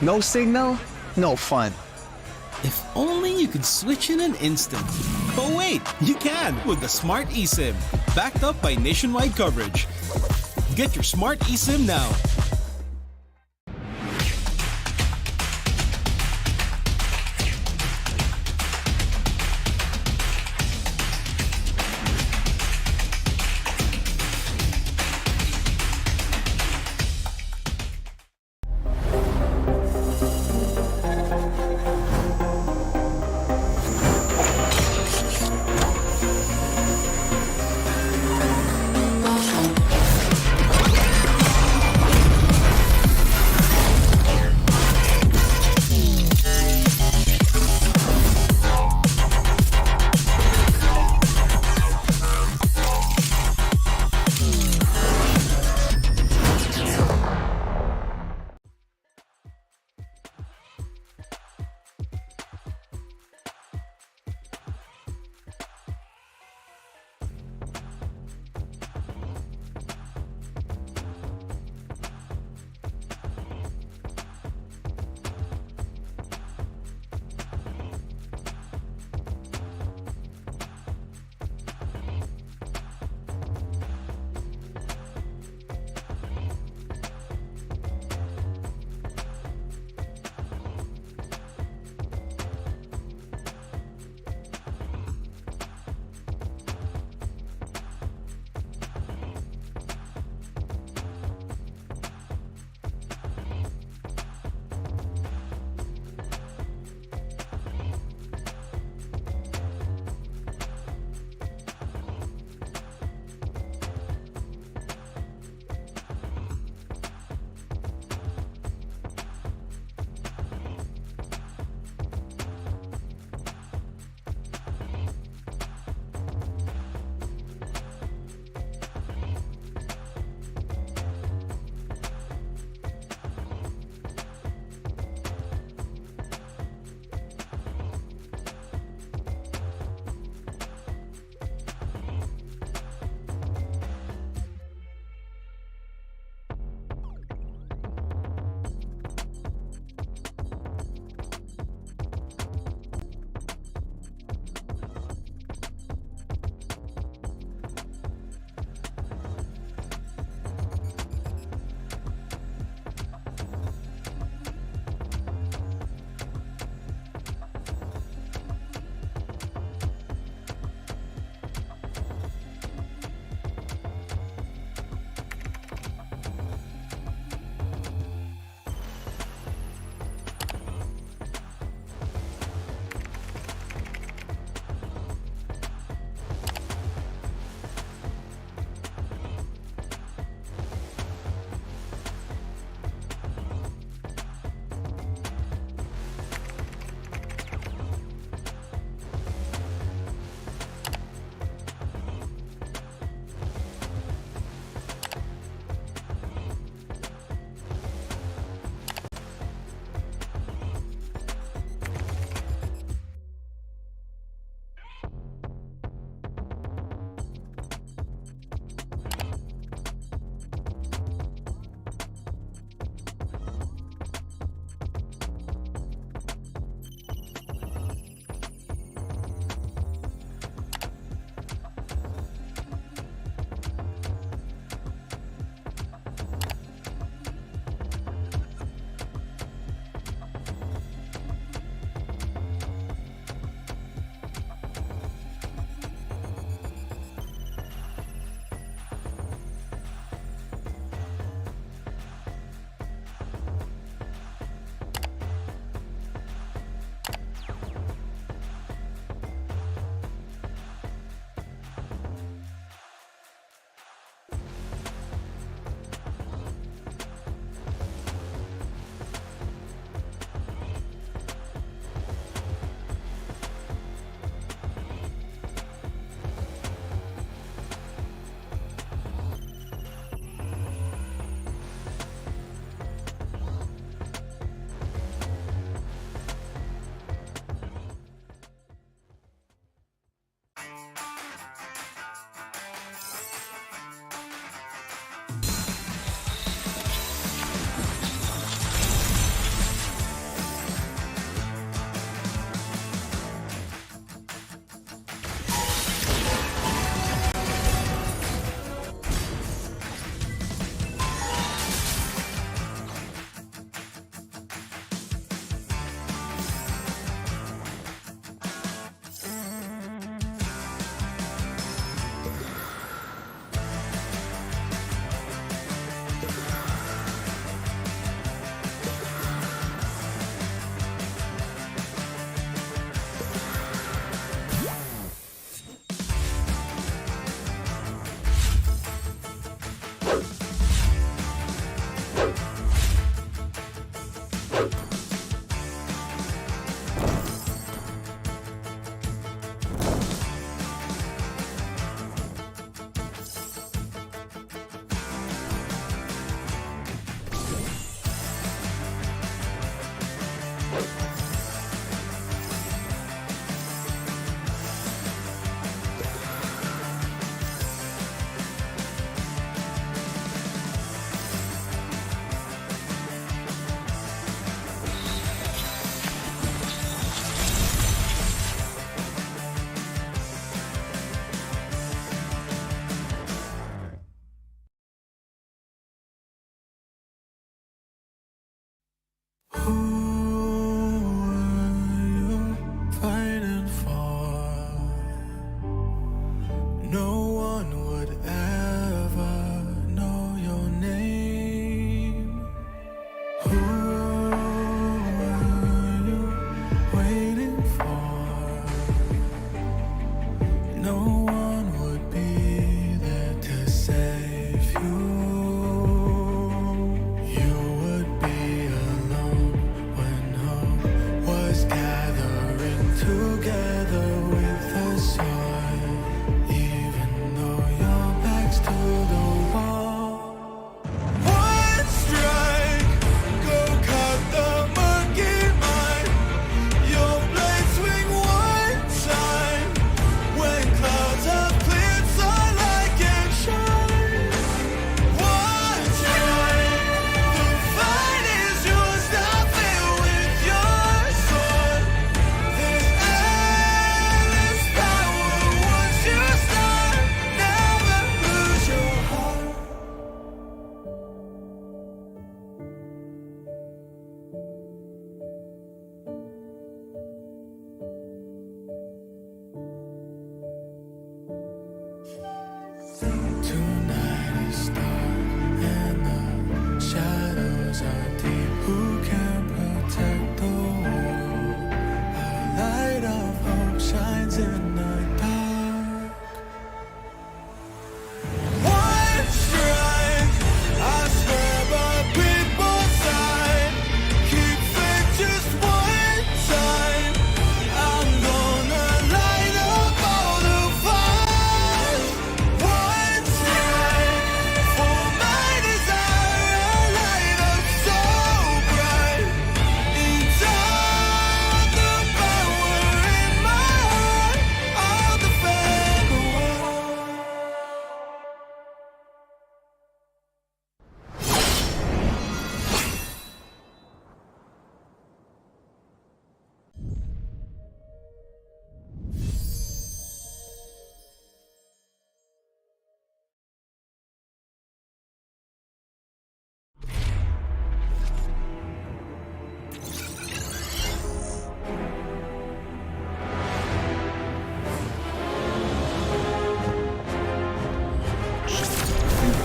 No signal, no fun. If only you could switch in an instant. But wait, you can with the Smart eSIM, backed up by nationwide coverage. Get your Smart eSIM now.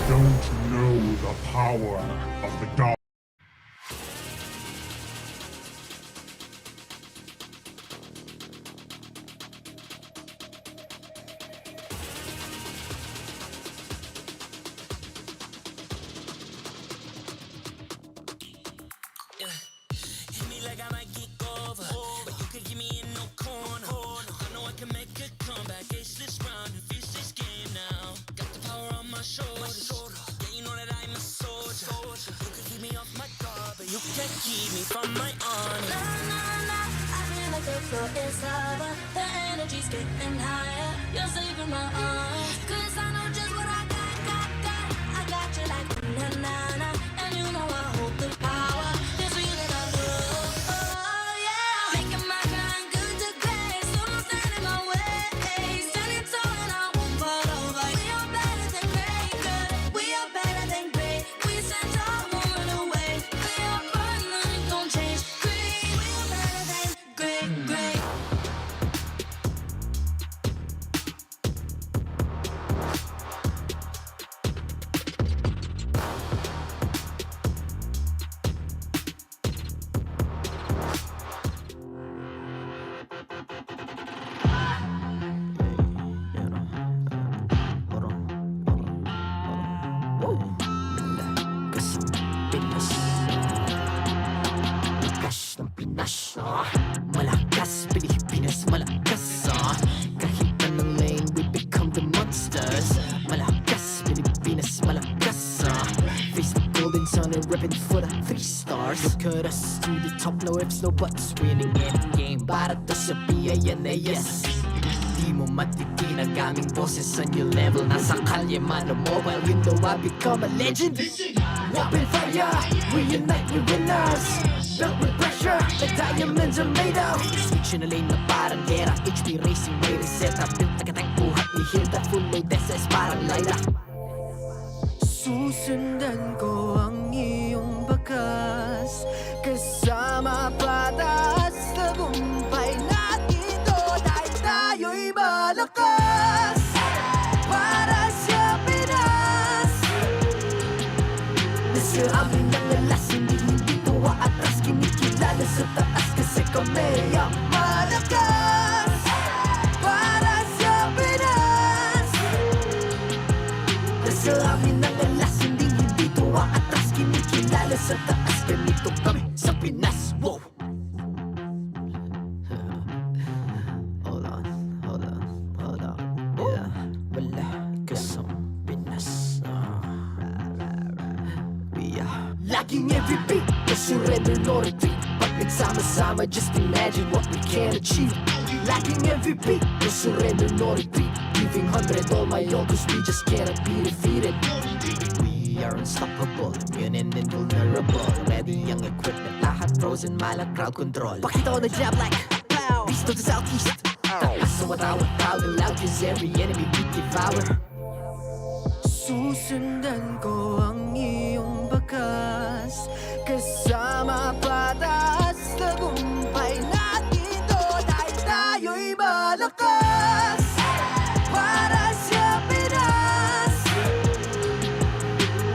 don't know the power of the dark. Hit me like I might kick over, but you can keep me in no corner. I know I can make a comeback. Ace this round and finish this game now. Got the power on my shoulders. Yeah, you know that I'm a soldier. You can keep me off my guard, but you can't keep me from my honor. Nah, nah, nah, I feel like the floor is lava. The energy's getting higher. You're saving my arms, 'cause I know just what I got. I got you like na na na, and you know I hold the power. This feeling I love, oh yeah. Making my grind good to great, so don't stand in my way. Standing tall and I won't fall over. We are better than great, good. We are better than great. We stand tall, won't run away. We are burning, nothing gon' change. Great, we are better than great, great. cut us to the top, no ifs, no buts. Winning any game, para to sa PIN na yes. Di mo matitinag aming boses sa new level. Nasa kalye man o mobile, you know I become a legend. Weapon fire, we unite, we winners. Built with pressure, like diamonds are made of. Switch na lane na parang gera, HP racing, may reset up. Built agad ang buhat ni Hilda, full load SS parang Laila. Susundan ko ang iyong bakas, kasama patas, tagumpay natin to. Dahil tayo'y malakas, para sa Pinas. Nasa amin ang alas, hindi tuwa atras. Kinikilala sa taas kasi kami ang malakas, para sa Pinas. Nasa amin ang alas, hindi tuwa atras. Kinikilala sa taas, ganito kami sa Pinas. Wow! Hold on. Yeah, wala ka sa Pinas. We are laging every beat, no surrender, no retreat. Pag nagsama-sama, just imagine what we can achieve. Lacking every beat, no surrender, no retreat. Giving 100 all my all, cause we just cannot be defeated. We are unstoppable, immune and invulnerable. Ready ang equipment, lahat frozen, malang crowd control. Pakita ko na jab like pow, beast of the southeast. Taas sa watawat, proud and loud, cause every enemy we devour. Susundan ko ang iyong bakas, kasama patas, tagumpay natin to. Dahil tayo'y malakas, para sa Pinas.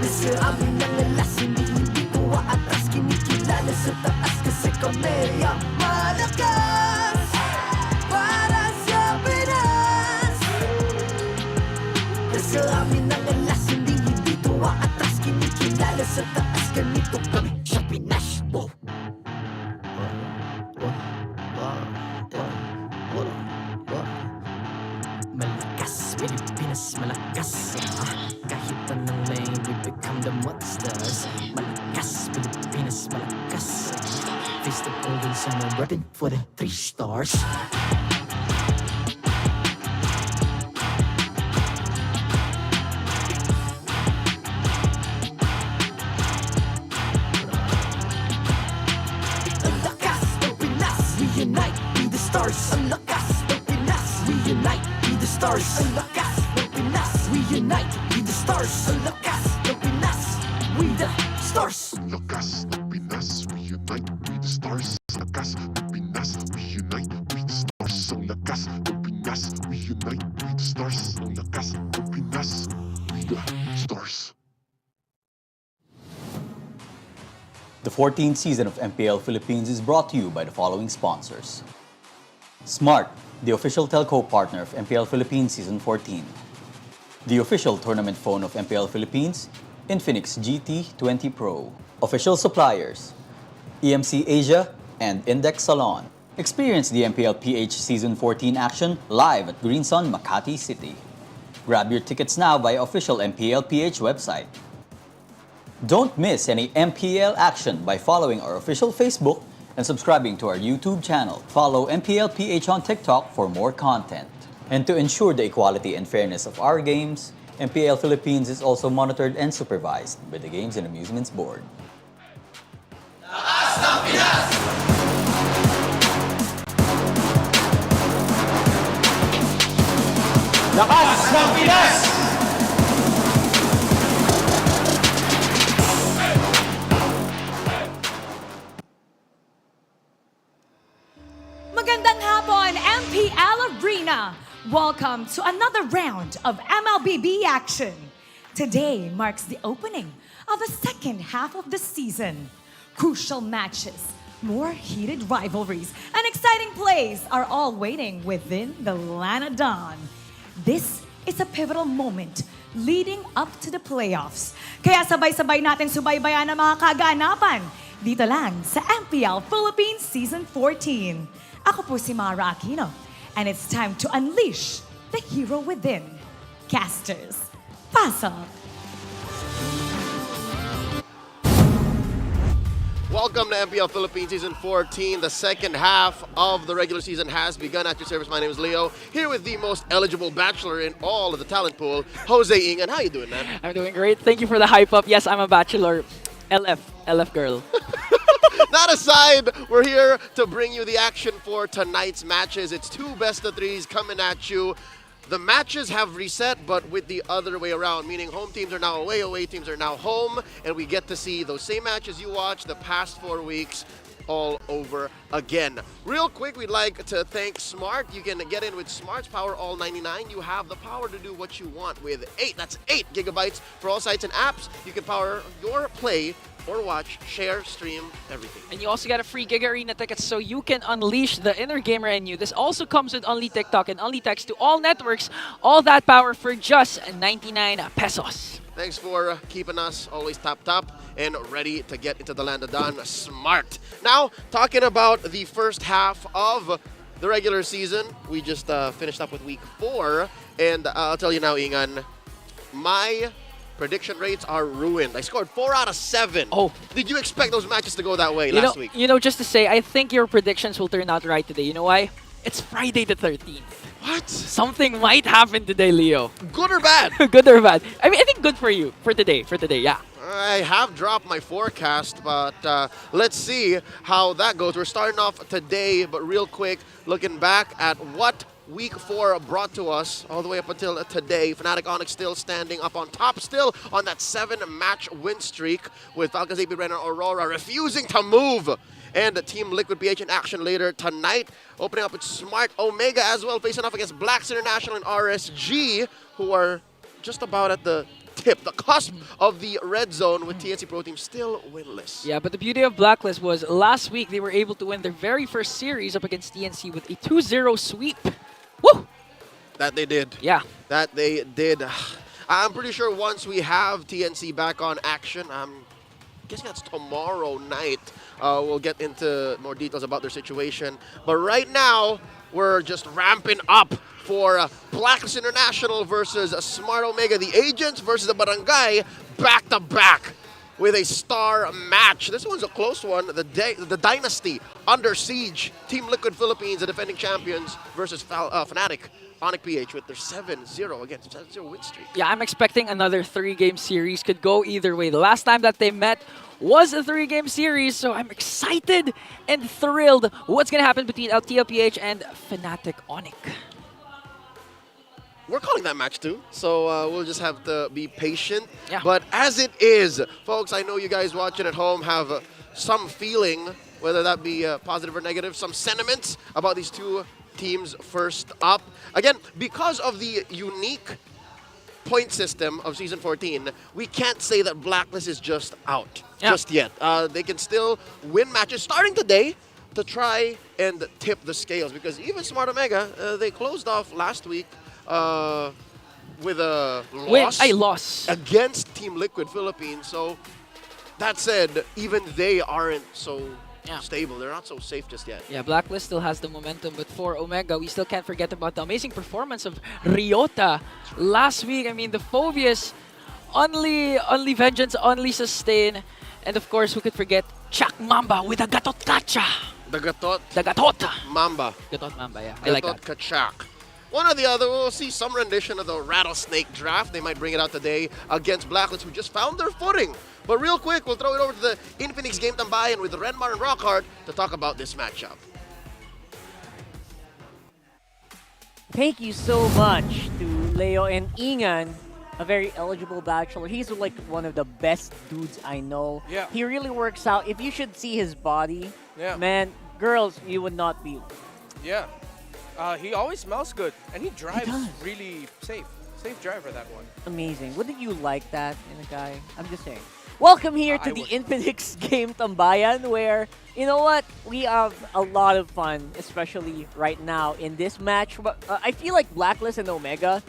Nasa amin ang alas, hindi tuwa atras. Kinikilala sa taas kasi kami ang malakas, para sa Pinas. Nasa amin ang alas, hindi tuwa atras. Kinikilala sa taas, ganito kami sa Pinas. Wow! Malakas, Pilipinas, malakas. Kahit anong lane, we become the monsters. Malakas, Pilipinas, malakas. Face the golden sun and repping for the 3 stars. Ang lakas ng Pinas, we unite, be the stars. Ang lakas ng Pinas, we unite, be the stars. Ang lakas ng Pinas, we unite, be the stars. Ang lakas ng Pinas, we the stars. Ang lakas ng Pinas, we unite, we the stars. Ang lakas ng Pinas, we unite, we the stars. Ang lakas ng Pinas, we unite, we the stars. Ang lakas ng Pinas, we the stars. The 14th season of MPL Philippines is brought to you by the following sponsors. Smart, the official telco partner of MPL Philippines Season 14. The official tournament phone of MPL Philippines, Infinix GT20 Pro. Official suppliers, EMC Asia and Index Salon. Experience the MPLPH Season 14 action live at Green Sun, Makati City. Grab your tickets now via official MPLPH website. Don't miss any MPL action by following our official Facebook and subscribing to our YouTube channel. Follow MPLPH on TikTok for more content. And to ensure the equality and fairness of our games, MPL Philippines is also monitored and supervised by the Games and Amusements Board. Lakas ng Pinas! Magandang hapon, MPL Arena! Welcome to another round of MLBB action. Today marks the opening of the second half of the season. Crucial matches, more heated rivalries, and exciting plays are all waiting within the Lanadon. This is a pivotal moment leading up to the playoffs. Kaya sabay-sabay natin subaybayan ang mga kaganapan dito lang sa MPL Philippines Season 14. Ako po si Mara Aquino, and it's time to unleash the hero within. Casters, pasok! Welcome to MPL Philippines Season 14. The second half of the regular season has begun. At your service, my name is Leo. Here with the most eligible bachelor in all of the talent pool, Jose Ingan. How you doing, man? I'm doing great. Thank you for the hype up. Yes, I'm a bachelor. LF girl. That aside, we're here to bring you the action for tonight's matches. It's two best of threes coming at you. The matches have reset, but with the other way around, meaning home teams are now away teams are now home, and we get to see those same matches you watched the past 4 weeks all over again. Real quick, we'd like to thank Smart. You can get in with Smart's Power All 99. You have the power to do what you want with 8 gigabytes for all sites and apps. You can power your play or watch, share, stream, everything. And you also got a free Giga Arena ticket so you can unleash the inner gamer in you. This also comes with Only TikTok and Only Text to all networks. All that power for just 99 pesos. Thanks for keeping us always top and ready to get into the land of Don Smart. Now, talking about the first half of the regular season, we just finished up with week 4, and I'll tell you now, Ingan, my prediction rates are ruined. I scored 4 out of 7. Oh. Did you expect those matches to go that way last week? You know, just to say, I think your predictions will turn out right today. You know why? It's Friday the 13th. What? Something might happen today, Leo. Good or bad? Good or bad? I mean, I think good for you. For today, yeah. I have dropped my forecast, but let's see how that goes. We're starting off today, but real quick, looking back at what Week 4 brought to us all the way up until today. Fnatic Onic still standing up on top, still on that 7-match win streak, with Falcons AP Brenner Aurora refusing to move. And Team Liquid PH in action later tonight, opening up with Smart Omega as well, facing off against Blacklist International and RSG, who are just about at the cusp of the red zone, with TNC Pro Team still winless. Yeah, but the beauty of Blacklist was last week they were able to win their very first series up against TNC with a 2-0 sweep. Woo! That they did. Yeah. That they did. I'm pretty sure once we have TNC back on action, I'm guessing that's tomorrow night, we'll get into more details about their situation. But right now, we're just ramping up for Blacklist International versus Smart Omega. The Agents versus the Barangay, back-to-back with a star match. This one's a close one. The Dynasty under siege. Team Liquid Philippines, the defending champions, versus Fnatic Onic PH with their 7-0 against 7-0 win streak. Yeah, I'm expecting another 3-game series. Could go either way. The last time that they met was a 3-game series, so I'm excited and thrilled what's going to happen between TLPH and Fnatic Onic. We're calling that match too, so we'll just have to be patient. Yeah. But as it is, folks, I know you guys watching at home have some feeling, whether that be positive or negative, some sentiments about these two teams first up. Again, because of the unique point system of Season 14, we can't say that Blacklist is just out just yet. They can still win matches starting today to try and tip the scales, because even Smart Omega, they closed off last week with a loss against Team Liquid Philippines. So that said, even they aren't so stable. They're not so safe just yet. Yeah, Blacklist still has the momentum, but for Omega, we still can't forget about the amazing performance of Ryota last week. I mean, the Phobias, only Vengeance, only Sustain, and of course, who could forget Chak Mamba with a Gatot Kacha. The Gatot Mamba. Gatot Mamba, yeah. I like that. Gatot Kachak. One or the other, we'll see some rendition of the Rattlesnake Draft. They might bring it out today against Blacklist, who just found their footing. But real quick, we'll throw it over to the Infinix Game Tambayan with Renmar and Rockhard to talk about this matchup. Thank you so much to Leo and Ingan, a very eligible bachelor. He's like one of the best dudes I know. Yeah. He really works out. If you should see his body, Yeah. man, girls, you would not be. Yeah. He always smells good, and he drives really safe. Safe driver, that one. Amazing. Wouldn't you like that in a guy? I'm just saying. Welcome here to the Infinix Game Tambayan, where, you know what, we have a lot of fun, especially right now in this match. But I feel like Blacklist and Omega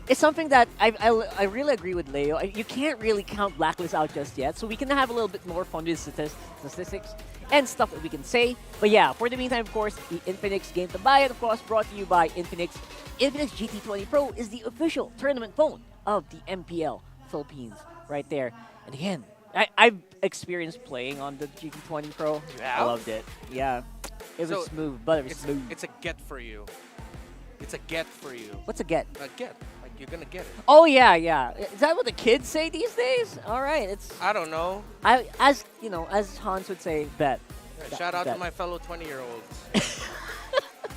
is something that I really agree with Leo. You can't really count Blacklist out just yet, so we can have a little bit more fun with statistics and stuff that we can say. But yeah, for the meantime, of course, the Infinix Game Tambayan, of course, brought to you by Infinix. Infinix GT20 Pro is the official tournament phone of the MPL Philippines right there. And again, I've experienced playing on the GT20 Pro. Yeah? I loved it. Yeah. It was smooth, but it was smooth. It's a get for you. It's a get for you. What's a get? A get. Like, you're going to get it. Oh, yeah, yeah. Is that what the kids say these days? All right. I don't know. As Hans would say, bet. Yeah, shout out to my fellow 20-year-olds.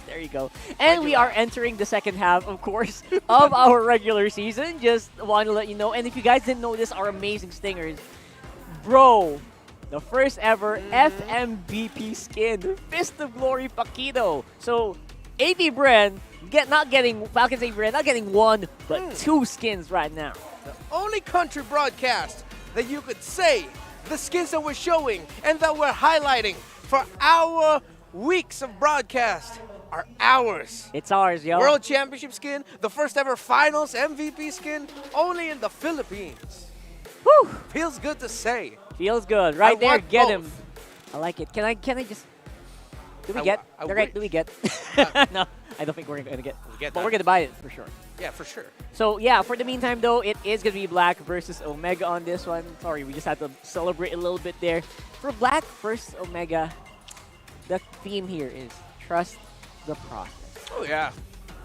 There you go. And we are entering the second half, of course, of our regular season. Just want to let you know. And if you guys didn't notice our amazing stingers, bro, the first ever FMVP skin, Fist of Glory Paquito. So, AB Bren, Falcons AB Bren, not getting one, but two skins right now. The only country broadcast that you could say the skins that we're showing and that we're highlighting for our weeks of broadcast are ours. It's ours, yo. World Championship skin, the first ever Finals MVP skin, only in the Philippines. Whew. Feels good to say. Feels good. Right there, want get both. him. I like it. Can I just... Do we I get? w- I Direct, wish. do we get? No, I don't think we're going to get. get But that. we're going to buy it for sure. Yeah, for sure. So, yeah, for the meantime, though, it is going to be Black versus Omega on this one. Sorry, we just had to celebrate a little bit there. For Black versus Omega, the theme here is trust the process. Oh, yeah.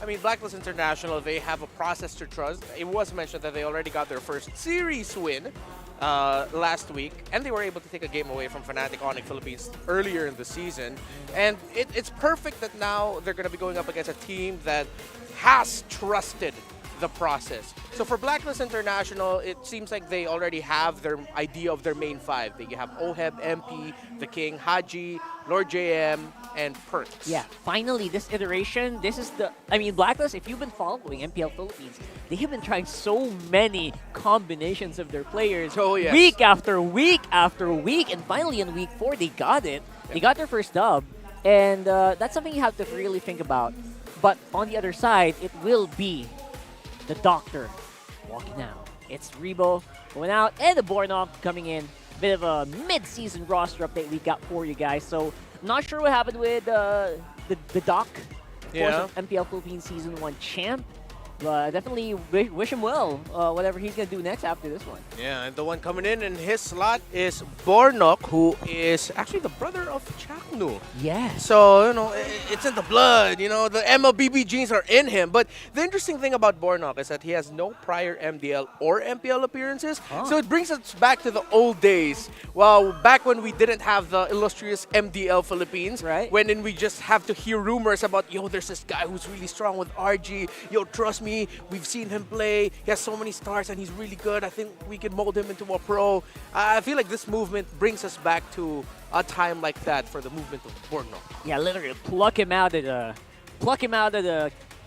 I mean, Blacklist International, they have a process to trust. It was mentioned that they already got their first series win last week, and they were able to take a game away from Fnatic Onic Philippines earlier in the season. And it's perfect that now they're going to be going up against a team that has trusted the process. So for Blacklist International, it seems like they already have their idea of their main five. They have Oheb, MP, The King, Haji, Lord JM, and Perks. Yeah, finally, this iteration, this is the... I mean, Blacklist, if you've been following MPL Philippines, they have been trying so many combinations of their players week after week after week, and finally in week 4, they got it. They got their first dub, and that's something you have to really think about. But on the other side, it will be the Doctor walking out. It's Rebo going out, and the Bornok coming in. Bit of a mid-season roster update we got for you guys. So, not sure what happened with the Doc, of course, of MPL Philippines Season 1 champ. But definitely wish him well, whatever he's going to do next after this one. Yeah, and the one coming in his slot is Bornok, who is actually the brother of Chaknu. Yeah. So, you know, it's in the blood, you know, the MLBB genes are in him. But the interesting thing about Bornok is that he has no prior MDL or MPL appearances. So it brings us back to the old days. Well, back when we didn't have the illustrious MDL Philippines. Right. When we just have to hear rumors about, yo, there's this guy who's really strong with RG. Yo, trust me. We've seen him play. He has so many stars and he's really good. I think we can mold him into a pro. I feel like this movement brings us back to a time like that for the movement of Borno. Yeah, literally pluck him out of the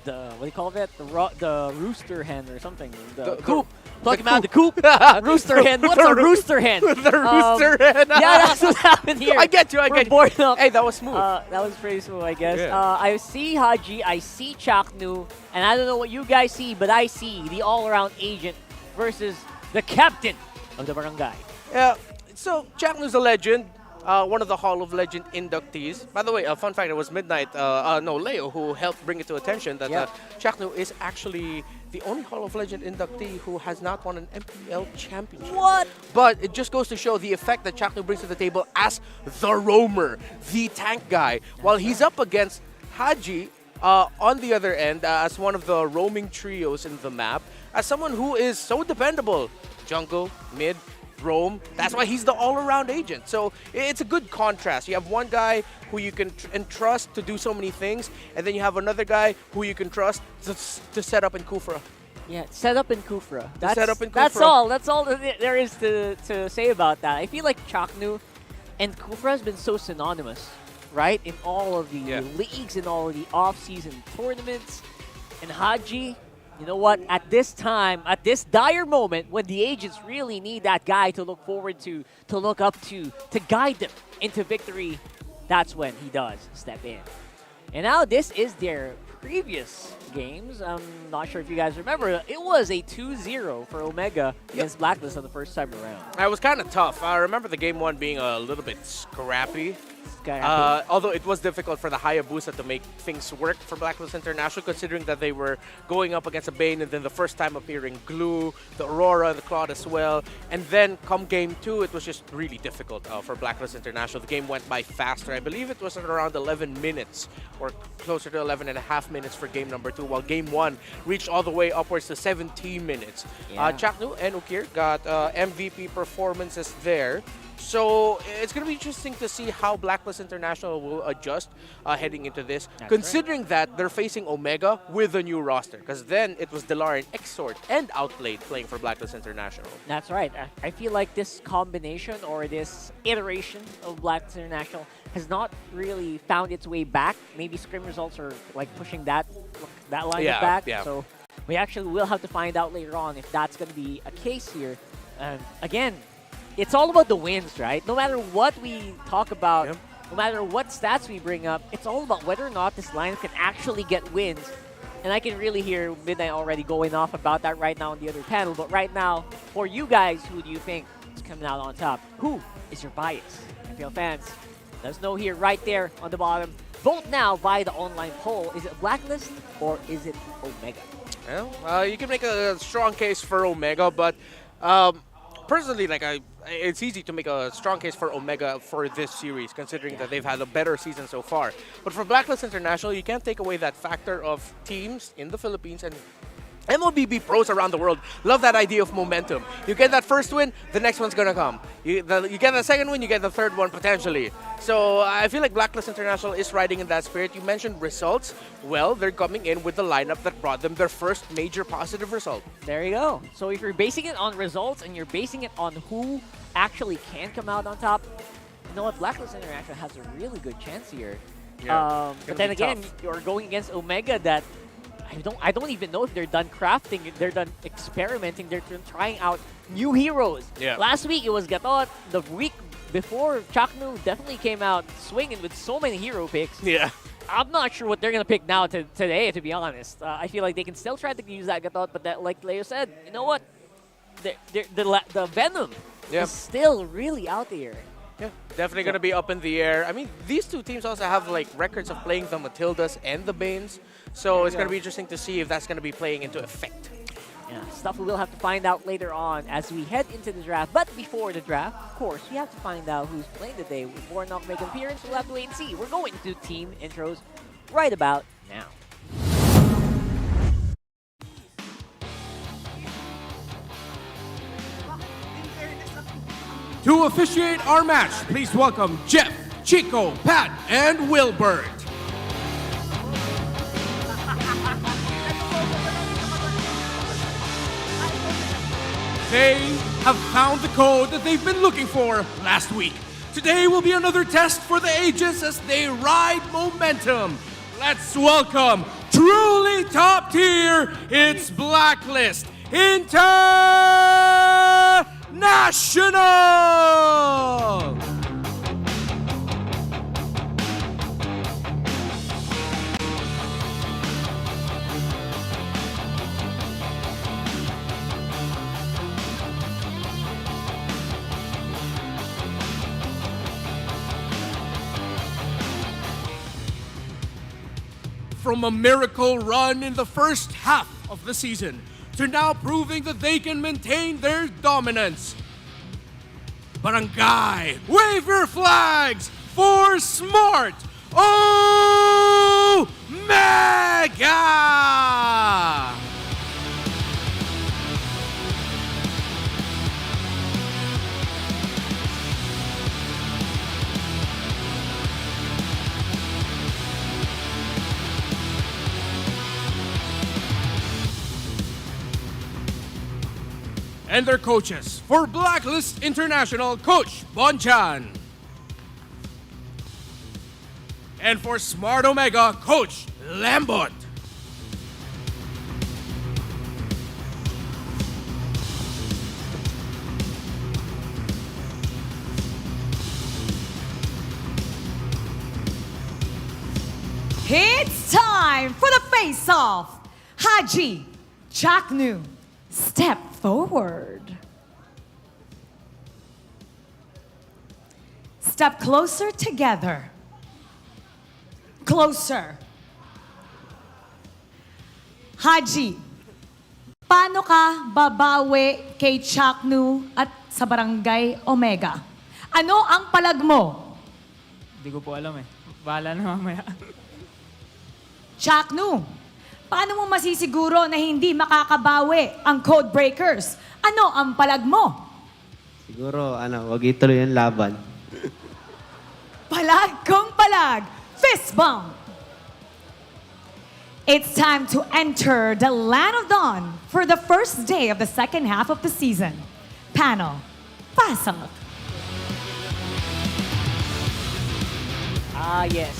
what do you call that? The rooster hen or something. The coop. Pluck him out of the coop. Rooster hen. What's a rooster hen? The rooster hen. Yeah, that's what happened here. I get you. I get you. Hey, that was smooth. That was pretty smooth, I guess. Yeah. I see Haji, I see Chaknu, and I don't know what you guys see, but I see the all-around agent versus the captain of the barangay. Yeah, so Chaknu's a legend. One of the Hall of Legend inductees. By the way, a fun fact, it was Leo who helped bring it to attention that Chaknu is actually the only Hall of Legend inductee who has not won an MPL championship. What? But it just goes to show the effect that Chaknu brings to the table as the roamer, the tank guy, while he's up against Haji on the other end as one of the roaming trios in the map, as someone who is so dependable. Jungle, mid, roam. That's why he's the all-around agent. So it's a good contrast. You have one guy who you can entrust to do so many things, and then you have another guy who you can trust to set up in Kufra. Yeah, set up in Kufra. That's That's all. That's all that there is to say about that. I feel like Chaknu and Kufra has been so synonymous, right? In all of the leagues, in all of the off-season tournaments. And Haji, you know what? At this time, at this dire moment, when the agents really need that guy to look forward to look up to guide them into victory, that's when he does step in. And now this is their previous games. I'm not sure if you guys remember. It was a 2-0 for Omega against Blacklist on the first time around. It was kind of tough. I remember the game one being a little bit scrappy Although it was difficult for the Hayabusa to make things work for Blacklist International, considering that they were going up against a Bane and then the first time appearing Glue, the Aurora, the Claude as well. And then come game 2, it was just really difficult for Blacklist International. The game went by faster. I believe it was at around 11 minutes or closer to 11 and a half minutes for game number 2, while game 1 reached all the way upwards to 17 minutes. Yeah. Chaknu and Ukir got MVP performances there. So it's going to be interesting to see how Blacklist International will adjust heading into this, considering that they're facing Omega with a new roster. Because then it was Delarian, Exort, and Outplayed playing for Blacklist International. That's right. I feel like this combination or this iteration of Blacklist International has not really found its way back. Maybe scrim results are like pushing that line back. Yeah. So we actually will have to find out later on if that's going to be a case here. Again, it's all about the wins, right? No matter what we talk about, no matter what stats we bring up, it's all about whether or not this lineup can actually get wins. And I can really hear Midnight already going off about that right now on the other panel. But right now, for you guys, who do you think is coming out on top? Who is your bias? MPL fans, let us know here right there on the bottom. Vote now via the online poll. Is it Blacklist or is it Omega? Well, you can make a strong case for Omega, but personally, it's easy to make a strong case for Omega for this series, considering that they've had a better season so far. But for Blacklist International, you can't take away that factor of teams in the Philippines and MLBB pros around the world love that idea of momentum. You get that first win, the next one's gonna come. You get the second win, you get the third one potentially. So I feel like Blacklist International is riding in that spirit. You mentioned results. Well, they're coming in with the lineup that brought them their first major positive result. There you go. So if you're basing it on results and you're basing it on who actually can come out on top, you know what? Blacklist International has a really good chance here. Yeah, but then again, you're going against Omega that I don't even know if they're done crafting, they're done experimenting, they're trying out new heroes. Yeah. Last week it was Gatot. The week before, Chaknu definitely came out swinging with so many hero picks. Yeah. I'm not sure what they're going to pick now today, to be honest. I feel like they can still try to use that Gatot, but that, like Leo said, you know what? The Venom is still really out there. Yeah, definitely going to be up in the air. I mean, these two teams also have records of playing the Matildas and the Banes. So it's going to be interesting to see if that's going to be playing into effect. Yeah, stuff we will have to find out later on as we head into the draft. But before the draft, of course, we have to find out who's playing today. Before Enoch make an appearance, we'll have to wait and see. We're going to do team intros right about now. To officiate our match, please welcome Jeff, Chico, Pat, and Wilbert. They have found the code that they've been looking for last week. Today will be another test for the ages as they ride momentum. Let's welcome truly top tier, it's Blacklist International! From a miracle run in the first half of the season to now proving that they can maintain their dominance. Barangay, wave your flags for Smart Omega! And their coaches for Blacklist International, Coach Bonchan. And for Smart Omega, Coach Lambot. It's time for the face-off. Haji, Chaknu, step forward. Step closer together. Closer. Haji, paano ka babawi kay Chaknu at sa Barangay Omega? Ano ang palag mo? Hindi ko po alam eh. Bahala na mamaya. Chaknu, paano mo masisiguro na hindi makakabawi ang code breakers? Ano ang palag mo? Siguro, wag ituloy yung laban. Palag kung palag. Fist bump. It's time to enter the Land of Dawn for the first day of the second half of the season. Panel, pasok. Yes.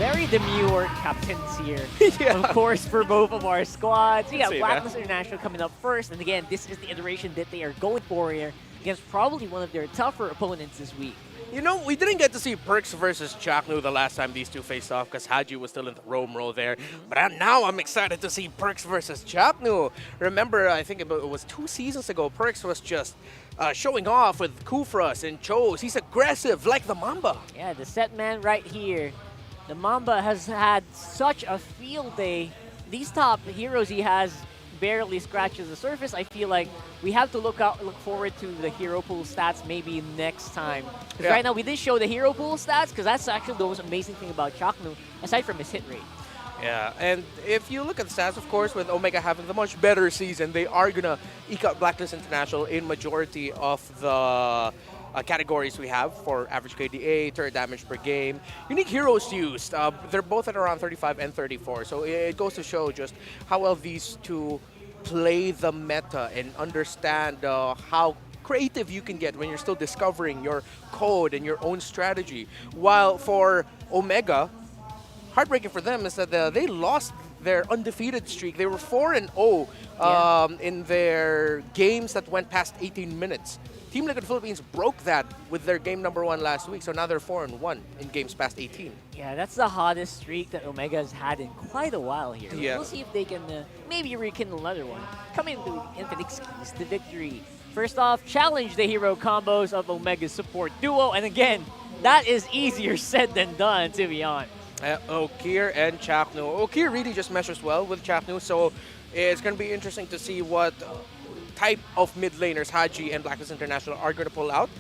Very demure captains here. Of course, for both of our squads. We got Blacklist International coming up first. And again, this is the iteration that they are going for here against probably one of their tougher opponents this week. You know, we didn't get to see Perks versus Chaknu the last time these two faced off because Haji was still in the Rome role there. But now I'm excited to see Perks versus Chaknu. Remember, I think it was 2 seasons ago, Perks was just showing off with Kufras and Chose. He's aggressive like the Mamba. Yeah, the set man right here. The Mamba has had such a field day. These top heroes he has barely scratches the surface. I feel like we have to look forward to the hero pool stats maybe next time. Because right now we did show the hero pool stats because that's actually the most amazing thing about Chaknu, aside from his hit rate. Yeah, and if you look at the stats, of course, with Omega having the much better season, they are going to eke out Blacklist International in majority of the categories we have for average KDA, turret damage per game. Unique heroes used, they're both at around 35 and 34, so it goes to show just how well these two play the meta and understand how creative you can get when you're still discovering your code and your own strategy. While for Omega, heartbreaking for them is that they lost their undefeated streak. They were 4-0 in their games that went past 18 minutes. Team Liquid Philippines broke that with their game number 1 last week, so now they're 4-1 in games past 18. Yeah, that's the hottest streak that Omega has had in quite a while here. Yeah. We'll see if they can maybe rekindle another one. Coming to Infinix keys to victory. First off, challenge the hero combos of Omega's support duo, and again, that is easier said than done, to be honest. Okir and Chaknu. Okir really just measures well with Chaknu, so it's going to be interesting to see what type of mid laners Haji and Blacklist International are going to pull out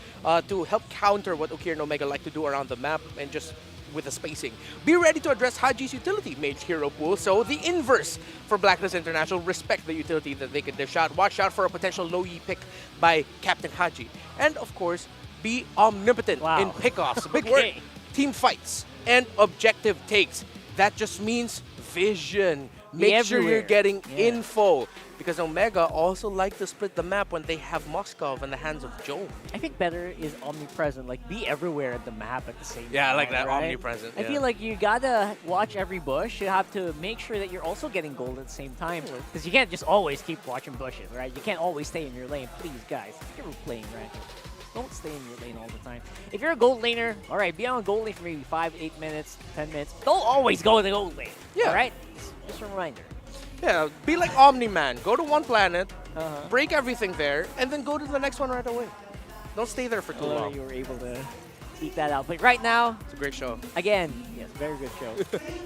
to help counter what Okir and Omega like to do around the map and just with the spacing. Be ready to address Haji's utility mage hero pool, so the inverse for Blacklist International, respect the utility that they can dish out. Watch out for a potential low E pick by Captain Haji. And of course, be omnipotent in pickoffs. Big word. Team fights and objective takes. That just means vision. Make sure you're getting info. Because Omega also like to split the map when they have Moskov in the hands of Joe. I think better is omnipresent, like be everywhere at the map at the same time. Yeah, I like that, right? omnipresent. I feel like you gotta watch every bush. You have to make sure that you're also getting gold at the same time. Because you can't just always keep watching bushes, right? You can't always stay in your lane. Please, guys, if you're playing ranked, don't stay in your lane all the time. If you're a gold laner, all right, be on gold lane for maybe 5, 8 minutes, 10 minutes. Don't always go to the gold lane, all right? Just a reminder. Yeah, be like Omni-Man. Go to one planet, break everything there, and then go to the next one right away. Don't stay there for too long. You were able to eke that out. But right now, it's a great show. Again, yes, very good show.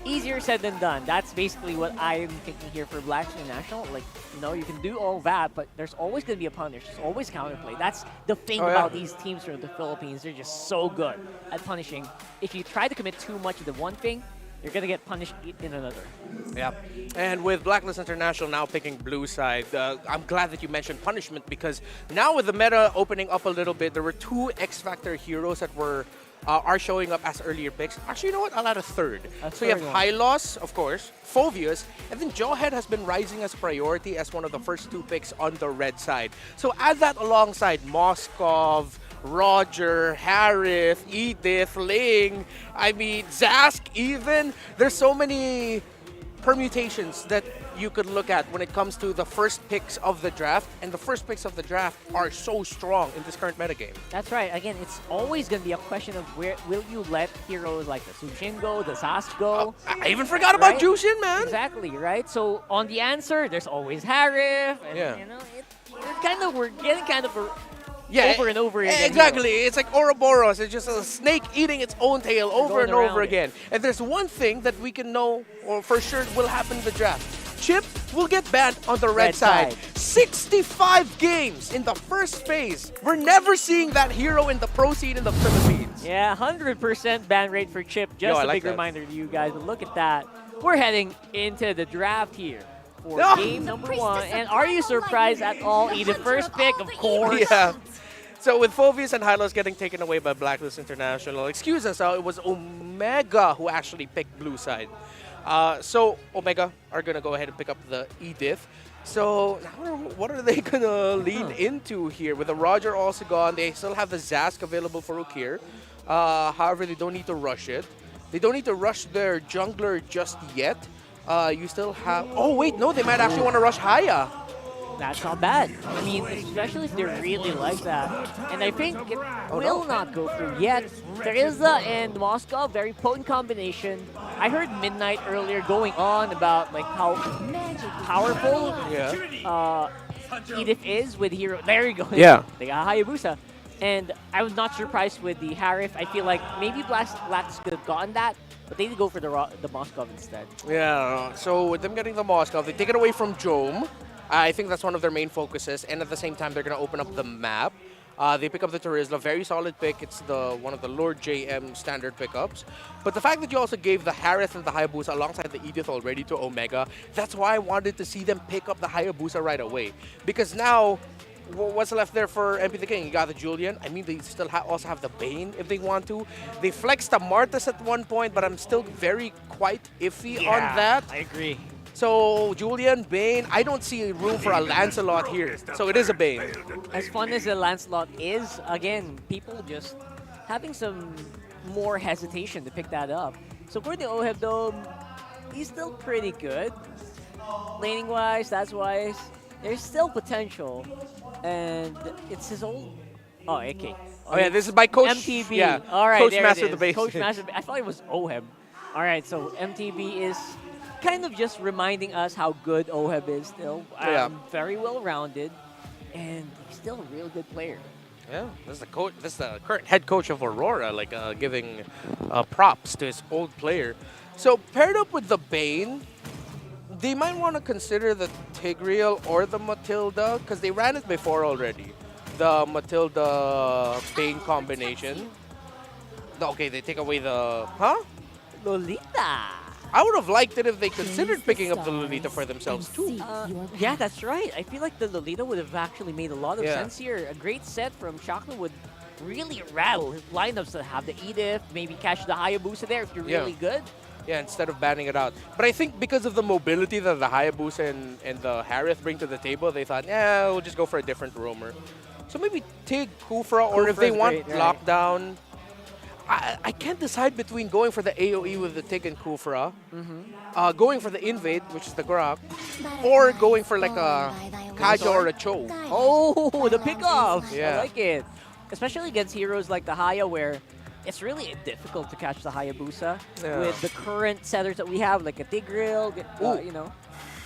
Easier said than done. That's basically what I'm thinking here for Blacklist International. Like, you know, you can do all that, but there's always going to be a punish. There's always counterplay. That's the thing about these teams from the Philippines. They're just so good at punishing. If you try to commit too much of the one thing, you're going to get punished in another. Yeah. And with Blacklist International now picking blue side, I'm glad that you mentioned punishment because now with the meta opening up a little bit, there were 2 X-Factor heroes that were are showing up as earlier picks. Actually, you know what? I'll add a third. So you have Hylos, of course, Phoveus, and then Jawhead has been rising as a priority as one of the first 2 picks on the red side. So add that alongside Moskov, Roger, Harith, Edith, Ling, I mean, Zask even. There's so many permutations that you could look at when it comes to the first picks of the draft, and the first picks of the draft are so strong in this current metagame. That's right. Again, it's always going to be a question of where will you let heroes like the Sushin go, the Zask go. I even forgot about Jushin, man. Exactly, right? So on the answer, there's always Harith. And, you know, we're getting kind of over and over again. Exactly. It's like Ouroboros. It's just a snake eating its own tail over and over again. And there's one thing that we can know, or for sure will happen in the draft. Chip will get banned on the red side. 65 games in the first phase. We're never seeing that hero in the pro scene in the Philippines. Yeah, 100% ban rate for Chip. Just a big reminder to you guys. But look at that. We're heading into the draft here for game number 1. And are you surprised at all? Edith, first pick, of course. Yeah. So with Phoveus and Hylos getting taken away by Blacklist International, excuse us, it was Omega who actually picked blue side. So Omega are going to go ahead and pick up the Edith. So now what are they going to lean into here? With the Roger also gone, they still have the Zask available for Ukir. However, they don't need to rush it. They don't need to rush their jungler just yet. You still have... Oh, wait, no, they might actually want to rush Haya. That's not bad. I mean, especially if they're really like that. And I think it will not go through yet. Teresa and Moscow, very potent combination. I heard Midnight earlier going on about like how powerful Edith is with hero. There you go. Yeah. They got Hayabusa. And I was not surprised with the Harif. I feel like maybe Blacklist could have gotten that, but they did go for the Moscow instead. Yeah, so with them getting the Moscow, they take it away from Jome. I think that's one of their main focuses, and at the same time, they're going to open up the map. They pick up the Terizla, very solid pick. It's one of the Lord JM standard pickups. But the fact that you also gave the Harith and the Hayabusa alongside the Edith already to Omega, that's why I wanted to see them pick up the Hayabusa right away. Because now, what's left there for MP the King? You got the Julian. I mean, they still also have the Bane if they want to. They flexed the Marthas at one point, but I'm still quite iffy on that. I agree. So, Julian, Bane, I don't see room for a Lancelot here. So, it is a Bane. As fun as the Lancelot is, again, people just having some more hesitation to pick that up. So, for the Oheb, though, he's still pretty good. Laning-wise, stats-wise, there's still potential. And it's his old... Oh, AK. Oh, yeah, this is by Coach... MTB. Yeah, all right, Coach there Master it is. the base. Coach Master... I thought it was Oheb. All right, so MTB is kind of just reminding us how good Oheb is still. Very well-rounded, and he's still a real good player. Yeah, this is the coach. This is the current head coach of Aurora, like giving props to his old player. So paired up with the Bane, they might want to consider the Tigreal or the Matilda because they ran it before already. The Matilda Bane combination. Okay, they take away the Lolita. I would have liked it if they considered picking up the Lolita for themselves too. Yeah, that's right. I feel like the Lolita would have actually made a lot of sense here. A great set from Shakno would really rattle his lineups to have the Edith, maybe catch the Hayabusa there if you're really good. Yeah, instead of banning it out. But I think because of the mobility that the Hayabusa and the Harith bring to the table, they thought, yeah, we'll just go for a different roamer. So maybe Tig, Kufra, or if they want lockdown. I can't decide between going for the AoE with the Tig and Kufra, going for the Invade, which is the Grok, or going for like a Kaja or a Cho. Oh, the pickoffs! Yeah. I like it. Especially against heroes like the Haya, where it's really difficult to catch the Hayabusa with the current setters that we have, like a Tigreal, you know.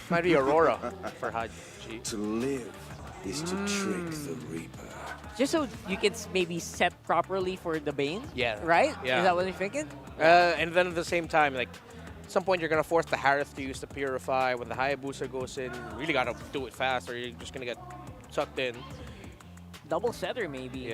Might be Aurora for Haji. To live is to trick the Reaper. Just so you can maybe set properly for the Bane? Yeah. Right? Yeah. Is that what you're thinking? And then at the same time, like, at some point you're going to force the Harith to use the Purify. When the Hayabusa goes in, you really got to do it fast or you're just going to get sucked in. Double setter maybe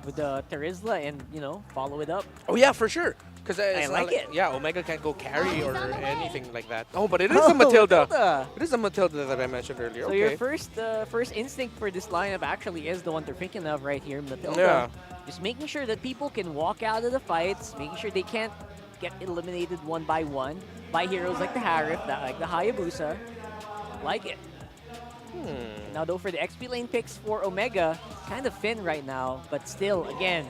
with the Terizla and, you know, follow it up. Oh, yeah, for sure. Because I like it. Yeah, Omega can't go carry or anything like that. Oh, but it is a Matilda. It is a Matilda that I mentioned earlier. So okay. your first instinct for this lineup actually is the one they're thinking of right here, Matilda. Yeah. Just making sure that people can walk out of the fights, making sure they can't get eliminated one by heroes like the Harith, like the Hayabusa. Like it. Now, though, for the XP lane picks for Omega, kind of thin right now, but still, again,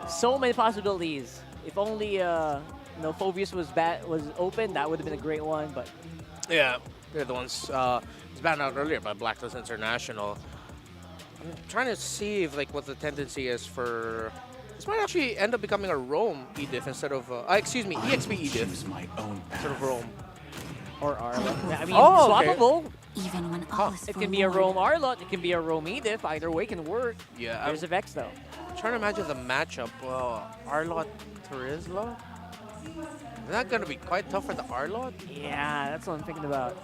so many possibilities. If only, you know, Phoveus was open, that would have been a great one, but... Yeah, they're the ones, it's banned out earlier by Blacklist International. I'm trying to see if, like, what the tendency is for... This might actually end up becoming a Roam Edith instead of, excuse me, EXP Edith. My own instead of Roam. Or Arla. I mean, okay. swappable. Even when all is It can be a Rome Arlot, it can be a Rome Edith. Either way can work. Yeah, There's a Vex though. I'm trying to imagine the matchup. Well, Arlot Turisla? Is that going to be quite tough for the Arlot? Yeah, that's what I'm thinking about.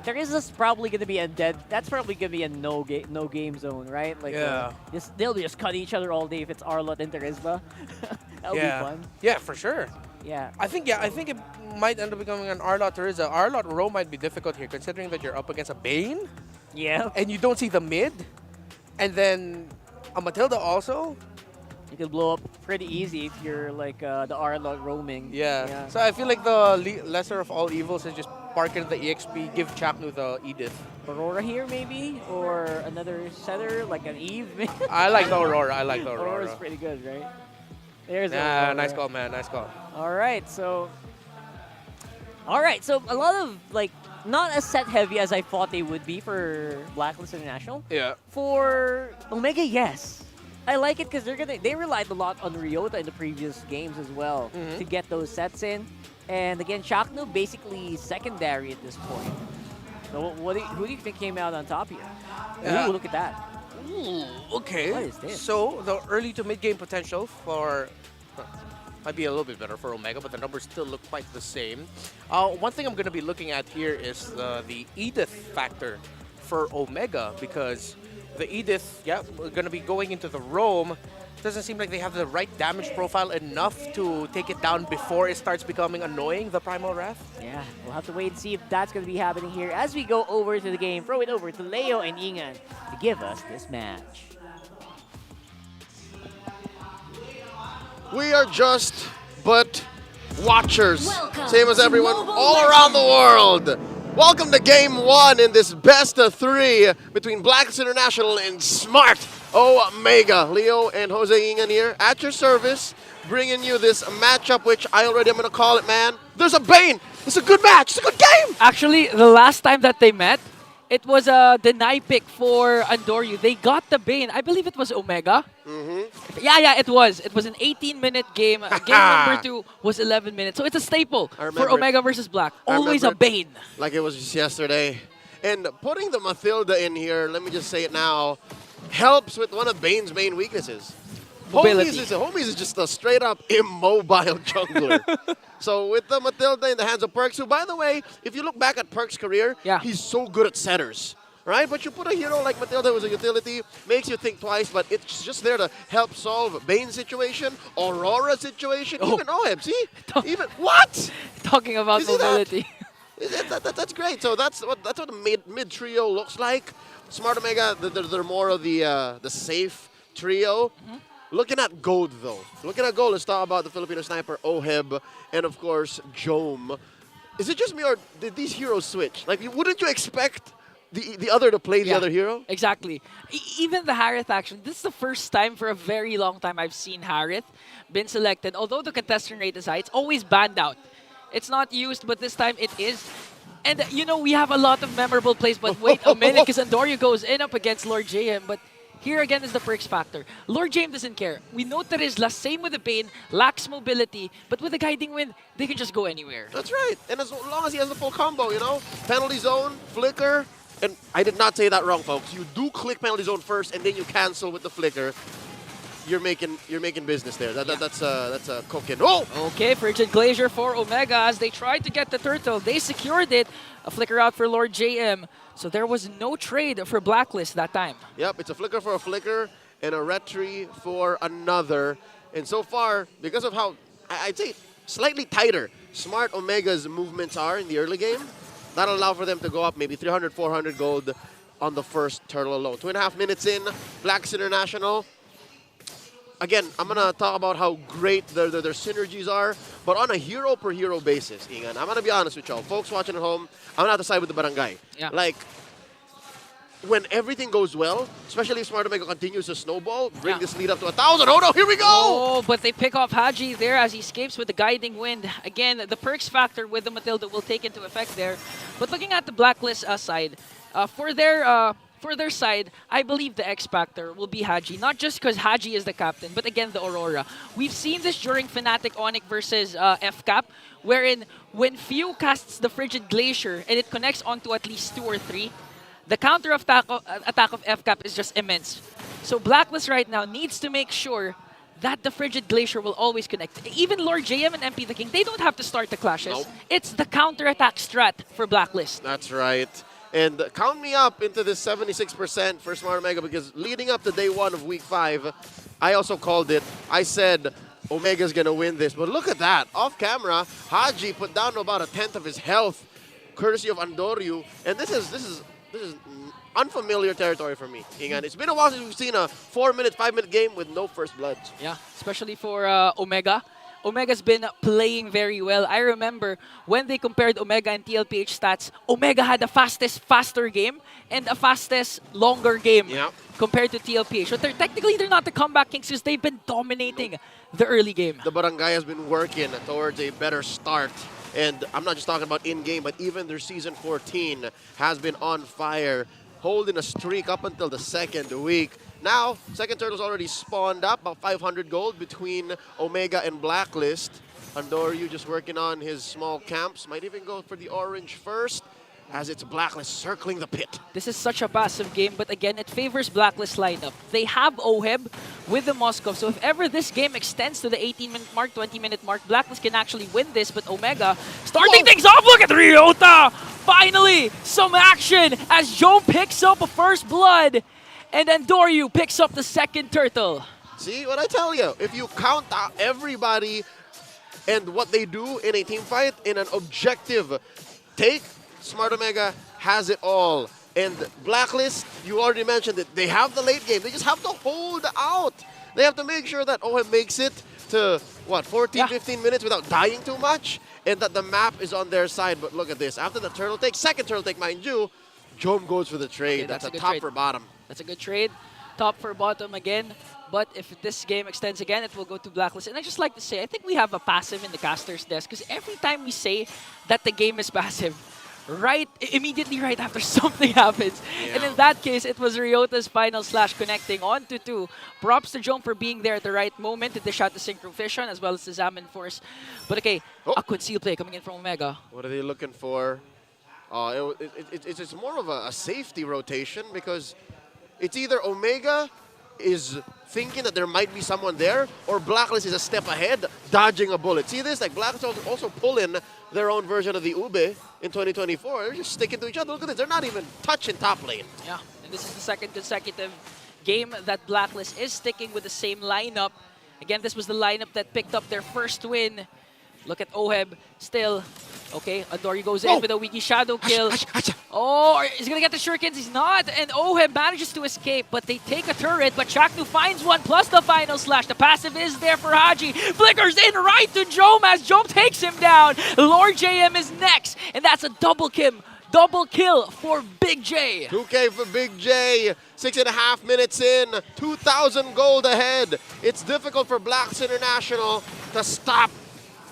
Terizla's probably going to be a dead. That's probably going to be a no game zone, right? Like, Yeah. They'll just cut each other all day if it's Arlot and Terizla. That'll be fun. Yeah, for sure. Yeah. I think it might end up becoming an Arlot Turisla. Arlot Rome might be difficult here, considering that you're up against a Bane. Yeah. And you don't see the mid. And then a Matilda also. You could blow up pretty easy if you're like the Arlot roaming. Yeah. So I feel like the lesser of all evils is just park in the EXP, give Chaknu the Edith. Aurora here maybe? Or another setter, like an Eve? I like the Aurora. Aurora's pretty good, right? There's Aurora. Nice call, man. Nice call. All right, so a lot of like not as set heavy as I thought they would be for Blacklist International. Yeah. For Omega, yes. I like it because they relied a lot on Ryota in the previous games as well to get those sets in. And again, Chaknu basically secondary at this point. So who do you think came out on top here? Ooh, look at that. Ooh, okay. What is this? So the early to mid game potential for might be a little bit better for Omega, but the numbers still look quite the same. One thing I'm going to be looking at here is the Edith factor for Omega, because the Edith, we're going to be going into the Rome. Doesn't seem like they have the right damage profile enough to take it down before it starts becoming annoying, the Primal Wrath. Yeah, we'll have to wait and see if that's going to be happening here as we go over to the game. Throw it over to Leo and Ingan to give us this match. We are just but watchers. Same as everyone all around the world. Welcome to Game 1 in this best of 3 between Blacklist International and Smart Omega. Leo and Jose Ingan here at your service, bringing you this matchup, which I already am going to call it, man. There's a Bane. It's a good match. It's a good game. Actually, the last time that they met, it was a deny pick for Andoryu. They got the Bane. I believe it was Omega. Yeah, it was. It was an 18-minute game. Game number 2 was 11 minutes. So it's a staple for Omega versus Black. Always a Bane. Like it was just yesterday. And putting the Matilda in here, let me just say it now, helps with one of Bane's main weaknesses. Homies is just a straight-up immobile jungler. So with the Matilda in the hands of Perks, who, by the way, if you look back at Perks' career, he's so good at setters. Right? But you put a hero like Matilda who's a utility, makes you think twice, but it's just there to help solve Bane's situation, Aurora's situation, even Oheb, see? Even, what? Talking about mobility. That's great. So that's what the mid trio looks like. Smart Omega, they're more of the safe trio. Looking at gold, though. Let's talk about the Filipino sniper, Oheb, and of course, Jome. Is it just me, or did these heroes switch? Like, wouldn't you expect the other to play the other hero? Exactly. Even the Harith action, this is the first time for a very long time I've seen Harith been selected. Although the contestant rate is high, it's always banned out. It's not used, but this time it is. And, you know, we have a lot of memorable plays, but wait a minute, because Andoryu goes in up against Lord JM, but here again is the Perks factor. Lord JM doesn't care. We know Terizla, same with the Bane, lacks mobility, but with the Guiding Wind, they can just go anywhere. That's right. And as long as he has the full combo, you know, penalty zone, flicker, and I did not say that wrong, folks. You do click penalty zone first, and then you cancel with the flicker. You're making business there. That's a cooking. Oh! Okay, Frigid Glacier for Omega as they tried to get the turtle. They secured it. A flicker out for Lord JM. So there was no trade for Blacklist that time. Yep, it's a flicker for a flicker and a retry for another. And so far, because of how, I'd say, slightly tighter Smart Omega's movements are in the early game, that'll allow for them to go up maybe 300, 400 gold on the first turtle alone. 2.5 minutes in, Blacklist International. Again, I'm going to talk about how great their synergies are, but on a hero-per-hero basis, Ingan, I'm going to be honest with y'all. Folks watching at home, I'm going to have to side with the barangay. Yeah. Like, when everything goes well, especially if Smart Omega continues to snowball, bring this lead up to 1,000. Oh, no, here we go! Oh, but they pick off Haji there as he escapes with the Guiding Wind. Again, the Perks factor with the Matilda will take into effect there. But looking at the Blacklist side, for their for their side, I believe the X Factor will be Haji. Not just because Haji is the captain, but again, the Aurora. We've seen this during Fnatic Onic versus FCAP, wherein when Few casts the Frigid Glacier and it connects onto at least 2 or 3, the counter attack of FCAP is just immense. So Blacklist right now needs to make sure that the Frigid Glacier will always connect. Even Lord JM and MP the King, they don't have to start the clashes. Nope. It's the counter-attack strat for Blacklist. That's right. And count me up into this 76% for Smart Omega, because leading up to day 1 of week 5, I also called it. I said Omega's going to win this. But look at that. Off camera, Haji put down about a 10th of his health, courtesy of Andoryu. And this is unfamiliar territory for me, Ingan. It's been a while since we've seen a 4-minute, 5-minute game with no first bloods. Yeah, especially for Omega. Omega's been playing very well. I remember when they compared Omega and TLPH stats, Omega had the faster game and a fastest, longer game compared to TLPH. But technically, they're not the comeback kings because they've been dominating the early game. The Barangay has been working towards a better start. And I'm not just talking about in-game, but even their Season 14 has been on fire, holding a streak up until the 2nd week. Now, Second Turtle's already spawned up, about 500 gold between Omega and Blacklist. Andoryu just working on his small camps. Might even go for the orange first, as it's Blacklist circling the pit. This is such a passive game, but again, it favors Blacklist lineup. They have Oheb with the Moskov, so if ever this game extends to the 18-minute mark, 20-minute mark, Blacklist can actually win this, but Omega starting things off. Look at Ryota! Finally, some action as Joe picks up a first blood, and then Doryu picks up the second turtle. See what I tell you? If you count out everybody and what they do in a team fight in an objective take, Smart Omega has it all. And Blacklist, you already mentioned it, they have the late game. They just have to hold out. They have to make sure that OM makes it to, what, 14, 15 minutes without dying too much, and that the map is on their side. But look at this. After the turtle take, second turtle take, mind you, Jom goes for the trade. Okay, that's a good top trade. for bottom. That's a good trade. Top for bottom again. But if this game extends again, it will go to Blacklist. And I just like to say, I think we have a passive in the caster's desk, because every time we say that the game is passive, immediately right after something happens. Yeah. And in that case, it was Ryota's final slash connecting on to 2. Props to Jom for being there at the right moment to dish out the Synchro Vision as well as the Zaman Force. But okay, a conceal play coming in from Omega. What are they looking for? It's more of a safety rotation, because it's either Omega is thinking that there might be someone there, or Blacklist is a step ahead, dodging a bullet. See this? Like, Blacklist also pull in their own version of the Ube in 2024. They're just sticking to each other. Look at this. They're not even touching top lane. Yeah, and this is the second consecutive game that Blacklist is sticking with the same lineup. Again, this was the lineup that picked up their first win. Look at Oheb still. Okay, Andoryu goes in with a Wiki Shadow kill. Oh, he's gonna get the shurikens. He's not. And Oheb manages to escape, but they take a turret. But Chaknu finds one plus the final slash. The passive is there for Haji. Flickers in right to Jom as Jom takes him down. Lord JM is next. And that's a double kill for Big J. 2K for Big J. 6.5 minutes in. 2,000 gold ahead. It's difficult for Blacklist International to stop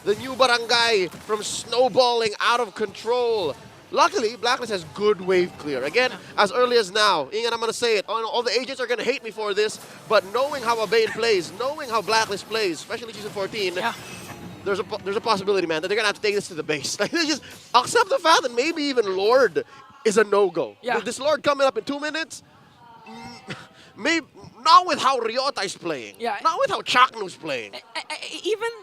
the new barangay from snowballing out of control. Luckily, Blacklist has good wave clear. Again, as early as now, Ingan, I'm going to say it, all the agents are going to hate me for this, but knowing how Abane plays, knowing how Blacklist plays, especially Season 14, there's a possibility, man, that they're going to have to take this to the base. Like, they just accept the fact that maybe even Lord is a no-go. Yeah. With this Lord coming up in 2 minutes, maybe not with how Ryota is playing. Yeah. Not with how Chaknu's playing.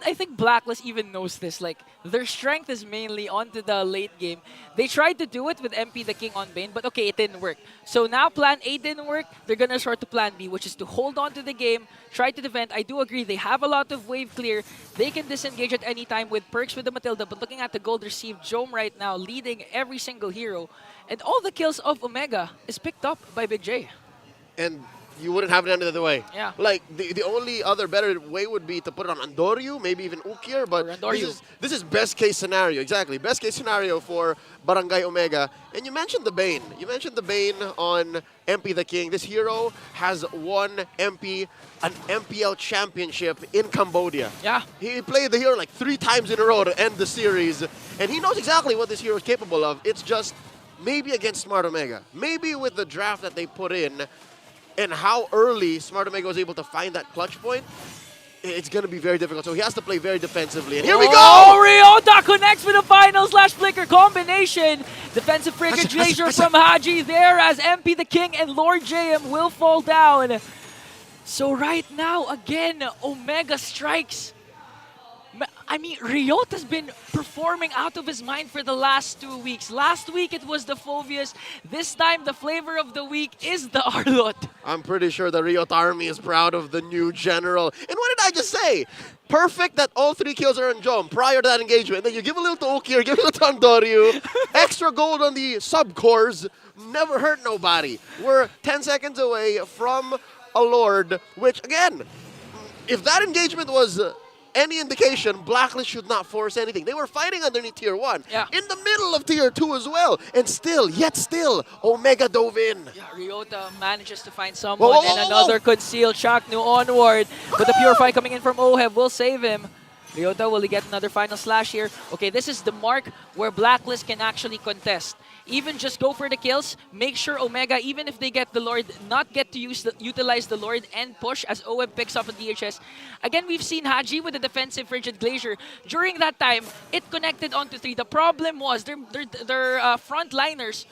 I think Blacklist even knows this. Like, their strength is mainly onto the late game. They tried to do it with MP the King on Bane, but okay, it didn't work. So now plan A didn't work. They're going to resort to plan B, which is to hold on to the game, try to defend. I do agree, they have a lot of wave clear. They can disengage at any time with perks with the Matilda, but looking at the gold received, Jom right now leading every single hero. And all the kills of Omega is picked up by Big J. And you wouldn't have it any other way. Yeah. Like, the only other better way would be to put it on Andoryu, maybe even Ukir, but this is best case scenario. Exactly. Best case scenario for Barangay Omega. And you mentioned the Bane. You mentioned the Bane on MP the King. This hero has won an MPL championship in Cambodia. Yeah. He played the hero like 3 times in a row to end the series. And he knows exactly what this hero is capable of. It's just maybe against Smart Omega, maybe with the draft that they put in and how early Smart Omega was able to find that clutch point, it's going to be very difficult. So he has to play very defensively. And here we go! Oh, Ryota connects with a final slash flicker combination. Defensive frigate glacier from Haji there as MP the King and Lord JM will fall down. So right now, again, Omega strikes. I mean, Ryota's been performing out of his mind for the last 2 weeks. Last week, it was the Phobius. This time, the flavor of the week is the Arlot. I'm pretty sure the Ryota army is proud of the new general. And what did I just say? Perfect that all 3 kills are on Jom prior to that engagement. Then you give a little to Ukir, give a little to Andoryu. Extra gold on the sub-cores. Never hurt nobody. We're 10 seconds away from a Lord, which, again, if that engagement was any indication, Blacklist should not force anything. They were fighting underneath Tier 1, in the middle of Tier 2 as well, and still, Omega dove in. Yeah, Ryota manages to find someone, and another concealed Chaknu onward, but the Purify coming in from Oheb will save him. Ryota, will he get another final slash here? Okay, this is the mark where Blacklist can actually contest. Even just go for the kills, make sure Omega, even if they get the Lord, not get to utilize the Lord and push as OM picks up a DHS. Again, we've seen Haji with the defensive Frigid Glacier. During that time, it connected onto 3. The problem was their frontliners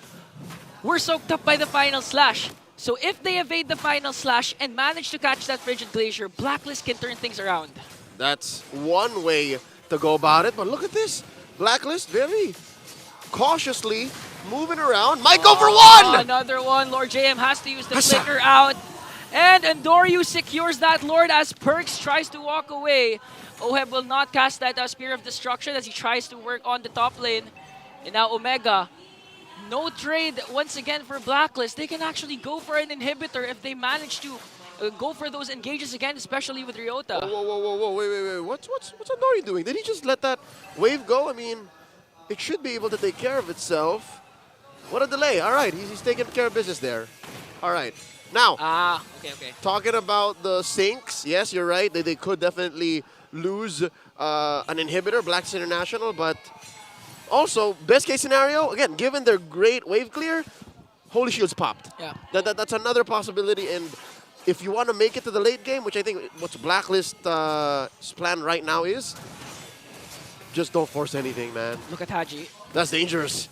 were soaked up by the final slash. So if they evade the final slash and manage to catch that Frigid Glacier, Blacklist can turn things around. That's one way to go about it, but look at this. Blacklist very cautiously moving around. Might go for one! Another one. Lord JM has to use the flicker out. And Andoryu secures that Lord as Perks tries to walk away. Oheb will not cast that Spear of Destruction as he tries to work on the top lane. And now Omega. No trade once again for Blacklist. They can actually go for an inhibitor if they manage to go for those engages again, especially with Ryota. Whoa, wait. What's Andoryu doing? Did he just let that wave go? I mean, it should be able to take care of itself. What a delay. All right, he's taking care of business there. All right. Now, okay. Talking about the sinks, yes, you're right. They could definitely lose an inhibitor, Blacklist International, but also, best case scenario, again, given their great wave clear, Holy Shield's popped. Yeah. That's another possibility, and if you want to make it to the late game, which I think what's Blacklist's plan right now is, just don't force anything, man. Look at Haji. That's dangerous.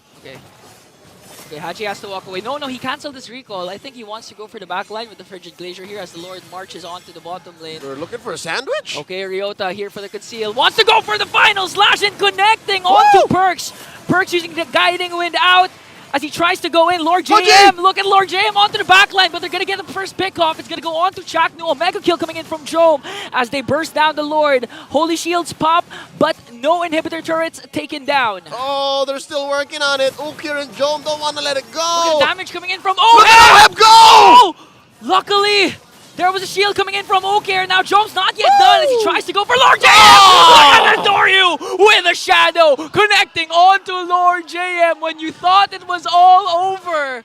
Okay, Haji has to walk away. No, he canceled his recall. I think he wants to go for the back line with the Frigid Glacier here as the Lord marches onto the bottom lane. We're looking for a sandwich? Okay, Ryota here for the conceal. Wants to go for the final slash and connecting onto Perks. Perks using the guiding wind out as he tries to go in. Lord JM, look at Lord JM onto the back line, but they're going to get the first pick off. It's going to go on to Chaknu. Omega kill coming in from Jome as they burst down the Lord. Holy Shields pop, but no inhibitor turrets taken down. Oh, they're still working on it. Ukir and Jome don't want to let it go. Look at the damage coming in from Look at Oheb go! Oh! Luckily, there was a shield coming in from Ukir. Now Jome's not yet done as he tries to go for Lord JM. Look at Andoryu with a shadow connecting onto Lord JM when you thought it was all over.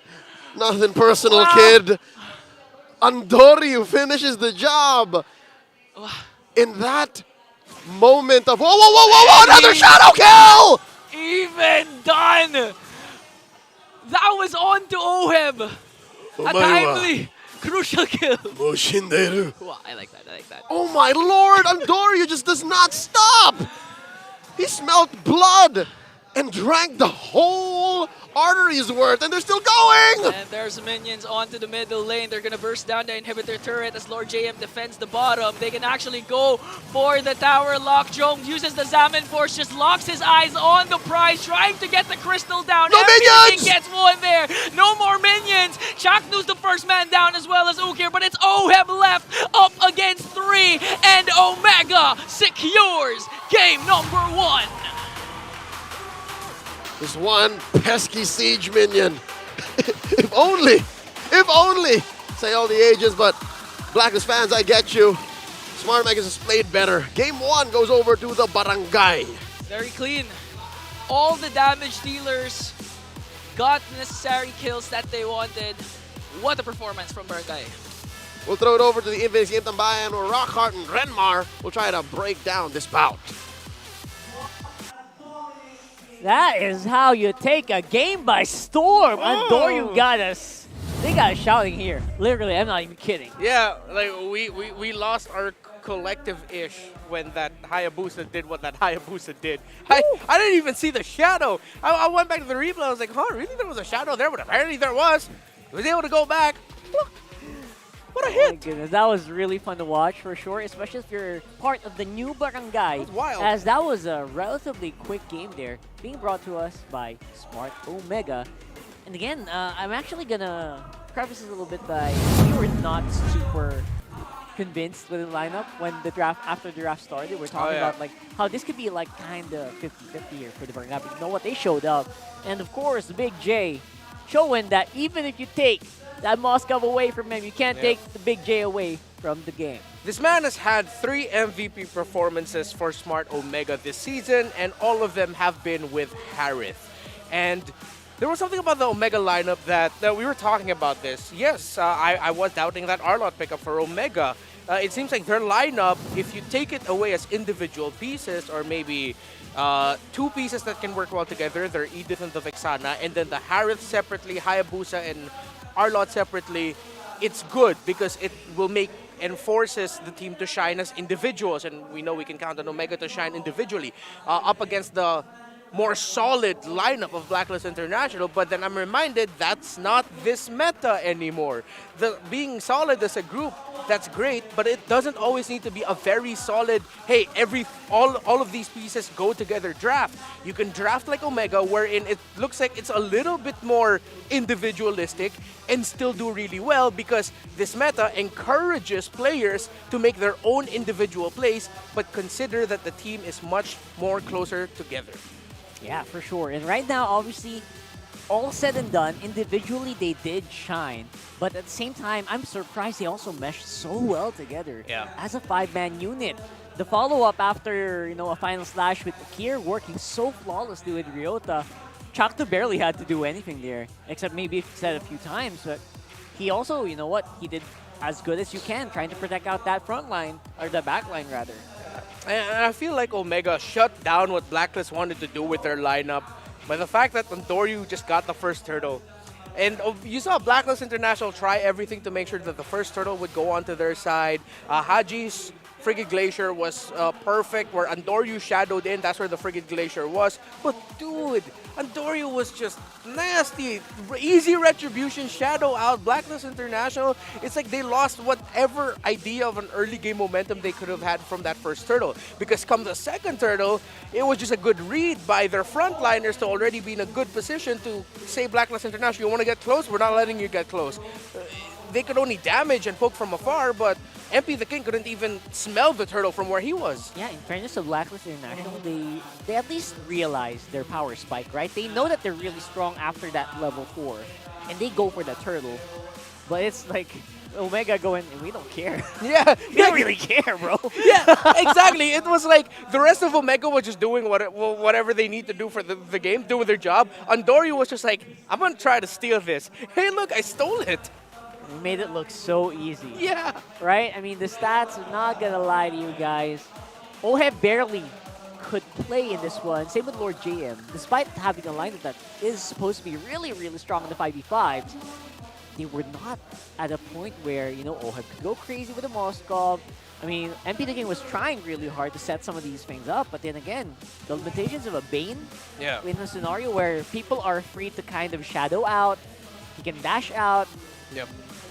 Nothing personal, kid. Andoryu finishes the job. In that moment of whoa, another shadow kill! Even done. That was on to Oheb. A timely, crucial kill. Wow, I like that. Oh my lord, Andoryu just does not stop. He smelled blood and drank the whole artery's worth, and they're still going! And there's minions onto the middle lane. They're gonna burst down the inhibitor turret as Lord JM defends the bottom. They can actually go for the tower lock. Jome uses the Zaman Force, just locks his eyes on the prize, trying to get the crystal down. No minions! Gets one there. No more minions. Chaknu's the first man down as well as Ukir, but it's Oheb left up against 3, and Omega secures game number 1. This one pesky siege minion. If only, say all the ages, but Blacklist fans, I get you. Smart Omega has played better. Game 1 goes over to the Barangay. Very clean. All the damage dealers got the necessary kills that they wanted. What a performance from Barangay. We'll throw it over to the Infinix Game Tambayan where Rockhart and Renmar will try to break down this bout. That is how you take a game by storm. Andoryu got us. They got us shouting here. Literally, I'm not even kidding. Yeah, like we lost our collective-ish when that Hayabusa did what that Hayabusa did. I didn't even see the shadow. I went back to the replay. I was like, huh, really? There was a shadow there? But apparently there was. I was able to go back. What a hit! Oh my goodness, that was really fun to watch for sure, especially if you're part of the new barangay. That was wild. As that was a relatively quick game there, being brought to us by Smart Omega. And again, I'm actually gonna preface this a little bit by we were not super convinced with the lineup when the draft after the draft started. We're talking about like how this could be like kind of 50-50 here for the barangay. But you know what? They showed up, and of course, Big J showing that even if you take that Moscow away from him, you can't take the Big J away from the game. This man has had 3 MVP performances for Smart Omega this season, and all of them have been with Harith. And there was something about the Omega lineup that we were talking about this. Yes, I was doubting that Arlott pickup for Omega. It seems like their lineup, if you take it away as individual pieces, or maybe 2 pieces that can work well together, they're Edith and the Vexana, and then the Harith separately, Hayabusa and Arlott separately, it's good because it will and forces the team to shine as individuals, and we know we can count on Omega to shine individually up against the more solid lineup of Blacklist International. But then I'm reminded that's not this meta anymore. Being solid as a group, that's great, but it doesn't always need to be a very solid, hey, all of these pieces go together draft. You can draft like Omega, wherein it looks like it's a little bit more individualistic and still do really well because this meta encourages players to make their own individual plays, but consider that the team is much more closer together. Yeah, for sure. And right now, obviously, all said and done, individually they did shine. But at the same time, I'm surprised they also meshed so well together as a 5-man unit. The follow-up after, a final slash with Akir working so flawlessly with Ryota, Chakto barely had to do anything there, except maybe if he said a few times. But he also, he did as good as you can, trying to protect out that front line, or the back line rather. And I feel like Omega shut down what Blacklist wanted to do with their lineup by the fact that Andoryu just got the first turtle. And you saw Blacklist International try everything to make sure that the first turtle would go onto their side. Haji's Frigid Glacier was perfect, where Andoryu shadowed in. That's where the Frigid Glacier was. But dude, Andoryu was just nasty. Easy retribution, shadow out. Blacklist International, it's like they lost whatever idea of an early game momentum they could have had from that first turtle. Because come the second turtle, it was just a good read by their frontliners to already be in a good position to say, Blacklist International, you want to get close? We're not letting you get close. They could only damage and poke from afar, but MP the King couldn't even smell the turtle from where he was. Yeah, in fairness to Blacklist International, they at least realize their power spike, right? They know that they're really strong after that level 4, and they go for the turtle. But it's like Omega going, we don't care. Yeah. We don't really care, bro. Yeah, exactly. It was like the rest of Omega was just doing whatever they need to do for the game, doing their job. Andoryu was just like, I'm going to try to steal this. Hey, look, I stole it. We made it look so easy. Yeah. Right? I mean, the stats, I'm not going to lie to you guys. Oheb barely could play in this one. Same with Lord JM. Despite having a lineup that is supposed to be really, really strong in the 5v5s, they were not at a point where, Oheb could go crazy with the Moskov. I mean, MP the King was trying really hard to set some of these things up, but then again, the limitations of a Bane in a scenario where people are free to kind of shadow out, he can dash out,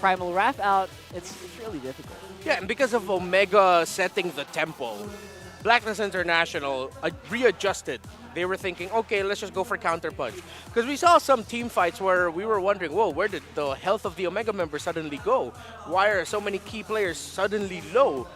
Primal Wrath out, it's really difficult. Yeah, and because of Omega setting the tempo, Blacklist International readjusted. They were thinking, okay, let's just go for counter punch. Because we saw some team fights where we were wondering, whoa, where did the health of the Omega members suddenly go? Why are so many key players suddenly low?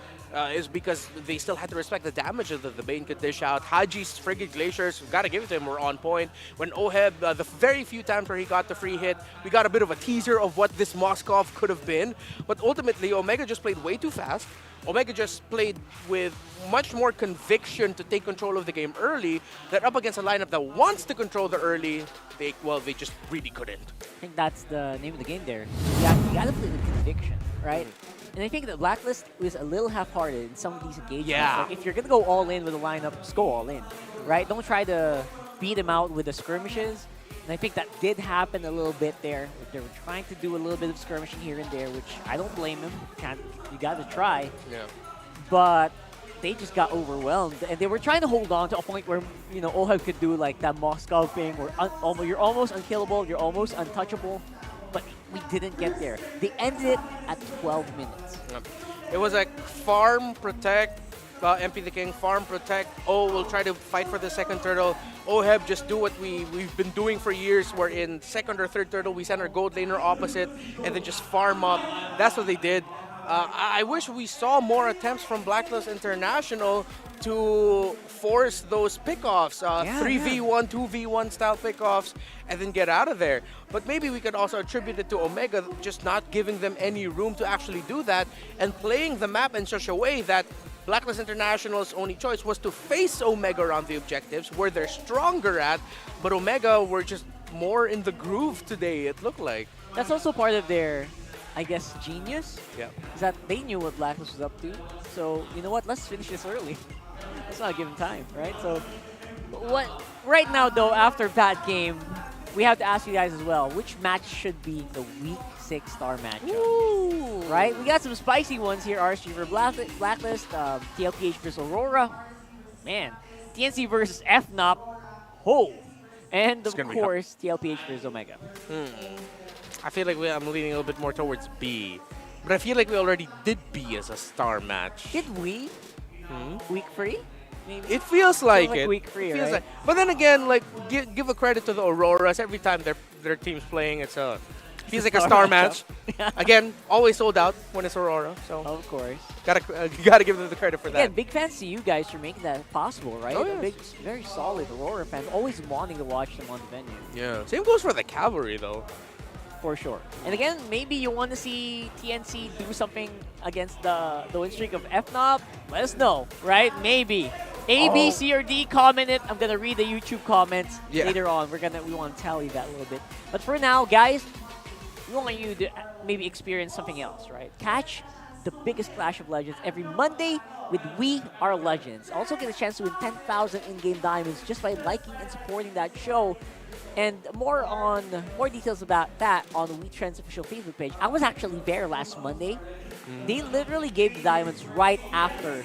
Is because they still had to respect the damage that the Bane could dish out. Haji's Frigid Glaciers, we gotta give it to him, were on point. When Oheb, the very few times where he got the free hit, we got a bit of a teaser of what this Moskov could have been. But ultimately, Omega just played way too fast. Omega just played with much more conviction to take control of the game early, that up against a lineup that wants to control the early, they just really couldn't. I think that's the name of the game there. You gotta play with conviction, right? And I think that Blacklist was a little half-hearted in some of these engagements. Yeah. Like if you're going to go all in with a lineup, just go all in, right? Don't try to beat him out with the skirmishes. And I think that did happen a little bit there. They were trying to do a little bit of skirmishing here and there, which I don't blame them. You got to try. Yeah. But they just got overwhelmed, and they were trying to hold on to a point where Oheb could do like that Moscow thing, where you're almost unkillable, you're almost untouchable, but we didn't get there. They ended it at 12 minutes. It was like farm, protect, MP the King, farm, protect. Oh, we'll try to fight for the second turtle. Oheb, just do what we've been doing for years. We're in second or third turtle. We send our gold laner opposite and then just farm up. That's what they did. I wish we saw more attempts from Blacklist International to force those pickoffs, 3v1, 2v1 style pickoffs, and then get out of there. But maybe we could also attribute it to Omega just not giving them any room to actually do that and playing the map in such a way that Blacklist International's only choice was to face Omega around the objectives where they're stronger at, but Omega were just more in the groove today, it looked like. That's also part of their, I guess, genius. Yeah. Is that they knew what Blacklist was up to. So, you know what? Let's finish this early. Let's not give them time, right? So, right now, though, after that game, we have to ask you guys as well, which match should be the Week 6 star matchup? Ooh. Right? We got some spicy ones here. RSG for Blacklist, TLPH versus Aurora. Man, TNC versus FNOP. Oh! And, of course, TLPH versus Omega. I feel like I'm leaning a little bit more towards B. But I feel like we already did B as a star match. Did we? Week 3? Maybe? It feels like it. Week 3, It feels right? but then again, like give a credit to the Auroras. Every time their team's playing, it feels like a star match. Again, always sold out when it's Aurora. So of course, gotta give them the credit for Again, that. big fans to you guys for making that possible, right? Oh, yes. Big, very solid Aurora fans, always wanting to watch them on the venue. Yeah. Same goes for the Cavalry though. For sure. And again, maybe you want to see TNC do something against the win streak of FNOP. Let us know, right? Maybe. A, B, C, or D, comment it. I'm gonna read the YouTube comments later on. We want to tally that a little bit. But for now, guys, we want you to maybe experience something else, right? Catch the biggest Clash of Legends every Monday with We Are Legends. Also get a chance to win 10,000 in-game diamonds just by liking and supporting that show. And more details about that on the WeTrends official Facebook page. I was actually there last Monday. They literally gave the diamonds right after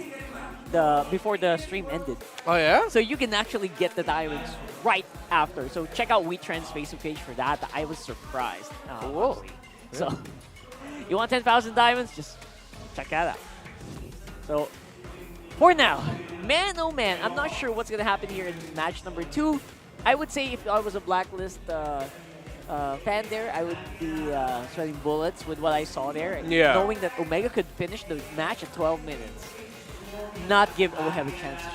before the stream ended. Oh yeah? So you can actually get the diamonds right after. So check out WeTrends Facebook page for that. I was surprised. Whoa. So you want 10,000 diamonds? Just check that out. So for now, man oh man, I'm not sure what's gonna happen here in match number 2. I would say if I was a Blacklist fan there, I would be sweating bullets with what I saw there. Yeah. Knowing that Omega could finish the match in 12 minutes. Not give Oheb a chance to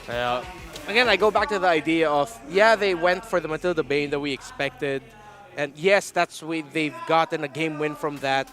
shine. Again, I go back to the idea of, they went for the Matilda Bane that we expected. And yes, they've gotten a game win from that.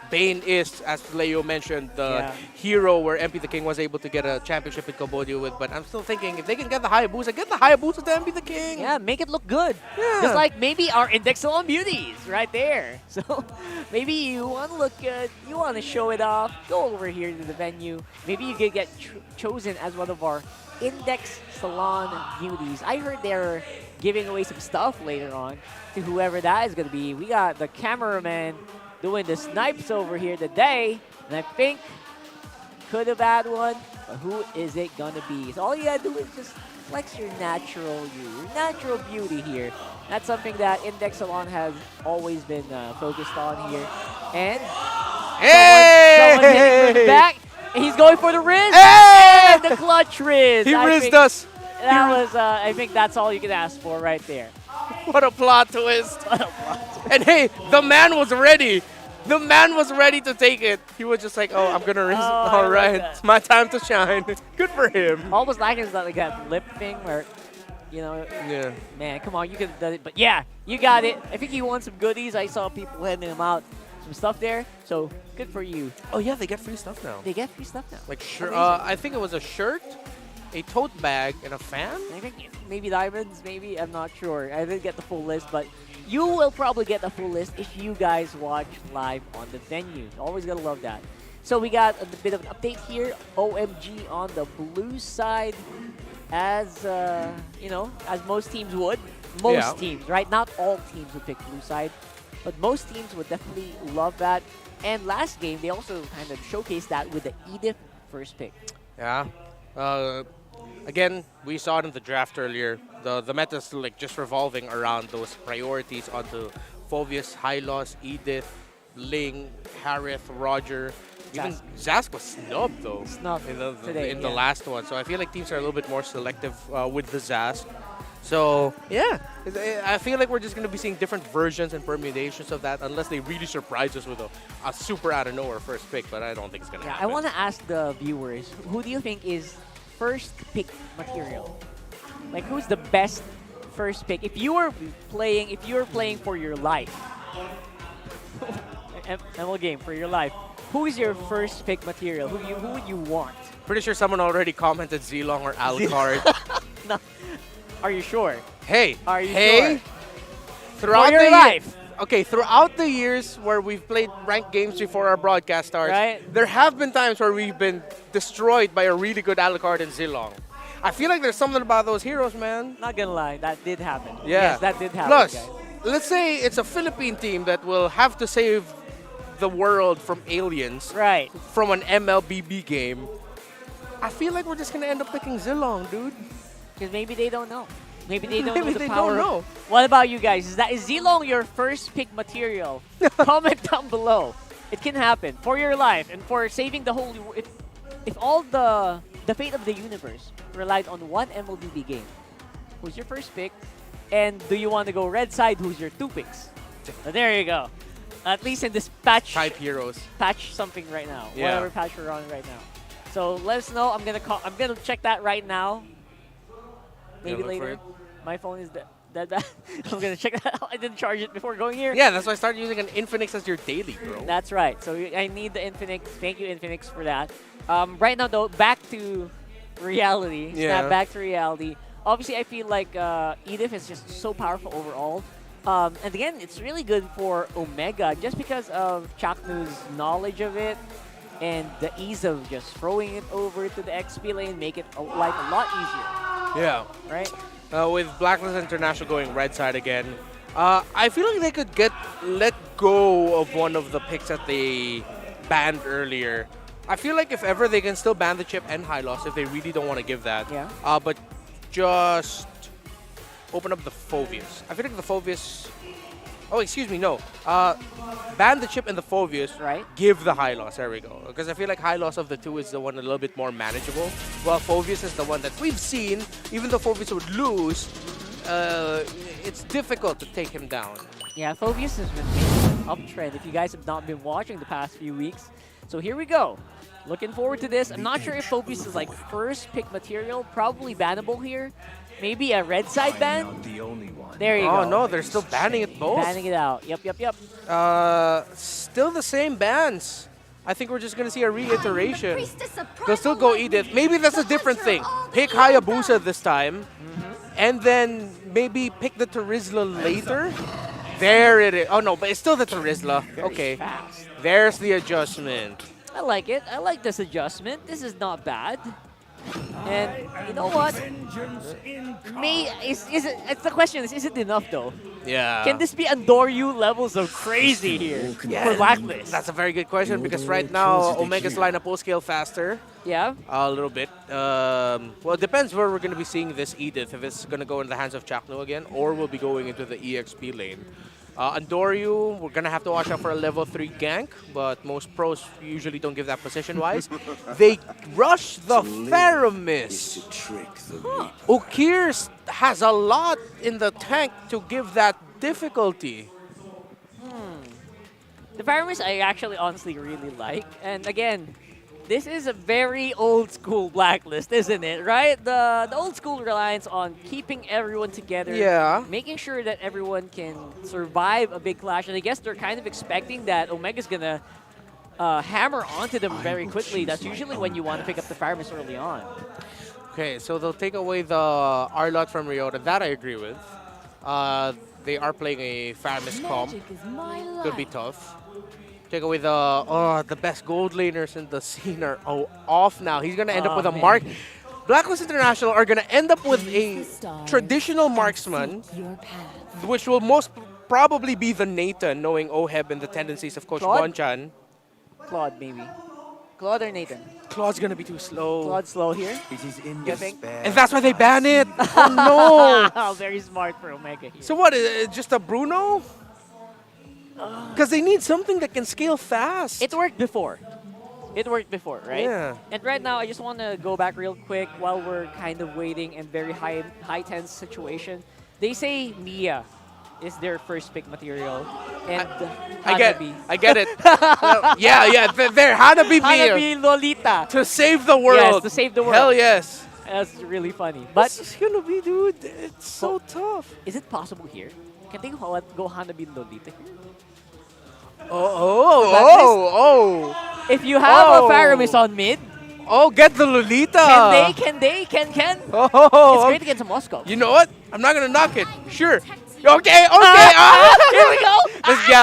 Bane is, as Leo mentioned, the hero where MP the King was able to get a championship in Cambodia with. But I'm still thinking, if they can get the Hayabusa, get the Hayabusa to MP the King. Yeah, make it look good. Yeah. Just like maybe our Index Salon beauties right there. So maybe you want to look good, you want to show it off, go over here to the venue. Maybe you could get chosen as one of our Index Salon beauties. I heard they're giving away some stuff later on to whoever that is going to be. We got the cameraman doing the snipes over here today, and I think could have had one, but who is it gonna be? So all you gotta do is just flex your natural beauty here. That's something that Index Salon has always been focused on here. And someone hit him from the back, and he's going for the Riz, and the clutch Riz. He rizzed us. That was, I think that's all you can ask for right there. What a plot twist. And hey, the man was ready. The man was ready to take it. He was just like, I'm going to risk it. All right, it's my time to shine. Good for him. Almost like it's like a lip thing where, man, come on, you could have done it. But yeah, you got it. I think you won some goodies. I saw people handing them out some stuff there. So good for you. Oh, yeah, they get free stuff now. They get free stuff now. Like, I think it was a shirt, a tote bag, and a fan? I think maybe diamonds, maybe. I'm not sure. I didn't get the full list, but you will probably get the full list if you guys watch live on the venue. Always gotta love that. So we got a bit of an update here. OMG on the blue side. as as most teams would. Most Yeah. teams, right? Not all teams would pick blue side, but most teams would definitely love that. And last game, they also kind of showcased that with the Edith first pick. Yeah. Again, we saw it in the draft earlier. The meta's like just revolving around those priorities onto Phovius, Hylos, Edith, Ling, Harith, Roger. Even Zask was snubbed though. Snubbed in the today, the yeah. last one. So I feel like teams are a little bit more selective with the Zask. So yeah, I feel like we're just gonna be seeing different versions and permutations of that, unless they really surprise us with a super out of nowhere first pick. But I don't think it's gonna Yeah, happen. I want to ask the viewers, who do you think is first pick material? Like, who's the best first pick? If you were playing for your life, ML game for your life, who is your first pick material? Who would you want? Pretty sure someone already commented Zilong or Alucard. No. Are you sure? Hey, Are you hey, sure? throughout For your the life. Okay, throughout the years where we've played ranked games before our broadcast starts, Right. there have been times where we've been destroyed by a really good Alucard and Zilong. I feel like there's something about those heroes, man. Not gonna lie, that did happen. Yeah. Yes, that did happen, Plus, guys. let's say it's a Philippine team that will have to save the world from aliens Right. from an MLBB game. I feel like we're just going to end up picking Zilong, dude. Because maybe they don't know. Maybe they don't Maybe know the they power. don't know. What about you guys? Is Zilong your first pick material? Comment down below. It can happen for your life and for saving the whole. If all the fate of the universe relied on one MLBB game, who's your first pick? And do you want to go red side? Who's your two picks? So there you go. At least in this patch. Type heroes. Patch something right now. Yeah. Whatever patch we're on right now. So let us know. I'm gonna check that right now. Maybe look for later. it? My phone is dead. I'm gonna check that out. I didn't charge it before going here. Yeah, that's why I started using an Infinix as your daily, bro. That's right. So I need the Infinix. Thank you, Infinix, for that. Right now, though, back to reality. Yeah. Snap back to reality. Obviously, I feel like Edith is just so powerful overall. And again, it's really good for Omega just because of Chaknu's knowledge of it and the ease of just throwing it over to the XP lane, make it life a lot easier. Yeah. Right? With Blacklist International going red side again, I feel like they could let go of one of the picks that they banned earlier. I feel like if ever they can still ban the chip and high loss if they really don't want to give that. Yeah. But just open up the Phovius. I feel like the Phovius. Oh, excuse me, no. Ban the chip and the Phovius. Right. Give the high loss. There we go. Because I feel like high loss of the two is the one a little bit more manageable. While Phovius is the one that we've seen, even though Phovius would lose, it's difficult to take him down. Yeah, Phovius has been making an uptrend if you guys have not been watching the past few weeks. So here we go. Looking forward to this. I'm not sure if Phovius is like first pick material. Probably bannable here. Maybe a red side ban. There you go. Oh no, they're still banning it both. Banning it out. Yep. Still the same bans. I think we're just gonna see a reiteration. They'll still go Edith. Maybe that's a different thing. Pick Hayabusa this time, and then maybe pick the Terizla later. There it is. Oh no, but it's still the Terizla. Okay, fast. There's the adjustment. I like it. I like this adjustment. This is not bad. And you know what? It's the question is it enough though? Yeah. Can this be Andoryu levels of crazy here for Blacklist? That's a very good question because right now Omega's lineup will scale faster. Yeah. A little bit. Well, it depends where we're going to be seeing this Edith. If it's going to go in the hands of Chaknu again, or we'll be going into the EXP lane. Andoryu, we're going to have to watch out for a level 3 gank, but most pros usually don't give that position-wise. They rush the Faramis. Ukir has a lot in the tank to give that difficulty. The Faramis I actually honestly really like. And again, this is a very old school Blacklist, isn't it? Right? The old school reliance on keeping everyone together. Yeah. Making sure that everyone can survive a big clash. And I guess they're kind of expecting that Omega's going to hammer onto them very quickly. That's usually when you want to pick up the Faramis early on. Okay, so they'll take away the R-Lot from Ryota. That I agree with. They are playing a Faramis comp. Could be tough. Take away the best gold laners in the scene are off now. He's gonna end up with a man. mark. Blacklist International are going to end up with a traditional marksman, which will most probably be the Nathan, knowing Oheb and the tendencies of Coach Claude? Bonchan. Claude, maybe. Claude or Nathan? Claude's going to be too slow. Claude slow here? It is in You think? And that's why they ban it. Oh, no. Very smart for Omega here. So what, just a Bruno? Because they need something that can scale fast. It worked before. It worked before, right? Yeah. And right now, I just want to go back real quick while we're kind of waiting in very high tense situation. They say Mia is their first pick material, and I get it. Hanabi. yeah, they're Hanabi Mia. Hanabi Lolita. To save the world. Yes, to save the world. Hell yes. That's really funny. But What's this gonna be, dude? It's so tough. Is it possible here? Can they go Hanabi Lolita here? Oh. If you have a Faramis on mid, get the Lolita. Can they? Oh, It's great against Moscow. You know what? I'm not gonna knock it. Sure. Okay. Here we go.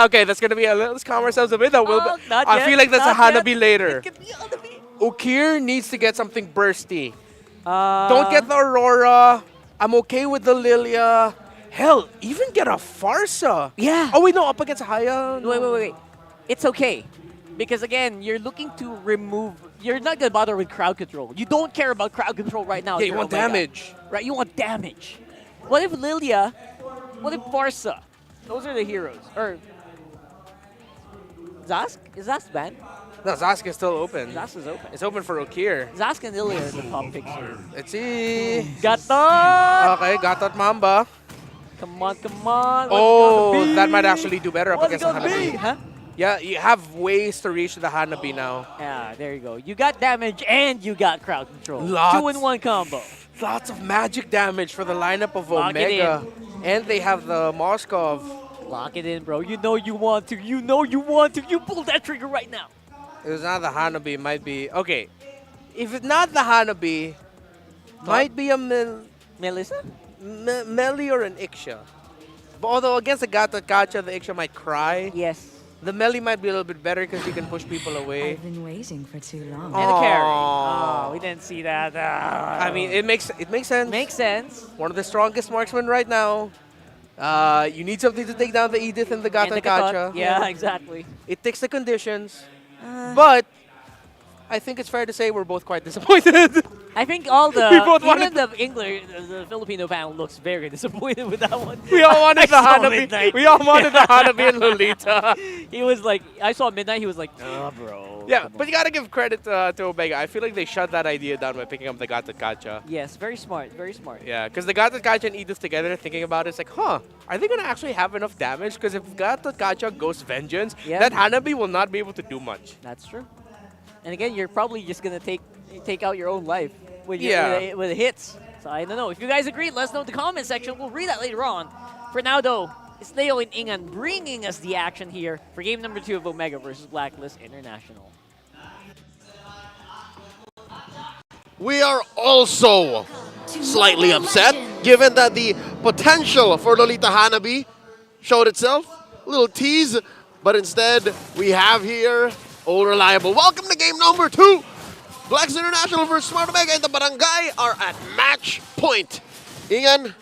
Okay. That's gonna be let's calm ourselves a bit. I Not feel yet, like that's a not yet. Hanabi later. It could be Hanabi. Ukir needs to get something bursty. Don't get the Aurora. I'm okay with the Lilia. Hell, even get a Farsa. Yeah. Oh, wait, no, up against Haya. Wait. It's okay. Because again, you're looking to remove... You're not going to bother with crowd control. You don't care about crowd control right now. Yeah, if you you're want Omega. damage. Right, you want damage. What if Lilia? What if Farsa? Those are the heroes. Or... Zask? Is Zask banned? No, Zask is still open. Zask is open. It's open for Ukir. Zask and Lilia are the top picks here. Let's see. Gatot! Okay, Gatot Mamba. Come on. What's Oh, gonna be? that might actually do better up What's against the gonna be? Hanabi. Huh? Yeah, you have ways to reach the Hanabi now. Yeah, there you go. You got damage and you got crowd control. Lots. 2-in-1 combo. Lots of magic damage for the lineup of Lock it Omega. And they have the Moskov. Lock it in, bro. You know you want to. You know you want to. You pull that trigger right now. If it's not the Hanabi, it might be... Okay. If it's not the Hanabi, might be a Melissa? Meli or an Iksha. But although against the Gatot Kacha, the Iksha might cry. Yes. The Meli might be a little bit better because you can push people away. I've been waiting for too long. And a carry. Oh, we didn't see that. I mean, it makes sense. Makes sense. One of the strongest marksmen right now. You need something to take down the Edith and the Gatot Kacha. Yeah, exactly. It takes the conditions. But I think it's fair to say we're both quite disappointed. I think all the We both even the English, the Filipino panel looks very disappointed with that one. We all wanted the I saw Hanabi. Midnight. We all wanted the Hanabi and Lolita. He was like, I saw Midnight. He was like, nah, bro. Yeah, but you gotta give credit to Omega. I feel like they shut that idea down by picking up the Gatot Kacha. Yes, very smart. Very smart. Yeah, because the Gatot Kacha and Edith together, thinking about it, it's like, are they gonna actually have enough damage? Because if Gatot Kacha goes Vengeance, that Hanabi will not be able to do much. That's true. And again, you're probably just gonna take out your own life with with hits. So I don't know. If you guys agree, let us know in the comment section. We'll read that later on. For now, though, it's Leo and Ingan bringing us the action here for game number 2 of Omega versus Blacklist International. We are also slightly upset, given that the potential for Lolita Hanabi showed itself. A little tease, but instead we have here Old Reliable. Welcome to game number 2. Blacklist International versus Smart Omega and the Barangay are at match point. Ingan,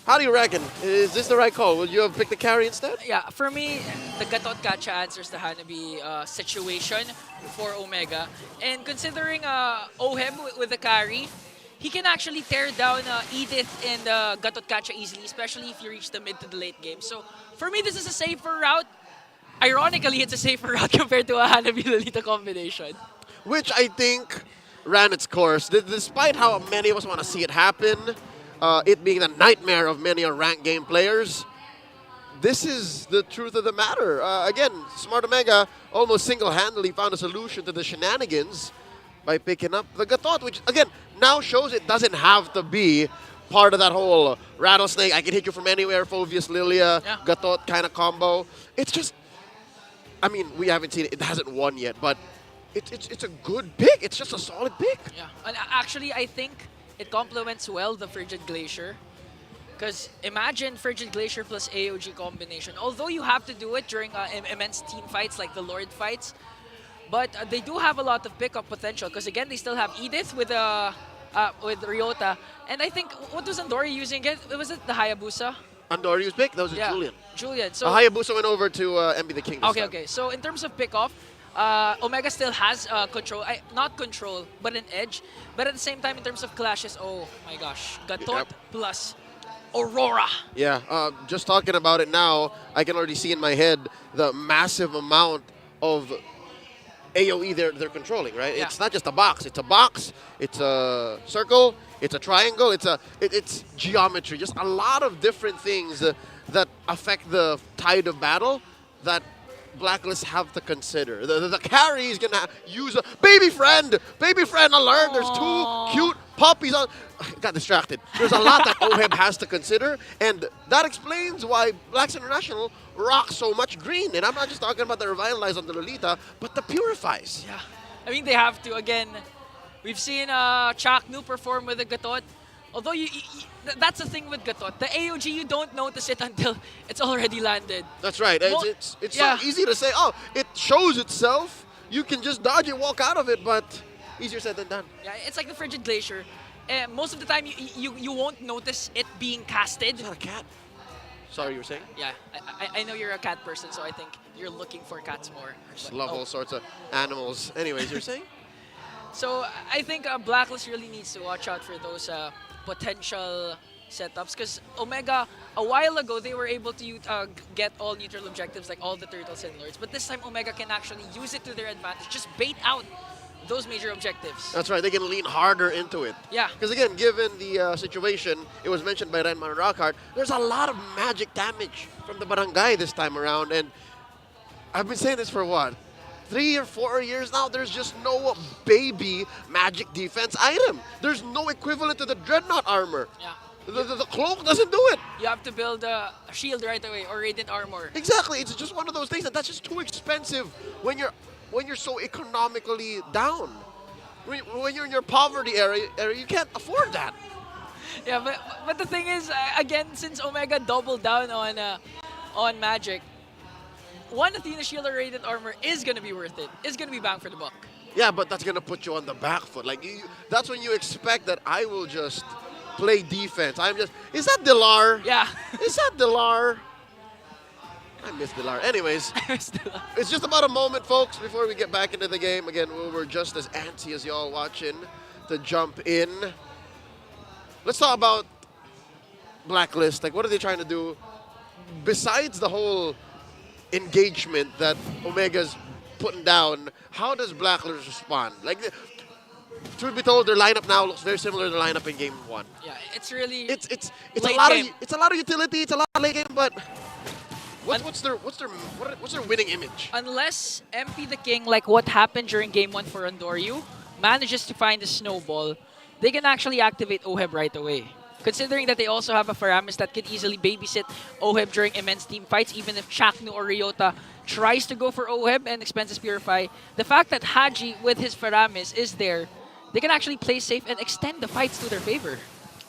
how do you reckon? Is this the right call? Would you have picked the carry instead? Yeah, for me, the Gatot Kacha answers the Hanabi situation for Omega. And considering Ohem with the carry, he can actually tear down Edith and Gatot Kacha easily, especially if you reach the mid to the late game. So for me, this is a safer route. Ironically, it's a safer route compared to a Hanabi-Lolita combination. Which I think ran its course. Despite how many of us want to see it happen, it being the nightmare of many ranked game players, this is the truth of the matter. Again, Smart Omega almost single-handedly found a solution to the shenanigans by picking up the Gatot, which, again, now shows it doesn't have to be part of that whole rattlesnake, I can hit you from anywhere, Phovius Lilia, Gatot kind of combo. It's just, I mean, we haven't seen it. It hasn't won yet, but it's a good pick. It's just a solid pick. Yeah, and actually, I think it complements well the Frigid Glacier. Because imagine Frigid Glacier plus AOG combination. Although you have to do it during immense team fights like the Lord fights, but they do have a lot of pickup potential. Because again, they still have Edith with with Ryota. And I think, what was Andori using again? Was it the Hayabusa? Andori's pick? That was Yeah. Julian. Julian. So Hayabusa went over to MB the King this okay, time. okay. So in terms of pick-off, Omega still has control. Not control, but an edge. But at the same time, in terms of clashes, oh my gosh. Gatot plus Aurora. Yeah, just talking about it now, I can already see in my head the massive amount of AoE they're controlling, right? Yeah. It's not just a box. It's a circle, it's a triangle, it's geometry. Just a lot of different things that affect the tide of battle that Blacklist have to consider. The carry is gonna use a baby friend alert. There's two cute puppies on. Got distracted. There's a lot that OHEB has to consider, and that explains why Blacklist International rocks so much green. And I'm not just talking about the Revitalize on the Lolita, but the Purifies. Yeah, I mean they have to. Again, we've seen Chaknu perform with the Gatot. Although that's the thing with Gatot. The AOG, you don't notice it until it's already landed. That's right. It's so easy to say, oh, it shows itself. You can just dodge it, walk out of it, but easier said than done. Yeah, it's like the Frigid Glacier. Most of the time, you won't notice it being casted. Is that a cat? Sorry, you were saying? Yeah, I know you're a cat person, so I think you're looking for cats more. I just love all sorts of animals. Anyways, you're saying? So I think Blacklist really needs to watch out for those potential setups, because Omega, a while ago, they were able to get all neutral objectives, like all the turtles and lords. But this time, Omega can actually use it to their advantage. Just bait out those major objectives. That's right. They can lean harder into it. Yeah. Because again, given the situation, it was mentioned by Renman Rockhart, there's a lot of magic damage from the barangay this time around. And I've been saying this for what? 3 or 4 years now, there's just no baby magic defense item. There's no equivalent to the Dreadnought armor. Yeah. The cloak doesn't do it. You have to build a shield right away or radiant armor. Exactly. It's just one of those things that's just too expensive when you're so economically down. When you're in your poverty area, you can't afford that. Yeah, but the thing is, again, since Omega doubled down on magic, one Athena shield or radiant armor is gonna be worth it. It's gonna be bang for the buck. Yeah, but that's gonna put you on the back foot. Like that's when you expect that I will just play defense. Is that Dilar? Yeah. Is that Dilar? I miss Dilar. Anyways, it's just about a moment, folks, before we get back into the game. Again, we're just as antsy as y'all watching to jump in. Let's talk about Blacklist. Like, what are they trying to do? Besides the whole engagement that Omega's putting down, how does Blacklist respond? Like, truth be told, their lineup now looks very similar to the lineup in Game 1. Yeah, it's really it's a lot of utility, it's a lot of late game, but what's their winning image? Unless MP the King, like what happened during Game 1 for Andoryu, manages to find the snowball, they can actually activate OHEB right away. Considering that they also have a Faramis that can easily babysit OHEB during immense team fights, even if Chaknu or Ryota tries to go for OHEB and Expenses Purify, the fact that Haji with his Faramis is there, they can actually play safe and extend the fights to their favor.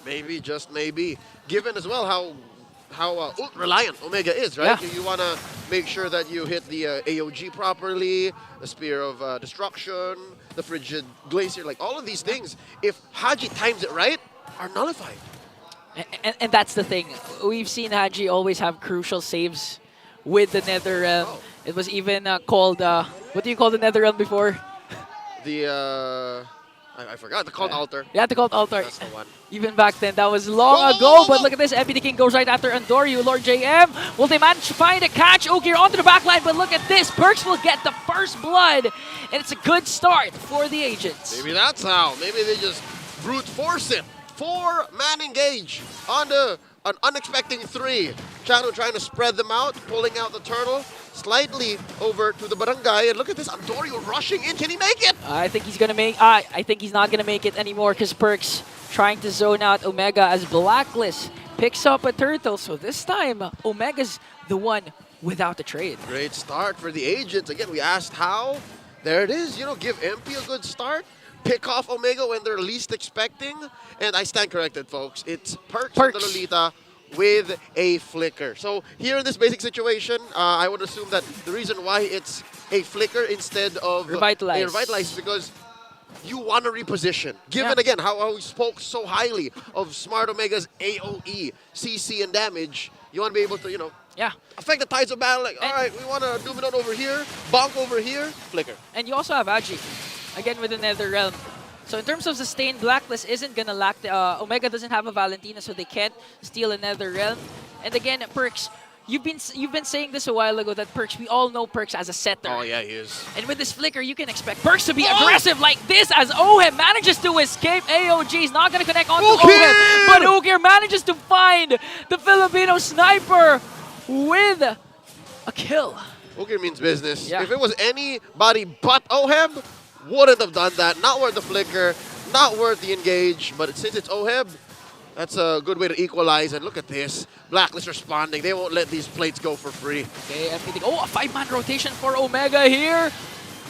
Maybe, just maybe. Given as well how reliant Omega is, right? Yeah. You want to make sure that you hit the AOG properly, the Spear of Destruction, the Frigid Glacier, like all of these things, if Haji times it right, are nullified. And that's the thing. We've seen Haji always have crucial saves with the Nether Realm. Oh. It was even called, what do you call the Nether Realm before? The, I forgot, the Cult Altar. Yeah, the Cult Altar. That's the one. Even back then, that was long ago. But look at this, MP the King goes right after Andoryu. Lord JM, will they manage to find a catch? Ogier onto the back line, but look at this. Perks will get the first blood, and it's a good start for the Agents. Maybe that's how. Maybe they just brute force it. 4-man engage on an unexpected 3. Chano trying to spread them out, pulling out the turtle slightly over to the barangay. And look at this, Andoryu rushing in. Can he make it? I think he's gonna make. I think he's not gonna make it anymore because Perks trying to zone out Omega as Blacklist picks up a turtle. So this time, Omega's the one without the trade. Great start for the Agents. Again, we asked how. There it is. You know, give MP a good start. Pick off Omega when they're least expecting. And I stand corrected, folks. It's Perks. On the Lolita with a flicker. So here in this basic situation, I would assume that the reason why it's a flicker instead of Revitalize. a Revitalize is because you want to reposition. Given, again, how we spoke so highly of Smart Omega's AOE, CC, and damage, you want to be able to, you know, affect the tides of battle. Like, all right, we want to Dominate over here, bonk over here, flicker. And you also have Agi, again with the Nether Realm. So in terms of sustain, Blacklist isn't gonna lack the Omega doesn't have a Valentina, so they can't steal a Nether Realm. And again, Perks, you've been saying this a while ago that Perks, we all know Perks as a setter. Oh yeah, he is. And with this flicker, you can expect Perks to be aggressive like this as Ohem manages to escape AOG. He's not gonna connect onto Ohem, but Ukir manages to find the Filipino sniper with a kill. Ukir means business. If it was anybody but Oheb, wouldn't have done that. Not worth the flicker, not worth the engage. But since it's Oheb, that's a good way to equalize. And look at this. Blacklist responding. They won't let these plates go for free. Okay, FPT. Oh, a 5-man rotation for Omega here.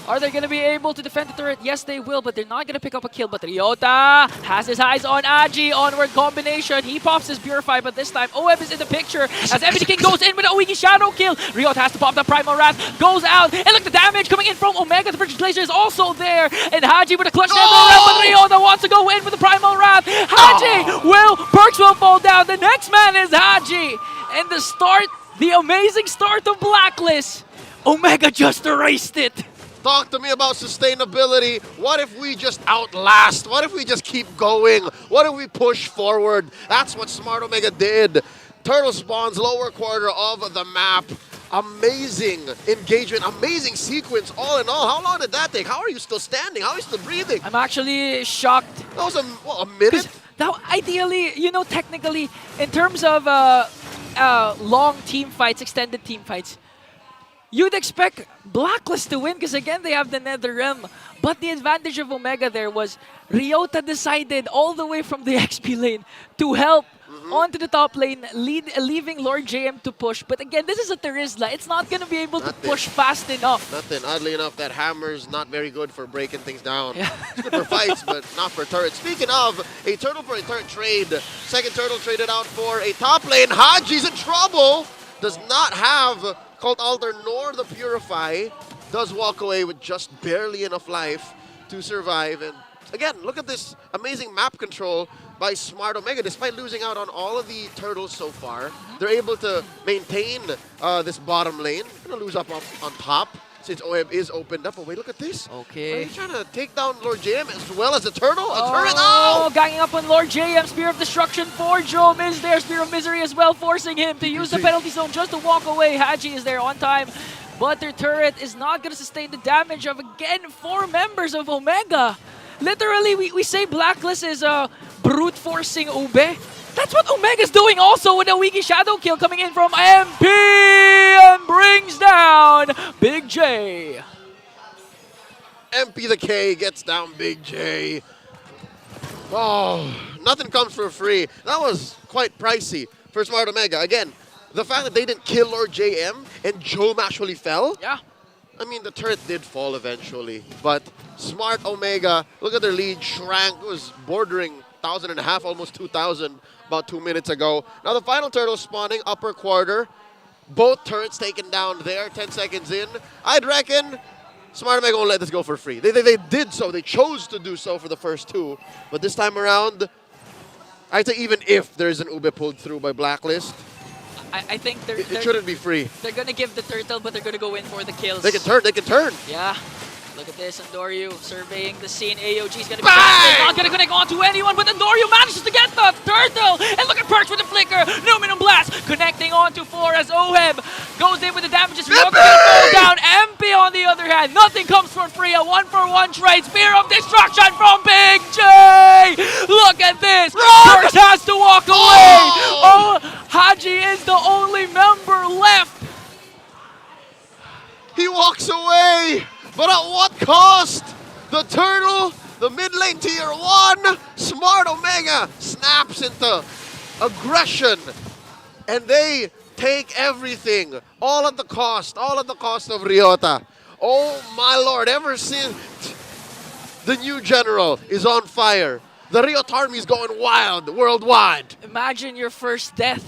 Are they going to be able to defend the turret? Yes, they will, but they're not going to pick up a kill. But Ryota has his eyes on Agi. Onward combination. He pops his Purify, but this time OM is in the picture as MPT King goes in with an Oigi Shadow kill. Ryota has to pop the Primal Wrath. Goes out. And look, the damage coming in from Omega. The Virgin Laser is also there. And Haji with a clutch Nether Realm, but Ryota wants to go in with the Primal Wrath. Haji Perks will fall down. The next man is Haji. And the amazing start of Blacklist. Omega just erased it. Talk to me about sustainability. What if we just outlast? What if we just keep going? What if we push forward? That's what Smart Omega did. Turtle spawns, lower quarter of the map. Amazing engagement, amazing sequence, all in all. How long did that take? How are you still standing? How are you still breathing? I'm actually shocked. That was a minute? Now, ideally, you know, technically, in terms of long team fights, extended team fights, you'd expect Blacklist to win because, again, they have the Nether Realm. But the advantage of Omega there was Ryota decided all the way from the XP lane to help onto the top lane, leaving Lord JM to push. But again, this is a Terizla. It's not going to be able to push fast enough. Nothing. Oddly enough, that hammer's not very good for breaking things down. It's good for fights, but not for turrets. Speaking of, a turtle for a turret trade. Second turtle traded out for a top lane. Haji's in trouble. Does not have Cult Altar nor the Purify. Does walk away with just barely enough life to survive. And again, look at this amazing map control by Smart Omega. Despite losing out on all of the turtles so far, they're able to maintain this bottom lane. Gonna lose up on top since OM is opened up. Oh wait, look at this. Okay. Are you trying to take down Lord JM as well as the turtle? A turret? Oh, ganging up on Lord JM. Spear of Destruction for Jom is there. Spear of Misery as well, forcing him to use the penalty zone just to walk away. Haji is there on time. But their turret is not going to sustain the damage of, again, 4 members of Omega. Literally, we say Blacklist is brute forcing Ube. That's what Omega's doing also with a Wiki Shadow kill coming in from MP and brings down Big J. MP the K gets down Big J. Oh, nothing comes for free. That was quite pricey for Smart Omega. Again, the fact that they didn't kill Lord JM and Jom actually fell. Yeah. I mean, the turret did fall eventually, but Smart Omega, look at their lead, shrank. It was bordering 1,500, almost 2,000 about 2 minutes ago. Now the final turtle spawning, upper quarter. Both turrets taken down there, 10 seconds in. I'd reckon Smart Omega won't let this go for free. They did so. They chose to do so for the first 2. But this time around, I'd say even if there's an Ube pulled through by Blacklist, I think it shouldn't be free. They're going to give the turtle, but they're going to go in for the kills. They can turn. They can turn. Yeah. Look at this, Andoryu surveying the scene. AOG is going to be not going to connect onto anyone, but Andoryu manages to get the turtle. And look at Perks with the flicker. Numinum Blast connecting onto 4 as Oheb goes in with the damages. Ryota going to fall down. MP on the other hand, nothing comes for free. A 1-for-1 trade. Spear of Destruction from Big J. Look at this. Perks has to walk away. Oh, Haji is the only member left. He walks away. But at what cost? The turtle, the mid lane tier 1, Smart Omega snaps into aggression. And they take everything, all at the cost of Ryota. Oh my lord, ever since the new general is on fire, the Ryota army is going wild worldwide. Imagine your first death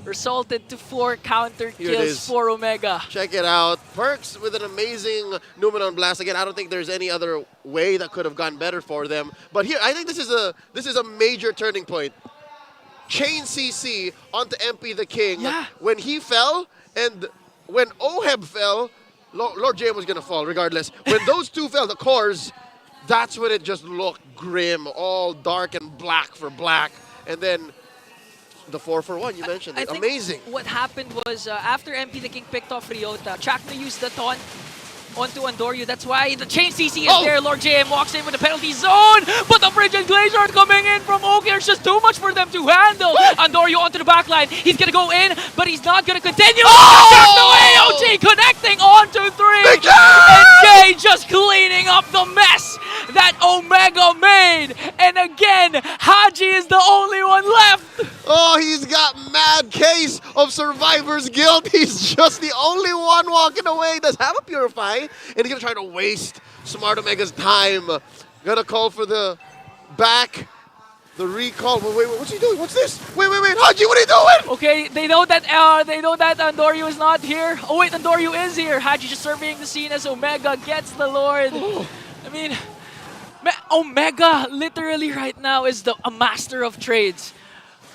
resulted to 4 counter Here it kills is. for Omega. Check it out. Perks with an amazing Numenon Blast. Again, I don't think there's any other way that could have gone better for them. But here, I think this is a major turning point. Chain CC onto MP the King. Yeah. When he fell and when Oheb fell, Lord JM was going to fall regardless. When those two fell, the cores, that's when it just looked grim, all dark and black for Black. And then the 4-for-1, you mentioned it. think Amazing. What happened was after MP the King picked off Ryota, Chakna used the taunt onto Andoryu. That's why the chain CC is there. Lord JM walks in with the penalty zone, but the Bridge and Glacier are coming in from Oki. There's just too much for them to handle. Andoryu onto the backline. He's gonna go in, but he's not gonna continue. Oh! AOG connecting onto 3. And Jay just cleaning up the mess that Omega made. And again, Haji is the only one left. Oh, he's got mad case of survivor's guilt. He's just the only one walking away. Does have a Purify, and he's gonna try to waste Smart Omega's time. Gonna call for the back, the recall. Wait, what's he doing? What's this? Wait, Haji, what are you doing? Okay, they know that Andoryu is not here. Oh wait, Andoryu is here. Haji just surveying the scene as Omega gets the Lord. I mean, Omega literally right now is a master of trades.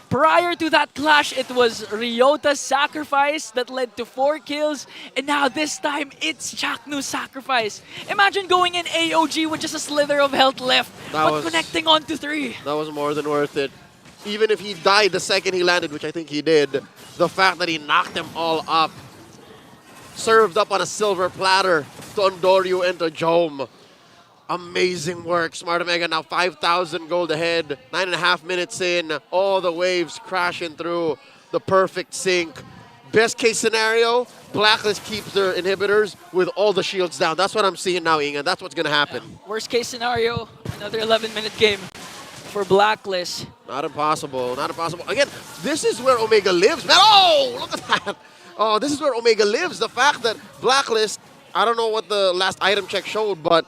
Prior to that clash, it was Ryota's sacrifice that led to 4 kills, and now this time, it's Chaknu's sacrifice. Imagine going in AOG with just a slither of health left, but connecting onto 3. That was more than worth it. Even if he died the second he landed, which I think he did, the fact that he knocked them all up, served up on a silver platter to Andoryu and to Jome. Amazing work. Smart Omega now 5,000 gold ahead. 9.5 minutes in. All the waves crashing through. The perfect sync. Best case scenario, Blacklist keeps their inhibitors with all the shields down. That's what I'm seeing now, Inga. That's what's going to happen. Worst case scenario, another 11-minute game for Blacklist. Not impossible. Not impossible. Again, this is where Omega lives, man. Oh, look at that. Oh, this is where Omega lives. The fact that Blacklist, I don't know what the last item check showed, but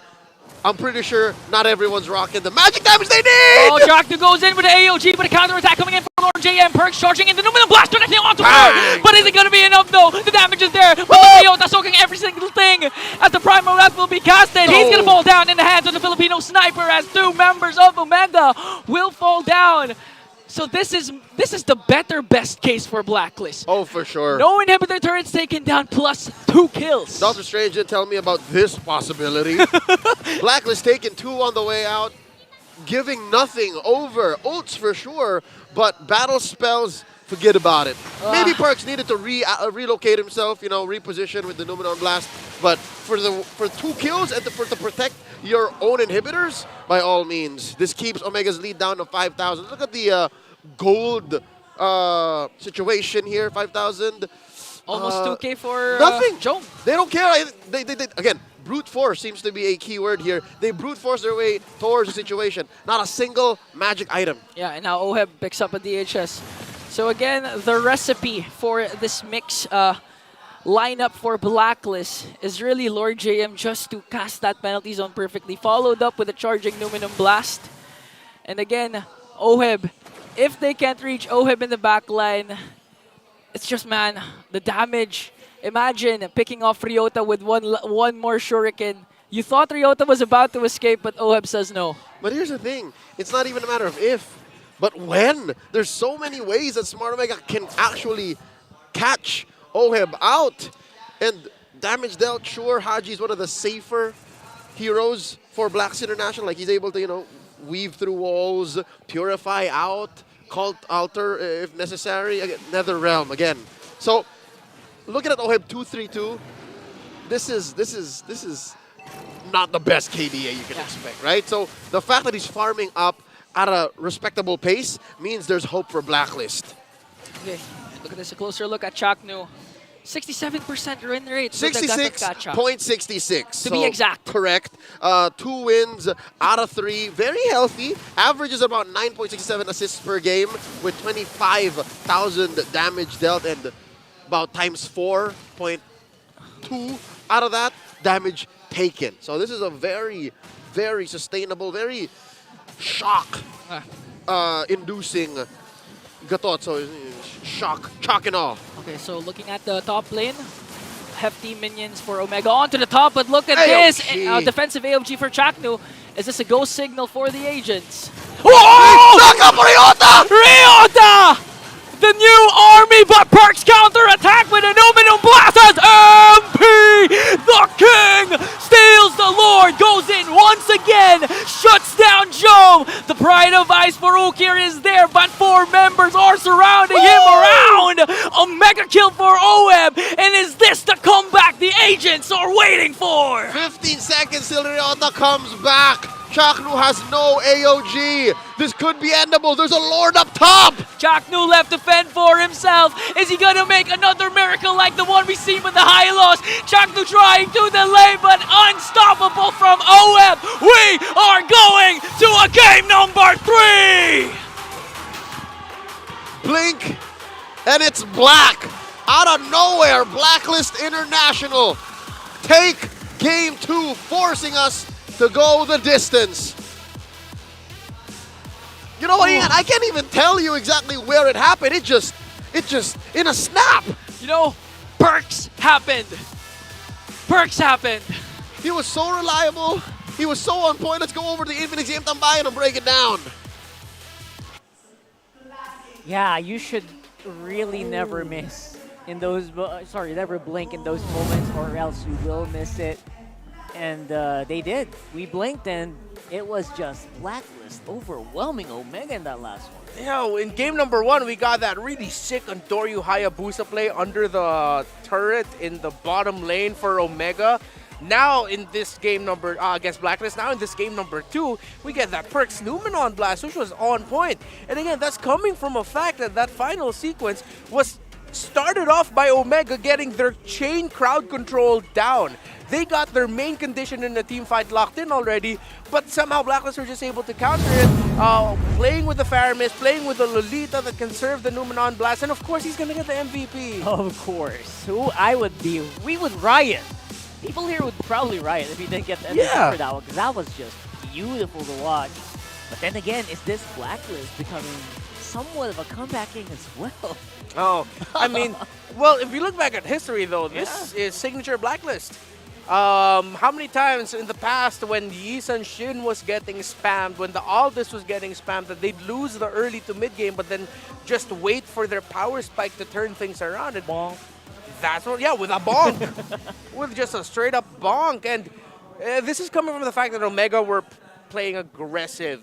I'm pretty sure not everyone's rocking the magic damage they need! Oh, Chaknu goes in with the AOG, but a counterattack coming in from Lord JM. Perks charging in the Numenon Blast, connecting onto her! But is it going to be enough, though? The damage is there, but the Ryota soaking every single thing as the Primal Wrath will be casted. He's going to fall down in the hands of the Filipino Sniper as 2 members of Omega will fall down. So this is the better best case for Blacklist. Oh, for sure. No inhibitor turrets taken down plus 2 kills. Dr. Strange didn't tell me about this possibility. Blacklist taking 2 on the way out, giving nothing over. Ults for sure, but battle spells, forget about it. Maybe Perks needed to relocate himself, you know, reposition with the Numenon Blast. But for 2 kills and to protect your own inhibitors, by all means. This keeps Omega's lead down to 5,000. Look at the gold situation here, 5,000. Almost 2K for nothing. Jome. They don't care. They again, brute force seems to be a key word here. They brute force their way towards the situation. Not a single magic item. Yeah, and now Oheb picks up a DHS. So again, the recipe for this mix lineup for Blacklist is really Lord JM just to cast that penalty zone perfectly, followed up with a charging Numenon Blast. And again, Oheb, if they can't reach Oheb in the backline, it's just, man, the damage. Imagine picking off Ryota with one more shuriken. You thought Ryota was about to escape, but Oheb says no. But here's the thing. It's not even a matter of if, but when. There's so many ways that Smart Omega can actually catch Oheb out. And damage dealt, sure, Haji is one of the safer heroes for Blacklist International. Like, he's able to, you know, weave through walls, purify out, cult alter if necessary. Again, Nether Realm again. So, looking at Oheb 232, this is not the best KDA you can expect, right? So, the fact that he's farming up at a respectable pace means there's hope for Blacklist. Okay, look at this, a closer look at Chaknu. 67% win rate. 66.66. To be exact. Correct. 2 wins out of 3. Very healthy. Averages about 9.67 assists per game with 25,000 damage dealt and about times 4.2 out of that damage taken. So this is a very, very sustainable, very shock-inducing Gatot, so shock and awe. Okay, so looking at the top lane, hefty minions for Omega onto the top, but look at this! Defensive AOG for Chaknu. Is this a go signal for the agents? Whoa! Ryota! Ryota! The new army, but Perks counter-attack with an Numinum Blast as MP! The King steals the Lord, goes in once again, shuts down Joe. The Pride of Ice for Ukir is there, but 4 members are surrounding him around. A mega kill for OM, and is this the comeback the agents are waiting for? 15 seconds till Ryota comes back. Chaknu has no AOG. This could be endable. There's a Lord up top. Chaknu left to fend for himself. Is he gonna make another miracle like the one we seen with the high loss? Chaknu trying to delay, but unstoppable from OM. We are going to a game number 3. Blink, and it's black. Out of nowhere, Blacklist International take game 2, forcing us to go the distance. You know what, Ian? I can't even tell you exactly where it happened. It just, in a snap. You know, Perks happened. Perks happened. He was so reliable. He was so on point. Let's go over to the Infinix Game Tambayan and break it down. Yeah, you should really never miss in those, never blink in those moments, or else you will miss it. And they did. We blinked, and it was just Blacklist overwhelming Omega in that last one. Yeah, in game number 1, we got that really sick Andoryu Hayabusa play under the turret in the bottom lane for Omega. Now in this game number, against Blacklist, now in this game number 2, we get that Perks Numenon Blast, which was on point. And again, that's coming from a fact that that final sequence was started off by Omega getting their chain crowd control down. They got their main condition in the team fight locked in already, but somehow Blacklist were just able to counter it, playing with the Faramis, playing with the Lolita that can serve the Numenon Blast, and of course he's gonna get the MVP. Of course. We would riot. People here would probably riot if he didn't get the MVP for that one, because that was just beautiful to watch. But then again, is this Blacklist becoming somewhat of a comeback king as well? Oh, I mean, well, if you look back at history though, this is signature Blacklist. How many times in the past when Yisun Shin was getting spammed, when the Aldous was getting spammed, that they'd lose the early to mid game, but then just wait for their power spike to turn things around. And bonk. That's what, with a bonk. With just a straight up bonk. And this is coming from the fact that Omega were playing aggressive.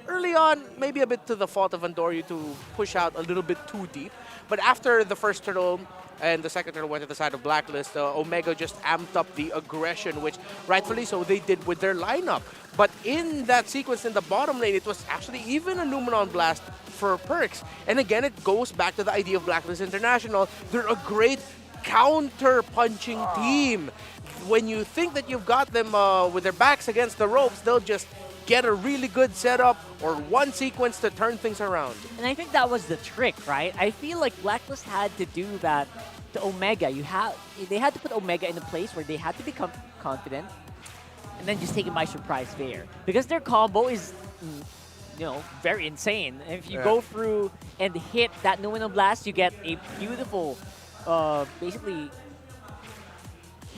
Early on, maybe a bit to the fault of Andoryu to push out a little bit too deep. But after the first turtle and the second turtle went to the side of Blacklist, Omega just amped up the aggression, which rightfully so they did with their lineup. But in that sequence in the bottom lane, it was actually even a Numenon Blast for Perks. And again, it goes back to the idea of Blacklist International. They're a great counter-punching team. When you think that you've got them with their backs against the ropes, they'll just get a really good setup or one sequence to turn things around. And I think that was the trick, right? I feel like Blacklist had to do that to Omega. They had to put Omega in a place where they had to become confident and then just take it by surprise there. Because their combo is, very insane. And if you go through and hit that Numenon Blast, you get a beautiful, basically,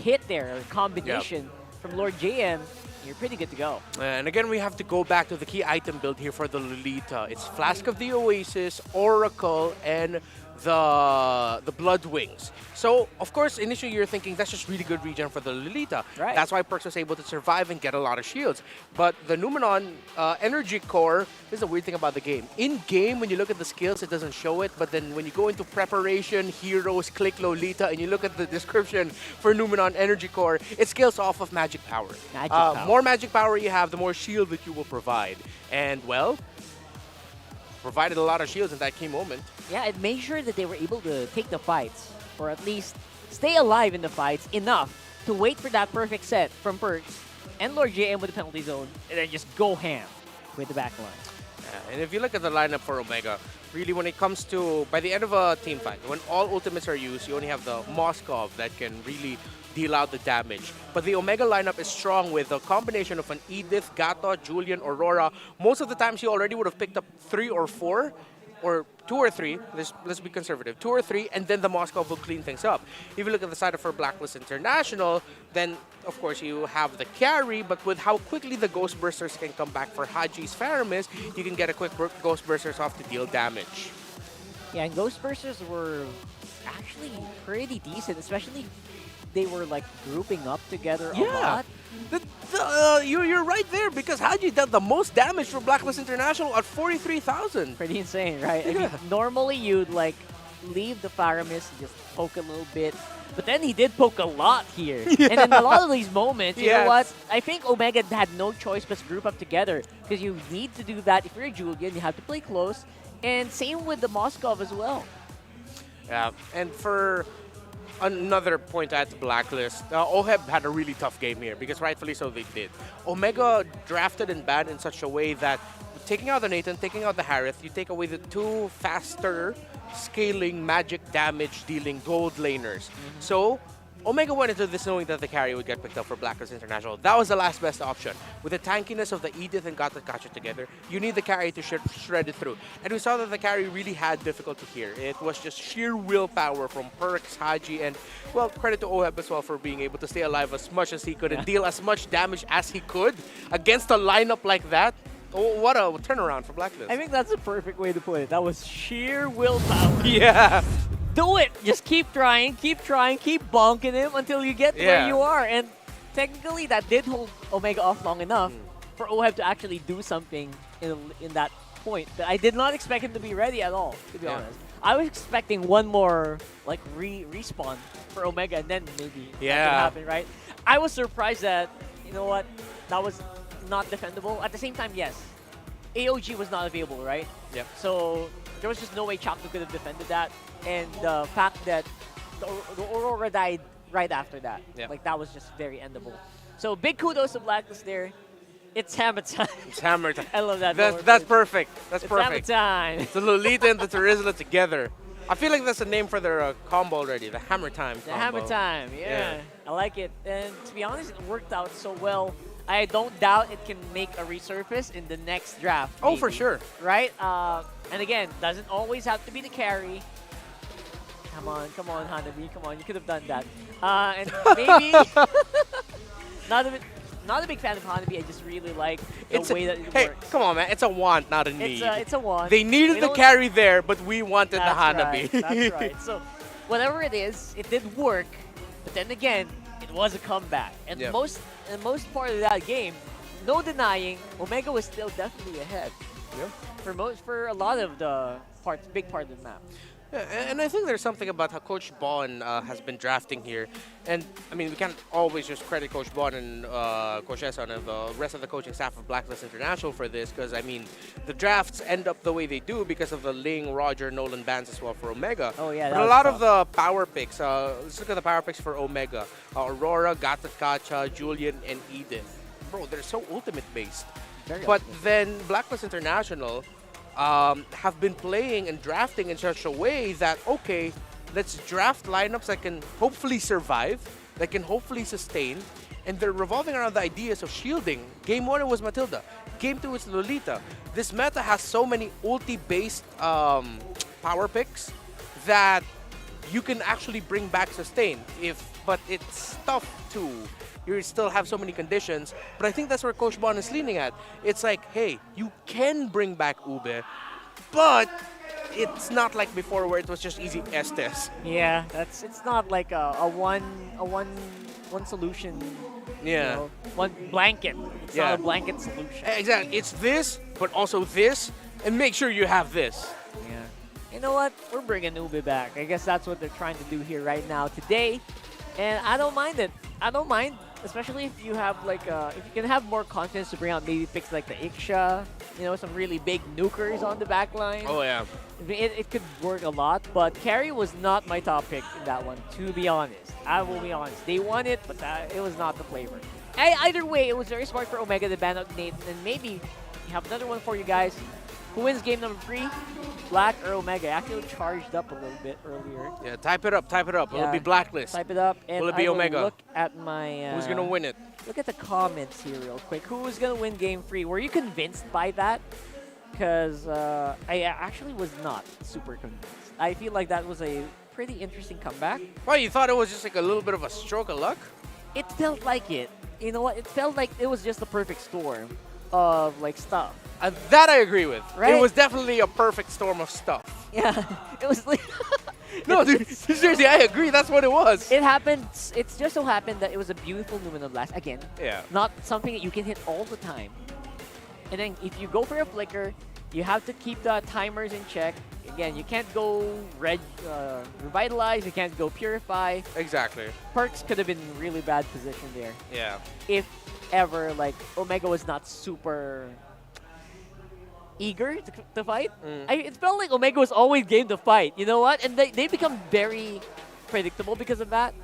hit there, combination from Lord JM. You're pretty good to go. And again, we have to go back to the key item build here for the Lolita. It's Flask of the Oasis, Oracle, and the Blood Wings. So, of course, initially you're thinking that's just really good regen for the Lolita. Right. That's why Perks was able to survive and get a lot of shields. But the Numenon Energy Core, this is a weird thing about the game. In-game, when you look at the skills, it doesn't show it. But then when you go into preparation, heroes, click Lolita, and you look at the description for Numenon Energy Core, it scales off of magic power. More magic power you have, the more shield that you will provide. And, well, provided a lot of shields in that key moment. Yeah, it made sure that they were able to take the fights, or at least stay alive in the fights enough to wait for that perfect set from Perks and Lord JM with the penalty zone, and then just go ham with the backline. Yeah, and if you look at the lineup for Omega, really when it comes to, by the end of a team fight, when all ultimates are used, you only have the Moskov that can really deal out the damage. But the Omega lineup is strong with a combination of an Edith, Gato, Julian, Aurora. Most of the times you already would have picked up 3 or 4. or 2 or 3, let's be conservative, 2 or 3, and then the Moscow will clean things up. If you look at the side of for Blacklist International, then of course you have the carry, but with how quickly the Ghost Bursters can come back for Haji's Faramis, you can get a quick Ghost Bursters off to deal damage. Yeah, and Ghost Bursters were actually pretty decent, especially they were like grouping up together a lot. You're right there because Haji dealt the most damage for Blacklist International at 43,000. Pretty insane, right? I mean, normally you'd like leave the Faramis and just poke a little bit, but then he did poke a lot here. And in a lot of these moments, you know what? I think Omega had no choice but to group up together because you need to do that. If you're a Julian, you have to play close. And same with the Moskov as well. Yeah, and for another point at the Blacklist, OHEB had a really tough game here because rightfully so they did. Omega drafted and banned in such a way that taking out the Nathan, taking out the Harith, you take away the 2 faster scaling magic damage dealing gold laners. So Omega went into this knowing that the carry would get picked up for Blacklist International. That was the last best option. With the tankiness of the Edith and Gata together, you need the carry to shred it through. And we saw that the carry really had difficulty here. It was just sheer willpower from Perks, Haji, and, well, credit to OHEB as well for being able to stay alive as much as he could and deal as much damage as he could against a lineup like that. Oh, what a turnaround for Blacklist. I think that's the perfect way to put it. That was sheer willpower. Yeah. Do it! Just keep trying, keep bonking him until you get where you are. And technically, that did hold Omega off long enough for OHEB to actually do something in that point. But I did not expect him to be ready at all, to be honest. I was expecting one more like respawn for Omega, and then maybe that could happen, right? I was surprised that, you know what, that was not defendable. At the same time, yes, AOG was not available, right? Yep. So there was just no way Chakno could have defended that. And the fact that the Aurora died right after that, like that was just very endable. So big kudos to Blacklist there. It's hammer time. It's hammer time. I love that. That's perfect. That's it's perfect. Hammer time. It's the Lolita and the Terizla together. I feel like that's a name for their combo already. The hammer time The combo. hammer time. Yeah, I like it. And to be honest, it worked out so well. I don't doubt it can make a resurface in the next draft. Oh, for sure. Right? And again, doesn't always have to be the carry. Come on, Hanabi. Come on, you could have done that. And maybe not a big fan of Hanabi. I just really like the way that it works. Come on, man. It's a want, not a need. It's a want. They needed the carry there, but we wanted the Hanabi. Right, that's right. So whatever it is, it did work. But then again, it was a comeback. And most part of that game, no denying, Omega was still definitely ahead. For a lot of the big part of the map. Yeah, and I think there's something about how Coach Bon has been drafting here. And, I mean, we can't always just credit Coach Bon and Coach Eson and the rest of the coaching staff of Blacklist International for this because, I mean, the drafts end up the way they do because of the Ling, Roger, Nolan bans as well for Omega. Oh, yeah, but a lot of the power picks, let's look at the power picks for Omega. Aurora, Gatakacha, Julian, and Edith. Bro, they're so ultimate-based. But then Blacklist International have been playing and drafting in such a way that, okay, let's draft lineups that can hopefully survive, that can hopefully sustain, and they're revolving around the ideas of shielding. Game 1, it was Matilda. Game 2, it's Lolita. This meta has so many ulti-based power picks that you can actually bring back sustain, but it's tough to. You still have so many conditions, but I think that's where Coach Bon is leaning at. It's like, hey, you can bring back Ube, but it's not like before where it was just easy Estes. Yeah, it's not like a one solution. Yeah. You know, one blanket. It's not a blanket solution. Exactly. It's this, but also this, and make sure you have this. Yeah. You know what? We're bringing Ube back. I guess that's what they're trying to do here right now today, and I don't mind it. I don't mind. Especially if you have like, if you can have more confidence to bring out maybe picks like the Iksha, you know, some really big nukers on the back line. Oh, yeah. It could work a lot, but carry was not my top pick in that one, to be honest. I will be honest. They won it, but it was not the flavor. Either way, it was very smart for Omega to ban out Nathan, and maybe we have another one for you guys. Who wins game number 3? Black or Omega? I actually charged up a little bit earlier. Yeah, type it up. It'll be Blacklist. Type it up. And will it be Omega? Look at my... Who's going to win it? Look at the comments here real quick. Who was going to win game 3? Were you convinced by that? because I actually was not super convinced. I feel like that was a pretty interesting comeback. Why, you thought it was just like a little bit of a stroke of luck? It felt like it. You know what? It felt like it was just the perfect storm of like stuff. That I agree with. Right? It was definitely a perfect storm of stuff. Yeah, it was like... No, dude, seriously, I agree. That's what it was. It happened. It just so happened that it was a beautiful Lumina Blast. Again, Yeah. not something that you can hit all the time. And then if you go for a flicker, you have to keep the timers in check. Again, you can't go revitalize. You can't go purify. Exactly. Perks could have been in really bad position there. Yeah. If ever, like, Omega was not super eager to fight. It felt like Omega was always game to fight. You know what? And they become very predictable because of that.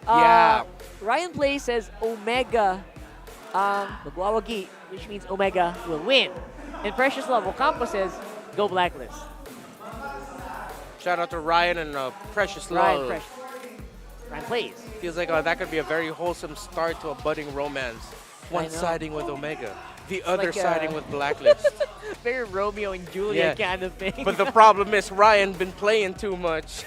Yeah. Ryan Play says Omega magwawagi, which means Omega will win. And Precious Love Ocampo says go Blacklist. Shout out to Ryan and Precious Ryan Love. Precious. Ryan Plays. Feels like that could be a very wholesome start to a budding romance. One know. siding with Omega, the other like, siding with Blacklist. Very Romeo and Juliet kind of thing. But the problem is Ryan been playing too much.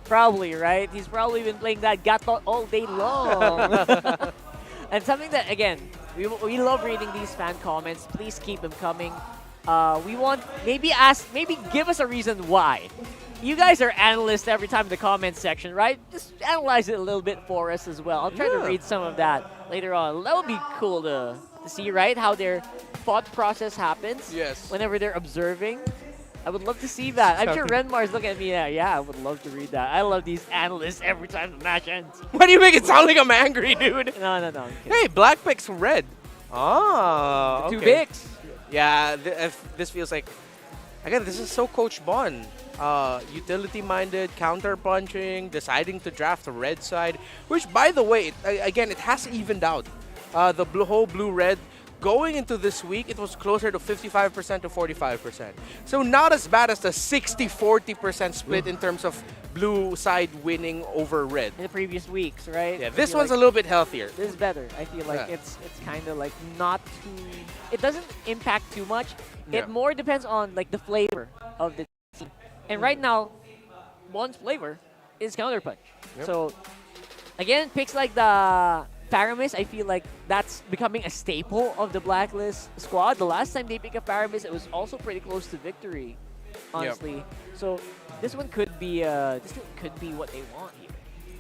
Probably, right? He's probably been playing that Gato all day long. And something that, again, we love reading these fan comments. Please keep them coming. We want, maybe give us a reason why. You guys are analysts every time in the comment section, right? Just analyze it a little bit for us as well. I'll try to read some of that later on. That would be cool to see, right? How their thought process happens. Yes. Whenever they're observing. I would love to see that. I'm sure Renmar's looking at me now. Yeah, I would love to read that. I love these analysts every time the match ends. Why do you make it sound like I'm angry, dude? No. Hey, black picks red. Oh, Two okay. picks. Yeah, this feels like, again, this is so Coach Bon. Utility-minded, counter-punching, deciding to draft the red side, which, by the way, again, it has evened out. The whole blue-red, going into this week, it was closer to 55% to 45%. So not as bad as the 60-40% split in terms of blue side winning over red. In the previous weeks, right? Yeah, this one's a little bit healthier. This is better. I feel like it's kind of like not too... It doesn't impact too much. It more depends on like the flavor of the team. And right now, Bon's flavor is counterpunch. So, again, picks like the Paramis, I feel like that's becoming a staple of the Blacklist squad. The last time they picked a Paramis, it was also pretty close to victory, honestly. So this one could be what they want here.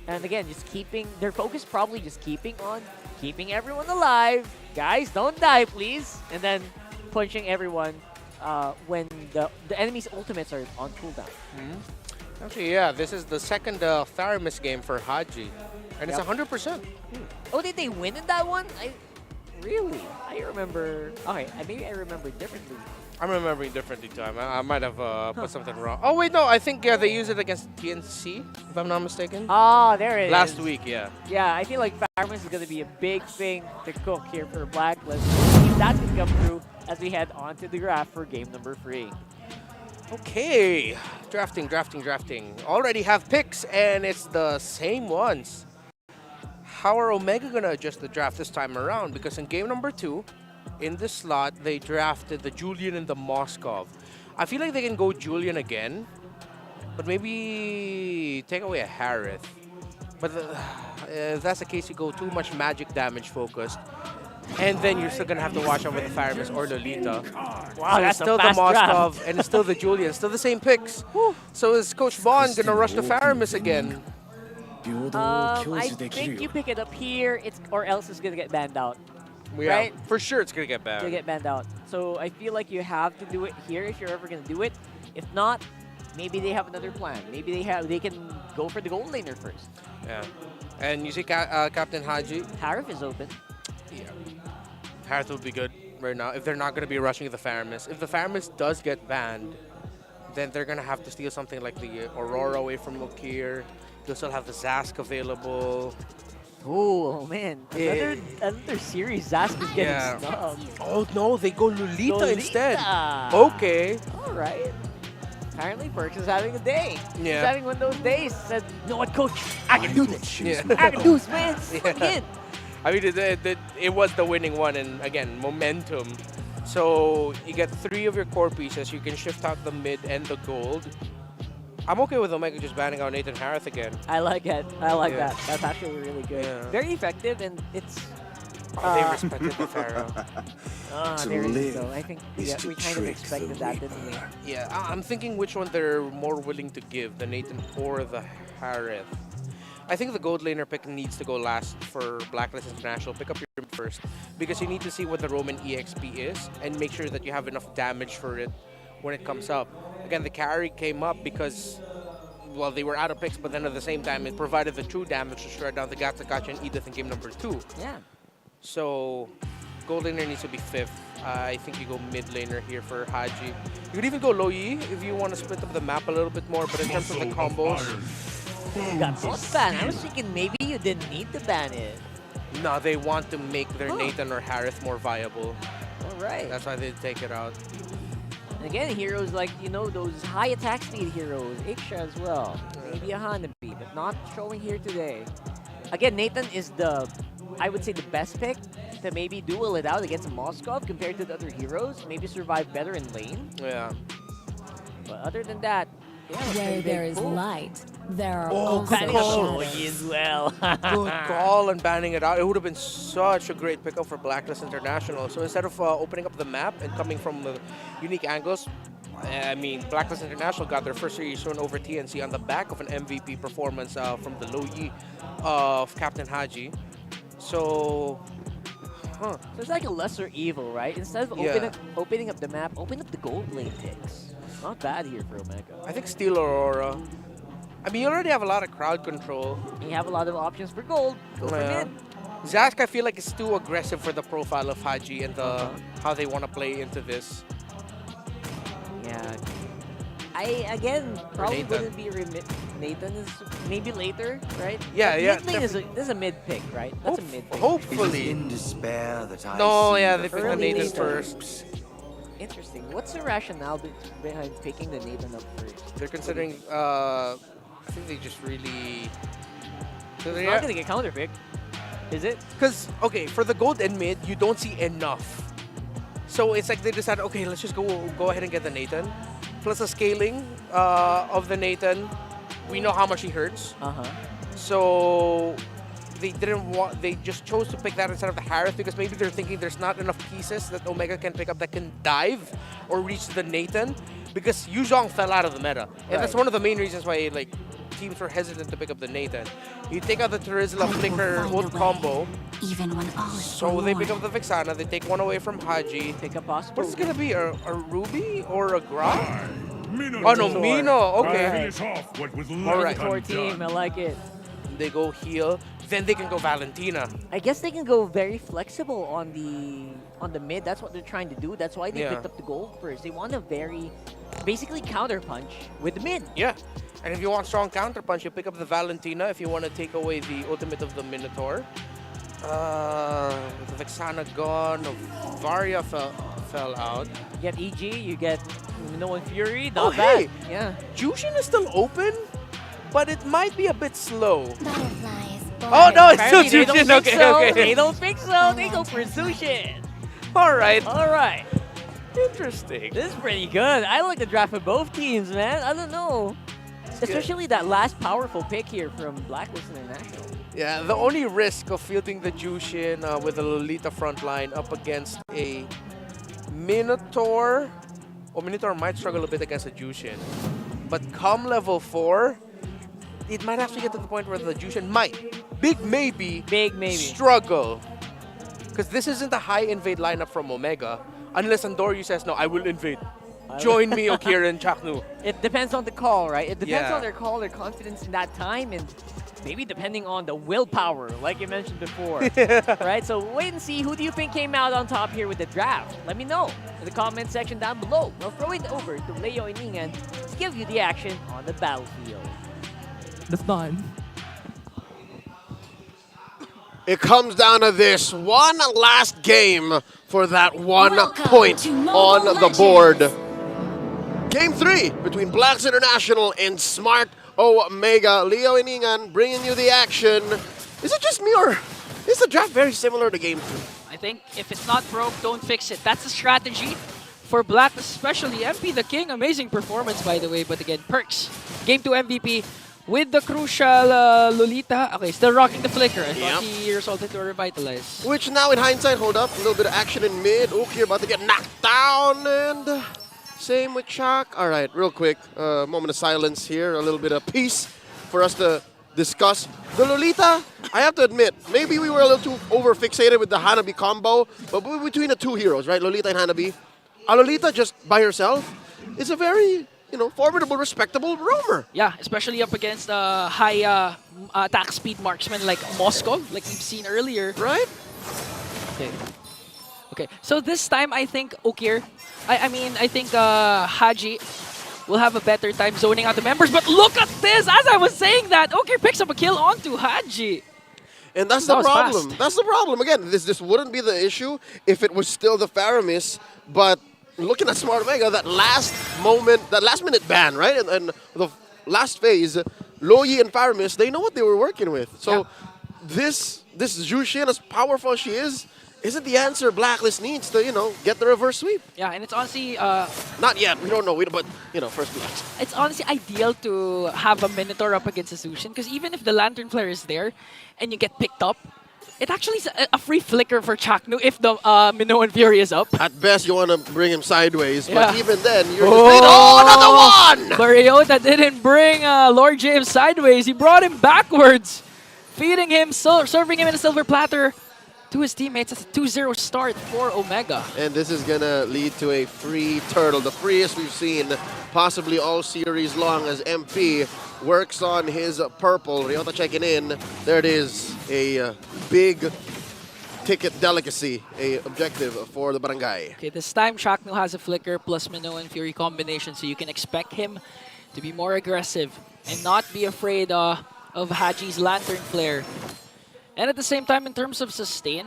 And again, just keeping their focus, probably just keeping everyone alive. Guys, don't die, please. And then punching everyone when the enemy's ultimates are on cooldown. Actually, yeah, this is the second Tharamis game for Haji. And it's 100%. Oh, did they win in that one? Really? I remember... Okay, maybe I remember differently. I'm remembering differently too. I might have put something wrong. Oh, wait, no. I think, they used it against TNC, if I'm not mistaken. Oh, there it is. Last week, yeah. Yeah, I feel like Farmers is going to be a big thing to cook here for Blacklist. See if that's going to come through as we head on to the graph for game number 3. Okay. Drafting. Already have picks, and it's the same ones. How are Omega going to adjust the draft this time around? Because in game number 2, in this slot, they drafted the Julian and the Moskov. I feel like they can go Julian again, but maybe take away a Harith. But if that's the case, you go too much magic damage focused. And then you're still going to have to watch out with the Faramis or Lolita. Wow, so that's it's still the fast Moskov draft. and it's still the Julian. Still the same picks. So is Coach Vaughn going to rush the Faramis again? I think you pick it up here, or else it's going to get banned out. Yeah, right? For sure it's going to get banned. To get banned out. So I feel like you have to do it here if you're ever going to do it. If not, maybe they have another plan. Maybe they can go for the gold laner first. Yeah. And you see Captain Haji? Harif is open. Yeah. Harith would be good right now if they're not going to be rushing the Faramis. If the Faramis does get banned, then they're going to have to steal something like the Aurora away from Mokir. They'll still have the Zask available. Oh man, another series Zask is getting snubbed. Oh no, they go Lolita instead. Okay. All right. Apparently Perks is having a day. Yeah. He's having one of those days. Said, you know what, coach? I can do this. I can do this, man. Again. I mean, it was the winning one, and again, momentum. So you get 3 of your core pieces. You can shift out the mid and the gold. I'm okay with Omega just banning out Nathan Harith again. I like it. I like that. That's actually really good. Yeah. Very effective, and it's... they respected the Pharaoh. There it is, though. I think we kind of expected that, didn't we? Yeah, I'm thinking which one they're more willing to give, the Nathan or the Harith. I think the gold laner pick needs to go last for Blacklist International. Pick up your mid first, because you need to see what the Roman EXP is and make sure that you have enough damage for it when it comes up. Again, the carry came up because, well, they were out of picks, but then at the same time, it provided the true damage to shred down the Gatsakachi and Edith in game number 2. Yeah. So, gold laner needs to be 5th. I think you go mid laner here for Haji. You could even go low Yi if you want to split up the map a little bit more, but in terms of the combos... You got both ban. I was thinking maybe you didn't need to ban it. No, they want to make their Nathan or Harith more viable. All right. That's why they take it out. And again, heroes like, you know, those high attack speed heroes, Iksha as well. Maybe a Hanabi, but not showing here today. Again, Nathan is I would say the best pick to maybe duel it out against Moskov compared to the other heroes. Maybe survive better in lane. Yeah. But other than that, Where there is light, there are Oh, also good call. as well. Good call and banning it out. It would have been such a great pickup for Blacklist International. So instead of opening up the map and coming from unique angles, I mean, Blacklist International got their first series win over TNC on the back of an MVP performance from the low Yi of Captain Haji. So, So it's like a lesser evil, right? Instead of opening up the map, open up the gold lane picks. Not bad here for Omega. I think Steel Aurora. I mean, you already have a lot of crowd control. You have a lot of options for gold. Go for mid. Zask, I feel like, is too aggressive for the profile of Haji and how they want to play into this. Yeah. Again, probably Nathan. wouldn't be Nathan is maybe later, right? Yeah, But yeah. Mid lane is a mid pick, right? That's a mid pick. Hopefully. In despair that I No, see yeah, the they picked the Early Nathan Nathan. first. Interesting. What's the rationale behind picking the Nathan up first? They're considering, I think they just really... It's not going to get counterpicked, is it? Because, okay, for the gold and mid, you don't see enough. So it's like they decided, okay, let's just go ahead and get the Nathan. Plus the scaling of the Nathan, we know how much he hurts. So they just chose to pick that instead of the Harith because maybe they're thinking there's not enough pieces that Omega can pick up that can dive or reach the Nathan because Yu Zhong fell out of the meta. And that's one of the main reasons why like teams were hesitant to pick up the Nathan. You take out the Terizla Flicker ult combo. even when all is So they pick up the Vexana, they take one away from Haji. Take a possible. What's gonna be a Ruby or a Grok? Oh no, Mino. Okay. Finish off what was left All right. Core team, I like it. They go heal, then they can go Valentina. I guess they can go very flexible on the mid. That's what they're trying to do. That's why they picked up the gold first. They want to basically counter punch with the mid. Yeah. And if you want strong counter punch, you pick up the Valentina if you want to take away the ultimate of the Minotaur. With the Vexana gone, Varia fell out. You get EG, you get Minoan Fury. Oh, Not bad. hey! Yeah. Jushin is still open, but it might be a bit slow. Butterflies. Oh no, it's still Apparently they don't Jushin. think Okay, so. okay. They don't think so. They go for Zushin. All right. All right. Interesting. This is pretty good. I like the draft for both teams, man. I don't know. Especially that last powerful pick here from Blacklist International. Yeah, the only risk of fielding the Jushin with a Lolita frontline up against a Minotaur. Well, Minotaur might struggle a bit against a Jushin. But come level 4, it might actually get to the point where the Jushin might, big maybe, struggle. Because this isn't a high invade lineup from Omega. Unless Andoryu says, no, I will invade. Join me, Okira and Chaknu. It depends on the call, right? It depends Yeah. on their call, their confidence in that time, and maybe depending on the willpower, like you mentioned before. Right? So wait and see. Who do you think came out on top here with the draft? Let me know in the comment section down below. We'll throw it over to Leo and Ningen to give you the action on the battlefield. That's done. It comes down to this one last game for that 1 point on the board. Game 3 between Blacks International and Smart Omega. Leo and Ingan bringing you the action. Is it just me or Is the draft very similar to Game 2? I think if it's not broke, don't fix it. That's the strategy for Blacklist, especially MP the King. Amazing performance, by the way. But again, Perks, Game 2 MVP with the crucial Lolita. Okay, still rocking the flicker. I thought he resulted to revitalize. Which now, in hindsight, hold up. A little bit of action in mid. Ook here about to get knocked down. And same with Shock. All right, real quick. Moment of silence here. A little bit of peace for us to discuss. The Lolita, I have to admit, maybe we were a little too over-fixated with the Hanabi combo, but between the two heroes, right, Lolita and Hanabi, a Lolita just by herself is a very, formidable, respectable roamer. Yeah, especially up against high attack speed marksmen like Moscow, like we've seen earlier. Right? Okay, so this time I think Okir, I think Haji will have a better time zoning out the members. But look at this! As I was saying that, Okir picks up a kill onto Haji. And that's the problem. That's the problem. Again, this wouldn't be the issue if it was still the Faramis. But looking at Smart Omega, that last minute ban, right? And the last phase, Loyi and Faramis, they know what they were working with. So this Jushin, as powerful as she is, isn't the answer Blacklist needs to, get the reverse sweep. Yeah, and it's honestly... Not yet. We don't know. But, first blast. It's honestly ideal to have a Minotaur up against a Zushin, because even if the Lantern Flare is there and you get picked up, it actually is a free flicker for Chaknu if the Minoan Fury is up. At best, you want to bring him sideways, but even then, you're just another one! But Ryota didn't bring Lord James sideways. He brought him backwards, feeding him, serving him in a silver platter to his teammates. It's a 2-0 start for Omega. And this is going to lead to a free turtle, the freest we've seen possibly all series long, as MP works on his purple. Ryota checking in. There it is, a big ticket delicacy, a objective for the barangay. Okay, this time Chaknu has a flicker plus Minoan Fury combination, so you can expect him to be more aggressive and not be afraid of Haji's Lantern Flare. And at the same time, in terms of sustain,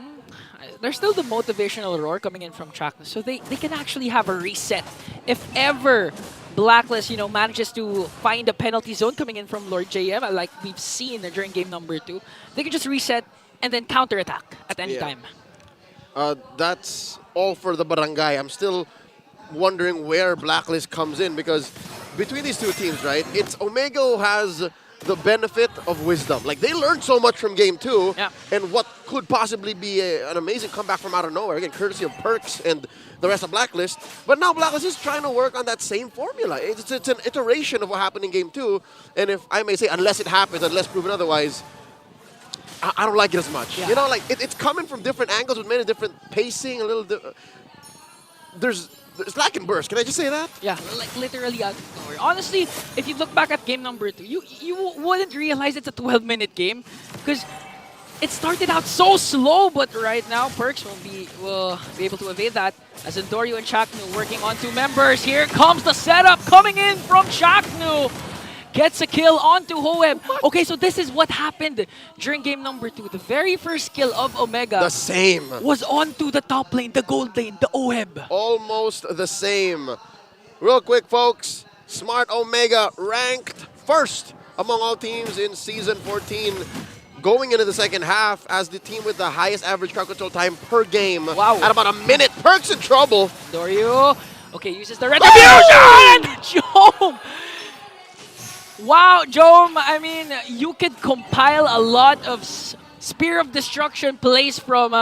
there's still the motivational roar coming in from Chaknu, so they can actually have a reset. If ever Blacklist, manages to find a penalty zone coming in from Lord JM, like we've seen during game number 2, they can just reset and then counterattack at any time. That's all for the barangay. I'm still wondering where Blacklist comes in, because between these two teams, right, it's Omega who has the benefit of wisdom. Like, they learned so much from Game 2, and what could possibly be an amazing comeback from out of nowhere, again, courtesy of Perks and the rest of Blacklist. But now Blacklist is trying to work on that same formula. It's an iteration of what happened in Game 2, and if I may say, unless it happens, unless proven otherwise, I don't like it as much. It's coming from different angles with many different pacing, a little there's lag and burst. Can I just say that? Yeah, like literally out of nowhere. Honestly, if you look back at game number 2, you wouldn't realize it's a 12-minute game, because it started out so slow, but right now Perks will be able to evade that, as Endorio and Chaknu working on 2 members. Here comes the setup coming in from Chaknu. Gets a kill onto Hoeb. Okay, so this is what happened during game number 2. The very first kill of Omega. The same. Was onto the top lane, the gold lane, the Hoeb. Almost the same. Real quick, folks. Smart Omega ranked first among all teams in Season 14. Going into the second half as the team with the highest average crowd control time per game. Wow. At about a minute. Perks in trouble. Dorio. Okay, uses the retribution! Jome! Wow, Jome, I mean, you could compile a lot of Spear of Destruction plays from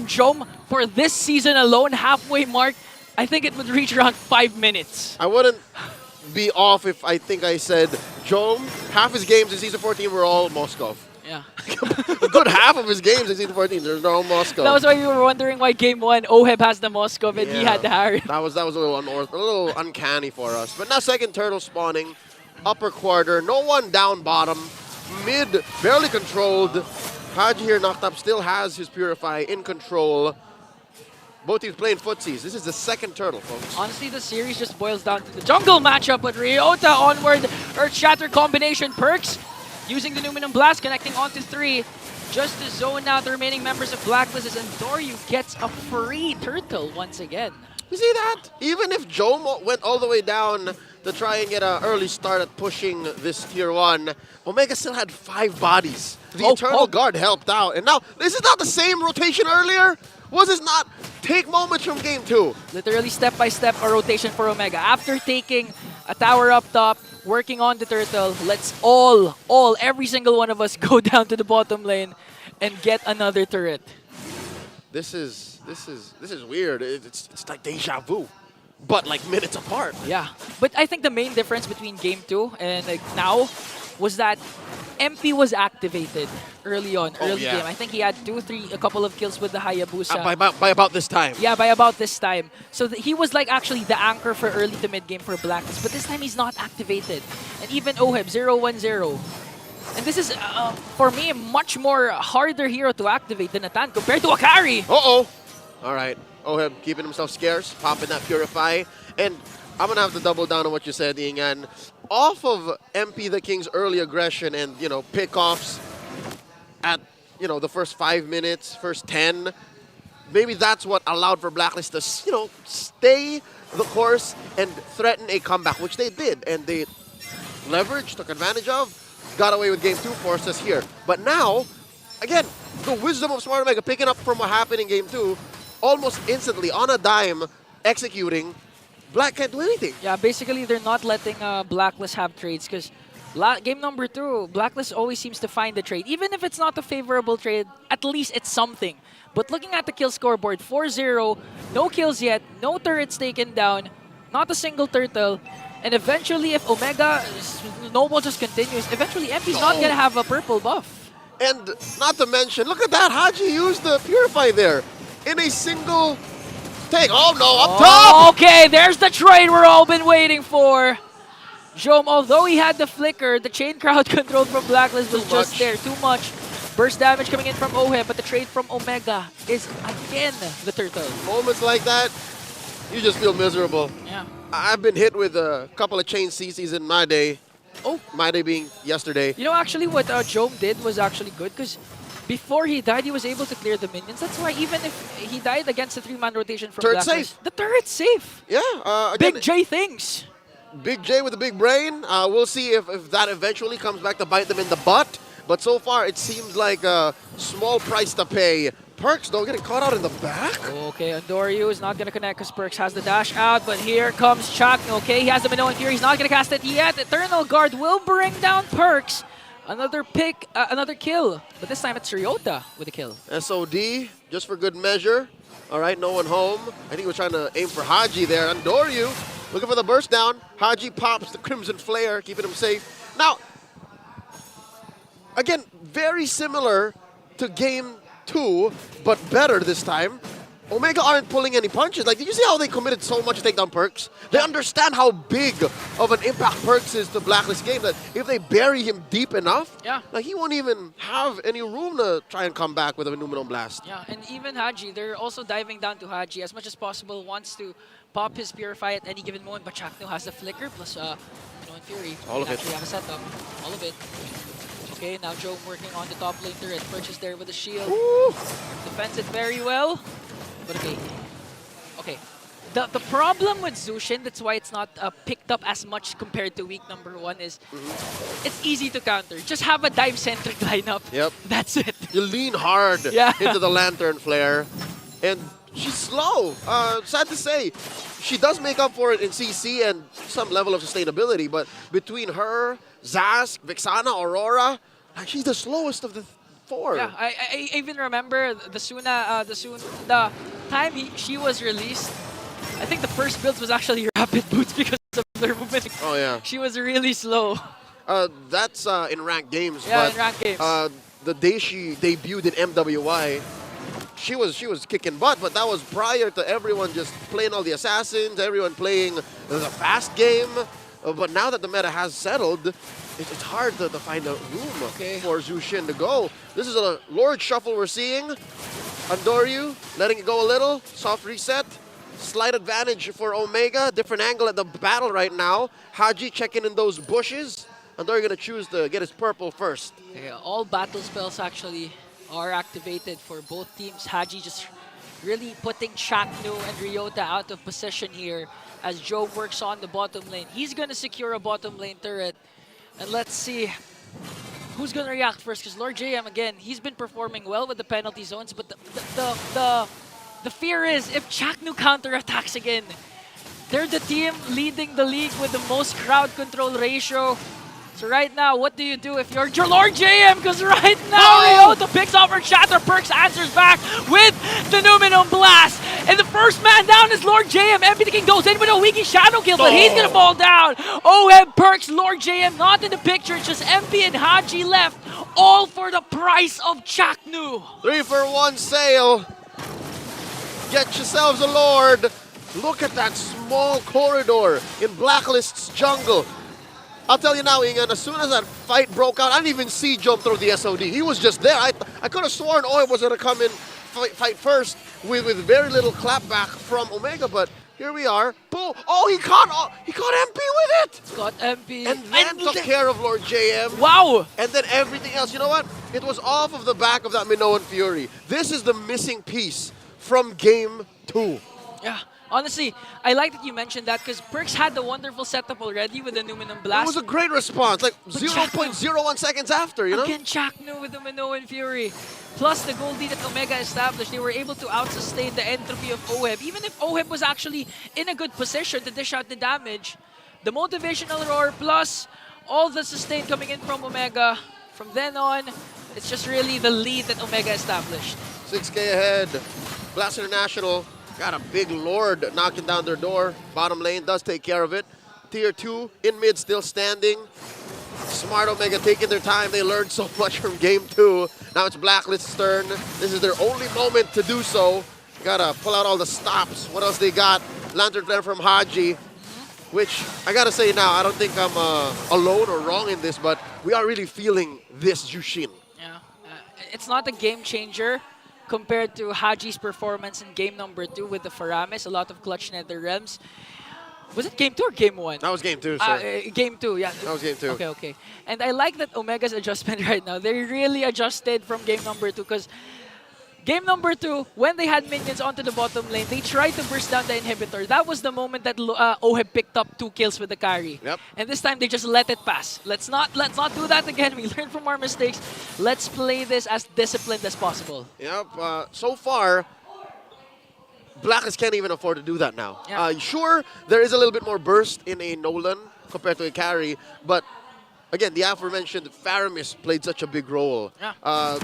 Jome for this season alone, halfway mark. I think it would reach around 5 minutes. I wouldn't be off if I think I said Jome, half his games in Season 14 were all Moskov. Yeah. A good half of his games in Season 14, there's no Moskov. That was why you were wondering why Game 1, Oheb has the Moskov and he had the Harry. That was a little uncanny for us. But now second turtle spawning. Upper quarter, no one down bottom. Mid, barely controlled. Haji here knocked up, still has his Purify in control. Both teams playing footsies. This is the second turtle, folks. Honestly, the series just boils down to the jungle matchup, but Ryota onward, Earth Shatter combination. Perks using the Numinum Blast, connecting onto 3. Just to zone out the remaining members of Blacklist, and Doryu gets a free turtle once again. You see that? Even if Jome went all the way down to try and get an early start at pushing this tier 1. Omega still had 5 bodies. The Eternal Guard helped out. And now, this is not the same rotation earlier? Was this not take moments from game 2? Literally step-by-step a rotation for Omega. After taking a tower up top, working on the turtle, let's every single one of us go down to the bottom lane and get another turret. This is weird. It's like deja vu, but like minutes apart. Yeah, but I think the main difference between game 2 and like now was that MP was activated early on, early game. I think he had a couple of kills with the Hayabusa. By about this time. Yeah, by about this time. So he was like actually the anchor for early to mid game for Blacklist, but this time he's not activated. And even Oheb 0-1-0. And this is, for me, much more harder hero to activate than Natan compared to Akari. Uh-oh. All right. Oheb keeping himself scarce, popping that Purify. And I'm going to have to double down on what you said, Ingan. Off of MP the King's early aggression and, pickoffs at, the first 5 minutes, first 10, maybe that's what allowed for Blacklist to, stay the course and threaten a comeback, which they did. And they leveraged, took advantage of, got away with game 2, forced us here. But now, again, the wisdom of Smart Omega picking up from what happened in game 2, almost instantly, on a dime, executing. Black can't do anything. Yeah, basically they're not letting Blacklist have trades because game number 2, Blacklist always seems to find the trade. Even if it's not a favorable trade, at least it's something. But looking at the kill scoreboard, 4-0, no kills yet, no turrets taken down, not a single turtle. And eventually, if Omega snowball just continues, eventually MP's not going to have a purple buff. And not to mention, look at that, Haji used the Purify there in a single take. Oh no, up top! Okay, there's the trade we're all been waiting for. Jom, although he had the flicker, the chain crowd control from Blacklist was just there. Too much. Burst damage coming in from Oheb, but the trade from Omega is again the turtle. Moments like that, you just feel miserable. Yeah. I've been hit with a couple of chain CCs in my day. Oh. My day being yesterday. Actually what Jom did was actually good because before he died, he was able to clear the minions. That's why even if he died against the 3-man rotation from Turret Blacklist, safe. the turret's safe. Yeah. Again, Big J things. Big J with a big brain. We'll see if that eventually comes back to bite them in the butt. But so far, it seems like a small price to pay. Perks, though, getting caught out in the back. Okay, Andoryu is not going to connect because Perks has the dash out, but here comes Chuck. Okay, he has the Minoan Fury. He's not going to cast it yet. Eternal Guard will bring down Perks. Another pick, another kill. But this time it's Ryota with a kill. SOD, just for good measure. All right, no one home. I think we're trying to aim for Haji there. Andoryu looking for the burst down. Haji pops the Crimson Flare, keeping him safe. Now, again, very similar to game 2, but better this time. Omega aren't pulling any punches. Like, did you see how they committed so much to take down Perks? They understand how big of an impact Perks is to Blacklist game, that if they bury him deep enough, like he won't even have any room to try and come back with a Numenon Blast. Yeah, and even Haji, they're also diving down to Haji as much as possible, wants to pop his Purify at any given moment, but Chakno has the Flicker plus Minoan Fury. All of it. Actually have a setup. All of it. Okay, now Joe working on the top lane turret. Purchase there with a shield. Ooh. Defends it very well. But okay. The problem with Zushin, that's why it's not picked up as much compared to week number 1, is it's easy to counter. Just have a dive-centric lineup. Yep. That's it. You lean hard into the Lantern Flare. And she's slow. Sad to say. She does make up for it in CC and some level of sustainability, but between her, Zask, Vixana, Aurora, she's the slowest of the 4. Yeah, I even remember the time she was released. I think the first build was actually Rapid Boots because of their movement. Oh yeah. She was really slow. That's in ranked games. Yeah, but, in ranked games. The day she debuted in MWI, she was kicking butt, but that was prior to everyone just playing all the assassins, everyone playing the fast game. But now that the meta has settled, it's hard to find a room for Zushin to go. This is a Lord Shuffle we're seeing. Andoryu letting it go a little. Soft reset. Slight advantage for Omega. Different angle at the battle right now. Haji checking in those bushes. Andoryu going to choose to get his purple first. Yeah, all battle spells actually are activated for both teams. Haji just really putting Chaknu and Ryota out of position here as Joe works on the bottom lane. He's gonna secure a bottom lane turret. And let's see who's gonna react first, because Lord JM, again, he's been performing well with the penalty zones, but the fear is if Chaknu counterattacks again, they're the team leading the league with the most crowd control ratio. So right now, what do you do if you're Lord JM? Because right now, Ryota picks off her Shatter. Perks answers back with the Numinum Blast. And the first man down is Lord JM. MP the King goes in with a weaky Shadow Kill, but he's going to fall down. OM Perks, Lord JM not in the picture. It's just MP and Haji left, all for the price of Chaknu. 3-for-1 sale. Get yourselves a Lord. Look at that small corridor in Blacklist's jungle. I'll tell you now, Ingan, as soon as that fight broke out, I didn't even see jump through the SOD. He was just there. I could have sworn Oi was going to come in, fight first with very little clapback from Omega, but here we are. Boom! Oh, he caught MP with it! Got MP. And then took care of Lord JM. Wow! And then everything else. You know what? It was off of the back of that Minoan Fury. This is the missing piece from Game 2. Yeah. Honestly, I like that you mentioned that because Perks had the wonderful setup already with the Numinum Blast. It was a great response, like 0.01 seconds after, you know? Again, Chaknu with the Minoan Fury. Plus the gold lead that Omega established, they were able to out-sustain the entropy of OHEB. Even if OHEB was actually in a good position to dish out the damage, the motivational roar plus all the sustain coming in from Omega, from then on, it's just really the lead that Omega established. 6K ahead. Blast International. Got a big Lord knocking down their door. Bottom lane does take care of it. Tier 2 in mid still standing. Smart Omega taking their time. They learned so much from Game 2. Now it's Blacklist's turn. This is their only moment to do so. Gotta pull out all the stops. What else they got? Lantern Flare from Haji. Which, I gotta say now, I don't think I'm alone or wrong in this, but we are really feeling this Jushin. Yeah, it's not a game changer compared to Haji's performance in game number 2 with the Faramis, a lot of clutch nether realms. Was it game 2 or game 1? That was game 2, sir. Game 2, yeah. That was game 2. Okay, okay. And I like that Omega's adjustment right now. They really adjusted from game number 2 because game number 2, when they had minions onto the bottom lane, they tried to burst down the inhibitor. That was the moment that OHEB picked up 2 kills with the carry. Yep. And this time they just let it pass. Let's not do that again. We learn from our mistakes. Let's play this as disciplined as possible. Yep. So far, Blacklist can't even afford to do that now. Yeah. Sure, there is a little bit more burst in a Nolan compared to a carry, but again, the aforementioned Faramis played such a big role. Yeah.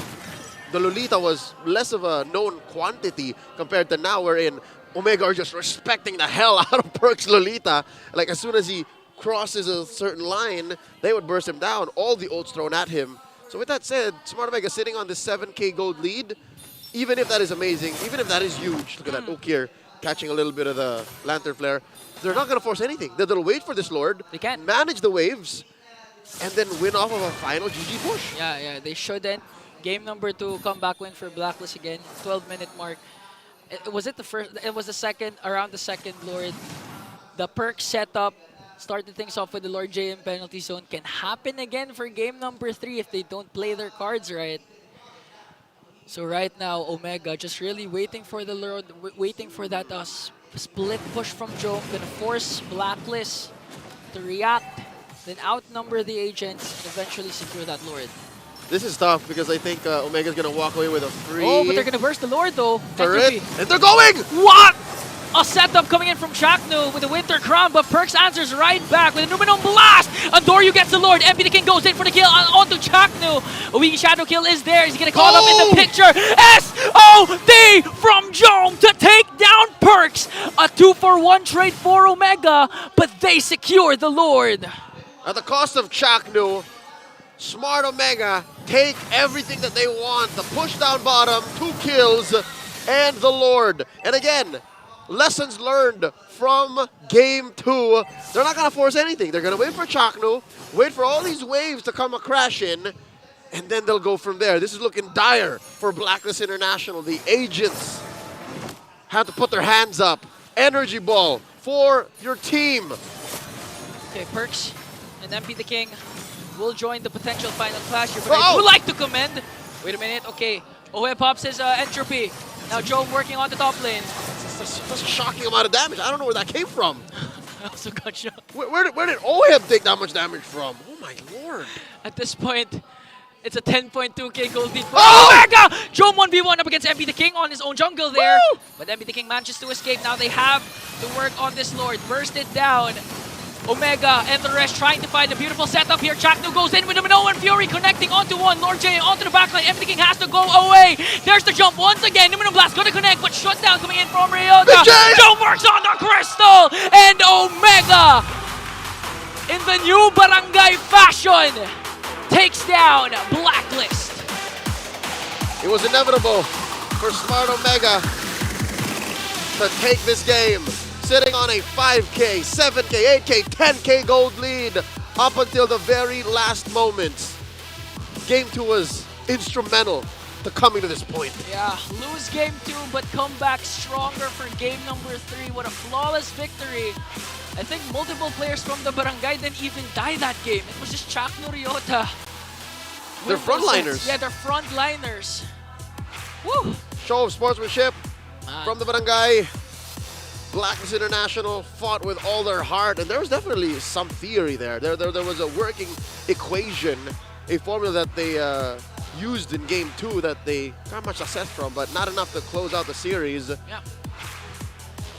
The Lolita was less of a known quantity compared to now, wherein Omega are just respecting the hell out of Perk's Lolita. Like, as soon as he crosses a certain line, they would burst him down. All the ults thrown at him. So with that said, Smart Omega sitting on the 7K gold lead. Even if that is amazing, even if that is huge, look at that Ukir catching a little bit of the Lantern Flare. They're not going to force anything. They'll wait for this Lord, They can manage the waves, and then win off of a final GG push. Yeah, they shouldn't. Game number 2, comeback win for Blacklist again, 12-minute mark. Was it the first? It was the second, around the second Lord. The perk setup started things off with the Lord JM penalty zone. Can happen again for game number 3 if they don't play their cards right. So right now, Omega just really waiting for the Lord, waiting for that split push from Joe. Gonna force Blacklist to react, then outnumber the agents, and eventually secure that Lord. This is tough because I think Omega's going to walk away with a free... Oh, but they're going to burst the Lord though. turret, and they're going! What? A setup coming in from Chaknu with the Winter Crown, but Perks answers right back with a Numinum Blast! Andoryu gets the Lord. MP the King goes in for the kill onto Chaknu. A weak Shadow Kill is there. He's going to call up in the picture. SOD from Jong to take down Perks. A 2-for-1 trade for Omega, but they secure the Lord. At the cost of Chaknu, Smart Omega take everything that they want. The push down bottom, 2 kills, and the Lord. And again, lessons learned from Game 2. They're not going to force anything. They're going to wait for Chaknu, wait for all these waves to come a crash in, and then they'll go from there. This is looking dire for Blacklist International. The agents have to put their hands up. Energy ball for your team. Okay, Perks and MP the King will join the potential final clash here, but I would like to commend. Wait a minute, okay. OHEB pops his entropy. Now Joe working on the top lane. That's a shocking amount of damage. I don't know where that came from. I also got shot. Where did Oheb take that much damage from? Oh my lord. At this point, it's a 10.2k gold lead for Omega! Joe 1v1 up against MB the King on his own jungle there. Woo! But MB the King manages to escape. Now they have to work on this Lord. Burst it down. Omega and the rest trying to find a beautiful setup here. Chaknu goes in with the Minoan Fury connecting onto one. Lord J onto the backline. MB the King has to go away. There's the jump once again. Numino Blast gonna connect, but shut down coming in from Ryota. Joe works on the crystal! And Omega, in the new Barangay fashion, takes down Blacklist. It was inevitable for Smart Omega to take this game, sitting on a 5K, 7K, 8K, 10K gold lead up until the very last moments. Game 2 was instrumental to coming to this point. Yeah, lose game 2 but come back stronger for game number 3. What a flawless victory. I think multiple players from the Barangay didn't even die that game. It was just Chaknu, Ryota. They're frontliners. Yeah, they're frontliners. Woo! Show of sportsmanship from the Barangay. Blacklist International fought with all their heart, and there was definitely some theory there. There was a working equation, a formula that they used in game 2 that they got much success from, but not enough to close out the series. Yeah.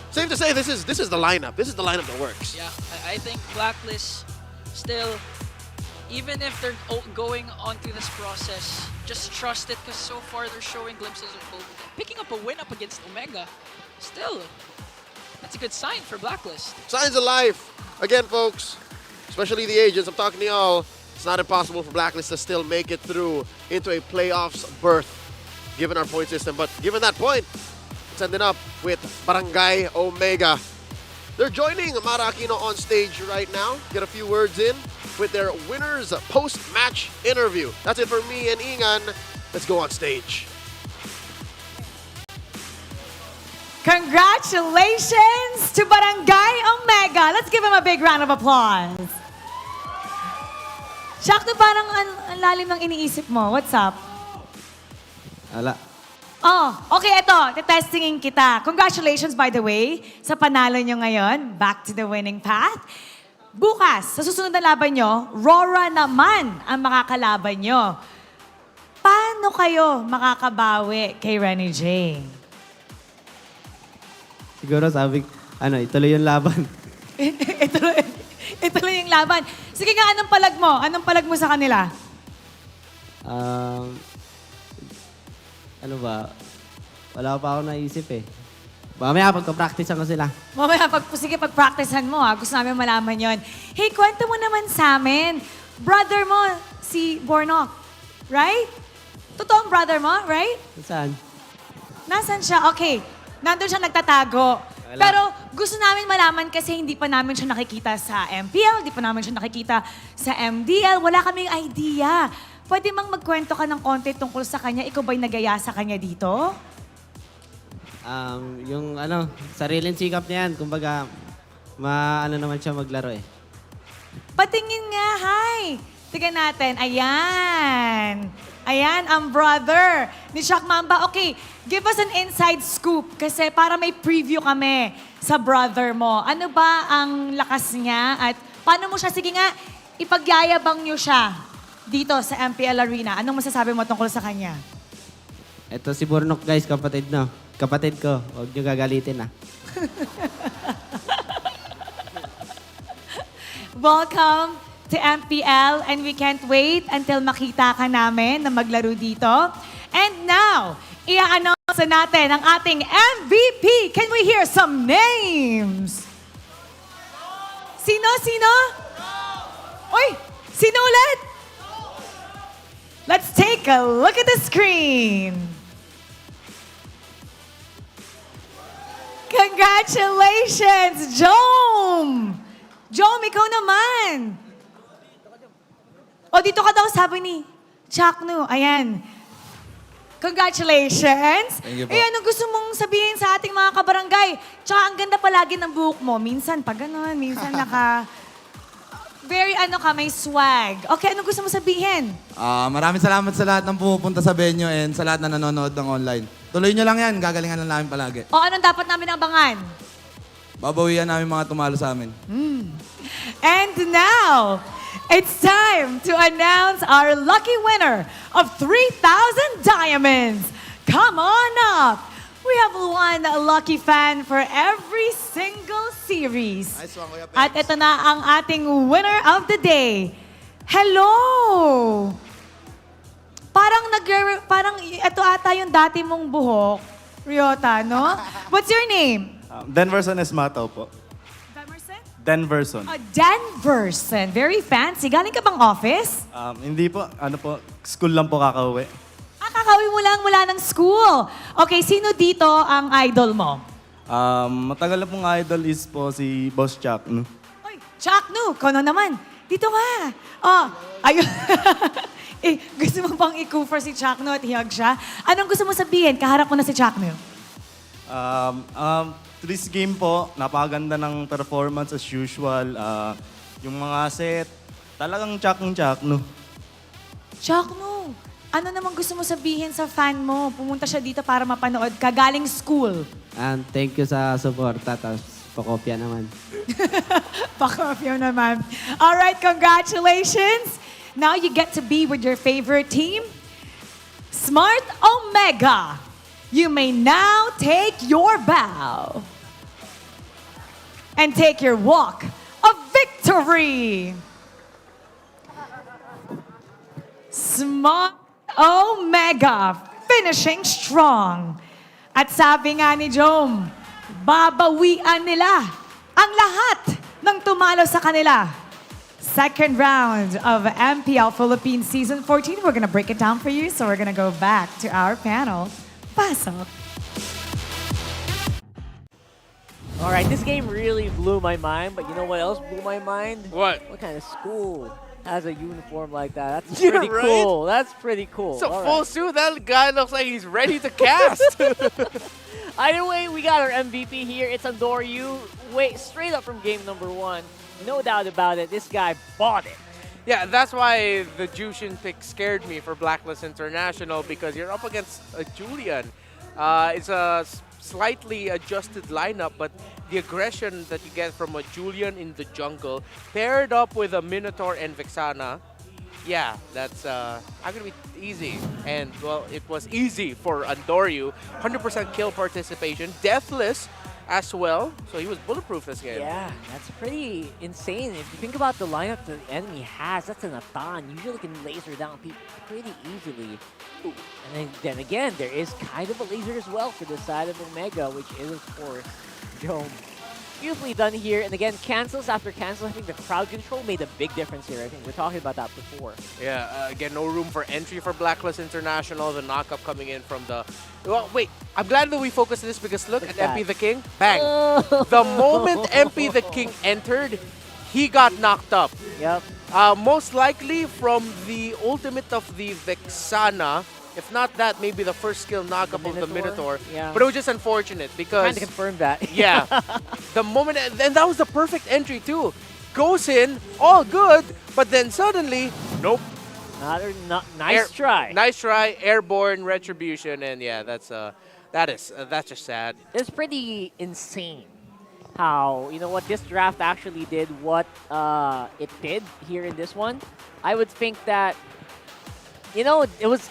Safe to say, this is the lineup. This is the lineup that works. Yeah, I think Blacklist still, even if they're going on through this process, just trust it because so far they're showing glimpses of hope. Picking up a win up against Omega, still, that's a good sign for Blacklist. Signs of life. Again, folks, especially the agents, I'm talking to y'all. It's not impossible for Blacklist to still make it through into a playoffs berth, given our point system. But given that point, it's ending up with Barangay Omega. They're joining Mara Aquino on stage right now. Get a few words in with their winners post-match interview. That's it for me and Ingan. Let's go on stage. Congratulations to Barangay Omega. Let's give him a big round of applause. Shakto, parang ang lalim ng iniisip mo. What's up? Ala. Oh, okay, ito. Testingin kita. Congratulations, by the way, sa panalo nyo ngayon. Back to the winning path. Bukas, sa susunod na laban nyo, Rora naman ang makakalaban nyo. Paano kayo makakabawi kay Renny J? Siguro sabi, ituloy yung laban. ituloy yung laban. Sige nga, anong palag mo? Anong palag mo sa kanila? Ano ba? Wala pa ako naisip eh. Mamaya pagka-practice ko sila. Mamaya, sige, pag-practicean mo ha. Gusto namin malaman yon. Hey, kwento mo naman sa amin. Brother mo, si Bornok, right? Totoong brother mo, right? Saan? Nasaan siya? Okay. Nandun siya nagtatago. Wala. Pero gusto namin malaman kasi hindi pa namin siya nakikita sa MPL, hindi pa namin siya nakikita sa MDL. Wala kaming idea. Pwede mang magkwento ka ng konti tungkol sa kanya? Ikaw ba'y nagaya sa kanya dito? Yung sariling sikap niya yan. Kumbaga, naman siya maglaro eh. Patingin nga, hi! Tingnan natin. Ayan. Ayan, ang brother ni Shaq Mamba. Okay, give us an inside scoop kasi para may preview kami sa brother mo. Ano ba ang lakas niya at paano mo siya, sige nga, ipagyayabang niyo siya dito sa MPL Arena. Anong masasabi mo tungkol sa kanya? Ito si Bornok guys, kapatid no. Kapatid ko, huwag niyo gagalitin ah. Welcome to MPL and we can't wait until makita ka namin na maglaro dito. And now, i-announce natin ang ating MVP. Can we hear some names? Sino? Uy, sino ulit? Let's take a look at the screen. Congratulations, Jom! Jom, ikaw naman! O, dito ka daw, sabi ni Chaknu. Ayan. Congratulations! Thank you po. Anong gusto mong sabihin sa ating mga kabarangay? Tsaka ang ganda palagi ng buhok mo. Minsan pa ganun, minsan very may swag. Okay, anong gusto mo sabihin? Maraming salamat sa lahat ng pumupunta sa venue and sa lahat na nanonood ng online. Tuloy nyo lang yan. Gagalingan lang namin palagi. O anong dapat namin abangan? Babawian namin mga tumalo sa amin. And now, it's time to announce our lucky winner of 3,000 diamonds. Come on up. We have one lucky fan for every single series. Nice one, Kuya Pex. At ito na ang ating winner of the day. Hello! Parang ito ata yung dati mong buhok, Ryota, no? What's your name? Denverson Esmato po. Denverson. Denverson. Very fancy. Galing ka bang office? Hindi po, school lang po kakauwi. Kakauwi mo lang mula ng school. Okay, sino dito ang idol mo? Matagal na pong idol is po si Boss Chuck. No? Chuck, no. Kono naman. Dito ka. Ayun. Gusto mo bang i-cover si Chuck, no, at hiyag siya? Anong gusto mo sabihin? Kaharap mo na si Chuck, no? This game po, napakaganda ng performance as usual. Yung mga set, talagang Chuck, no? Chuck, no. Ano naman gusto mo sabihin sa fan mo? Pumunta siya dito para mapanood ka galing school. And thank you sa suporta. Tapos pakopya naman. Pakopya naman. Alright, congratulations. Now you get to be with your favorite team, Smart Omega. You may now take your bow and take your walk of victory. Smart Omega, finishing strong. At sabi nga ni Jom, babawian nila ang lahat ng tumalo sa kanila. Second round of MPL Philippines Season 14. We're gonna break it down for you, so we're gonna go back to our panel. Pasok. All right, this game really blew my mind, but you know what else blew my mind? What? What kind of school has a uniform like that? That's Yeah, pretty right? cool. That's pretty cool. It's a All full right. suit. That guy looks like he's ready to cast. Either way, we got our MVP here. It's Andoryu. Wait, straight up from game number 1. No doubt about it. This guy bought it. Yeah, that's why the Jushin pick scared me for Blacklist International, because you're up against a Julian. It's a slightly adjusted lineup, but the aggression that you get from a Julian in the jungle, paired up with a Minotaur and Vexana, yeah, that's not going to be easy. And, well, it was easy for Andoryu. 100% kill participation, deathless as well, so he was bulletproof this game. Yeah, that's pretty insane. If you think about the lineup the enemy has, that's an Atan. Usually can laser down people pretty easily. And then again, there is kind of a laser as well for the side of Omega, which is, of course, Dome. Beautifully done here. And again, cancels after cancels. I think the crowd control made a big difference here. I think we're talking about that before. Yeah, again, no room for entry for Blacklist International. The knockup coming in from the... Well, wait, I'm glad that we focused on this, because look at MP the King. Bang! The moment MP the King entered, he got knocked up. Yep. Most likely from the ultimate of the Vexana. If not that, maybe the first skill knockup of the Minotaur. Yeah. But it was just unfortunate because... Trying to confirm that. Yeah. The moment... And that was the perfect entry too. Goes in, all good, but then suddenly, nope. Nice try. Nice try, airborne retribution, and yeah, that's just sad. It's pretty insane how, you know what, this draft actually did what it did here in this one. I would think that, you know, it was...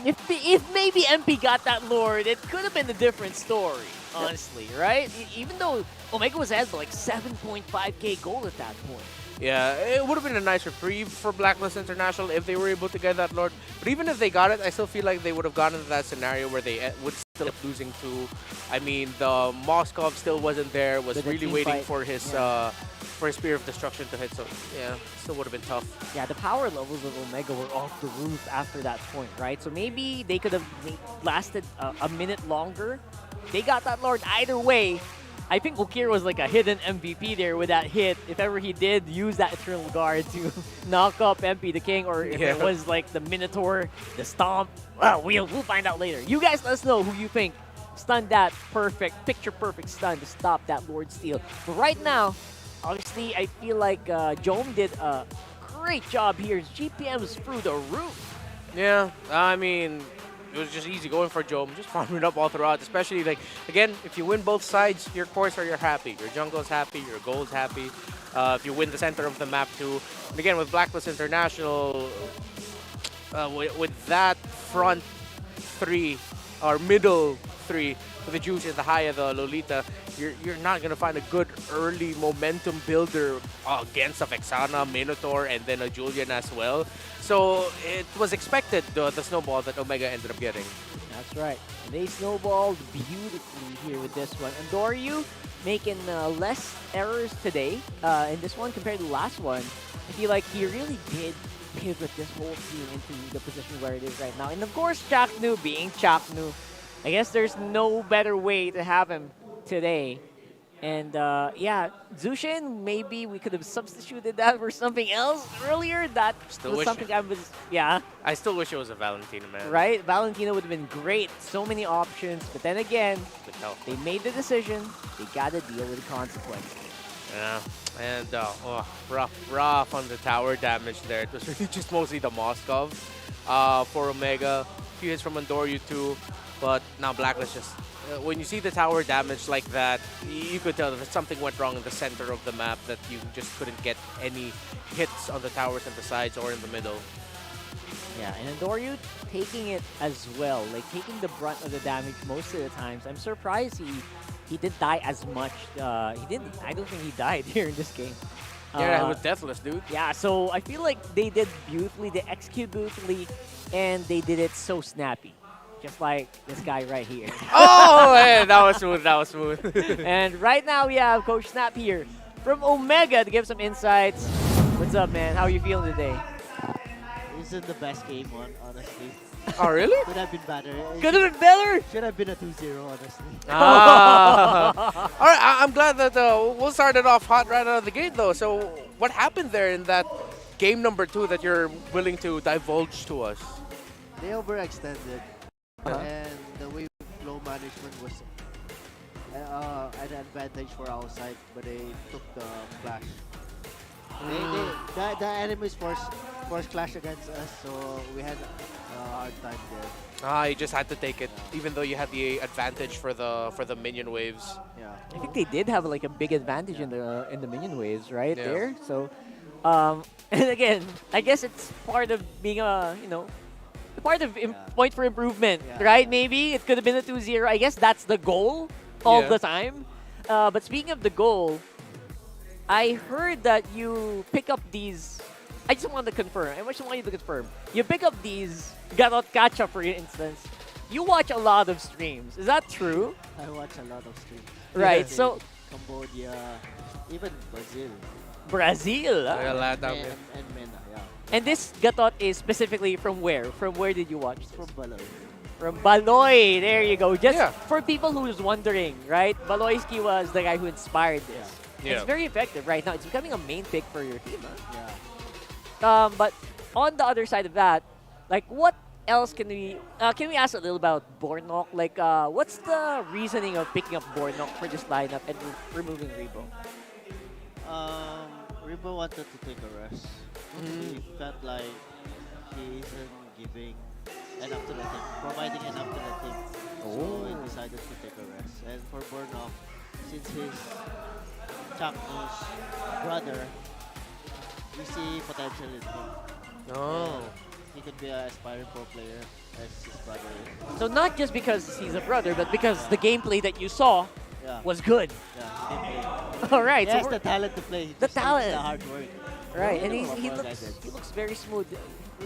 If maybe MP got that Lord, it could have been a different story, honestly, right? Even though Omega was ahead by like 7.5k gold at that point. Yeah, it would have been a nice reprieve for Blacklist International if they were able to get that Lord. But even if they got it, I still feel like they would have gotten into that scenario where they would still end up losing to. I mean, the Moskov still wasn't there, was really waiting for his Spear of Destruction to hit. So yeah, still would have been tough. Yeah, the power levels of Omega were off the roof after that point, right? So maybe they could have lasted a minute longer. They got that Lord either way. I think Ukir was like a hidden MVP there with that hit. If ever he did use that Eternal Guard to knock up MP the King, or if it was like the Minotaur, the Stomp, well, we'll find out later. You guys let us know who you think stunned that perfect, picture-perfect stun to stop that Lord Steal. But right now, obviously, I feel like Jome did a great job here. His GPM is through the roof. Yeah, I mean, it was just easy going for Jome, just farming up all throughout. Especially like again, if you win both sides, your cores are happy, your jungle's happy, your gold's happy. If you win the center of the map too, and again with Blacklist International, with that front three or middle three with the Juice and the Haya, the Lolita, you're not gonna find a good early momentum builder against a Vexana, Minotaur, and then a Julian as well. So it was expected the snowball that Omega ended up getting. That's right. And they snowballed beautifully here with this one. And Doryu making less errors today in this one compared to the last one. I feel like he really did pivot this whole team into the position where it is right now. And of course, Chaknu being Chaknu. I guess there's no better way to have him today. And yeah, Zushin, maybe we could have substituted that for something else earlier. That was something I was, yeah. I still wish it was a Valentina, man. Right? Valentina would have been great. So many options. But then again, they made the decision. They got to deal with the consequences. Yeah, and rough on the tower damage there. It was really just mostly the Moskov for Omega. A few hits from Andoryu too, but now Blacklist just... when you see the tower damage like that, you could tell that something went wrong in the center of the map, that you just couldn't get any hits on the towers and the sides or in the middle. Yeah, and Andoryu taking it as well, like taking the brunt of the damage most of the times. I'm surprised he didn't die as much. I don't think he died here in this game. Yeah, it was deathless, dude. Yeah, so I feel like they did beautifully, they executed beautifully, and they did it so snappy. Just like this guy right here. Oh, man, that was smooth, that was smooth. And right now we have Coach Snap here from Omega to give some insights. What's up, man? How are you feeling today? This is the best game one, honestly. Oh, really? Could have been better. Could have been better? Should have been a 2-0, honestly. All right, I'm glad that we'll start it off hot right out of the gate, though. So what happened there in that game number 2 that you're willing to divulge to us? They overextended. And the wave flow management was an advantage for our side, but they took the flash. The enemies forced clash against us, so we had a hard time there. You just had to take it, even though you had the advantage for the minion waves. Yeah, I think they did have like a big advantage in the minion waves right there. So, and again, I guess it's part of being a part of point for improvement, right? Maybe it could have been a 2-0. I guess that's the goal all the time. But speaking of the goal, I heard that you pick up these. I just want to confirm. I just want you to confirm. You pick up these Garot Kacha, for instance. You watch a lot of streams. Is that true? I watch a lot of streams. Right. So Cambodia, even Brazil. Brazil. And MENA, yeah. And this Gatot is specifically from where? From where did you watch? From Baloy. From Baloy. There you go. Just for people who's wondering, right? Baloyski was the guy who inspired this. Yeah. It's very effective right now. It's becoming a main pick for your team, huh? Yeah. But on the other side of that, like what else can we ask a little about Bornok? Like what's the reasoning of picking up Bornok for this lineup and removing Rebo? Rebo wanted to take a rest. He felt like he isn't giving enough to the team, providing enough to the team. So he decided to take a rest. And for Bornok, since he's Chaknu's brother, we see potential in him. Oh. He could be an aspiring pro player as his brother is. So not just because he's a brother, but because the gameplay that you saw was good. Yeah, all right. He has the talent to play. The talent. The hard work. Right, and he looks very smooth.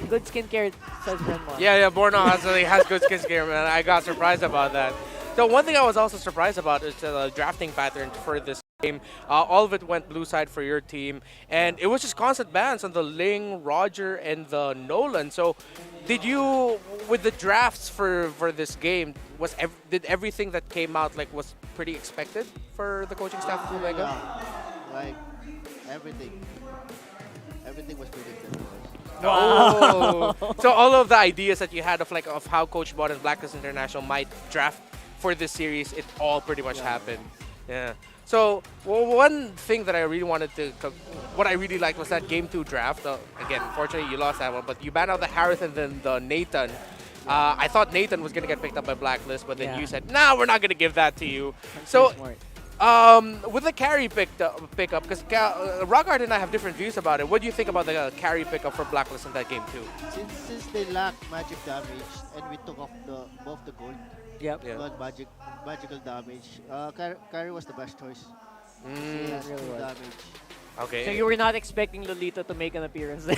Good skincare, says Renmar. Yeah, Bornok has good skincare, man. I got surprised about that. So one thing I was also surprised about is the drafting pattern for this game. All of it went blue side for your team, and it was just constant bans on the Ling, Roger, and the Nolan. So did you, with the drafts for this game, did everything that came out was pretty expected for the coaching staff of Omega? Yeah, like everything. Everything was predicted. Oh, so all of the ideas that you had of how Coach Bod and Blacklist International might draft for this series, it all pretty much happened. Yeah. So one thing that I really what I really liked was that Game 2 draft. Again, unfortunately you lost that one, but you banned out the Harith and then the Nathan. I thought Nathan was going to get picked up by Blacklist, but then Yeah. you said, nah, we're not going to give that to you. So, with the carry pickup, because Rockart and I have different views about it. What do you think about the carry pickup for Blacklist in that game too? Since they lack magic damage and we took off both the gold, Yep. magical damage, carry was the best choice. Really was. Damage. Okay. So you were not expecting Lolita to make an appearance there?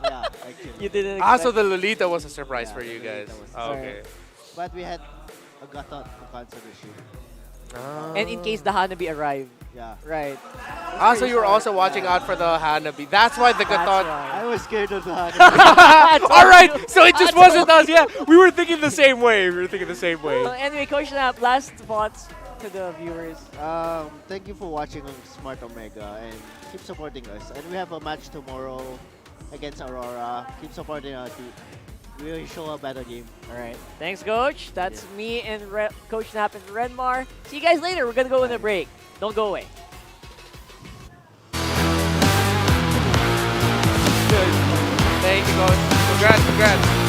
Yeah, actually. You didn't So the Lolita was a surprise for you guys. Okay. But we had a Gata to cancel the shield. And in case the Hanabi arrive. Yeah. Right. So you were also watching out for the Hanabi. That's why the Gatot. I was scared of the Hanabi. All right, so it just wasn't us. Yeah, we were thinking the same way. Anyway, Coach Nap, last thoughts to the viewers. Thank you for watching on Smart Omega and keep supporting us. And we have a match tomorrow against Aurora. Keep supporting our team. We will show a better game. All right. Thanks, Coach. That's me and Coach Nap and Renmar. See you guys later. We're going to go in a break. Don't go away. Good. Thank you, Coach. Congrats.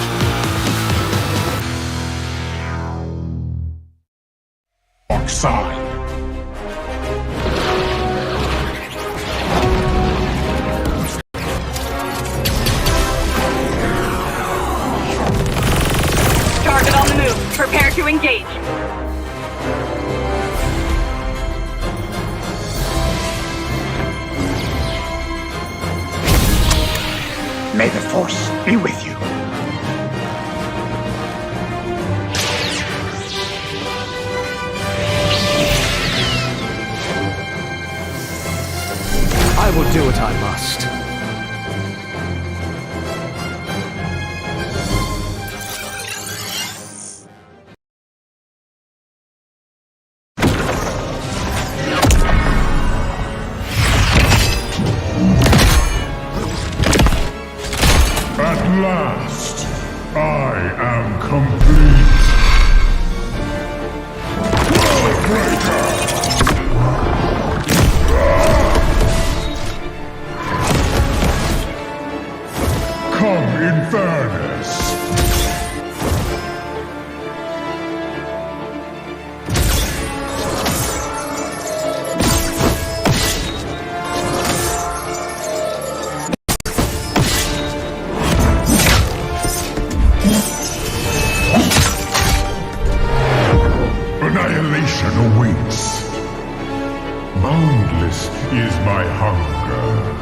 Dark side. Target on the move. Prepare to engage. May the force be with you. I will do what I must. At last, I am complete. Come in fairness. Annihilation awaits. Boundless is my hunger.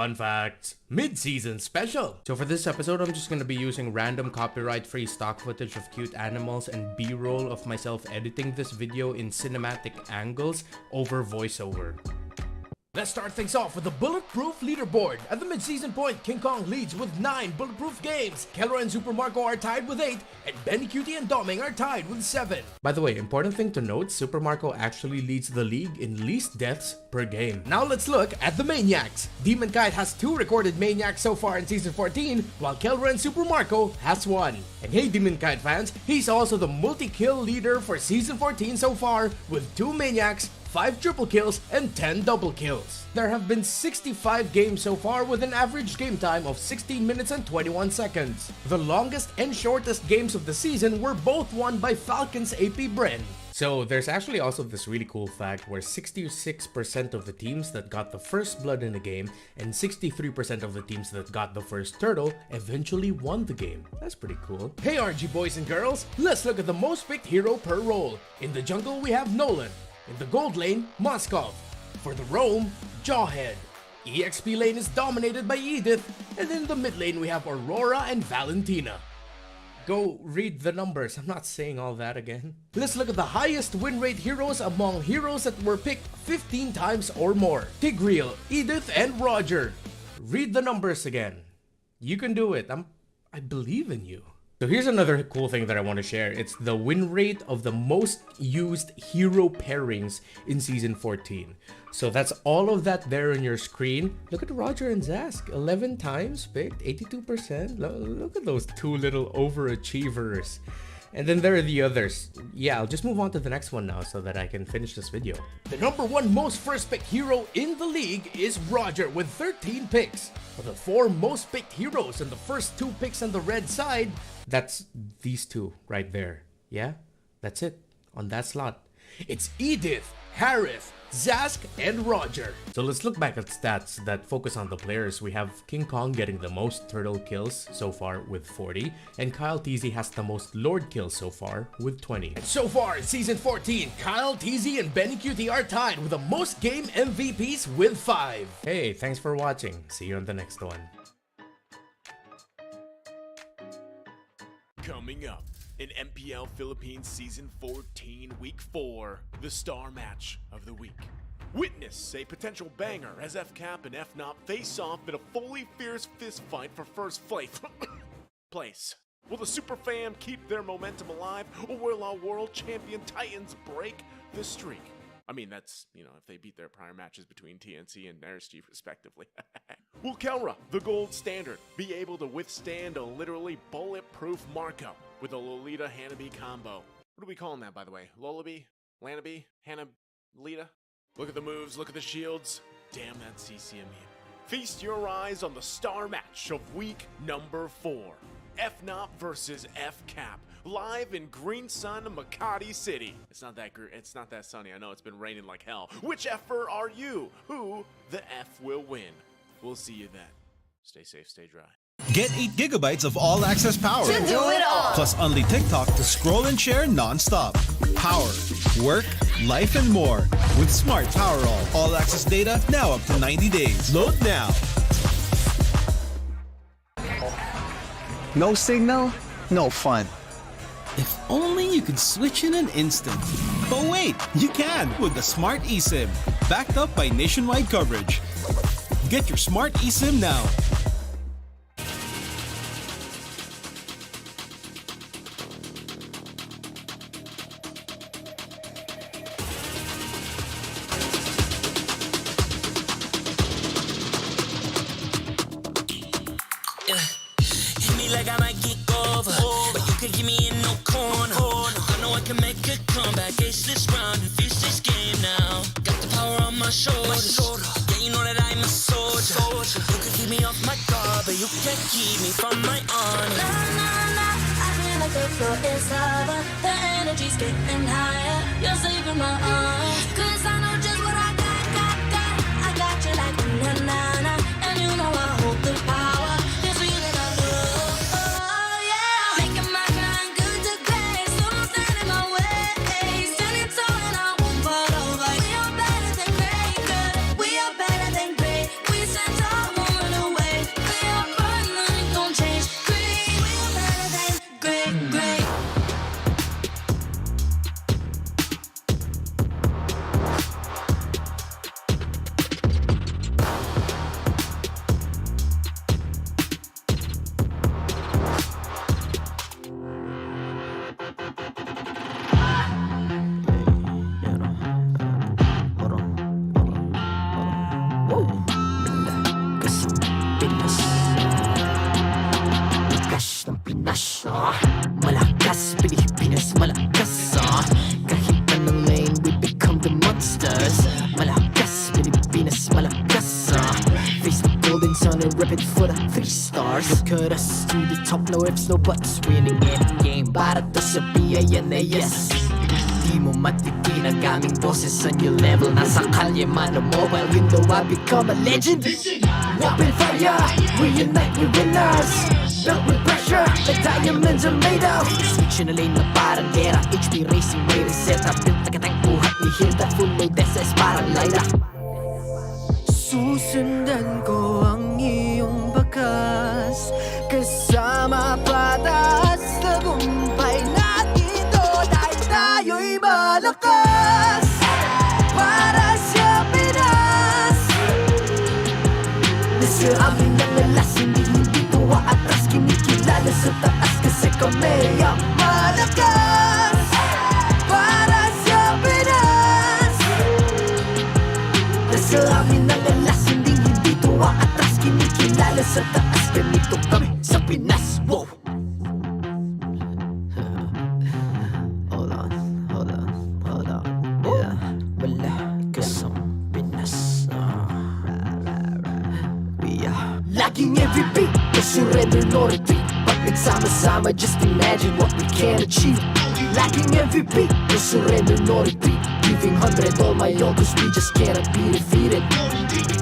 Fun facts. Mid-season special. So for this episode, I'm just gonna be using random copyright-free stock footage of cute animals and B-roll of myself editing this video in cinematic angles over voiceover. Let's start things off with the bulletproof leaderboard. At the mid-season point, King Kong leads with 9 bulletproof games. Kelra and Super Marco are tied with 8, and Benny Cutie and Doming are tied with 7. By the way, important thing to note, Super Marco actually leads the league in least deaths per game. Now let's look at the Maniacs. Demon Kite has 2 recorded Maniacs so far in Season 14, while Kelra and Super Marco has 1. And hey Demon Kite fans, he's also the multi-kill leader for Season 14 so far, with 2 Maniacs, 5 triple kills, and 10 double kills. There have been 65 games so far with an average game time of 16 minutes and 21 seconds. The longest and shortest games of the season were both won by Falcons AP Bren. So there's actually also this really cool fact where 66% of the teams that got the first blood in a game and 63% of the teams that got the first turtle eventually won the game. That's pretty cool. Hey RG boys and girls, let's look at the most picked hero per role. In the jungle we have Nolan. In the gold lane, Moskov. For the roam, Jawhead. EXP lane is dominated by Edith, and in the mid lane we have Aurora and Valentina. Go read the numbers, I'm not saying all that again. Let's look at the highest win rate heroes among heroes that were picked 15 times or more. Tigreal, Edith, and Roger. Read the numbers again. You can do it, I believe in you. So here's another cool thing that I want to share. It's the win rate of the most used hero pairings in Season 14. So that's all of that there on your screen. Look at Roger and Zask. 11 times picked, 82%. Look at those 2 little overachievers. And then there are the others. Yeah, I'll just move on to the next one now so that I can finish this video. The number 1 most first picked hero in the league is Roger with 13 picks. For the 4 most picked heroes and the first 2 picks on the red side, that's these 2 right there. Yeah, that's it on that slot. It's Edith, Harith, Zask, and Roger. So let's look back at stats that focus on the players. We have King Kong getting the most turtle kills so far with 40, and Kyle TZ has the most Lord kills so far with 20. And so far in Season 14, Kyle TZ and Benny Cutie are tied with the most game MVPs with 5. Hey, thanks for watching. See you on the next one. Coming up in MPL Philippines Season 14 Week 4, the star match of the week. Witness a potential banger as FCAP and FNOP face off in a fully fierce fist fight for first place. Will the Super Fam keep their momentum alive, or will our world champion Titans break the streak? I mean, that's, if they beat their prior matches between TNC and Narasty respectively. Will Kelra, the gold standard, be able to withstand a literally bulletproof Marco with a Lolita Hanabi combo? What are we calling that, by the way? Lolabi? Lanabi? Hanalita? Look at the moves, look at the shields. Damn that CCME. Feast your eyes on the star match of week number 4. FNOP versus FCAP. Live in Green Sun, Makati City. It's not that sunny. I know it's been raining like hell. Which F-er are you? Who the F will win? We'll see you then. Stay safe, stay dry. Get 8 gigabytes of all-access power. To do it all. Plus only TikTok to scroll and share non-stop. Power, work, life, and more. With Smart Power All-access data now up to 90 days. Load now. No signal, no fun. If only you could switch in an instant. But wait, you can with the Smart eSIM. Backed up by nationwide coverage. Get your Smart eSIM now. Hit me like I might kick over, but you can give me in no corner. I know I can make a comeback, ace this round and finish this game now. Got the power on my shoulders. Yeah, you know that I'm a soldier. You can keep me off my guard, but you can't keep me from my honor. Nah, nah, nah, I feel like the floor is lava. The energy's getting higher. You're saving my arms, 'cause I know just what I got. I got you like na na na, and you know I hold the power. This feeling I love, oh yeah. Making my grind good to great, so don't stand in my way. Standing tall and I won't fall over. We are better than great, good. We are better than great. We stand tall, won't progress to the top, no ifs, no buts. Winning any game, para to sa PINAS. Di mo matitin ang aming boses sa new level. Nasa kalye man o mobile window, I become a legend. Open fire, we unite, we winners. Built with pressure, like diamonds are made of. Switch na lane na parang gera, HP racing, way reset up. Built like ang buhat ni Hilda, full load SS parang Laila. Susundan ko ang iyong bakas, kasama patas, tagumpay natin ito dahil tayo'y malakas. Para sa Pinas, nasa amin ang alas, hindi tuwa atras, kinikilala sa taas kasi kami ang malakas. Para sa Pinas, nasa amin ang alas, hindi tuwa atras, kinikilala sa taas, ganito kami sa Pinas. Wow! Hold on, yeah. Wala ka sa Pinas. We are Laging every beat, no surrender, no retreat. Pag nagsama-sama, just imagine what we can achieve. Laging every beat, no surrender, no retreat. Giving 100 all my all, cause we just cannot be defeated.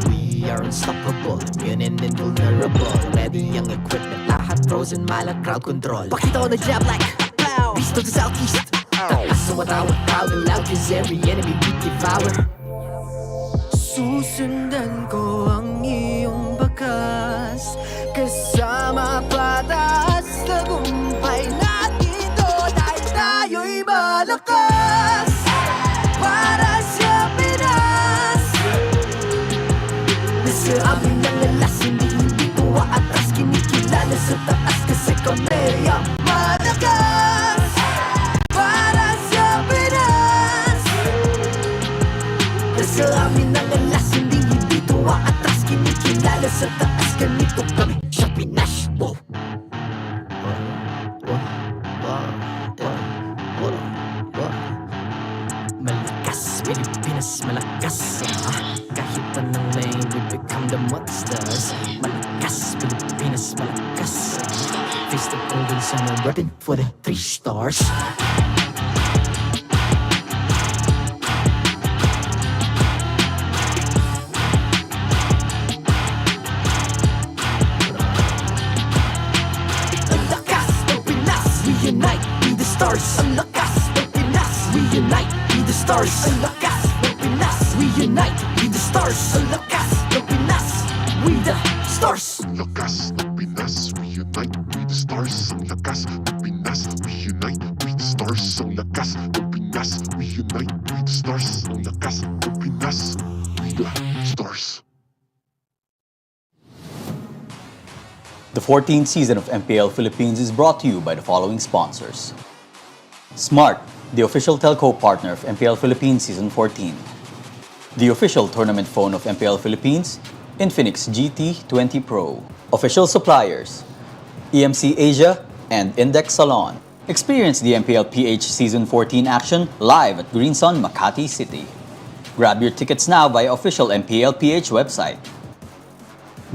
We are unstoppable, immune and invulnerable. Ready ang equipment, lahat frozen, malak crowd control. Pakita ko na jab like pow, east of the southeast. Taas sa matawag, proud and loud, cause every enemy we devour. Susundan ko ang iyong bakas, kasama patas, tagumpay natin ito dahil tayo'y malakas. Para sa Pinas, nasa amin ang alas, hindi tuwa atras, kinikilala sa taas kasi kami ang malakas. Para sa Pinas, nasa amin ang alas, hindi tuwa atras, kinikilala sa taas, ganito kami sa Pinas. Wow! Malakas, Pilipinas, malakas. Kahit anong lane, we become the monsters. Malakas, Pilipinas, malakas. Face the golden sun and repping for the 3 stars. Ang lakas ng Pinas, we unite, be the stars. Ang lakas ng Pinas, we unite, be the stars. Ang lakas ng Pinas, we unite, be the stars. Ang lakas ng Pinas, we the stars. Ang lakas ng Pinas, we unite, we the stars. Ang lakas ng Pinas, we unite, we the stars. Ang lakas ng Pinas, we unite, we the stars. Ang lakas ng Pinas, we the stars. The 14th season of MPL Philippines is brought to you by the following sponsors. Smart, the official telco partner of MPL Philippines Season 14. The official tournament phone of MPL Philippines, Infinix GT20 Pro. Official suppliers, EMC Asia and Index Salon. Experience the TLPH Season 14 action live at Green Sun, Makati City. Grab your tickets now via official MPLPH website.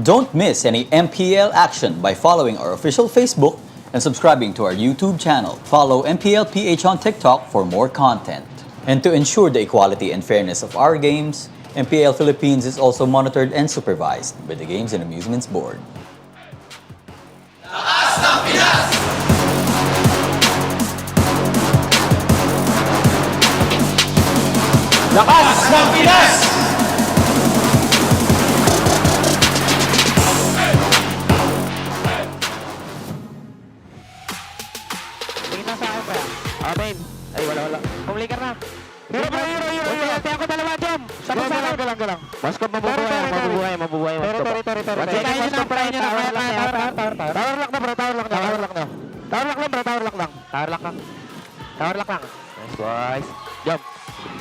Don't miss any MPL action by following our official Facebook and subscribing to our YouTube channel. Follow MPLPH on TikTok for more content. And to ensure the equality and fairness of our games, MPL Philippines is also monitored and supervised by the Games and Amusements Board. Lakas ng Pinas! Tingin na sa akin pa. Amen. Ay, wala. Pumlikar na. Hero. Ate ako dalawa, Jom. Sama sa akin. Galang. Baskot, mabubuhay. Sige, ayun ang prayer nyo. Tower lock na, bro. Tower lock lang. Nice, boys. Jom.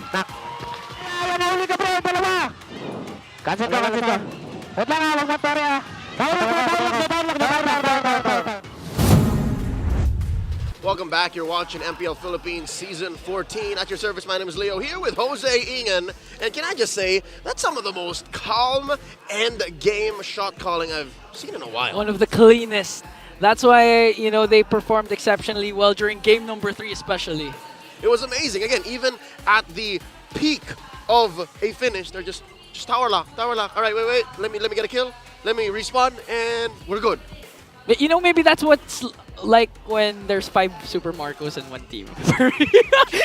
Knock. Ayan, nahuli ka, bro. Dalawa. Cancel ka. Wait lang, huwag mo pare, ha. Tower lock. Welcome back. You're watching MPL Philippines Season 14. At your service, my name is Leo here with Jose Ingan. And can I just say, that's some of the most calm end game shot calling I've seen in a while. One of the cleanest That's why, you know, they performed exceptionally well during game number 3 especially. It was amazing. Again, even at the peak of a finish, they're just tower lock. All right, wait. Let me get a kill. Let me respawn, and we're good. But, you know, maybe that's what's like when there's 5 Super Marcos in one team.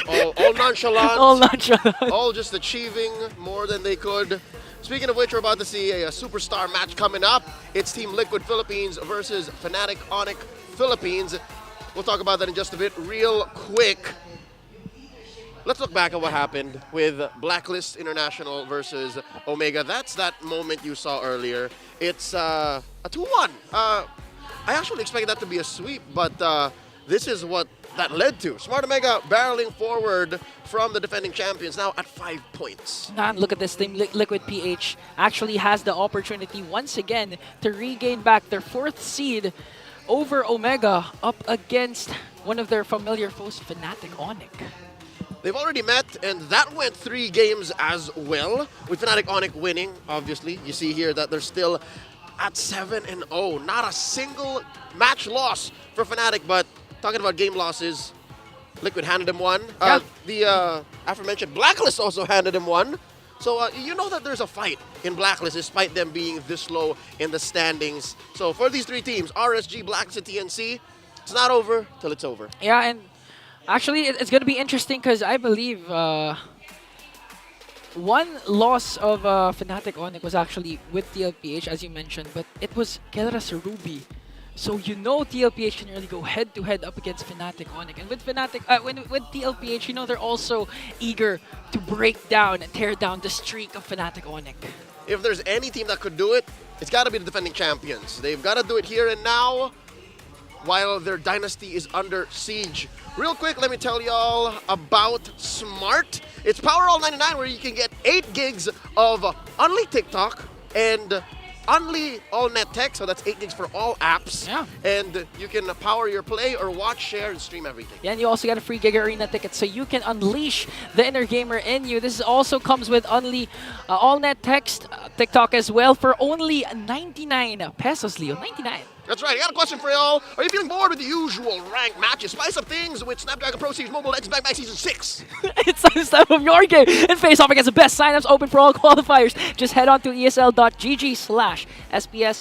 all nonchalant. All nonchalant. All just achieving more than they could. Speaking of which, we're about to see a superstar match coming up. It's Team Liquid Philippines versus Fnatic Onic Philippines. We'll talk about that in just a bit. Real quick, let's look back at what happened with Blacklist International versus Omega. That's that moment you saw earlier. It's a 2-1. I actually expected that to be a sweep, but this is what that led to. Smart Omega barreling forward from the defending champions, now at 5 points. And look at this team. Liquid PH actually has the opportunity once again to regain back their 4th seed over Omega up against one of their familiar foes, Fnatic Onic. They've already met, and that went 3 games as well, with Fnatic Onic winning, obviously. You see here that they're still at 7-0. Not a single match loss for Fnatic, but talking about game losses, Liquid handed him one. The aforementioned Blacklist also handed him one. So you know that there's a fight in Blacklist despite them being this low in the standings. So for these 3 teams, RSG, Blacklist, and TNC, it's not over till it's over. Yeah, and actually it's going to be interesting because I believe one loss of Fnatic Onic was actually with TLPH, as you mentioned, but it was Kelra Ruby. So you know TLPH can really go head-to-head up against Fnatic Onic. And with with TLPH, you know they're also eager to break down and tear down the streak of Fnatic Onic. If there's any team that could do it, it's got to be the defending champions. They've got to do it here and now while their dynasty is under siege. Real quick, let me tell y'all about Smart. It's Powerall 99 where you can get 8 gigs of only TikTok and only all net tech, so that's 8 gigs for all apps. Yeah. And you can power your play or watch, share, and stream everything. Yeah, and you also got a free Giga Arena ticket, so you can unleash the inner gamer in you. This also comes with only all net text, TikTok as well, for only 99 pesos, Leo. 99. That's right. I got a question for y'all. Are you feeling bored with the usual ranked matches? Spice up things with Snapdragon Pro Series Mobile Legends Back Season 6. It's the time of your game and face off against the best signups open for all qualifiers. Just head on to esl.gg/SPS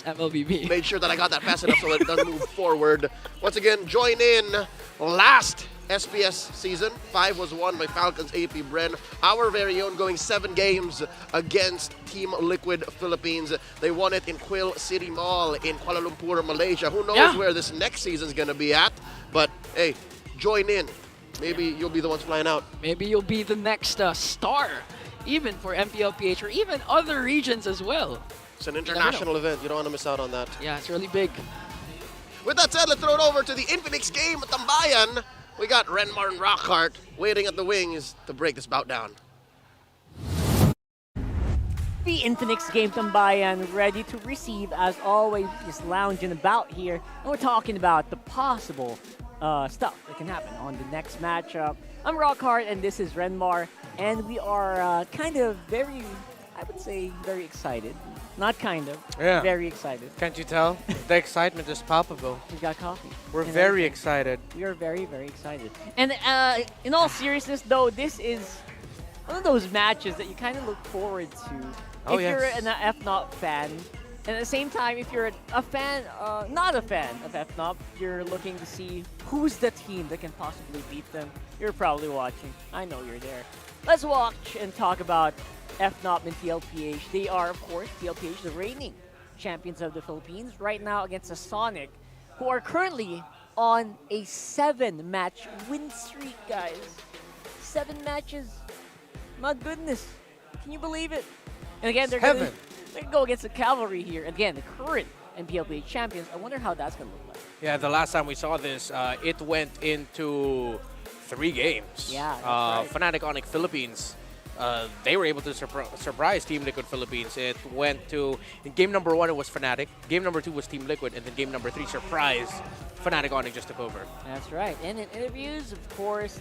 MLBB. Made sure that I got that fast enough so it doesn't move forward. Once again, join in last SPS season. 5 was won by Falcons AP Bren. Our very own going 7 games against Team Liquid Philippines. They won it in Quill City Mall in Kuala Lumpur, Malaysia. Who knows where this next season's gonna be at? But hey, join in. Maybe you'll be the ones flying out. Maybe you'll be the next star, even for MPLPH or even other regions as well. It's an international event. You don't want to miss out on that. Yeah, it's really big. With that said, let's throw it over to the Infinix game Tambayan. We got Renmar and Rockhart waiting at the wings to break this bout down. The Infinix game Tambayan ready to receive, as always, just lounging about here. And we're talking about the possible stuff that can happen on the next matchup. I'm Rockhart and this is Renmar. And we are kind of very, I would say, very excited. Not kind of, very excited. Can't you tell? The excitement is palpable. We got coffee. We're very excited. We are very, very excited. And in all seriousness, though, this is one of those matches that you kind of look forward to if you're an FNOP fan. And at the same time, if you're a fan, not a fan of FNOP, you're looking to see who's the team that can possibly beat them. You're probably watching. I know you're there. Let's watch and talk about FNOP and TLPH. They are, of course, TLPH, the reigning champions of the Philippines, right now against the Sonic, who are currently on a 7-match win streak, guys. 7 matches. My goodness. Can you believe it? And again, they're going to go against the Cavalry here. Again, the current MPLBA champions. I wonder how that's going to look like. Yeah, the last time we saw this, it went into 3 games. Yeah, that's right. Fnatic Onic Philippines, they were able to surprise Team Liquid Philippines. It went to, in game number 1, it was Fnatic. Game number 2 was Team Liquid. And then game number 3, surprise, Fnatic Onic just took over. That's right. And in interviews, of course,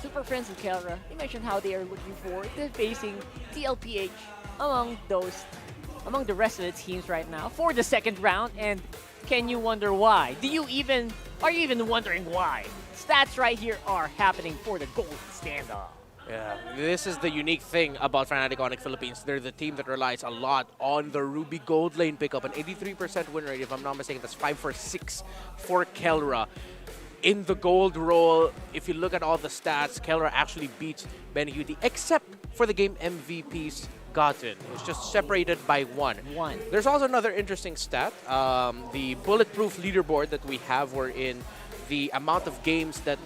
Super Friends and Kelra, they mentioned how they are looking forward to facing TLPH among the rest of the teams right now for the second round. And Can you wonder why? Are you even wondering why? Stats right here are happening for the Golden Standoff. Yeah, this is the unique thing about Fnatic Onic Philippines. They're the team that relies a lot on the Ruby Gold lane pickup. An 83% win rate, if I'm not mistaken. That's 5 for 6 for Kelra. In the gold role, if you look at all the stats, Kelra actually beats Benecutie, except for the game MVPs gotten. It's just separated by one. There's also another interesting stat. The bulletproof leaderboard that we have, wherein the amount of games that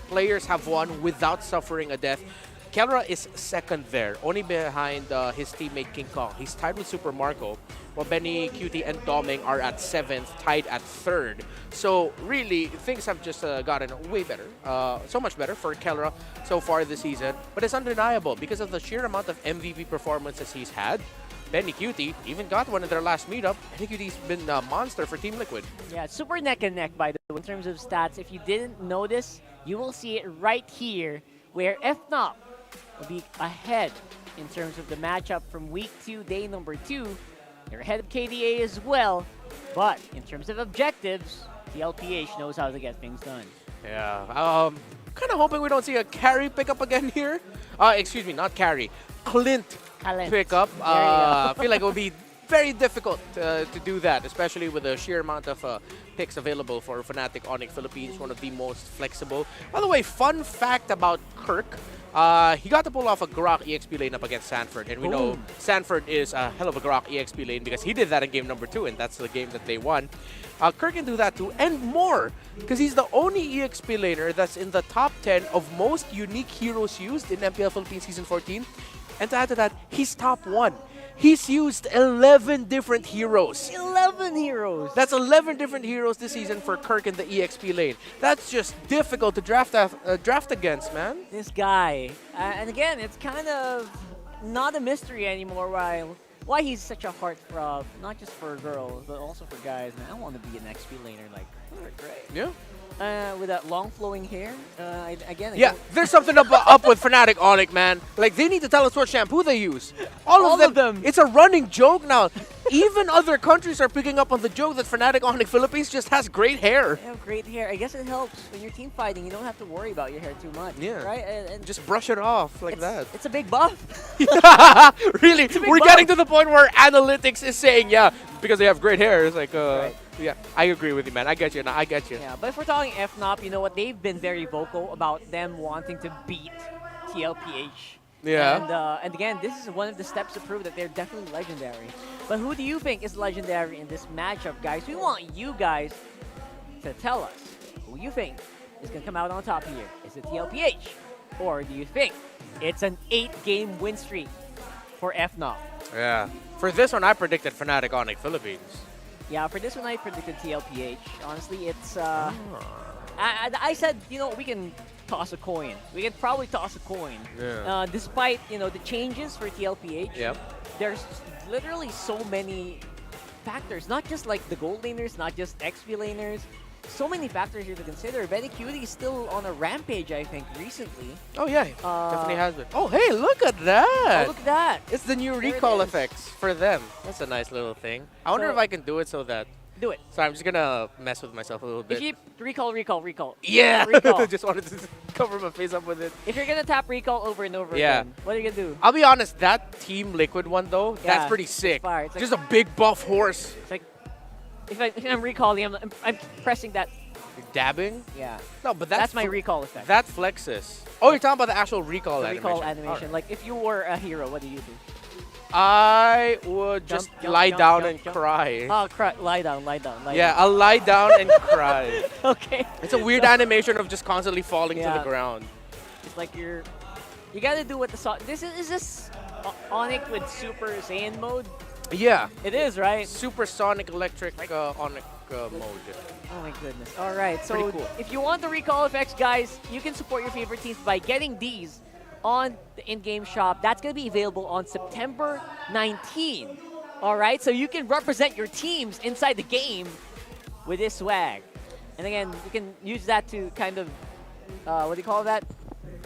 players have won without suffering a death. Kelra is second there, only behind his teammate King Kong. He's tied with Super Marco, while Benecutie and Doming are at 7th, tied at 3rd. So really, things have just gotten way better, so much better for Kelra so far this season. But it's undeniable because of the sheer amount of MVP performances he's had. Benecutie even got one in their last meetup. Benecutie's been a monster for Team Liquid. Yeah, it's super neck and neck, by the way, in terms of stats. If you didn't notice, you will see it right here, where FNOP will be ahead in terms of the matchup from week 2, day number 2. They're ahead of KDA as well, but in terms of objectives, TLPH knows how to get things done. Yeah, kind of hoping we don't see a carry pickup again here. Excuse me, not carry, Clint pickup. I feel like it would be very difficult to do that, especially with the sheer amount of picks available for Fnatic Onic Philippines, one of the most flexible. By the way, fun fact about Kirk. He got to pull off a Grok EXP lane up against Sanford, and we know Sanford is a hell of a Grok EXP lane because he did that in game number 2, and that's the game that they won. Kirk can do that too, and more, because he's the only EXP laner that's in the top 10 of most unique heroes used in MPL Philippines Season 14. And to add to that, he's top 1. He's used 11 different heroes. 11 heroes! That's 11 different heroes this season for Kirk in the EXP lane. That's just difficult to draft against, man. This guy. And again, it's kind of not a mystery anymore why he's such a heartthrob, not just for girls, but also for guys. Man, I want to be an XP laner like Kirk, right? Yeah. With that long flowing hair, again. Yeah, there's something up with Fnatic Onic, man. Like, they need to tell us what shampoo they use. All of them. It's a running joke now. Even other countries are picking up on the joke that Fnatic Onic Philippines just has great hair. They have great hair. I guess it helps when you're team fighting. You don't have to worry about your hair too much. Yeah. Right? And just brush it off like that. It's a big buff. Really? We're getting to the point where analytics is saying, yeah, because they have great hair. It's like, right. Yeah, I agree with you, man. I get you. I get you. Yeah, but if we're talking FNOP, you know what? They've been very vocal about them wanting to beat TLPH. Yeah. And again, this is one of the steps to prove that they're definitely legendary. But who do you think is legendary in this matchup, guys? We want you guys to tell us who you think is going to come out on top here. Is it TLPH? Or do you think it's an 8-game win streak for FNOP? Yeah. For this one, I predicted Fnatic Onic Philippines. Yeah, for this one, I predicted TLPH. Honestly, it's... I said, you know, we can toss a coin. We can probably toss a coin. Yeah. Despite, you know, the changes for TLPH, Yep. there's literally so many factors. Not just, like, the gold laners, not just XP laners. So many factors here to consider. Benecutie is still on a rampage, I think, recently. Oh, yeah. Definitely has been. Oh, hey, look at that. Oh, look at that. It's the new recall effects for them. That's a nice little thing. I wonder if I can do it so that... Do it. So I'm just going to mess with myself a little bit. If you recall. Yeah. Recall. Just wanted to cover my face up with it. If you're going to tap recall over and over again, what are you going to do? I'll be honest, that Team Liquid one, though, Yeah, that's pretty sick. it's fire. It's like- Just a big buff horse. It's like, if I'm recalling, I'm pressing that. You're dabbing? Yeah. No, but that's my recall effect. That flexes. Oh, you're talking about the actual recall The animation. recall animation. Alright. Like, if you were a hero, what do you do? I would just Jump, lie jump, down jump, and jump. cry. Oh, lie down. Yeah, I'll lie down and cry. Okay. It's a weird animation of just constantly falling to Yeah. the ground. It's like you gotta do what the song. Is this Onic with Super Saiyan mode? Yeah. It is, right? Supersonic electric Onic mode. Oh my goodness. All right, so Pretty cool. if you want the recall effects, guys, you can support your favorite teams by getting these on the in-game shop. That's going to be available on September 19. All right, so you can represent your teams inside the game with this swag. And again, you can use that to kind of, what do you call that?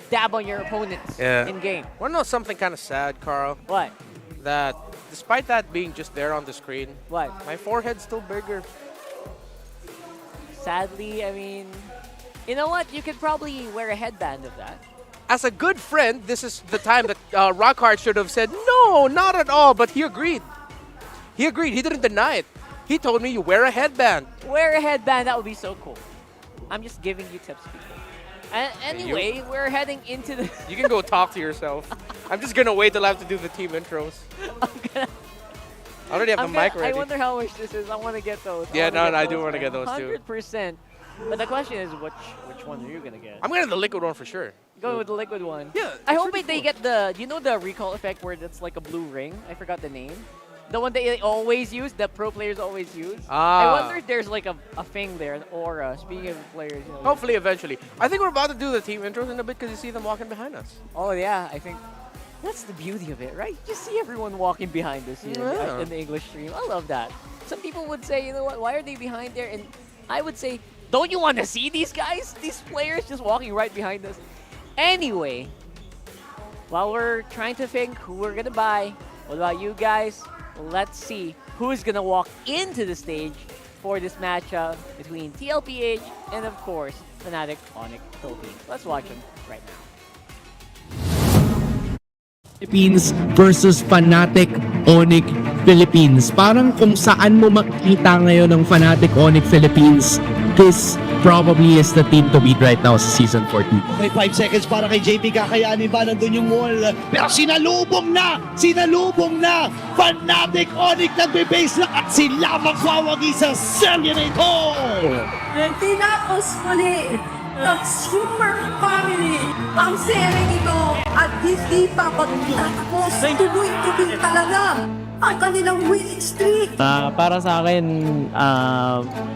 Dab on your opponents in-game. Want to know something kind of sad, Carl? What? That despite that being just there on the screen, what? My forehead's still bigger. sadly, I mean, you know what? You could probably wear a headband of that. As a good friend, this is the time that Rockhart should have said, no, not at all, but he agreed. He agreed. He didn't deny it. He told me you wear a headband. Wear a headband. That would be so cool. I'm just giving you tips, people. Anyway, we're heading into the... You can go talk to yourself. I'm just going to wait till I have to do the team intros. I already have the mic ready. I wonder how much this is. I want to get those. Yeah, I do want to get those too. 100%. But the question is, which one are you going to get? I'm getting the liquid one for sure. Going with the liquid one. Yeah. I hope they get the... Do you know the recall effect where it's like a blue ring? I forgot the name. The one that they always use, the pro players always use. I wonder if there's like a thing there, an aura. Speaking of players, you know. Hopefully, eventually. I think we're about to do the team intros in a bit because you see them walking behind us. Oh yeah, I think that's the beauty of it, right? You just see everyone walking behind us here in the English stream. I love that. Some people would say, you know what? Why are they behind there? And I would say, don't you want to see these guys, these players just walking right behind us? Anyway, while we're trying to think who we're gonna buy, what about you guys? Let's see who's going to walk into the stage for this matchup between TLPH and, of course, Fnatic Onic Philippines. Let's watch them right now. Philippines versus Fnatic Onic Philippines. Parang kung saan mo makita ngayon ng Fnatic Onic Philippines, this probably is the team to beat right now sa Season 14. Okay, 5 seconds para kay JP. Kakayanin ba? Nandun yung wall. Pero sinalubong na! Fnatic Onic nagbe-base lang at sila magwawagi sa serye na ito! Tinapos muli ng Super Family ang serye ito at hindi pa pagtatapos. Tuloy-tuloy talaga ang kanilang winning streak. Para sa akin,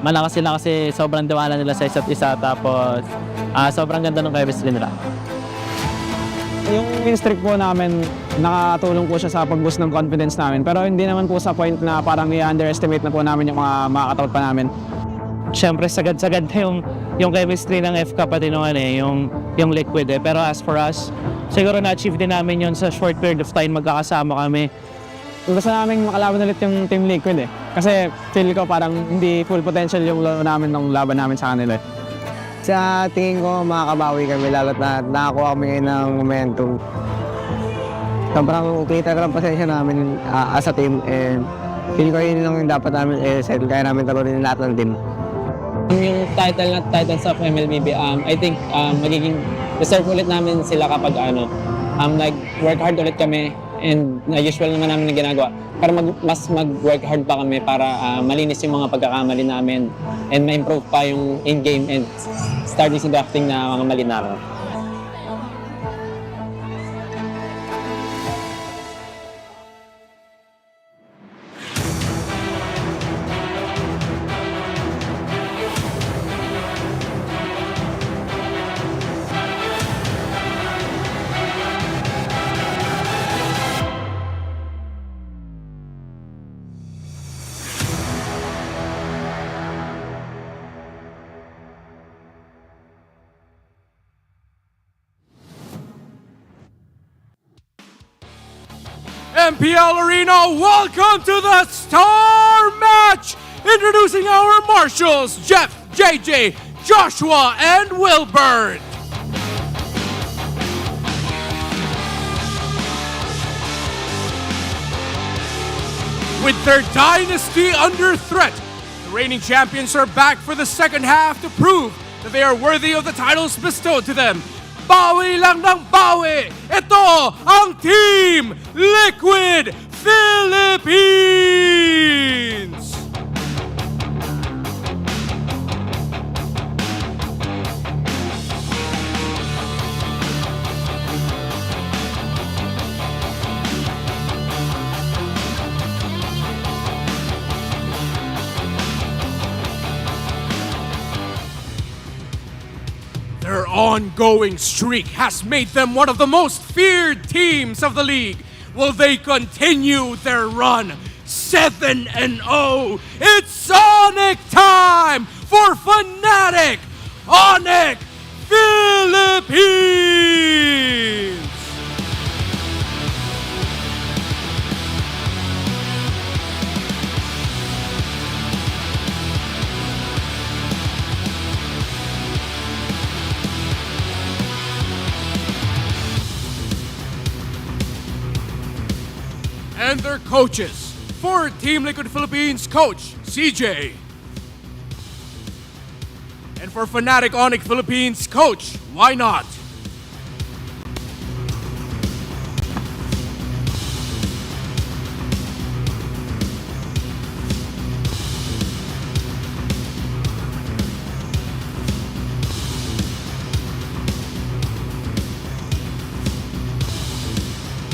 malakas sila kasi sobrang diwala nila sa isa't isa, tapos sobrang ganda ng chemistry nila. Yung win streak po namin, nakatulong po siya sa pag-boost ng confidence namin. Pero hindi naman po sa point na parang i-underestimate na po namin yung mga makakatakot pa namin. Siyempre, sagad-sagad na yung chemistry ng FK pati nung yung Liquid eh. Pero as for us, siguro na-achieve din namin yun sa short period of time magkakasama kami. Gusto namin makalaban ulit yung Team Liquid eh. Kasi feel ko parang hindi full potential yung laro namin ng laban namin sa kanila eh. Sa tingin ko makakabawi kami lalo't na nakakuha kami ngayon ng momentum. Sobrang kita ko lang pasensya namin as a team and feel ko yun lang yung dapat namin settle kaya namin talunin lahat ng team. Yung titles of MLBB, I think magiging deserve ulit namin sila kapag work hard ulit kami. And usual naman namin na ginagawa para mas mag-work hard pa kami para malinis yung mga pagkakamali namin and ma-improve pa yung in-game and start using drafting na mga mali namin. MPL Arena, welcome to the Star Match! Introducing our marshals, Jeff, JJ, Joshua, and Wilbert. With their dynasty under threat, the reigning champions are back for the second half to prove that they are worthy of the titles bestowed to them. Bawi lang ng bawi! Ito ang Team Liquid Philippines! Their ongoing streak has made them one of the most feared teams of the league. Will they continue their run? 7-0. It's Onic time for Fnatic Onic Philippines. and their coaches. For Team Liquid Philippines, Coach CJ. And for Fnatic Onic Philippines, Coach, why not?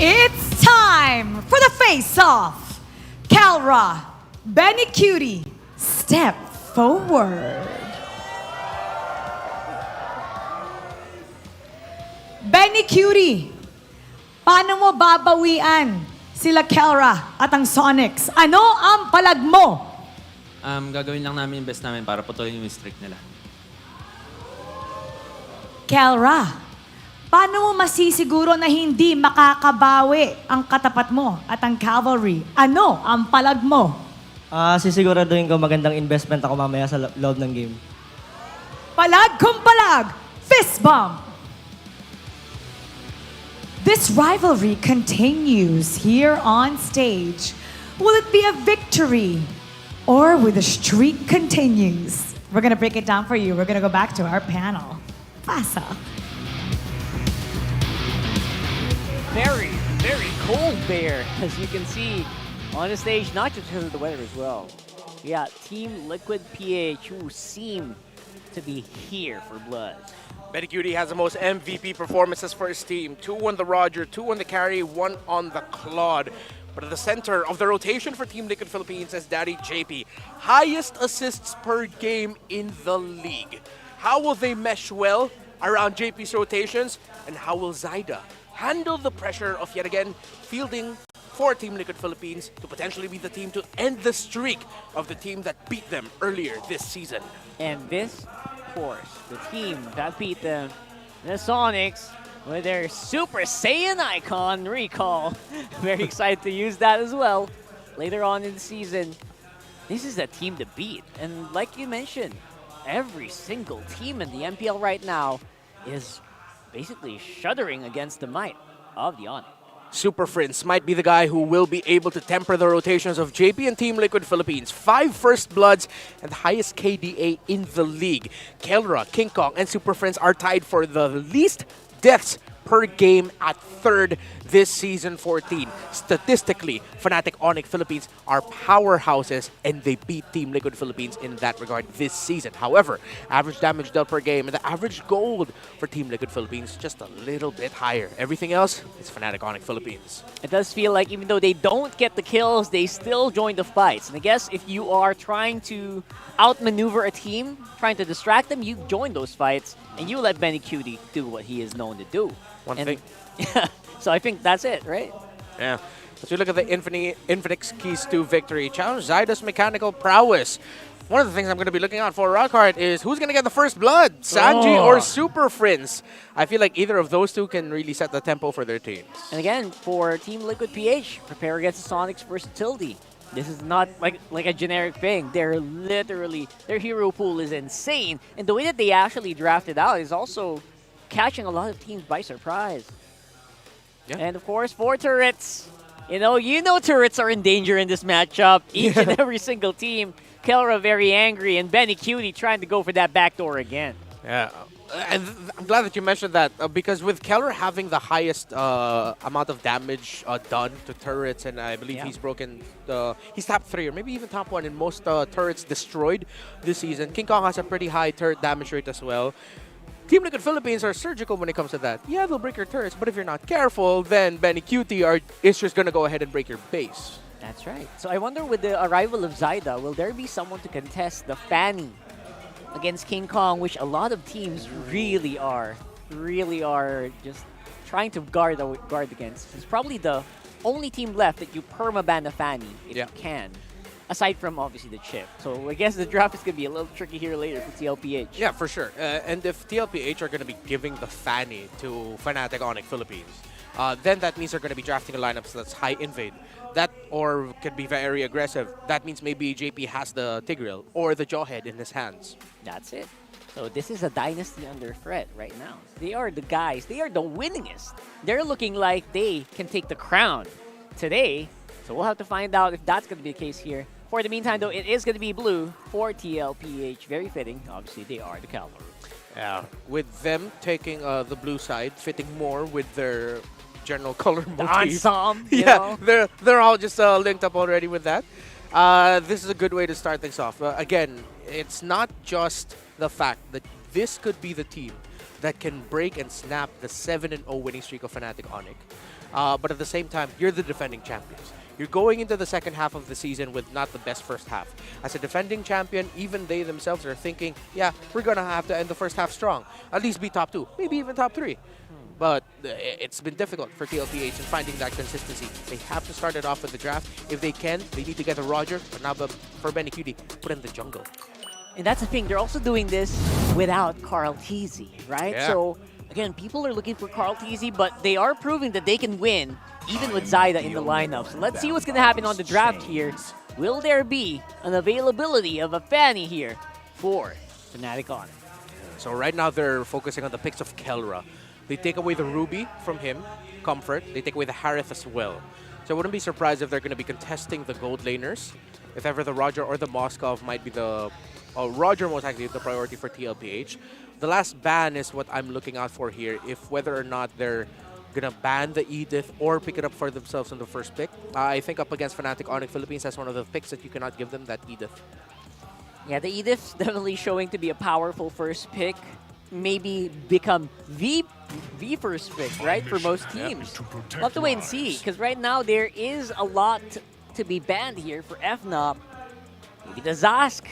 It's time for the face-off. Calra, Benny Cutie, step forward. Benny Cutie, paano mo babawian sila Calra at ang Sonics? Ano ang palag mo? Gagawin lang namin yung best namin para patuloy yung streak nila. Calra, paano mo masisiguro na hindi makakabawi ang katapat mo at ang Cavalry? Ano ang palag mo? Sisiguraduhin ko magandang investment ako mamaya sa loob ng game. Palag kung palag, fist bump. This rivalry continues here on stage. Will it be a victory or will the streak continues? We're gonna break it down for you. We're gonna go back to our panel. Pasa. Very, very cold there, as you can see on the stage, not just because of the weather as well. Yeah, Team Liquid PH, who seem to be here for blood. Benny Cutie has the most MVP performances for his team. 2 on the Roger, 2 on the carry, 1 on the Claude. But at the center of the rotation for Team Liquid Philippines is Daddy JP. Highest assists per game in the league. How will they mesh well around JP's rotations? And how will Zyda handle the pressure of yet again fielding for Team Liquid Philippines to potentially be the team to end the streak of the team that beat them earlier this season? And this, of course, the team that beat them, the Sonics, with their Super Saiyan icon recall. Very excited to use that as well later on in the season. This is a team to beat. And like you mentioned, every single team in the MPL right now is basically shuddering against the might of the Onic. Super Prince might be the guy who will be able to temper the rotations of JP and Team Liquid Philippines. 5 first bloods and the highest KDA in the league. Kelra, King Kong, and Super Prince are tied for the least deaths per game at 3rd this season 14. Statistically, Fnatic Onic Philippines are powerhouses and they beat Team Liquid Philippines in that regard this season. However, average damage dealt per game and the average gold for Team Liquid Philippines just a little bit higher. Everything else is Fnatic Onic Philippines. It does feel like even though they don't get the kills, they still join the fights. And I guess if you are trying to outmaneuver a team, trying to distract them, you join those fights and you let Benny Cutie do what he is known to do. One thing. Yeah, so I think that's it, right? Yeah. As we look at the Infinix keys to victory, challenge Zyda's mechanical prowess. One of the things I'm going to be looking out for Rockhart is who's going to get the first blood, Sanji or Super Prince. I feel like either of those two can really set the tempo for their teams. And again, for Team Liquid PH, prepare against the Sonic's versatility. This is not like a generic thing. They're literally, their hero pool is insane. And the way that they actually drafted out is also catching a lot of teams by surprise. Yeah. And of course, 4 turrets. You know turrets are in danger in this matchup. Each and every single team. Kelra very angry, and Benny Cutie trying to go for that backdoor again. Yeah. And I'm glad that you mentioned that because with Keller having the highest amount of damage done to turrets, and I believe he's broken, he's top 3 or maybe even top 1 in most turrets destroyed this season. King Kong has a pretty high turret damage rate as well. Team Liquid Philippines are surgical when it comes to that. Yeah, they'll break your turrets, but if you're not careful, then Benny Cutie is just going to go ahead and break your base. That's right. So I wonder with the arrival of Zyda, will there be someone to contest the Fanny against King Kong, which a lot of teams really are just trying to guard against. It's probably the only team left that you permaban a Fanny if you can. Aside from, obviously, the chip. So I guess the draft is going to be a little tricky here later for TLPH. Yeah, for sure. And if TLPH are going to be giving the Fanny to Fnatic Onic Philippines, then that means they're going to be drafting a lineup that's high invade. That or could be very aggressive. That means maybe JP has the Tigreal or the Jawhead in his hands. That's it. So this is a dynasty under threat right now. They are the guys. They are the winningest. They're looking like they can take the crown today So we'll have to find out if that's going to be the case here. For the meantime, though, it is going to be blue for TLPH. Very fitting. Obviously, they are the Cavalry. Yeah, with them taking the blue side, fitting more with their general color motif. Ensemble, you Yeah, know? they're all just linked up already with that. This is a good way to start things off. Again, it's not just the fact that this could be the team that can break and snap the 7-0 winning streak of Fnatic Onic. But at the same time, you're the defending champions. You're going into the second half of the season with not the best first half. As a defending champion, even they themselves are thinking, yeah, we're going to have to end the first half strong. At least be top 2, maybe even top 3. But it's been difficult for TLPH in finding that consistency. They have to start it off with the draft. If they can, they need to get a Roger. But now for Benny Cutie, put in the jungle. And that's the thing, they're also doing this without Carl Teasy, right? Yeah. So, again, people are looking for Carl Teasy, but they are proving that they can win, even with Zyda in the lineup. So let's see what's going to happen on the draft here. Will there be an availability of a Fanny here for Fnatic Onic? So right now they're focusing on the picks of Kelra. They take away the Ruby from him, Comfort. They take away the Harith as well. So I wouldn't be surprised if they're going to be contesting the gold laners. If ever the Roger or the Moskov might be the... Roger most likely the priority for TLPH. The last ban is what I'm looking out for here. If whether or not they're going to ban the Edith or pick it up for themselves on the first pick. I think up against Fnatic Onic Philippines, that's one of the picks that you cannot give them, that Edith. Yeah, the Edith's definitely showing to be a powerful first pick. Maybe become the first pick, right, for most teams. We'll have to wait and see, because right now there is a lot to be banned here for FNOP. Maybe the Zask.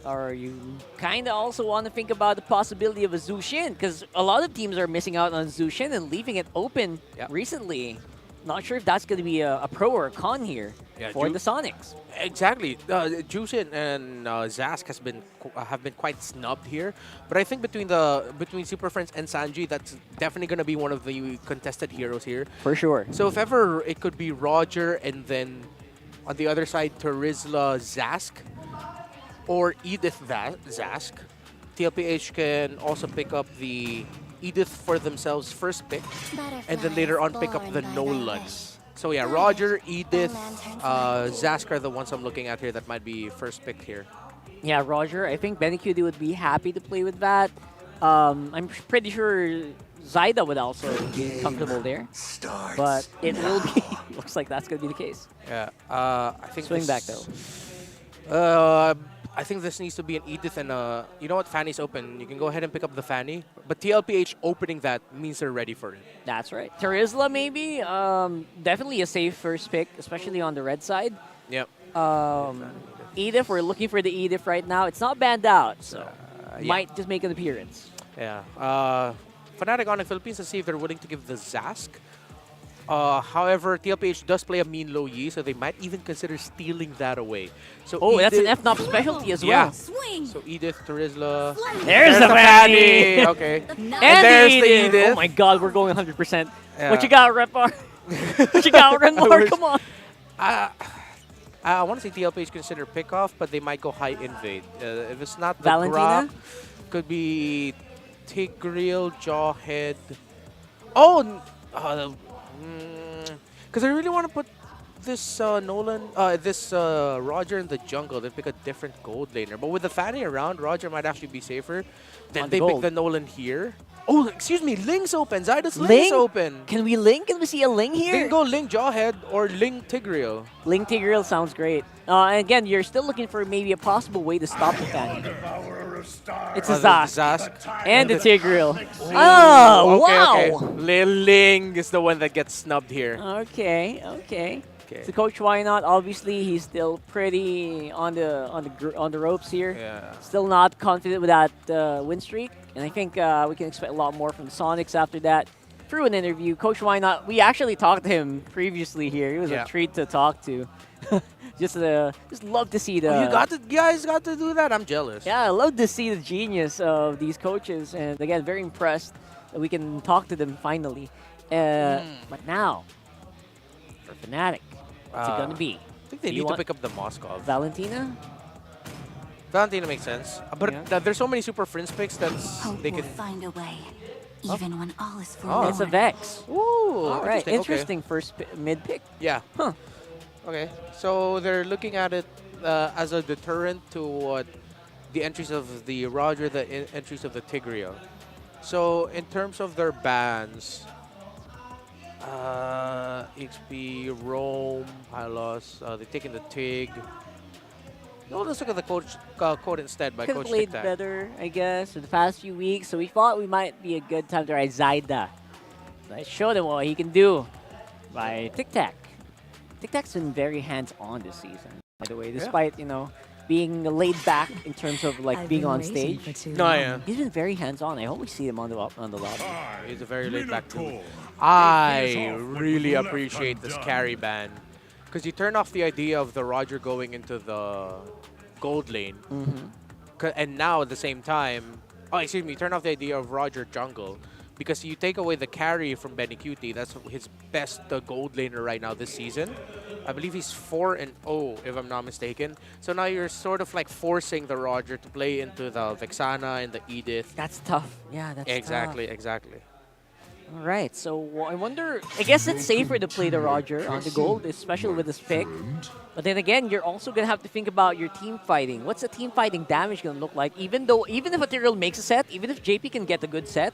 Or you kind of also want to think about the possibility of a Zushin, because a lot of teams are missing out on Zushin and leaving it open recently. Not sure if that's going to be a pro or a con here for the Sonics. Exactly. Jushin and Zask have been quite snubbed here, but I think between Super Friends and Sanji, that's definitely going to be one of the contested heroes here. For sure. So if ever it could be Roger and then on the other side Terizla Zask or Edith Zask, TLPH can also pick up the Edith for themselves first pick, and then later on pick up the Nolan. So yeah, Roger, Edith, Zask are the ones I'm looking at here that might be first picked here. Yeah, Roger, I think Benikudi would be happy to play with that. I'm pretty sure Zyda would also be comfortable there. But it will be, looks like that's going to be the case. Yeah, I think Swing back though. I think this needs to be an Edith and you know what, Fanny's open. You can go ahead and pick up the Fanny. But TLPH opening that means they're ready for it. That's right. Terizla maybe, definitely a safe first pick, especially on the red side. Yep. Edith, we're looking for the Edith right now. It's not banned out, so might just make an appearance. Yeah. Fnatic Onic Philippines, to see if they're willing to give the Zask. However, TLPH does play a mean low Yi, so they might even consider stealing that away. So that's an Edith, FNOP specialty as well. Yeah. So Edith, Terizla. There's the Fanny! Okay. And there's the the Edith. Edith. Oh my god, we're going 100%. Yeah. What you got, Repar? What you got, Renmar? Come on. I want to say TLPH consider pickoff, but they might go high invade. If it's not the Valentina? Grok, could be Tigreal, Jawhead. Oh! Because I really want to put this Nolan, Roger in the jungle, then pick a different gold laner. But with the Fanny around, Roger might actually be safer. Then they pick the Nolan here. Oh, excuse me, Ling's open. Zyda's Ling's open. Can we Ling? Can we see a Ling here? They can go Ling Jawhead or Ling Tigreal. Ling Tigreal sounds great. And again, you're still looking for maybe a possible way to stop the Fanny. It's a Zask. And the Tigreal. Oh, wow! Okay. Ling is the one that gets snubbed here. Okay. So Coach Why Not? Obviously, he's still pretty on the ropes here. Yeah. Still not confident with that win streak, and I think we can expect a lot more from the Sonics after that. Through an interview, Coach Why Not? We actually talked to him previously here. It was a treat to talk to. just love to see the. You guys got to do that. I'm jealous. Yeah, I love to see the genius of these coaches, and again, very impressed that we can talk to them finally. But now, for Fnatic, what's it gonna be? I think they need to pick up the Moskov. Valentina? Valentina makes sense, but there's so many Super Friends picks that they can find a way, even when all is Oh, it's a Vex. Ooh, all right, interesting first mid pick. Yeah. Huh. Okay, so they're looking at it as a deterrent to the entries of the Roger, the entries of the Tigreal. So in terms of their bans, XP, Rome, Hylos, they're taking the Tig. No, let's look at the code instead by Could Coach have played Tic Tac. better, I guess, in the past few weeks. So we thought we might be a good time to ride Zyda. So I showed him what he can do by Tic Tac. Tic Tac's been very hands-on this season, by the way, despite, you know, being laid back in terms of like being on stage. No, yeah. He's been very hands-on. I hope we see him on the lobby. He's a very laid back dude. I really appreciate this carry ban. Because you turn off the idea of the Roger going into the gold lane. And now at the same time, you turn off the idea of Roger jungle. Because you take away the carry from Benny Cutie. That's his best gold laner right now this season. I believe he's 4-0 if I'm not mistaken. So now you're sort of like forcing the Roger to play into the Vexana and the Edith. That's tough. Yeah, that's exactly, tough. Exactly. All right, so I wonder, I guess it's safer to play the Roger on the gold, especially with this pick. But then again, you're also going to have to think about your team fighting. What's the team fighting damage going to look like? Even if Material makes a set, even if JP can get a good set,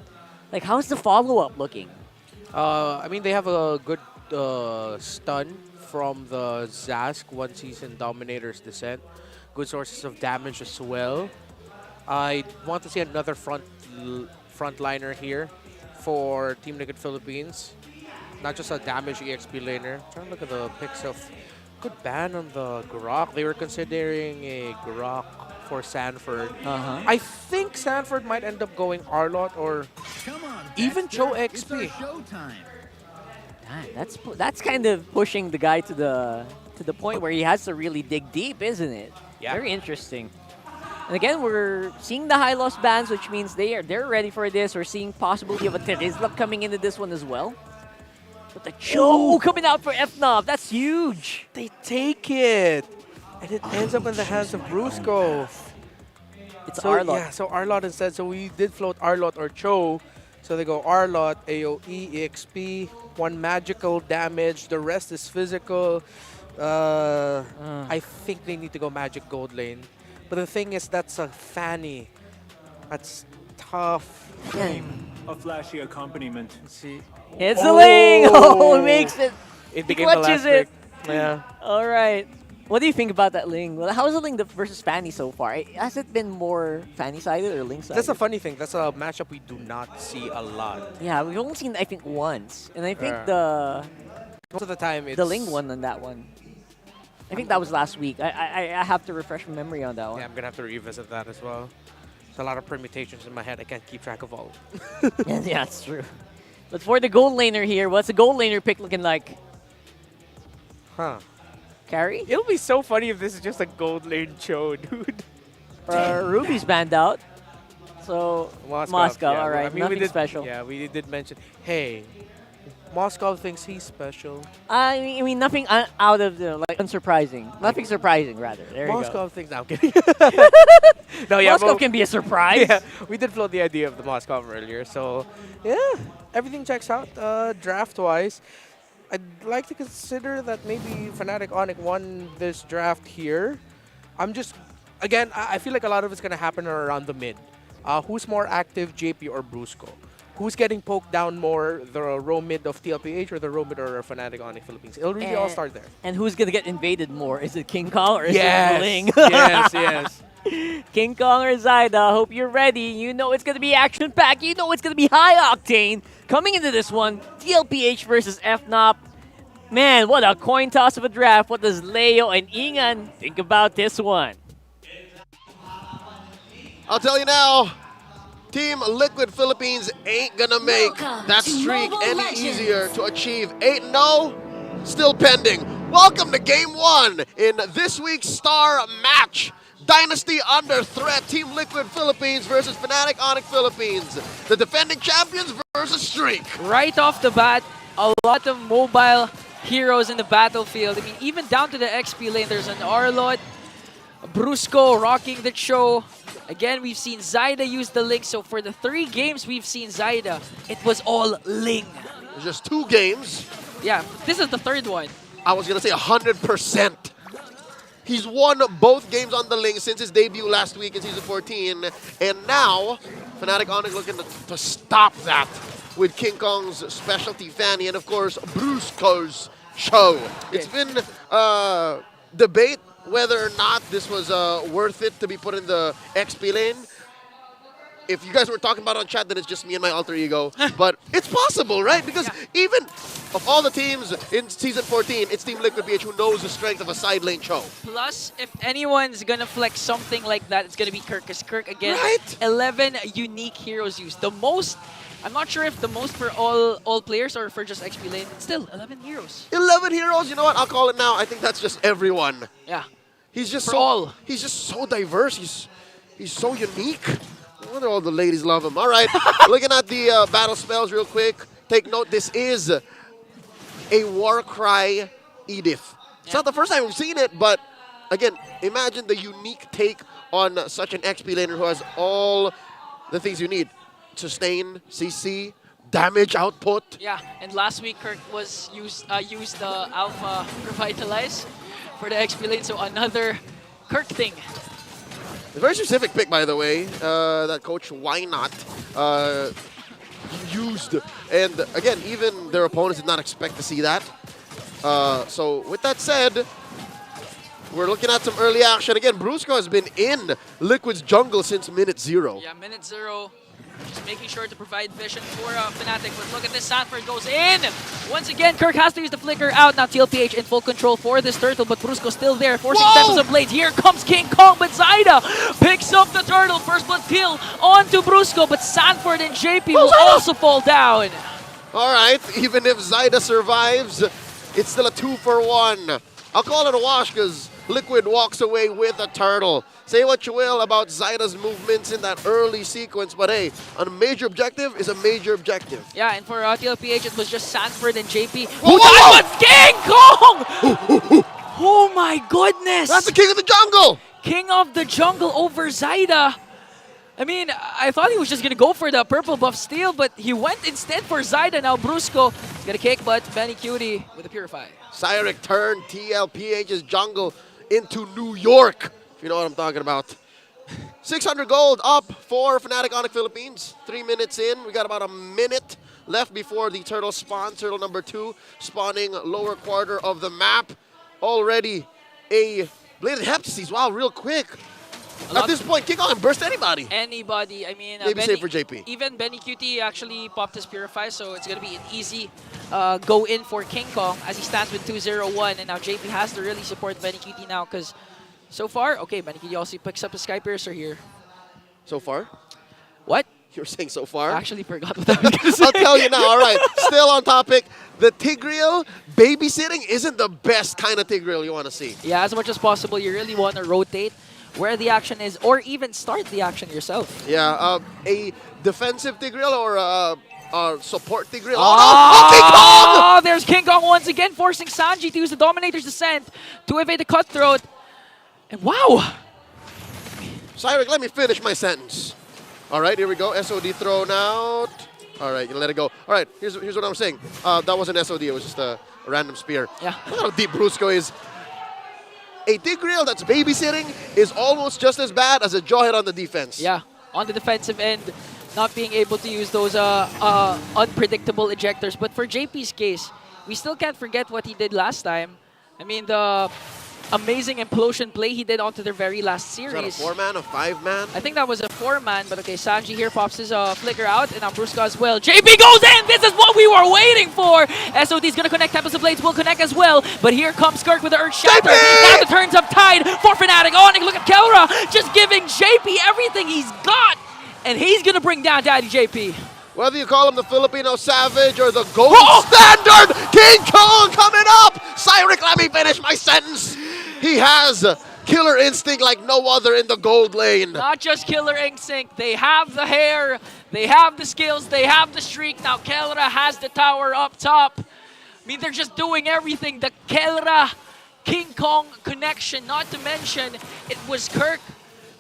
like how's the follow-up looking? I mean, they have a good stun from the Zask once he's in Dominator's Descent. Good sources of damage as well. I want to see another frontliner here for Team Liquid Philippines. Not just a damage EXP laner. Trying to look at the picks of good ban on the Grok. They were considering a Grok for Sanford. I think Sanford might end up going Arlot or even Cho XP. That's kind of pushing the guy to the point where he has to really dig deep, isn't it? Yeah. Very interesting. And again, we're seeing the high loss bans, which means they're ready for this. We're seeing possibility of a Terizlap coming into this one as well. But the Cho coming out for FNOP, that's huge. They take it. And it ends up in the hands of Brusco. It's Arlot. Yeah, so Arlot instead. So we did float Arlot or Cho. So they go Arlot, AoE, EXP, 1 magical damage. The rest is physical. I think they need to go Magic Gold lane. But the thing is, that's a Fanny. That's tough. A flashy accompaniment. See? It's a Ling! Oh, it makes it. It He became the last clutches it. pick. Yeah. All right. What do you think about that Ling? Well, how's the Ling versus Fanny so far? Has it been more Fanny-sided or Ling-sided? That's a funny thing. That's a matchup we do not see a lot. Yeah, we've only seen, I think, once. And I think most of the time it's the Ling one on that one. I think that was last week. I have to refresh my memory on that one. Yeah, I'm going to have to revisit that as well. There's a lot of permutations in my head. I can't keep track of all. Yeah, it's true. But for the gold laner here, what's the gold laner pick looking like? Huh. Carry? It'll be so funny if this is just a gold lane Cho, dude. Ruby's banned out. So, Moscow, yeah. all right. I mean, Nothing special. Yeah, we did mention, hey, Moscow thinks he's special. I mean nothing out of the, like, unsurprising. Nothing surprising, rather. There you go. Moscow thinks, I'm kidding. No, yeah, Moscow can be a surprise. Yeah, we did float the idea of the Moscow earlier. So, yeah, everything checks out draft-wise. I'd like to consider that maybe Fnatic Onic won this draft here. Again, I feel like a lot of it's going to happen around the mid. Who's more active, JP or Brusco? Who's getting poked down more, the row mid of TLPH or the row mid or Fnatic Onic Philippines? It'll really all start there. And who's going to get invaded more? Is it King Kong or is Yes. it Ling? Yes. King Kong or Zyda, hope you're ready. You know it's going to be action-packed. You know it's going to be high-octane. Coming into this one, TLPH versus FNOP. Man, what a coin toss of a draft. What does Leo and Ingan think about this one? I'll tell you now, Team Liquid Philippines ain't gonna make that streak any easier to achieve. 8-0, still pending. Welcome to Game 1 in this week's star match. Dynasty under threat, Team Liquid Philippines versus Fnatic Onic Philippines. The defending champions versus Streak. Right off the bat, a lot of mobile heroes in the battlefield. I mean, even down to the XP lane, there's an Arlot, Brusco rocking the Cho. Again, we've seen Zyda use the Ling. So for the 3 games we've seen Zyda, it was all Ling. Just 2 games. Yeah, this is the 3rd one. I was going to say 100%. He's won both games on the Ling since his debut last week in Season 14. And now, Fnatic Onic looking to stop that with King Kong's specialty Fanny and, of course, Brusco's show. It's been debate whether or not this was worth it to be put in the XP lane. If you guys were talking about it on chat, then it's just me and my alter ego. But it's possible, right? Because even of all the teams in Season 14, it's Team Liquid BH who knows the strength of a side lane Cho. Plus, if anyone's gonna flex something like that, it's gonna be Kirk. Because Kirk, again, 11 unique heroes used. The most, I'm not sure if the most for all players or for just XP lane. It's still 11 heroes. 11 heroes, you know what? I'll call it now. I think that's just everyone. Yeah. He's just For he's just so diverse. He's so unique. No wonder all the ladies love him. All right, looking at the battle spells real quick. Take note, this is a Warcry Edith. It's not the first time we've seen it, but again, imagine the unique take on such an XP laner who has all the things you need. Sustain, CC, damage output. Yeah, and last week Kirk was used the Alpha Revitalize for the XP lane, so another Kirk thing. A very specific pick, by the way, that Coach Why Not used. And again, even their opponents did not expect to see that. So with that said, we're looking at some early action. Again, Brusco has been in Liquid's jungle since minute 0. Yeah, minute 0. Just making sure to provide vision for Fnatic. But look at this, Sanford goes in! Once again, Kirk has to use the flicker out. Now TLPH in full control for this turtle, but Brusco still there, forcing Tempest of Blades. Here comes King Kong, but Zyda picks up the turtle. First blood kill onto Brusco, but Sanford and JP will also fall down. All right, even if Zyda survives, it's still a 2-for-1. I'll call it a wash because Liquid walks away with a turtle. Say what you will about Zyda's movements in that early sequence, but hey, a major objective is a major objective. Yeah, and for TLPH, it was just Sanford and JP. Who died but King Kong! Oh my goodness! That's the king of the jungle! King of the jungle over Zyda. I mean, I thought he was just going to go for the purple buff steal, but he went instead for Zyda. Now Brusco is going to kick, but Benny Cutie with a Purify. Cyric turned TLPH's jungle into New York, if you know what I'm talking about. 600 gold up for Fnatic Onic Philippines. 3 minutes in. We got about a minute left before the turtle spawn. Turtle number 2 spawning lower quarter of the map. Already a Bladed Heptases. Wow, real quick. At this point, kick on and burst anybody. Anybody. I mean, maybe save for JP. Even Benny Cutie actually popped his Purify, so it's going to be an easy go in for King Kong as he stands with 2-0-1. And now JP has to really support Benny Cutie now because so far, okay, Benny Cutie also picks up a Sky Piercer here. So far? What? You were saying so far? I actually forgot what I was going to say. I'll tell you now. All right, still on topic. The Tigreal babysitting isn't the best kind of Tigreal you want to see. Yeah, as much as possible, you really want to rotate where the action is, or even start the action yourself. Yeah, a defensive Tigreal or a support Tigreal. Oh, there's King Kong once again, forcing Sanji to use the Dominator's Descent to evade the Cutthroat. And wow! Cyric, let me finish my sentence. All right, here we go. SOD thrown out. All right, you let it go. All right, here's what I'm saying. That wasn't SOD, it was just a random spear. Yeah. Look how deep Brusco is. A Tigreal that's babysitting is almost just as bad as a Jawhead on the defense. Yeah, on the defensive end, not being able to use those unpredictable ejectors. But for JP's case, we still can't forget what he did last time. I mean, the amazing implosion play he did onto their very last series. Is that a 4-man, a 5-man? I think that was a 4-man, but okay, Sanji here pops his flicker out, and now Brusco as well. JP goes in! This is what we were waiting for! SOD's gonna connect, Tempest of Blades will connect as well, but here comes Kirk with the Earth Shatter. Now the turns up tide for Fnatic. Onic, look at Kelra, just giving JP everything he's got, and he's gonna bring down Daddy JP. Whether you call him the Filipino Savage or the gold standard, King Kong coming up! Cyric, let me finish my sentence! He has killer instinct like no other in the gold lane. Not just killer instinct, they have the hair, they have the skills, they have the streak. Now Kelra has the tower up top. I mean, they're just doing everything. The Kelra King Kong connection, not to mention, it was Kirk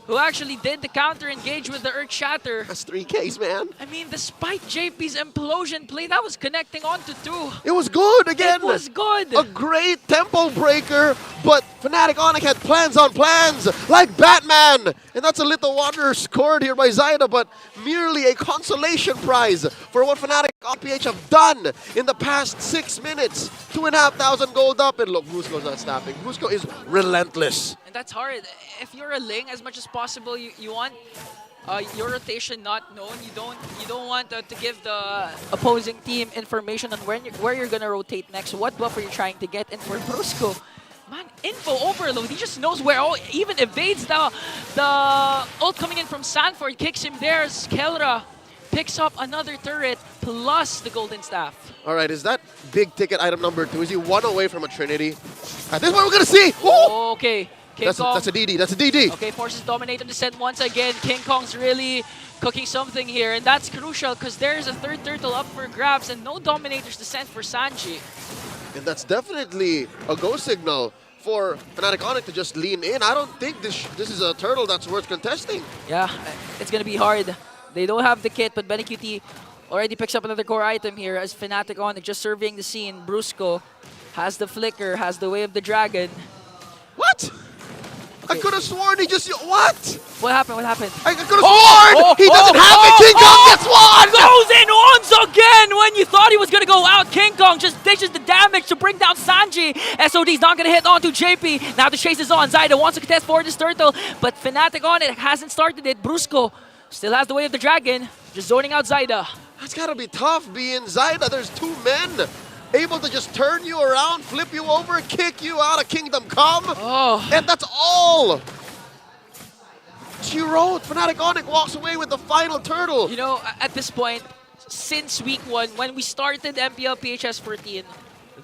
who actually did the counter-engage with the Earth Shatter. That's 3Ks, man. I mean, despite JP's implosion play, that was connecting onto 2. It was good again. It was good. A great tempo breaker, but Fnatic Onic had plans on plans, like Batman. And that's a little wonder scored here by Zyda, but merely a consolation prize for what Fnatic TLPH have done in the past 6 minutes. 2,500 gold up, and look, Brusco's not stopping. Brusco is relentless. And that's hard. If you're a Ling, as much as possible, you want your rotation not known. You don't want to give the opposing team information on where you're gonna rotate next, what buffer you're trying to get. And for Brusco, man, info overload. He just knows where. Oh, even evades the ult coming in from Sanford, kicks him there. As Kelra picks up another turret plus the golden staff. All right, is that big ticket item number 2? Is he 1 away from a Trinity? At this point, we're gonna see. Oh, okay. That's a DD. That's a DD. Okay, forces dominate on descent once again. King Kong's really cooking something here, and that's crucial because there's a third turtle up for grabs and no dominator's descent for Sanji. And that's definitely a go signal for Fnatic Onic to just lean in. I don't think this is a turtle that's worth contesting. Yeah, it's gonna be hard. They don't have the kit, but Benny QT already picks up another core item here as Fnatic Onic just surveying the scene. Brusco has the flicker, has the way of the dragon. What? I could have sworn he just... What? What happened? What happened? I could have sworn he doesn't have it! King Kong gets one! Goes in once again when you thought he was going to go out. King Kong just dishes the damage to bring down Sanji. SOD's not going to hit onto JP. Now the chase is on. Zyda wants to contest for this turtle, but Fnatic on it hasn't started it. Brusco still has the way of the dragon, just zoning out Zyda. That's got to be tough being Zyda. There's 2 men able to just turn you around, flip you over, kick you out of Kingdom Come. Oh. And that's all she wrote. Fnatic Onic walks away with the final turtle. You know, at this point, since week 1, when we started MPL PHS 14,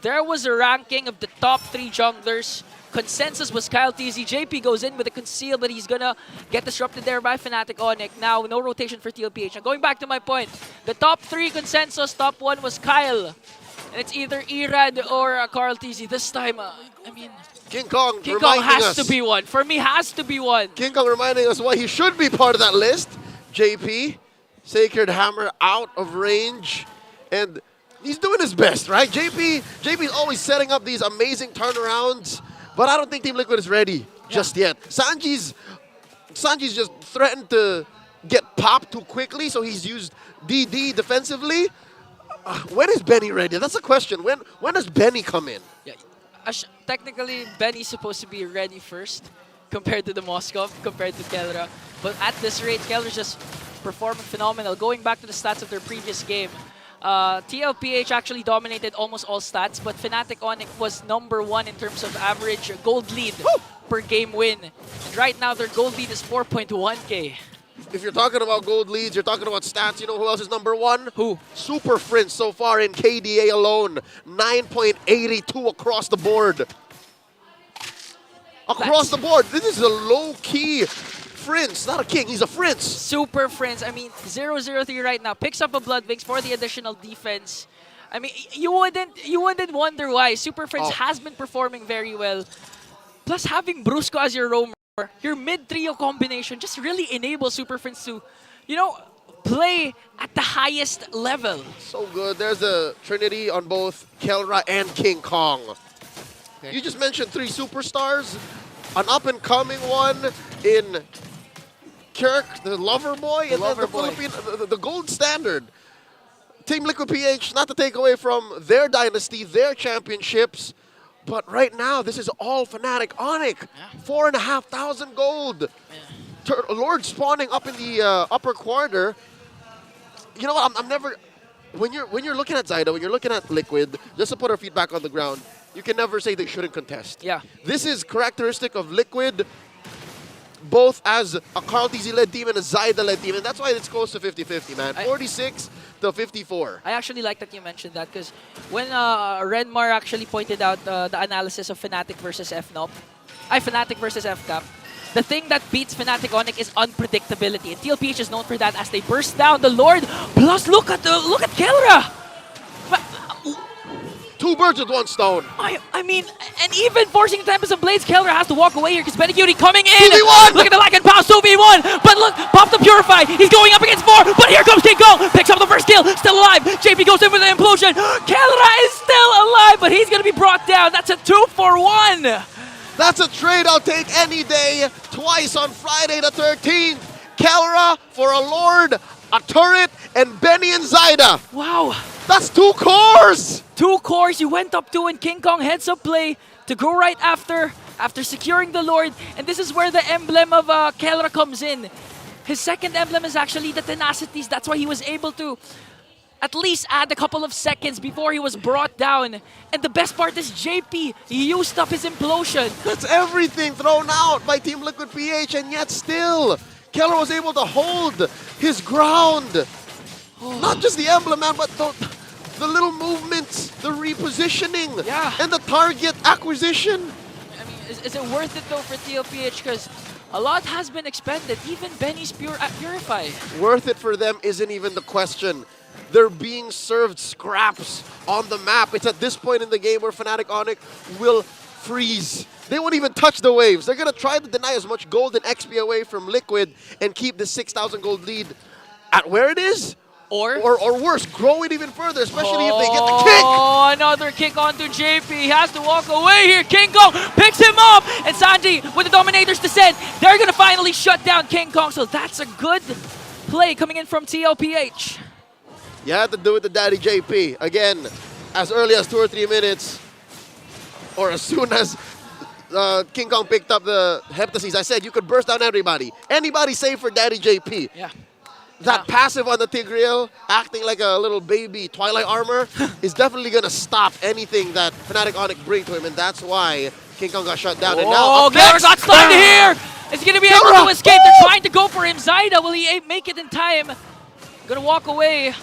there was a ranking of the top 3 junglers. Consensus was Kyle TZ. JP goes in with a conceal, but he's gonna get disrupted there by Fnatic Onic. Now, no rotation for TLPH. Now, going back to my point, the top 3 consensus, top 1 was Kyle. And it's either Irad or Carl TZ. This time, I mean... King Kong has to be one. For me, has to be one. King Kong reminding us why he should be part of that list. JP, Sacred Hammer out of range. And he's doing his best, right? JP's always setting up these amazing turnarounds. But I don't think Team Liquid is ready just yet. Sanji's just threatened to get popped too quickly, so he's used DD defensively. When is Benny ready? That's the question. When does Benny come in? Yeah, technically, Benny's supposed to be ready first compared to the Moskov, compared to Kelra. But at this rate, Kelra's just performing phenomenal. Going back to the stats of their previous game, TLPH actually dominated almost all stats, but Fnatic Onic was #1 in terms of average gold lead per game win. And right now, their gold lead is 4.1k. If you're talking about gold leads, you're talking about stats, you know who else is #1? Who? Super Prince so far in KDA alone. 9.82 across the board. Across the board. This is a low-key Prince, not a king, he's a Prince. Super Prince. I mean, 0-0-3 right now. Picks up a Blood Wings for the additional defense. I mean, you wouldn't wonder why. Super Prince has been performing very well. Plus, having Brusco as your roamer, your mid-trio combination just really enables Super Prince to, you know, play at the highest level. So good. There's a trinity on both Kelra and King Kong. Okay. You just mentioned 3 superstars. An up-and-coming one in Kirk, the lover boy, and then the Philippine, the gold standard. Team Liquid PH, not to take away from their dynasty, their championships, but right now, this is all Fnatic Onic. 4,500 gold. Lord spawning up in the upper corner. You know what? I'm never. When you're looking at Zyda, when you're looking at Liquid, just to put our feet back on the ground, you can never say they shouldn't contest. Yeah. This is characteristic of Liquid, both as a Carl TZ-led team and a Zyda-led team, and that's why it's close to 50-50, man. 46 to 54. I actually like that you mentioned that because when Renmar actually pointed out the analysis of Fnatic versus FNOP, Fnatic versus FCAP, the thing that beats Fnatic Onic is unpredictability, and TLPH is known for that as they burst down the Lord. Plus, look at Kelra. 2 Two birds with one stone. I mean, and even forcing the Tempest of Blades, Keller has to walk away here because Benny Cutie coming in. 2v1! Look at the Lack and Pounce, 2v1. But look, pops the Purify. He's going up against 4, but here comes King Kong. Picks up the first kill, still alive. JP goes in with the implosion. Keller is still alive, but he's going to be brought down. That's a 2-for-1. That's a trade I'll take any day. Twice on Friday the 13th. Kelra for a Lord, a turret, and Benny and Zyda. Wow. That's 2 cores! 2 cores. You went up 2 and King Kong heads up play to go right after securing the Lord. And this is where the emblem of Kelra comes in. His second emblem is actually the Tenacities. That's why he was able to at least add a couple of seconds before he was brought down. And the best part is JP, he used up his implosion. That's everything thrown out by Team Liquid PH, and yet still, Keller was able to hold his ground. Not just the emblem, man, but the little movements, the repositioning, and the target acquisition. I mean, is it worth it though for TLPH? Because a lot has been expended, even Benny's Purify. Worth it for them isn't even the question. They're being served scraps on the map. It's at this point in the game where Fnatic Onic will freeze. They won't even touch the waves. They're going to try to deny as much gold and XP away from Liquid and keep the 6,000 gold lead at where it is. Or worse, grow it even further, especially if they get the kick. Oh, another kick onto JP. He has to walk away here. King Kong picks him up. And Sanji with the Dominator's Descent. They're going to finally shut down King Kong. So that's a good play coming in from TLPH. You had to do it to Daddy JP. Again, as early as 2 or 3 minutes, or as soon as King Kong picked up the Heptases, I said you could burst down everybody. Anybody save for Daddy JP. Yeah. That passive on the Tigreal, acting like a little baby Twilight armor, is definitely going to stop anything that Fnatic Onic bring to him, and that's why King Kong got shut down. And now, Keller got stunned here! Is he going to be able to escape? They're trying to go for him. Zyda, will he make it in time? Gonna walk away.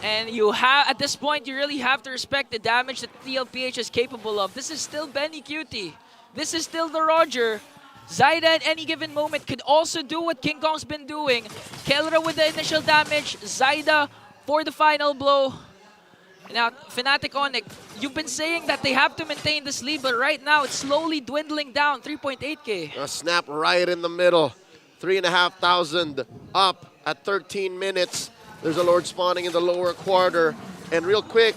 And you have, at this point, you really have to respect the damage that TLPH is capable of. This is still Benny Cutie. This is still the Roger. Zyda at any given moment could also do what King Kong's been doing. Kelra with the initial damage, Zyda for the final blow. Now, Fnatic Onic, you've been saying that they have to maintain this lead, but right now it's slowly dwindling down, 3.8k. A snap right in the middle. 3,500 up at 13 minutes. There's a Lord spawning in the lower quarter. And real quick,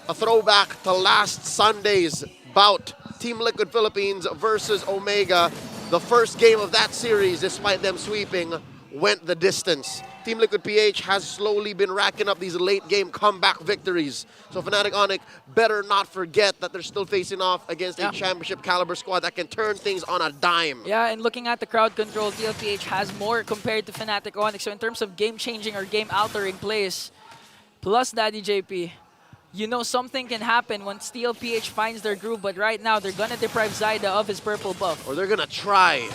a throwback to last Sunday's bout. Team Liquid Philippines versus Omega. The first game of that series, despite them sweeping, went the distance. Team Liquid PH has slowly been racking up these late-game comeback victories. So Fnatic Onic better not forget that they're still facing off against a championship caliber squad that can turn things on a dime. Yeah, and looking at the crowd control, TLPH has more compared to Fnatic Onic. So in terms of game-changing or game-altering plays, plus Daddy JP, you know something can happen once TLPH finds their groove, but right now they're gonna deprive Zyda of his purple buff. Or they're gonna try.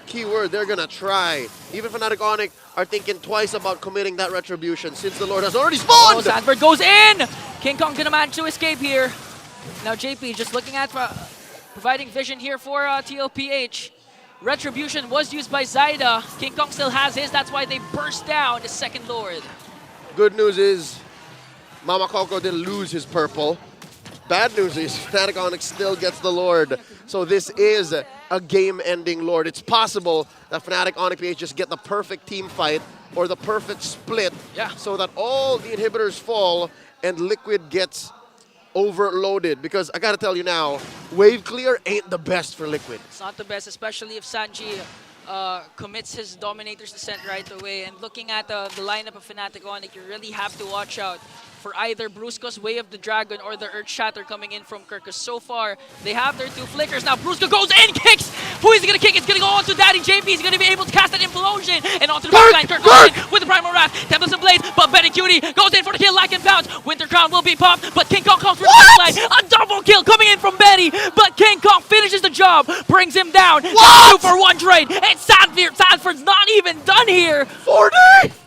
Keyword, they're gonna try. Even Fnatic Onic are thinking twice about committing that retribution since the Lord has already spawned! Oh, Sandberg goes in! King Kong gonna manage to escape here. Now JP just looking at providing vision here for TLPH. Retribution was used by Zyda. King Kong still has his, that's why they burst down the second Lord. Good news is Mama Coco didn't lose his purple. Bad news is Fnatic Onic still gets the Lord. So this is a game-ending Lord. It's possible that Fnatic Onic PH just get the perfect team fight or the perfect split so that all the inhibitors fall and Liquid gets overloaded. Because I gotta tell you now, wave clear ain't the best for Liquid. It's not the best, especially if Sanji commits his Dominator's Descent right away. And looking at the lineup of Fnatic Onic, you really have to watch out for either Brusco's Way of the Dragon or the Earth Shatter coming in from Kirk. Because so far, they have their 2 flickers. Now Brusco goes in, kicks! Who is he gonna kick? It's gonna go on to Daddy JP. He's gonna be able to cast that Implosion. And onto the backline, Kirk goes in with the Primal Wrath. Tempest and Blades, but Benny Cutie goes in for the kill, like and bounce. Winter Crown will be popped, but King Kong comes from the backline. A double kill coming in from Benny, but King Kong finishes the job, brings him down. 2-for-1 trade. And Sanford's not even done here. 40!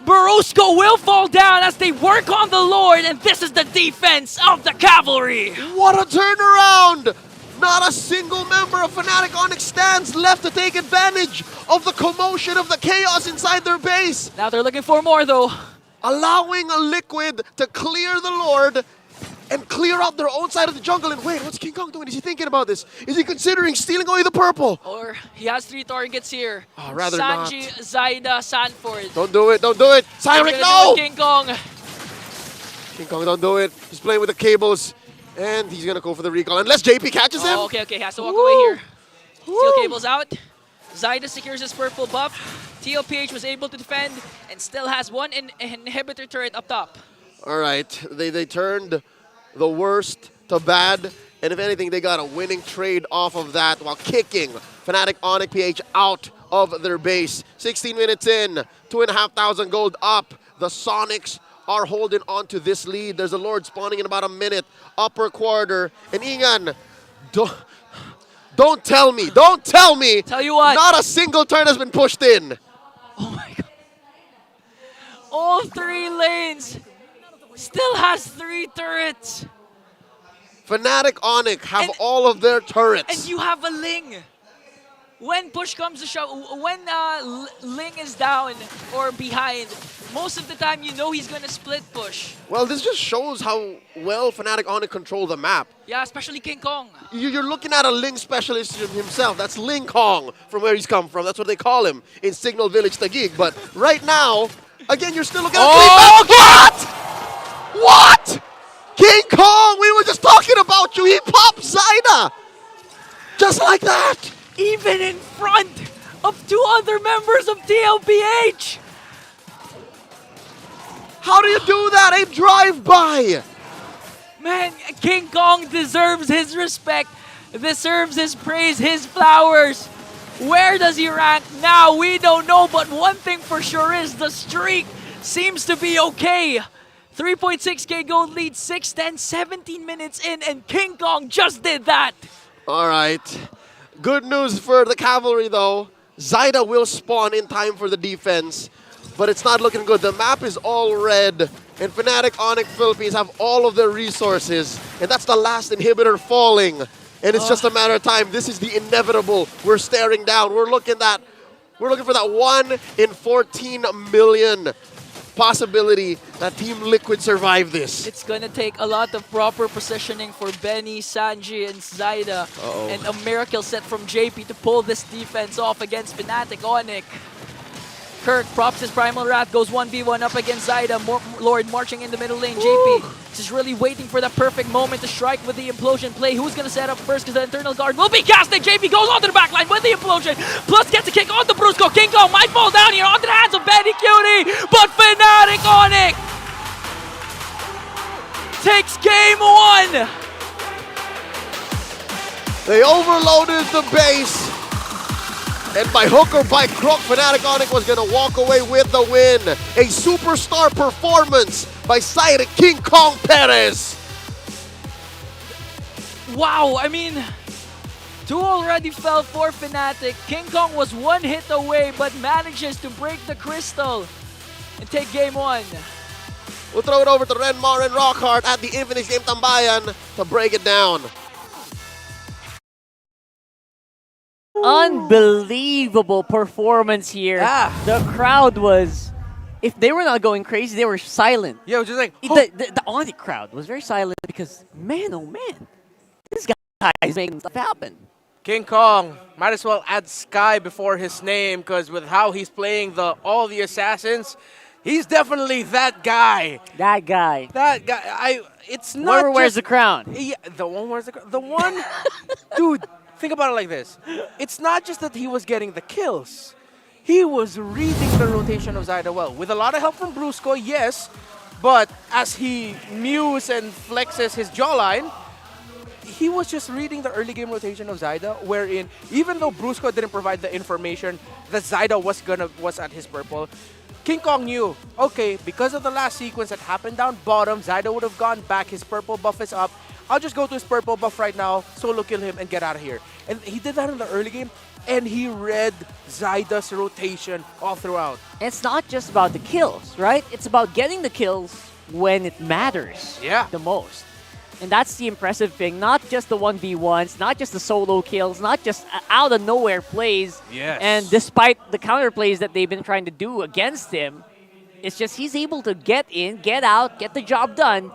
Brusco will fall down as they work on the Lord, and this is the defense of the Cavalry. What a turnaround! Not a single member of Fnatic Onic stands left to take advantage of the commotion of the chaos inside their base. Now they're looking for more though. Allowing a Liquid to clear the Lord and clear out their own side of the jungle. And wait, what's King Kong doing? Is he thinking about this? Is he considering stealing away the purple? Or he has 3 targets here. Oh, rather Sanji, Zaida, Sanford. Don't do it, don't do it. Cyric, no! King Kong. King Kong, don't do it. He's playing with the cables. And he's gonna go for the recall. Unless JP catches him. Okay, he has to walk away here. Steel cables out. Zaida secures his purple buff. TLPH was able to defend and still has 1 inhibitor turret up top. All right, they turned the worst to bad, and if anything, they got a winning trade off of that while kicking Fnatic Onic PH out of their base. 16 minutes in, 2,500 gold up. The Sonics are holding on to this lead. There's a Lord spawning in about a minute. Upper quarter, and Ingan, don't tell me. Tell you what. Not a single turn has been pushed in. Oh my god. All 3 lanes still has 3 turrets. Fnatic Onic have all of their turrets. And you have a Ling. When push comes to shove, when Ling is down or behind, most of the time you know he's going to split push. Well, this just shows how well Fnatic Onic control the map. Yeah, especially King Kong. You're looking at a Ling specialist himself. That's Ling Kong from where he's come from. That's what they call him in Signal Village Taguig. But right now, again, you're still looking at What? King Kong, we were just talking about you. He popped Zaida. Just like that. Even in front of 2 other members of TLPH. How do you do that? A drive-by. Man, King Kong deserves his respect, deserves his praise, his flowers. Where does he rank now? We don't know, but one thing for sure is the streak seems to be okay. 3.6k gold lead, 6, 10, 17 minutes in, and King Kong just did that. All right. Good news for the cavalry, though. Zaida will spawn in time for the defense, but it's not looking good. The map is all red, and Fnatic Onic Philippines have all of their resources, and that's the last inhibitor falling. And it's just a matter of time. This is the inevitable. We're staring down. We're looking for that 1 in 14 million possibility that Team Liquid survive this. It's gonna take a lot of proper positioning for Benny, Sanji, and Zaida, and a miracle set from JP to pull this defense off against Fnatic Onic. Kirk props his Primal Wrath, goes 1v1 up against Zaida. Lord marching in the middle lane. JP just really waiting for the perfect moment to strike with the implosion play. Who's gonna set up first? Because the internal guard will be casted. JP goes onto the backline with the implosion. Plus gets a kick on the Brusco. King Kong might fall down here onto the hands of Benny Cutie. But Fnatic Onic takes game 1. They overloaded the base. And by hook or by crook, Fnatic Onic was going to walk away with the win. A superstar performance by Cyric King Kong Perez. Wow, I mean, 2 already fell for Fnatic. King Kong was 1 hit away, but manages to break the crystal and take game 1. We'll throw it over to Renmar and Rockhart at the Infinix Game Tambayan to break it down. Unbelievable performance here. The crowd was, if they were not going crazy, they were silent. Yeah, just like, the Onic crowd was very silent because, man, oh man, this guy is making stuff happen. King Kong might as well add Sky before his name, because with how he's playing all the assassins, he's definitely that guy. That guy. It's not. Whoever wears the crown. Yeah, the one wears the crown. The one, dude. Think about it like this. It's not just that he was getting the kills. He was reading the rotation of Zaida well. With a lot of help from Brusco, yes. But as he mews and flexes his jawline, he was just reading the early game rotation of Zaida, wherein even though Brusco didn't provide the information that Zaida was at his purple, King Kong knew, okay, because of the last sequence that happened down bottom, Zaida would have gone back, his purple buff is up. I'll just go to his purple buff right now, solo kill him, and get out of here. And he did that in the early game, and he read Zaida's rotation all throughout. It's not just about the kills, right? It's about getting the kills when it matters the most. And that's the impressive thing. Not just the 1v1s, not just the solo kills, not just out of nowhere plays. Yes. And despite the counter plays that they've been trying to do against him, it's just he's able to get in, get out, get the job done.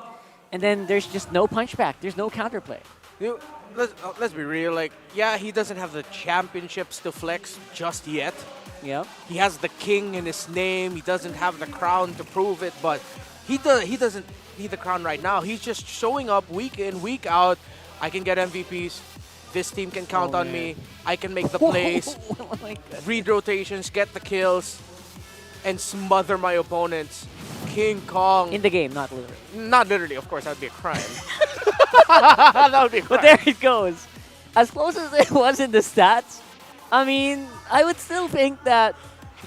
and then there's just no punchback. There's no counterplay. You, let's be real. Like, yeah, he doesn't have the championships to flex just yet. Yeah. He has the king in his name. He doesn't have the crown to prove it, but he doesn't need the crown right now. He's just showing up week in, week out. I can get MVPs. This team can count on me. I can make the plays, read rotations, get the kills, and smother my opponents. King Kong. In the game, not literally. Not literally, of course. That would be a crime. That would be a crime. But there it goes. As close as it was in the stats, I mean, I would still think that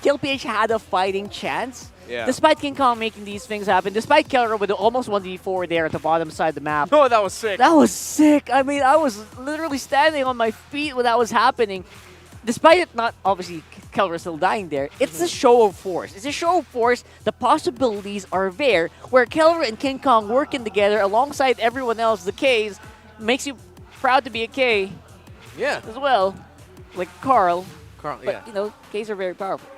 TLPH had a fighting chance. Yeah. Despite King Kong making these things happen, despite Kelra with almost 1v4 there at the bottom side of the map. Oh, that was sick. That was sick. I mean, I was literally standing on my feet when that was happening. Despite it not, obviously, Kelra still dying there, it's a show of force. It's a show of force. The possibilities are there where Kelra and King Kong working together alongside everyone else, the Ks, makes you proud to be a K. Yeah. As well. Like Carl. Carl, but, yeah. you know, Ks are very powerful.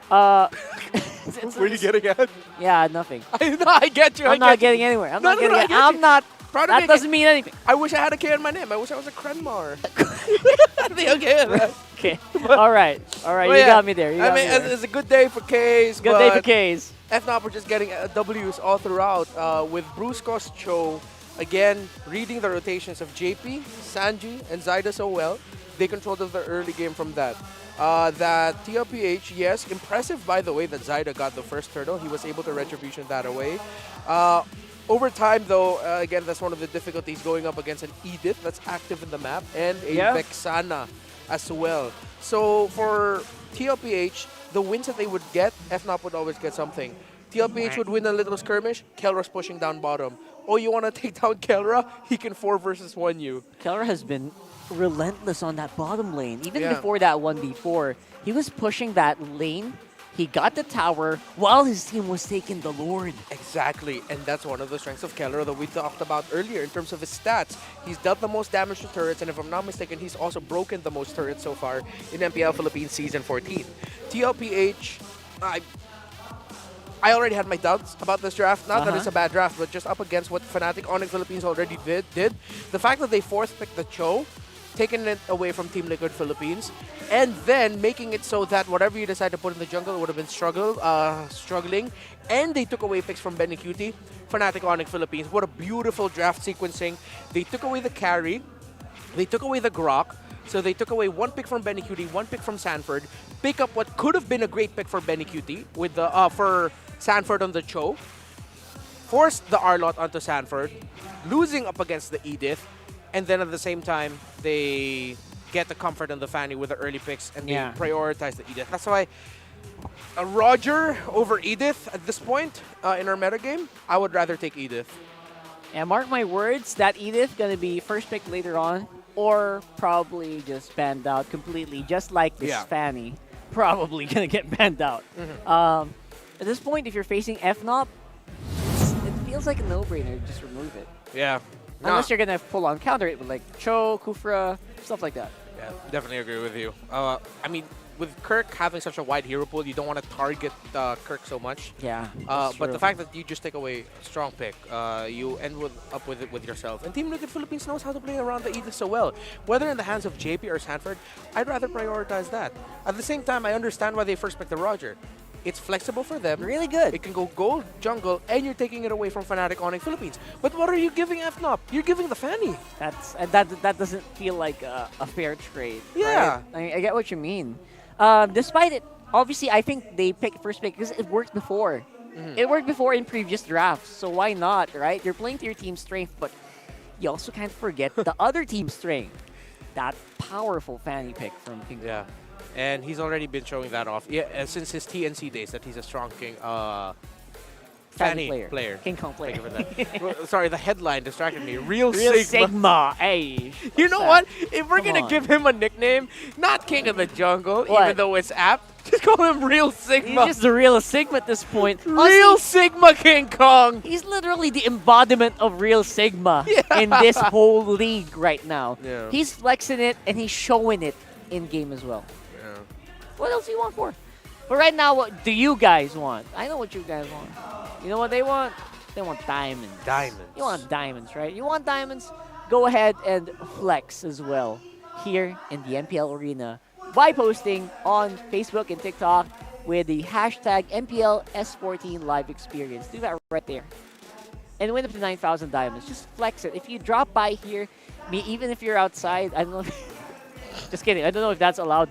What are you getting at? Yeah, nothing. I get you. I'm not getting anywhere. I'm not getting anywhere. I'm not. That doesn't mean anything. I wish I had a K in my name. I wish I was a Krenmar. I'd be okay with that. Okay. All right. All right. But You yeah, got me there. You got I mean, me there. it's a good day for Ks. Good day for Ks. FNOP are just getting Ws all throughout with Brusco's Cho. Again, reading the rotations of JP, Sanji, and Zyda so well. They controlled the early game from that. That TLPH, yes, impressive by the way that Zyda got the first turtle. He was able to retribution that away. Over time, though, again, that's one of the difficulties going up against an Edith that's active in the map and a Vexana as well. So for TLPH, the wins that they would get, FNOP would always get something. TLPH would win a little skirmish, Kelra's pushing down bottom. Oh, you want to take down Kelra? He can 4 versus 1 you. Kelra has been relentless on that bottom lane. Even before that 1v4, he was pushing that lane. He got the tower while his team was taking the Lord. Exactly, and that's one of the strengths of Kelra that we talked about earlier in terms of his stats. He's dealt the most damage to turrets, and if I'm not mistaken, he's also broken the most turrets so far in MPL Philippines Season 14. TLPH, I already had my doubts about this draft. Not that it's a bad draft, but just up against what Fnatic Onic Philippines already did. The fact that they fourth-picked the Cho, taking it away from Team Liquid Philippines, and then making it so that whatever you decide to put in the jungle would have been struggling, and they took away picks from Benecutie, Fnatic Onic Philippines. What a beautiful draft sequencing. They took away the carry, they took away the Grok, so they took away 1 pick from Benecutie, 1 pick from Sanford, pick up what could have been a great pick for Benecutie with the for Sanford on the Cho, forced the Arlot onto Sanford, losing up against the Edith, and then at the same time, they get the comfort on the Fanny with the early picks, and they prioritize the Edith. That's why a Roger over Edith at this point in our metagame, I would rather take Edith. And mark my words, that Edith going to be first pick later on, or probably just banned out completely, just like this Fanny. Probably going to get banned out. At this point, if you're facing FNOP, it feels like a no-brainer. Just remove it. Yeah. Unless you're going to full-on counter it with like Cho, Kufra, stuff like that. Yeah, definitely agree with you. I mean, with Kirk having such a wide hero pool, you don't want to target Kirk so much. Yeah, but the fact that you just take away a strong pick, you end up with it with yourself. And Team Liquid Philippines knows how to play around the Edith so well. Whether in the hands of JP or Sanford, I'd rather prioritize that. At the same time, I understand why they first picked the Roger. It's flexible for them. Really good. It can go gold, jungle, and you're taking it away from Fnatic Onic Philippines. But what are you giving FNOP? You're giving the Fanny. That doesn't feel like a fair trade. Yeah. Right? I get what you mean. Despite it, obviously, I think they picked first pick because it worked before. It worked before in previous drafts, so why not, right? You're playing to your team's strength, but you also can't forget the other team's strength. That powerful Fanny pick from King. Yeah. And he's already been showing that off since his TNC days that he's a strong King. Fanny player. King Kong player. Sorry, the headline distracted me. Real Sigma. Hey. You know what? If we're going to give him a nickname, not King of the Jungle, even though it's apt, just call him Real Sigma. He's just the Real Sigma at this point. Real Sigma King Kong. He's literally the embodiment of Real Sigma in this whole league right now. Yeah. He's flexing it and he's showing it in game as well. Yeah. What else do you want for? But right now, what do you guys want? I know what you guys want. You know what they want? They want diamonds. Diamonds. You want diamonds, right? You want diamonds? Go ahead and flex as well here in the MPL arena by posting on Facebook and TikTok with the hashtag MPL S14 live experience. Do that right there. And win up to 9,000 diamonds. Just flex it. If you drop by here, even if you're outside, I don't know. Just kidding. I don't know if that's allowed.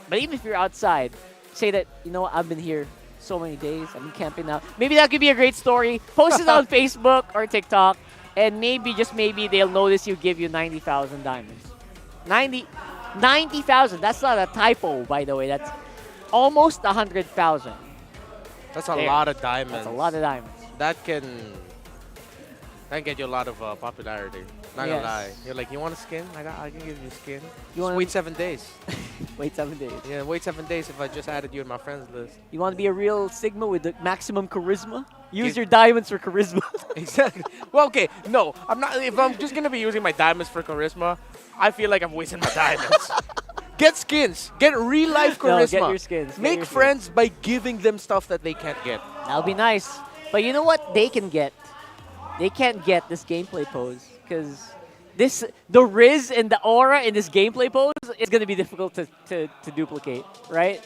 But even if you're outside, say that, you know, I've been here so many days. I've been camping out. Maybe that could be a great story. Post it on Facebook or TikTok. And maybe, just maybe, they'll notice you give you 90,000 diamonds. 90,000. That's not a typo, by the way. That's almost 100,000. That's a lot of diamonds. That's a lot of diamonds. That can get you a lot of popularity. Not gonna lie. You're like, you want a skin? I can give you a skin. Just wait 7 days. Wait 7 days. Yeah, wait 7 days if I just added you in my friends list. You want to be a real Sigma with the maximum charisma? Use your diamonds for charisma. Exactly. Well, okay, no, I'm not. If I'm just gonna be using my diamonds for charisma, I feel like I'm wasting my diamonds. Get skins. Get real life charisma. No, get your skins. Make friends by giving them stuff that they can't get. That'll be nice. But you know what they can get? They can't get this gameplay pose because the Riz and the aura in this gameplay pose is gonna be difficult to duplicate, right?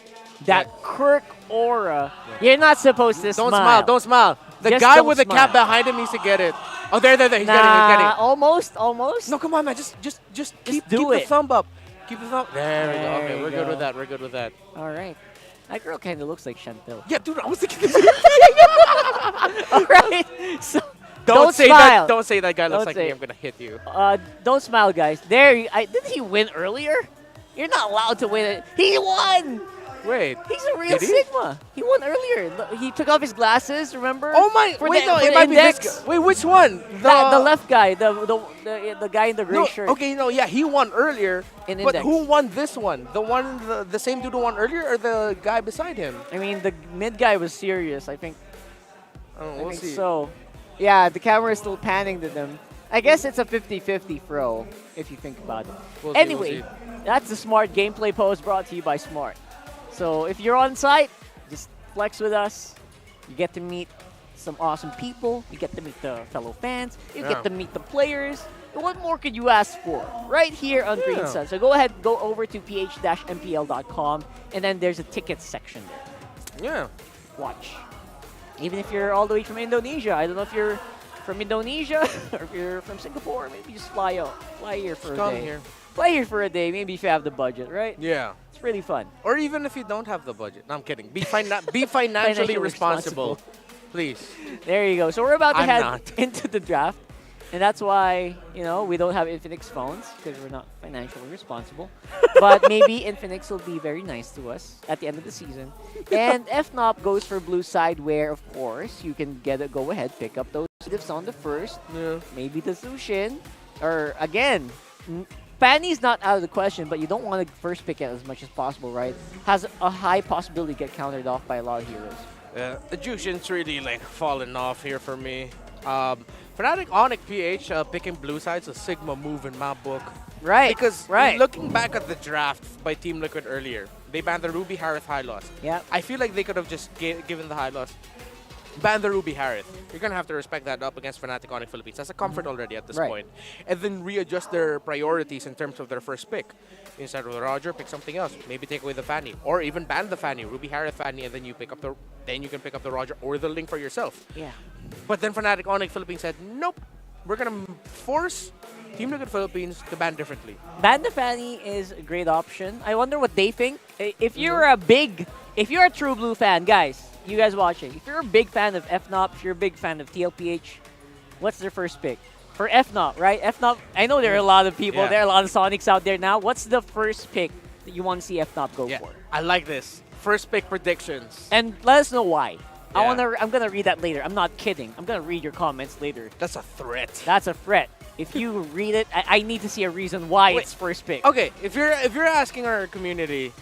That Kirk aura. You're not supposed to smile. Don't smile. The Just guy don't with the cap smile. behind him needs to get it. Oh, there. He's getting it. Almost. No, come on, man. Just keep do the it. thumb up. Keep the thumb. There we go. There Okay, you we're good go. with that. We're good with that. All right. That girl kind of looks like Chantel. Yeah, dude, I was thinking the same thing. All right. So, Don't say smile. that. Don't say that guy looks Don't like say me. it. I'm gonna hit you. Don't smile, guys. There. Didn't he win earlier? You're not allowed to win it. He won. Wait. He's a real Did he? Sigma. He won earlier. He took off his glasses. Remember? Oh my! For Wait, the, no, for it the might be index. this guy. Wait, which one? The left guy. The guy in the gray No, shirt. okay, no, yeah, he won earlier. In But index. who won this one? The same dude who won earlier, or the guy beside him? I mean, the mid guy was serious. I think. We'll I think see. so. Yeah, the camera is still panning to them. I guess it's a 50-50 throw, if you think about it. We'll see, Anyway, that's the Smart gameplay pose brought to you by Smart. So if you're on site, just flex with us. You get to meet some awesome people. You get to meet the fellow fans. You get to meet the players. And what more could you ask for? Right here on Green Sun. So go ahead, go over to ph-mpl.com, and then there's a tickets section there. Yeah. Watch. Even if you're all the way from Indonesia. I don't know if you're from Indonesia or if you're from Singapore. Maybe just fly out. Fly here for a Come day. here. Fly here for a day. Maybe if you have the budget, right? Yeah. It's really fun. Or even if you don't have the budget. No, I'm kidding. Be financially responsible. Please. There you go. So we're about to I'm head not. into the draft. And that's why, you know, we don't have Infinix phones because we're not financially responsible. But maybe Infinix will be very nice to us at the end of the season. And FNOP goes for blue side where, of course, you can go ahead, pick up those gifts on the first. Yeah. Maybe the Zushin. Or, again, Fanny's not out of the question, but you don't want to first pick it as much as possible, right? Has a high possibility to get countered off by a lot of heroes. Yeah, the Jushin's really like falling off here for me. Fnatic Onic PH picking blue side's a Sigma move in my book. Right. Because right. looking back at the draft by Team Liquid earlier, they banned the Ruby Harith high loss. Yeah. I feel like they could have just given the high loss. Ban the Ruby Harith. You're going to have to respect that up against Fnatic Onic Philippines. That's a comfort already at this point. And then readjust their priorities in terms of their first pick. Instead of the Roger, pick something else. Maybe take away the Fanny. Or even ban the Fanny. Ruby Harith Fanny, and then you pick up the then you can pick up the Roger or the Link for yourself. Yeah. But then Fnatic Onic Philippines said, nope. We're going to force Team Liquid Philippines to ban differently. Ban the Fanny is a great option. I wonder what they think. If you're if you're a true blue fan, guys, you guys watching, if you're a big fan of FNOP, if you're a big fan of TLPH, what's their first pick? For FNOP, right? FNOP, I know there are a lot of people, there are a lot of Sonics out there now. What's the first pick that you want to see FNOP go for? I like this. First pick predictions. And let us know why. Yeah. I'm gonna read that later. I'm not kidding. I'm gonna read your comments later. That's a threat. That's a threat. If you read it, I need to see a reason why it's first pick. Okay, if you're asking our community,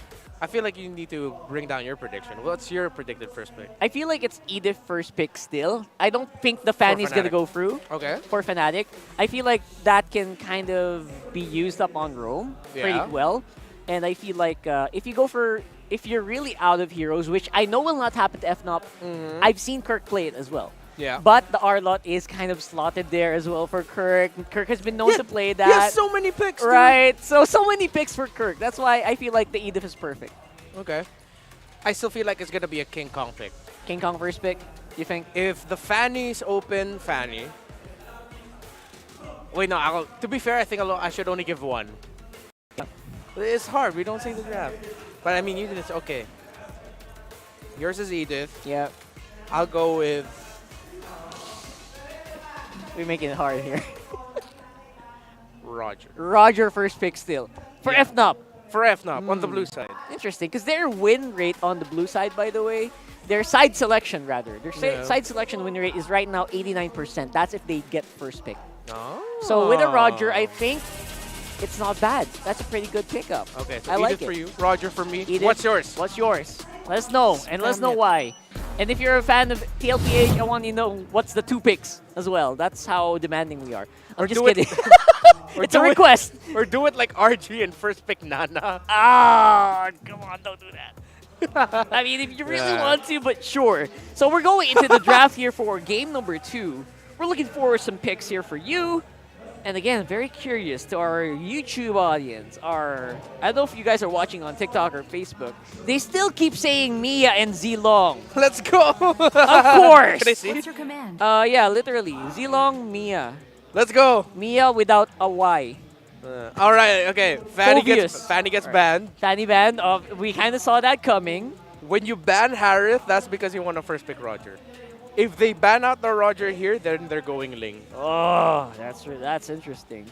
I feel like you need to bring down your prediction. What's your predicted first pick? I feel like it's Edith first pick still. I don't think the Fanny's gonna go through. Okay. For Fnatic, I feel like that can kind of be used up on Rome pretty well. And I feel like if you're really out of heroes, which I know will not happen to FNOP, I've seen Kirk play it as well. Yeah. But the R-Lot is kind of slotted there as well for Kirk. Kirk has been known to play that. He has so many picks, dude. Right. So many picks for Kirk. That's why I feel like the Edith is perfect. Okay. I still feel like it's going to be a King Kong pick. King Kong first pick, you think? If the Fanny's open Fanny. Wait, no. To be fair, I think I should only give one. It's hard. We don't see the draft. But I mean, you did it. Okay. Yours is Edith. Yeah. I'll go with... We're making it hard here. Roger. Roger first pick still. For FNOP. For FNOP, on the blue side. Interesting, because their win rate on the blue side, by the way, their side selection, rather. Their side selection win rate is right now 89%. That's if they get first pick. Oh. So with a Roger, I think it's not bad. That's a pretty good pickup. Okay, so I Edith like it. for you, Roger for me. Edith, What's yours? What's yours? Let us know, and let us know why. And if you're a fan of TLPH, I want you to know what's the 2 picks as well. That's how demanding we are. I'm just kidding. It's a request. Or do it like RG and first pick Nana. Ah, come on, don't do that. I mean, if you really want to, but sure. So we're going into the draft here for game number 2. We're looking for some picks here for you. And again, very curious to our YouTube audience. I don't know if you guys are watching on TikTok or Facebook. They still keep saying Mia and Zilong. Let's go. Of course. Can I see? What's your command? Yeah, literally. Zilong, Mia. Let's go. Mia without a Y. All right, okay. Fanny gets banned. Fanny banned. We kind of saw that coming. When you ban Harith, that's because you want to first pick Roger. If they ban out the Roger here, then they're going Ling. Oh, that's interesting.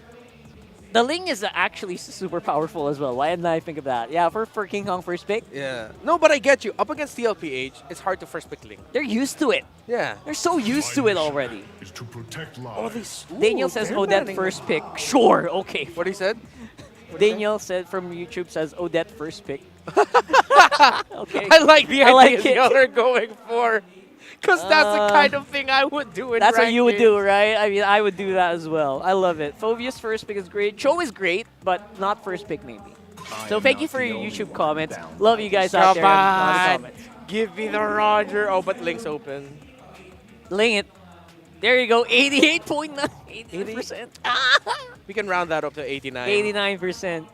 The Ling is actually super powerful as well. Why didn't I think of that? Yeah, for King Kong first pick. Yeah. No, but I get you. Up against TLPH, it's hard to first pick Ling. They're used to it. Yeah. They're so used to it already. Is to protect Oh, lives. Daniel says Odette first pick. Sure, okay. What he said? Daniel said from YouTube says Odette first pick. Okay. I like the like idea it. y'all are going for. Because that's the kind of thing I would do in That's what ranked you would games. do, right? I mean, I would do that as well. I love it. Phobia's first pick is great. Cho is great, but not first pick maybe. So thank you for your YouTube comments. Love you guys out there in the comments. Give me the Roger. Oh, but Link's open. Ling it. There you go. 88.9. 88%. We can round that up to 89. 89%.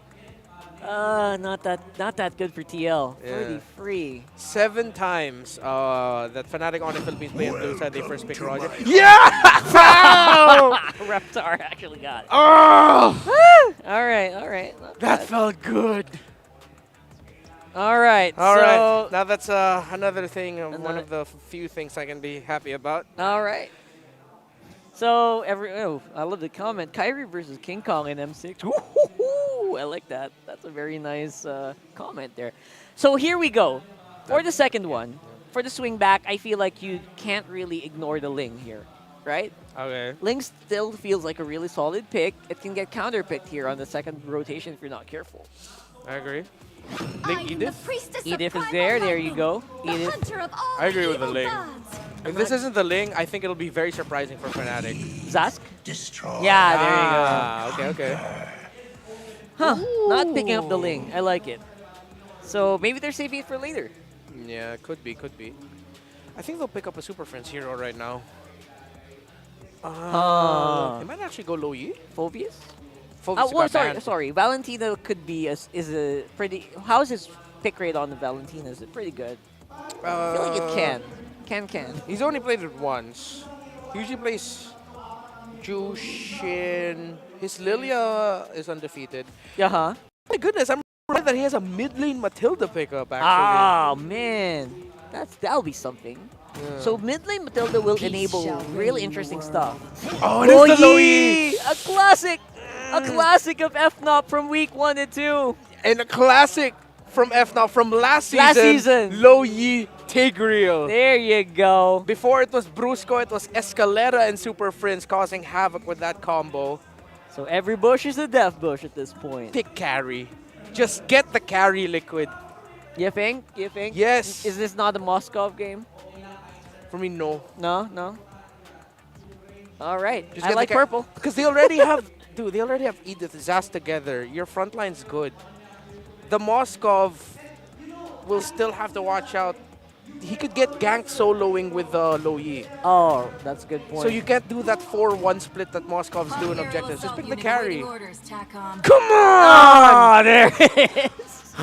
Not that good for TL. Yeah. Pretty free. 7 times that Fnatic Onic Philippines play on blue side, they first pick Roger. Yeah! Reptar actually got it. Oh! All right. That felt good. All right. All so right. Now that's another thing, one of the few things I can be happy about. All right. So I love the comment. Kyrie versus King Kong in M6. Ooh, I like that. That's a very nice comment there. So here we go. For the second one, for the swing back, I feel like you can't really ignore the Ling here, right? Okay. Ling still feels like a really solid pick. It can get counter-picked here on the second rotation if you're not careful. I agree. Link Edith? Edith is there. There you go. Edith. I agree with the Ling. If this isn't the Ling, I think it'll be very surprising for Fnatic. Zask? Yeah, there you go. Okay. Huh. Not picking up the Ling. I like it. So maybe they're saving it for later. Yeah, could be. I think they'll pick up a Super Friends hero right now. They might actually go low Yi. Phobias? Sorry. Valentino could be is a pretty. How's his pick rate on the Valentino? Is it pretty good? I feel like it can. Can. He's only played it once. He usually plays Jushin. His Lilia is undefeated. My goodness, I'm right that he has a mid lane Matilda pickup actually. Oh man, that'll be something. Yeah. So mid lane Matilda will enable really interesting stuff. Oh, it is the Loyi! A classic! A classic of FNOP from week 1 and 2. And a classic from FNOP from last season. Loyi Tigreal. There you go. Before it was Brusco, it was Escalera and Super Friends causing havoc with that combo. So every bush is a death bush at this point. Pick carry. Just get the carry liquid. You think? Yes. Is this not a Moskov game? For me, no. No? All right. Just I get like purple. Because they already have... Dude, they already have Edith, Zaz together. Your front line's good. The Moskov will still have to watch out he could get ganked soloing with low Yi. Oh, that's a good point. So you can't do that 4-1 split that Moscov's doing objectives. Just pick the carry. Come on! There it is.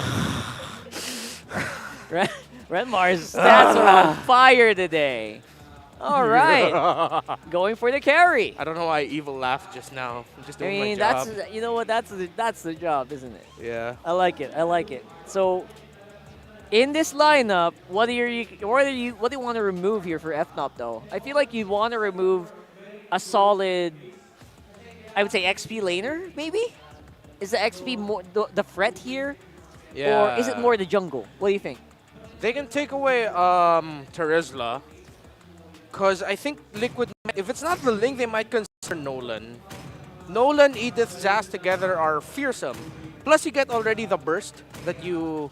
Renmar's stats are on fire today. All right, going for the carry. I don't know why Evil laughed just now. I'm just doing my that's job. you know what that's the job, isn't it? Yeah. I like it. I like it. So, in this lineup, what do you want to remove here for FNOP though? I feel like you want to remove a solid, I would say XP laner maybe. Is the XP more the threat here, Yeah. or is it more the jungle? What do you think? They can take away Terizla, because I think Liquid, if it's not the Link, they might consider Nolan. Nolan, Edith, Zaz together are fearsome. Plus, you get already the burst that you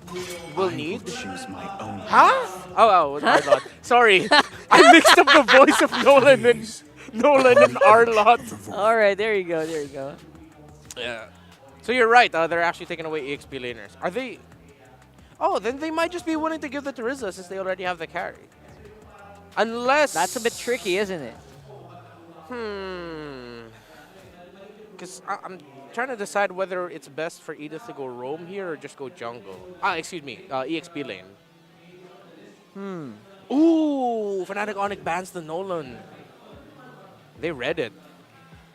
will need. Choose my own. Huh? Oh, Arlot. Sorry. I mixed up the voice of Nolan and Arlot. All right, there you go. There you go. Yeah. So you're right. They're actually taking away EXP laners. Are they? Oh, then they might just be willing to give the Terizla since they already have the carry. Unless... That's a bit tricky, isn't it? Because I'm trying to decide whether it's best for Edith to go roam here or just go jungle. Excuse me, EXP lane. Ooh, Fnatic Onic bans the Nolan. They read it.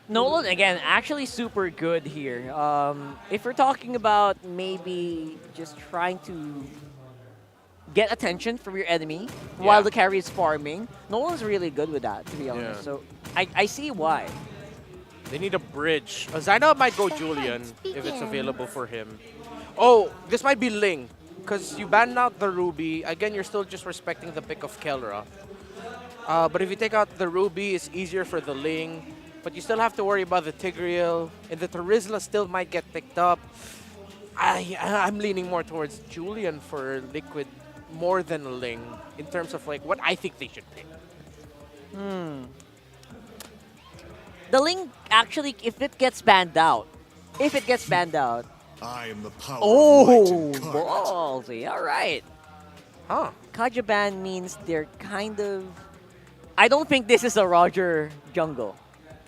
Nolan, again, actually super good here. If we're talking about maybe just trying to get attention from your enemy while the carry is farming, Nolan's really good with that, to be honest. Yeah. So I see why. They need a bridge. Zyna might go Julian if it's available for him. Oh, this might be Ling. Because you banned out the Ruby. Again, you're still just respecting the pick of Kelra. But if you take out the Ruby, it's easier for the Ling. But you still have to worry about the Tigreal. And the Terizla still might get picked up. I'm leaning more towards Julian for Liquid more than Ling in terms of like what I think they should pick. The Ling, actually, if it gets banned out, I am the power oh, of light and current. ballsy. All right. Huh. Kaja ban means they're kind of... I don't think this is a Roger jungle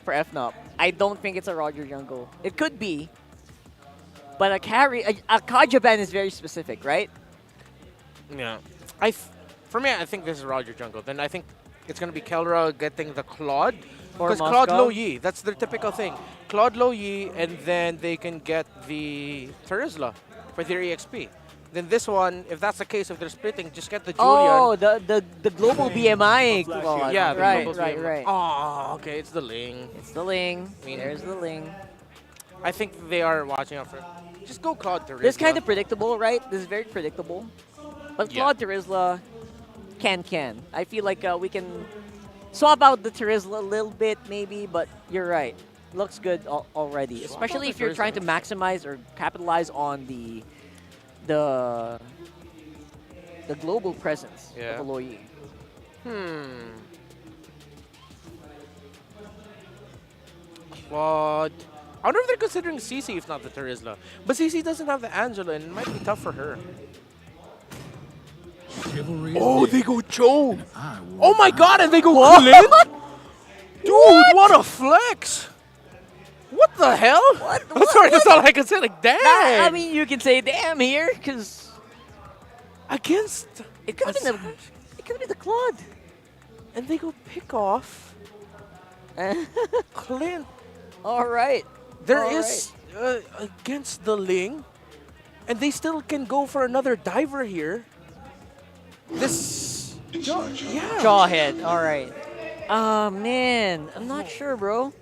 for FNOP. I don't think it's a Roger jungle. It could be. But a Kaja ban is very specific, right? Yeah. For me, I think this is Roger Jungle. Then I think it's going to be Kelra getting the Claude. Or Because Claude Moscow. Low Yi, that's their typical thing. Claude Low Yi, and then they can get the Terizla for their EXP. Then this one, if that's the case, if they're splitting, just get the Julian. Oh, the global BMI Claude. Yeah, the right, global right, BMI. right. Oh, okay, it's the Ling. It's the Ling. I mean, There's the Ling. I think they are watching out for... Just go Claude Terizla. This is kind of predictable, right? This is very predictable. But Claude Terizla can. I feel like we can swap out the Terizla a little bit, maybe, but you're right. Looks good already, especially if you're trying to maximize or capitalize on the global presence of Aloy. Claude. I wonder if they're considering CC if not the Terizla. But CC doesn't have the Angela, and it might be tough for her. Oh, they go Joe. Oh my god, and they go Clint? Dude, what a flex. What the hell? I'm sorry, that's all I can say. Like, damn. I mean, you can say damn here, because against it could have been the Claude. And they go pick off Clint. All right. There is against the Ling, and they still can go for another diver here. This Jawhead. All right. Man, I'm not sure, bro.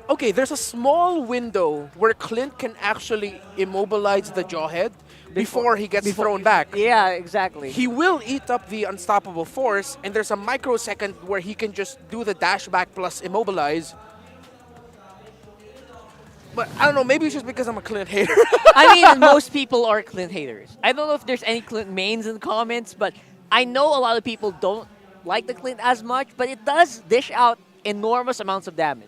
Okay, there's a small window where Clint can actually immobilize the Jawhead before he gets thrown back. Yeah, exactly. He will eat up the unstoppable force, and there's a microsecond where he can just do the dash back plus immobilize. But I don't know, maybe it's just because I'm a Clint hater. I mean, most people are Clint haters. I don't know if there's any Clint mains in the comments, but I know a lot of people don't like the Clint as much, but it does dish out enormous amounts of damage.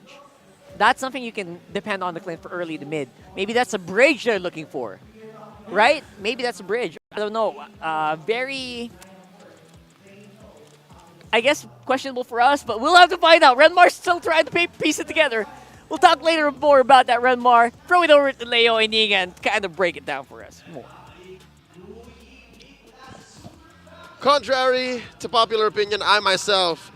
That's something you can depend on the Clint for early to mid. Maybe that's a bridge they're looking for, right? Maybe that's a bridge. I don't know. Very I guess questionable for us, but we'll have to find out. Renmar's still trying to piece it together. We'll talk later more about that, Renmar. Throw it over to Leo and Ning and kind of break it down for us more. Contrary to popular opinion, I myself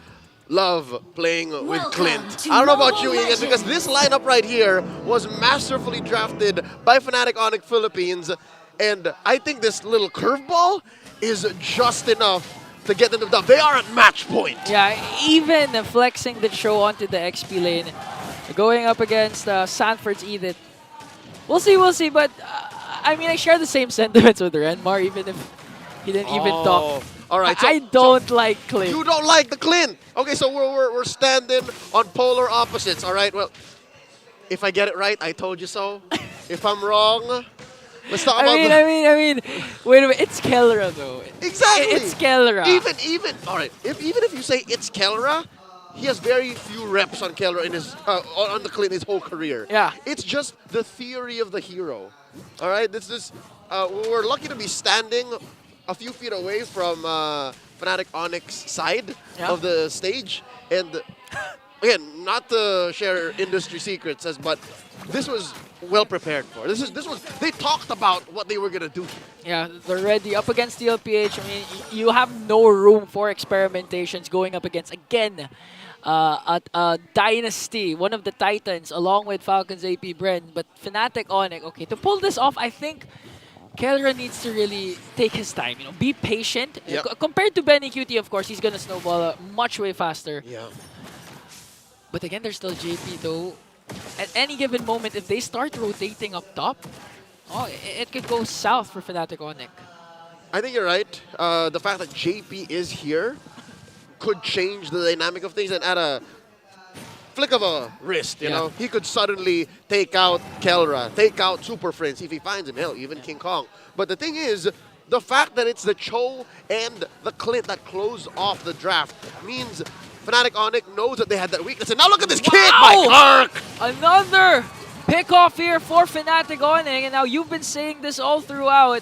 love playing with Clint. I don't know about you, Ian, because this lineup right here was masterfully drafted by Fnatic Onic Philippines, and I think this little curveball is just enough to get them to the top. They are at match point. Yeah, even flexing the show onto the XP lane, going up against Sanford's Edith. We'll see, but I mean, I share the same sentiments with Renmar, even if he didn't even talk. All right, I don't like Clint. You don't like the Clint. Okay, so we're standing on polar opposites. All right, well, if I get it right, I told you so. If I'm wrong, let's talk about I mean, wait a minute. It's Kelra though. Exactly. It's Kelra. Even all right. Even if you say it's Kelra, he has very few reps on Kelra in his on the Clint his whole career. Yeah. It's just the theory of the hero. All right. We're lucky to be standing a few feet away from Fnatic Onic's side of the stage, and again, not to share industry secrets, but this was well prepared for. This was they talked about what they were gonna do. Yeah, they're ready up against TLPH. I mean, you have no room for experimentations going up against again a dynasty, one of the titans, along with Falcons AP Bren. But Fnatic Onic, okay, to pull this off, I think Kelra needs to really take his time, be patient. Compared to Benny QT, of course, he's gonna snowball much way faster. Yeah. But again, there's still JP though. At any given moment, if they start rotating up top, it could go south for Fnatic Onic. I think you're right. The fact that JP is here could change the dynamic of things, and at a flick of a wrist, you know, he could suddenly take out Kelra, take out Super Friends if he finds him, hell, even King Kong. But the thing is, the fact that it's the Cho and the Clint that close off the draft means Fnatic Onic knows that they had that weakness. And now look at this kick by Kirk! Another pick off here for Fnatic Onic, and now you've been saying this all throughout,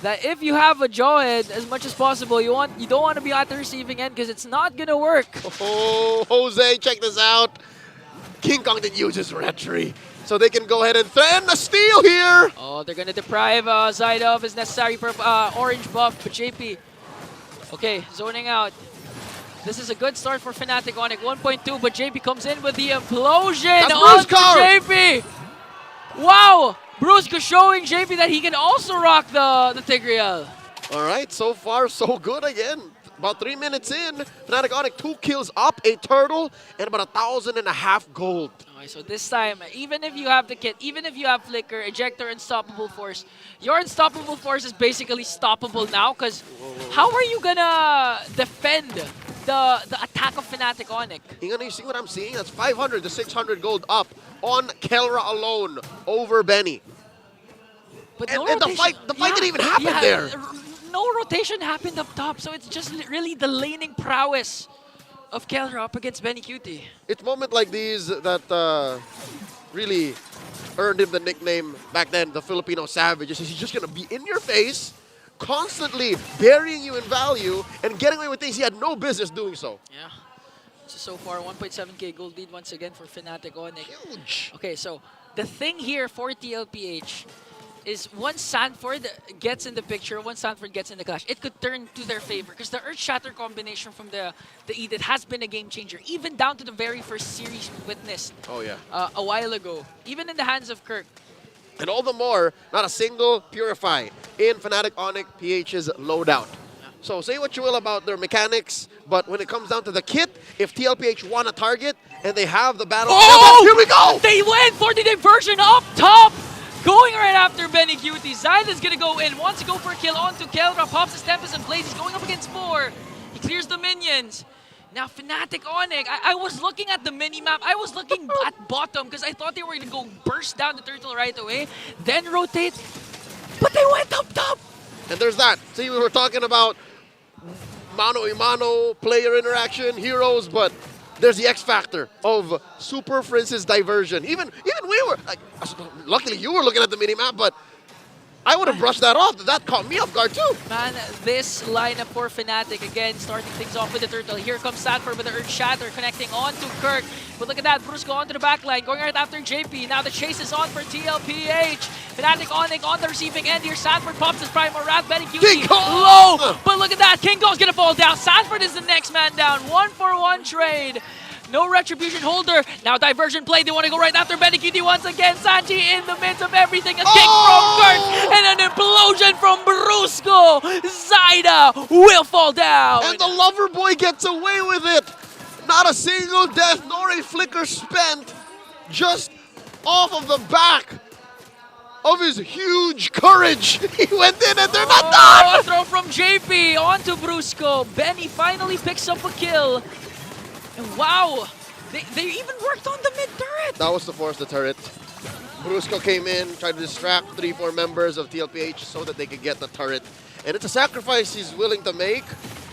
that if you have a jawhead as much as possible, you don't want to be at the receiving end because it's not gonna work. Oh, Jose, check this out. King Kong didn't use his retry, so they can go ahead and threaten a steal here. Oh, they're gonna deprive Zyda of his necessary orange buff, but JP, okay, zoning out. This is a good start for Fnatic Onic, 1.2, but JP comes in with the implosion on JP. Wow, Brusco showing JP that he can also rock the Tigreal. All right, so far so good again. About 3 minutes in, Fnatic Onic 2 kills up, a turtle, and about 1,500 gold. Okay, so this time, even if you have the kit, even if you have Flicker, Ejector, Unstoppable Force, your Unstoppable Force is basically stoppable now because how are you gonna defend the attack of Fnatic Onic? You see what I'm seeing? That's 500 to 600 gold up on Kelra alone over Benny. But and no the fight didn't even happen there. No rotation happened up top, so it's just really the laning prowess of Kelra up against Benny QT. It's moments like these that really earned him the nickname back then, the Filipino Savage. He's just going to be in your face, constantly burying you in value, and getting away with things he had no business doing so. Yeah. So far, 1.7k gold lead once again for Fnatic Onic. Huge. Okay, so the thing here for TLPH is once Sanford gets in the picture, once Sanford gets in the clash, it could turn to their favor because the Earth Shatter combination from the Edith has been a game changer, even down to the very first series we witnessed a while ago, even in the hands of Kirk. And all the more, not a single Purify in Fnatic Onic PH's loadout. So say what you will about their mechanics, but when it comes down to the kit, if TLPH want a target and they have the battle, here we go! They went for the diversion up top! Going right after Benny QT. Zyda's gonna go in, wants to go for a kill onto Kelra, pops his Tempest and Blaze. He's going up against 4. He clears the minions. Now Fnatic Onic, I was looking at the mini-map, I was looking at bottom because I thought they were gonna go burst down the turtle right away, then rotate, but they went up top! And there's that. See, we were talking about mano-a-mano player interaction, heroes, but there's the X factor of Super Friends' diversion. Even we were, like, luckily you were looking at the mini-map, but I would have brushed that off. That caught me off guard too. Man, this lineup for Fnatic, again, starting things off with the Turtle. Here comes Sanford with the Earth Shatter, connecting on to Kirk. But look at that, Brusco onto the backline, going right after JP. Now the chase is on for TLPH. Fnatic Onic on the receiving end here. Sanford pops his Primal Wrath, Benny QT low. But look at that, King Kong's gonna fall down. Sanford is the next man down. 1-for-1 trade. No Retribution holder. Now diversion play. They want to go right after Benny QT once again. Sanji in the midst of everything. A kick from Kurt and an implosion from Brusco. Zaida will fall down. And the lover boy gets away with it. Not a single death nor a flicker spent. Just off of the back of his huge courage. He went in and they're not done. A throw from JP onto Brusco. Benny finally picks up a kill. And wow, they even worked on the mid-turret. That was to force the turret. Brusco came in, tried to distract 3-4 members of TLPH so that they could get the turret. And it's a sacrifice he's willing to make.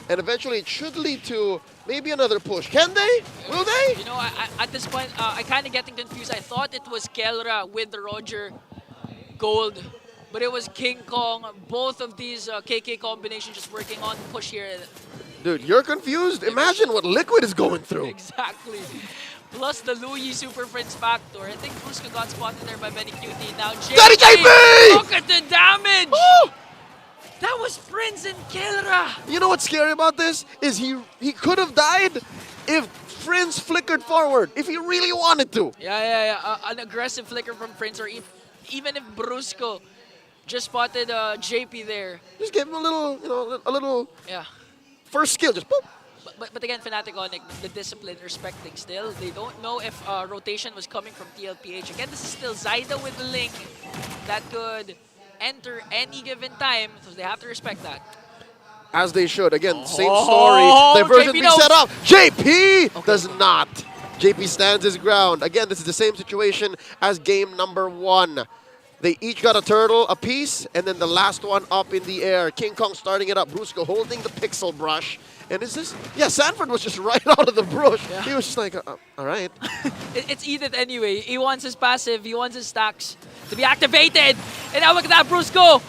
And eventually it should lead to maybe another push. Can they? Will they? You know, at this point, I kind of getting confused. I thought it was Kelra with the Roger Gold, but it was King Kong. Both of these KK combinations just working on push here. Dude, you're confused? Imagine what Liquid is going through. Exactly. Plus the Louis Super Friends factor. I think Brusco got spotted there by Benny QT. Now JP! Look at the damage! Ooh! That was Prince and Kelra. You know what's scary about this? Is he could have died if Prince flickered forward, if he really wanted to. Yeah. An aggressive flicker from Prince, or even if Brusco just spotted JP there. Just give him a little, you know, a little... Yeah. First skill, just boop. But again, Fnatic Onic, the discipline respecting still. They don't know if rotation was coming from TLPH. Again, this is still Zaida with the link that could enter any given time, so they have to respect that. As they should. Again, same story. Diversion being set up. JP does not. JP stands his ground. Again, this is the same situation as game number 1. They each got a turtle apiece, and then the last one up in the air. King Kong starting it up. Brusco holding the pixel brush. And is this... Yeah, Sanford was just right out of the brush. Yeah. He was just like, all right. It's Edith anyway. He wants his passive. He wants his stacks to be activated. And now look at that, Brusco.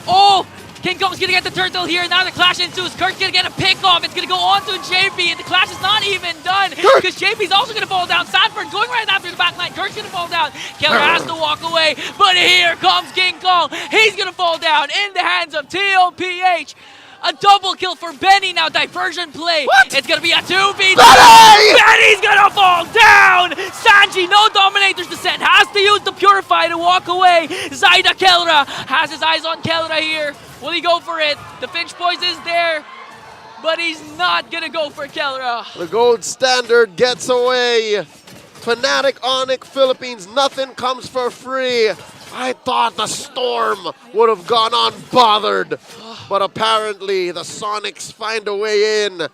Oh! King Kong's gonna get the turtle here. Now the clash ensues. Kirk's gonna get a pick off. It's gonna go on to JP, and the clash is not even done because JP's also gonna fall down. Sanford going right after the backline. Kirk's gonna fall down. Keller has to walk away, but here comes King Kong. He's gonna fall down in the hands of TLPH. A double kill for Benny now. Diversion play. What? It's gonna be a 2v2. Benny's gonna fall down. Sanji, no Dominator's Descent. Has to use the Purify to walk away. Zaida Kelra has his eyes on Kelra here. Will he go for it? The Finch Poise is there, but he's not gonna go for Kelra. The gold standard gets away. Fnatic Onic Philippines, nothing comes for free. I thought the Storm would have gone unbothered, but apparently the Sonics find a way in.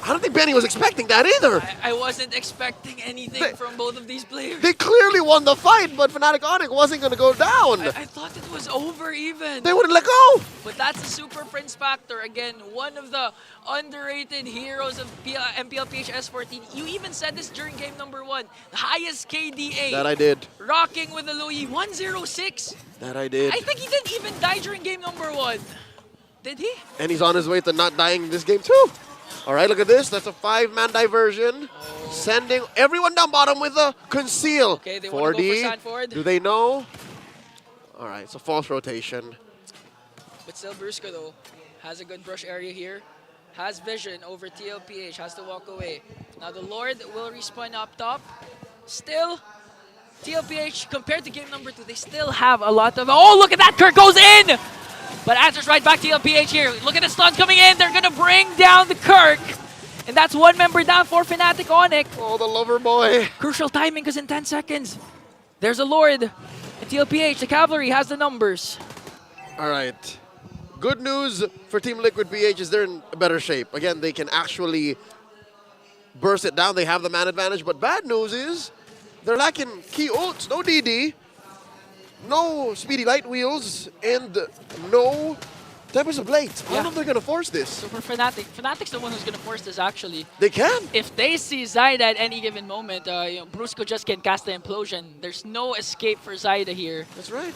I don't think Benny was expecting that either. I wasn't expecting anything from both of these players. They clearly won the fight, but Fnatic Onic wasn't going to go down. I thought it was over even. They wouldn't let go. But that's a Super Prince factor. Again, one of the underrated heroes of MPLPH S14. You even said this during game number 1. The highest KDA. That I did. Rocking with the Louis. 106. That I did. I think he didn't even die during game number 1. Did he? And he's on his way to not dying in this game too. All right, look at this. That's a 5-man diversion. Sending everyone down bottom with a conceal. Okay, they want to go for Sanford. Do they know? All right, it's a false rotation. But still, Brusco, though, has a good brush area here. Has vision over TLPH. Has to walk away. Now, the Lord will respawn up top. Still, TLPH, compared to game number 2, they still have a lot of... Oh, look at that! Kirk goes in! But answers right back to TLPH here. Look at the stuns coming in. They're going to bring down the Kirk. And that's one member down for Fnatic Onic. Oh, the lover boy. Crucial timing because in 10 seconds, there's a Lord. And TLPH, the cavalry, has the numbers. All right. Good news for Team Liquid PH is they're in better shape. Again, they can actually burst it down. They have the man advantage. But bad news is they're lacking key ults. No DD. No speedy light wheels, and no Tempest of Blade. I don't know if they're going to force this. So for Fnatic, Fnatic's the one who's going to force this actually. They can. If they see Zaida at any given moment, Brusco just can cast the Implosion. There's no escape for Zaida here. That's right.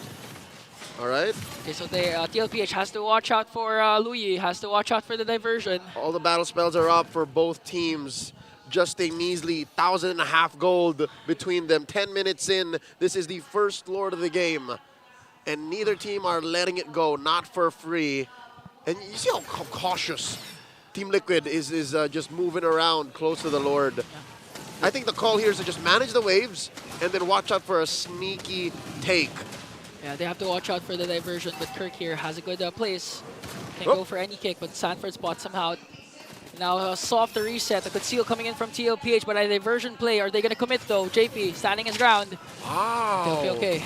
All right. Okay, so TLPH has to watch out for Louis, has to watch out for the diversion. All the battle spells are up for both teams. Just a measly 1,500 gold between them. 10 minutes in, this is the first Lord of the game. And neither team are letting it go, not for free. And you see how cautious Team Liquid is just moving around close to the Lord. Yeah. I think the call here is to just manage the waves and then watch out for a sneaky take. Yeah, they have to watch out for the diversion, but Kirk here has a good place. Can go for any kick, but Sanford spots him out. Now a softer reset, a conceal coming in from TLPH, but a diversion play. Are they going to commit though? JP standing his ground. Wow. Okay.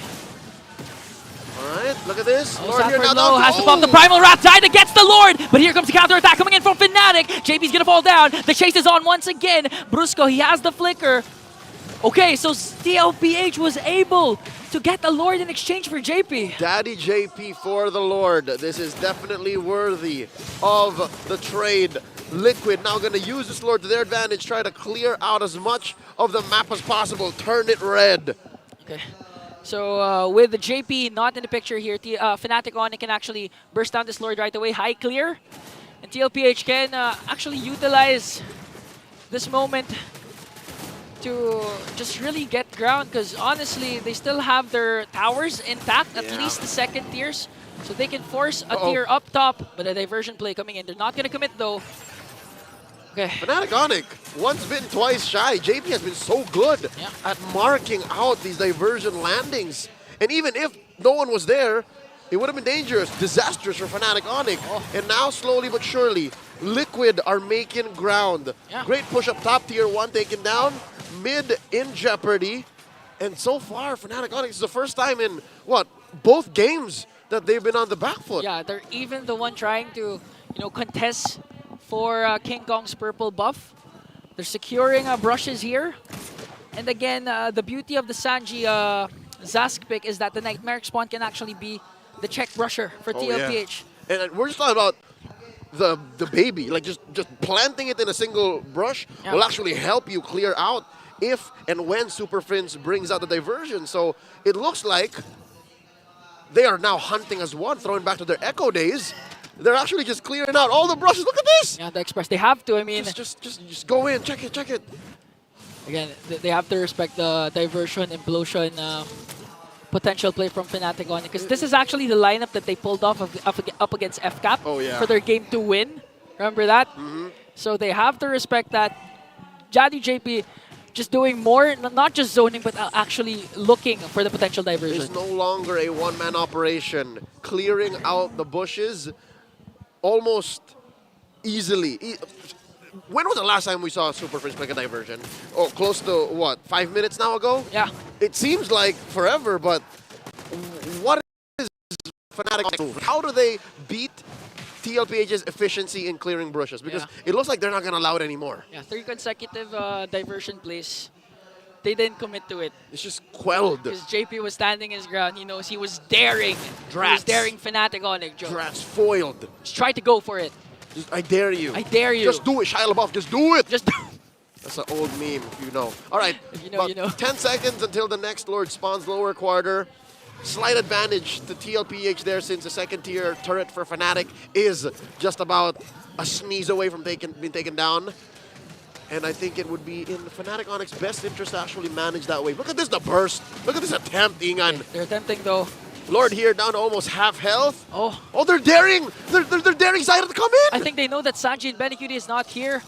All right, look at this. Lord here now low, has to pop the Primal Wrath, tied against the Lord, but here comes the counter attack coming in from Fnatic. JP's gonna fall down. The chase is on once again. Brusco, he has the flicker. Okay, so TLPH was able to get the Lord in exchange for JP. Daddy JP for the Lord. This is definitely worthy of the trade. Liquid now going to use this Lord to their advantage, try to clear out as much of the map as possible, turn it red. Okay. So with the JP not in the picture here, Fnatic Onic can actually burst down this Lord right away, high clear. And TLPH can actually utilize this moment to just really get ground, because honestly, they still have their towers intact, at least the second tiers. So they can force a tier up top, but a diversion play coming in. They're not going to commit though. Okay. Fnatic Onic, once bitten, twice shy. JP has been so good at marking out these diversion landings. And even if no one was there, it would have been dangerous, disastrous for Fnatic Onic. And now, slowly but surely, Liquid are making ground. Great push up top, tier 1 taken down, mid in jeopardy. And so far, Fnatic Onic is the first time in, what, both games that they've been on the back foot. Yeah, they're even the one trying to, contest for King Kong's purple buff. They're securing brushes here. And again, the beauty of the Sanji Zask pick is that the Nightmare Spawn can actually be the check brusher for TLPH. Yeah. And we're just talking about the baby, like just planting it in a single brush will actually help you clear out if and when Super Prince brings out the diversion. So it looks like they are now hunting as one, throwing back to their Echo days. They're actually just clearing out all the brushes. Look at this! Yeah, the Express, they have to, I mean... Just go in, check it. Again, they have to respect the diversion, implosion, potential play from Fnatic Onic, because this is actually the lineup that they pulled off up against FCAP for their game to win. Remember that? So they have to respect that. Daddy JP just doing more, not just zoning, but actually looking for the potential diversion. It's no longer a one-man operation. Clearing out the bushes almost easily. When was the last time we saw Super Prince make a diversion? Oh, close to, what, 5 minutes now ago? Yeah. It seems like forever, but what is Fnatic? How do they beat TLPH's efficiency in clearing brushes? Because it looks like they're not going to allow it anymore. Yeah, 3 consecutive diversion plays. They didn't commit to it. It's just quelled. Because JP was standing his ground. He knows he was daring. Drats. He was daring Fnatic Onic, Joe. Drats foiled. Just try to go for it. I dare you. I dare you. Just do it, Shia LaBeouf. Just do it. Just do That's an old meme, if you know. All right. If you know, you know. 10 seconds until the next Lord spawns lower quarter. Slight advantage to TLPH there, since the second tier turret for Fnatic is just about a sneeze away from being taken down. And I think it would be in Fnatic Onic's best interest to actually manage that wave. Look at this, the burst. Look at this attempt, Ingan. They're attempting though. Lord here down to almost half health. Oh, they're daring. They're daring Zyra to come in. I think they know that Sanji and Benecutie is not here.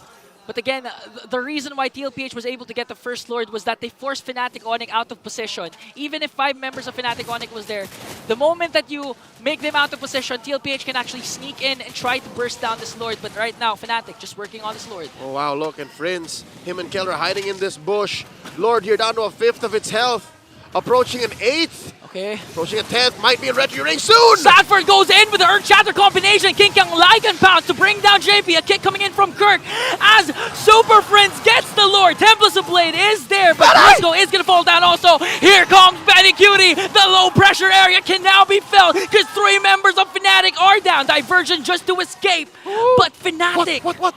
But again, the reason why TLPH was able to get the first Lord was that they forced Fnatic Onic out of position. Even if 5 members of Fnatic Onic was there, the moment that you make them out of position, TLPH can actually sneak in and try to burst down this Lord. But right now, Fnatic just working on this Lord. Oh wow, look, and Friends, him and Keller hiding in this bush. Lord here down to a 5th of its health. Approaching an 8th. Okay. Approaching a 10th. Might be in retro range soon. Sanford goes in with the Earth Shatter combination. King Kong Lycan pounce to bring down JP. A kick coming in from Kirk as Super Prince gets the Lord. Tempest of Blade is there, but Briscoe is going to fall down also. Here comes Benecutie. The low pressure area can now be felt because 3 members of Fnatic are down. Diversion just to escape. But Fnatic. What?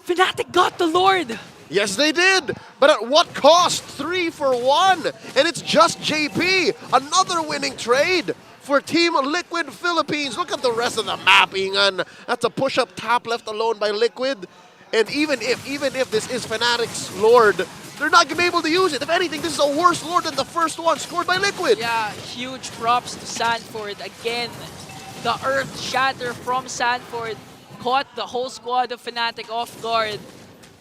Fnatic got the Lord. Yes, they did. But at what cost? 3 for 1. And it's just JP. Another winning trade for Team Liquid Philippines. Look at the rest of the map, Ingan. That's a push-up top left alone by Liquid. And even if this is Fnatic's Lord, they're not going to be able to use it. If anything, this is a worse Lord than the first one scored by Liquid. Yeah, huge props to Sanford. Again, the earth shatter from Sanford caught the whole squad of Fnatic off guard,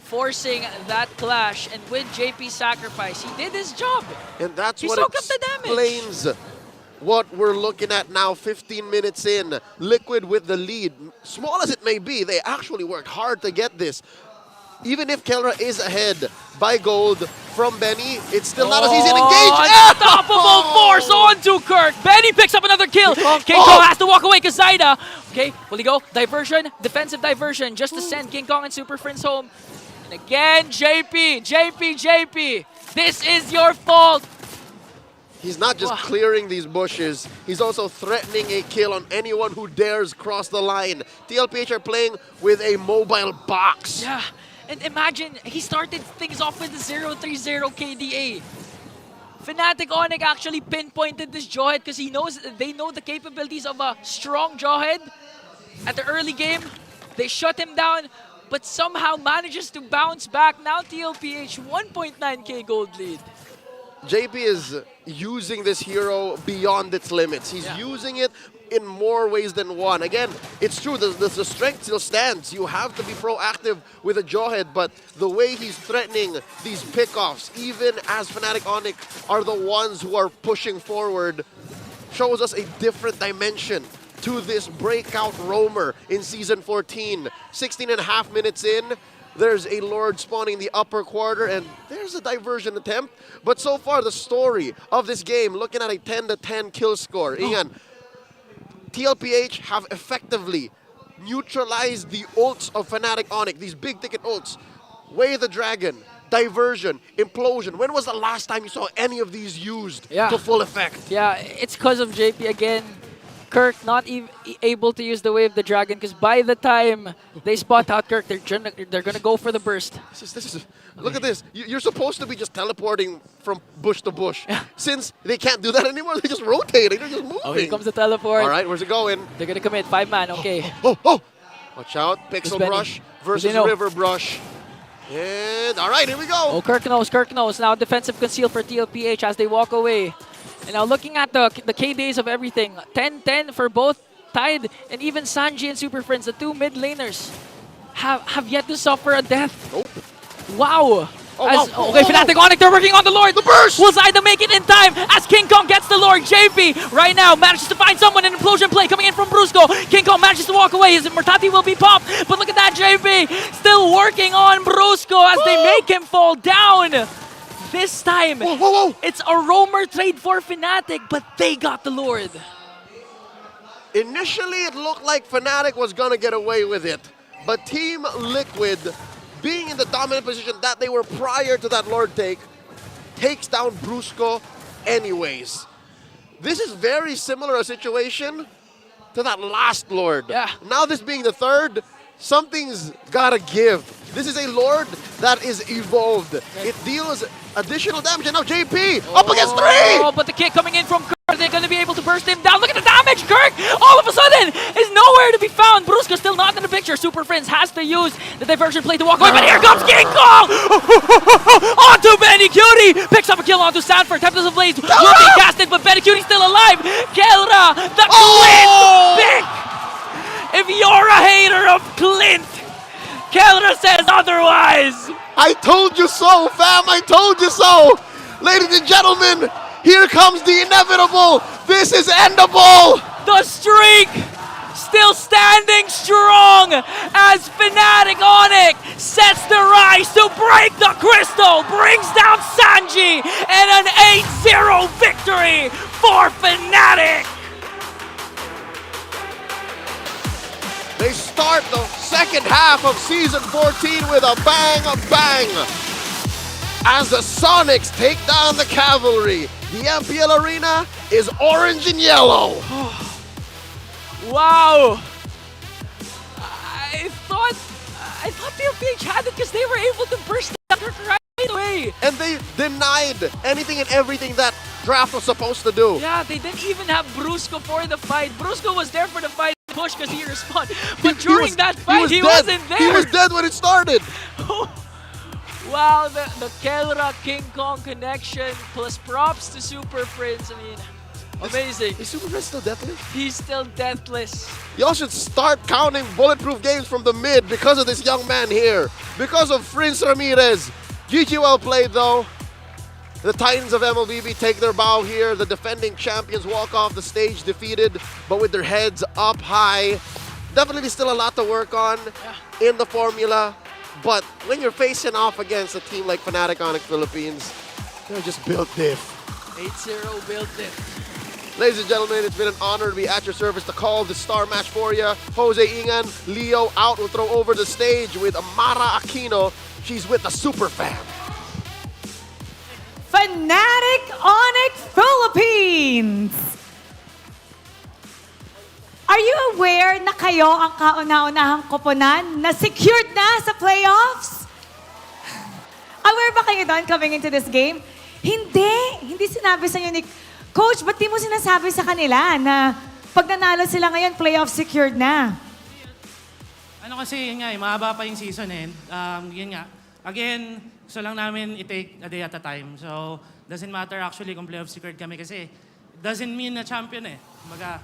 forcing that clash. And with JP's sacrifice, he did his job. And that's he what soaked up the damage. explains what we're looking at now, 15 minutes in. Liquid with the lead. Small as it may be, they actually worked hard to get this. Even if Kelra is ahead by gold from Benny, it's still not as easy to engage. Unstoppable force onto Kirk. Benny picks up another kill. King Kong has to walk away because Zaida. Okay, will he go? Diversion, defensive diversion, just to send King Kong and Super Friends home. And again, JP. This is your fault. He's not just clearing these bushes, he's also threatening a kill on anyone who dares cross the line. TLPH are playing with a mobile box. Yeah, and imagine, he started things off with the 0-3-0 KDA. Fnatic Onic actually pinpointed this Jawhead because they know the capabilities of a strong Jawhead. At the early game, they shut him down, but somehow manages to bounce back. Now TLPH 1.9k gold lead. JP is using this hero beyond its limits. He's using it in more ways than one. Again, it's true, the strength still stands. You have to be proactive with a Jawhead, but the way he's threatening these pickoffs, even as Fnatic Onic are the ones who are pushing forward, shows us a different dimension to this breakout roamer in Season 14. 16.5 minutes in, there's a Lord spawning in the upper quarter, and there's a diversion attempt. But so far, the story of this game, looking at a 10-10 kill score. Ian, TLPH have effectively neutralized the ults of Fnatic Onic, these big-ticket ults. Way the Dragon, Diversion, Implosion. When was the last time you saw any of these used to full effect? Yeah, it's because of JP again. Kirk not even able to use the Wave the Dragon because by the time they spot out Kirk, they're gonna go for the burst. Look at this. You're supposed to be just teleporting from bush to bush. Since they can't do that anymore, they're just rotating. They're just moving. Oh, here comes the teleport. All right, where's it going? They're gonna commit 5-man. Okay. Watch out. Pixel Brush versus River Brush. And all right, here we go. Oh, Kirk knows. Now defensive conceal for TLPH as they walk away. And now looking at the KDs of everything, 10-10 for both Tide and even Sanji and Super Friends, the two mid laners, have yet to suffer a death. Wow. Okay, Fnatic Onic, they're working on the Lord. The burst! Will Zaida make it in time as King Kong gets the Lord? JP right now manages to find someone, an implosion play coming in from Brusco. King Kong manages to walk away. His Murtati will be popped, but look at that, JP still working on Brusco as they make him fall down. This time, it's a roamer trade for Fnatic, but they got the Lord. Initially, it looked like Fnatic was going to get away with it. But Team Liquid, being in the dominant position that they were prior to that Lord take, takes down Brusco anyways. This is very similar a situation to that last Lord. Yeah. Now this being the third, something's gotta give. This is a Lord that is evolved. It deals additional damage, and now JP up against 3! Oh, but the kick coming in from Kirk, they're going to be able to burst him down. Look at the damage, Kirk! All of a sudden is nowhere to be found. Brusco still not in the picture. Super Friends has to use the diversion play to walk away, but here comes King Kong! Onto Benny Cutie! Picks up a kill onto Sanford. Tempest of Blaze will be casted, but Benny Cutie's still alive. Kelra, the Clint pick! If you're a hater of Clint, Kelra says otherwise. I told you so, fam. I told you so. Ladies and gentlemen, here comes the inevitable. This is endable. The streak still standing strong as Fnatic Onic sets the rise to break the crystal, brings down Sanji, and an 8-0 victory for Fnatic. They start the second half of Season 14 with a bang, as the Sonics take down the Cavalry. The MPL arena is orange and yellow. Wow. I thought TLPH had it because they were able to burst that right away. And they denied anything and everything that draft was supposed to do. Yeah, they didn't even have Brusco for the fight. Brusco was there for the fight push because he responded. But during that fight, he wasn't there. He was dead when it started. Wow, the Kelra King Kong connection plus props to Super Prince. I mean, amazing. Is Super Prince still deathless? He's still deathless. Y'all should start counting bulletproof games from the mid because of this young man here. Because of Prince Ramirez. GG well played though. The Titans of MLBB take their bow here. The defending champions walk off the stage defeated, but with their heads up high. Definitely still a lot to work on in the formula. But when you're facing off against a team like Fnatic Onic Philippines, they're just built diff. 8-0 built it. Ladies and gentlemen, it's been an honor to be at your service to call the star match for you. Jose Ingan, Leo out will throw over the stage with Amara Aquino. She's with the Super Fam. Fnatic Onic Philippines! Are you aware na kayo ang kauna-unahang koponan na secured na sa playoffs? Aware ba kayo doon coming into this game? Hindi sinabi sa inyo ni Coach, ba't di mo sinasabi sa kanila na pag nanalo sila ngayon, playoff secured na? Ano kasi, yun nga, mahaba pa yung season eh. Yun nga. Again, gusto lang namin i-take a day at a time. So, doesn't matter actually kung playoff secured kami kasi it doesn't mean na champion eh. Kumbaga,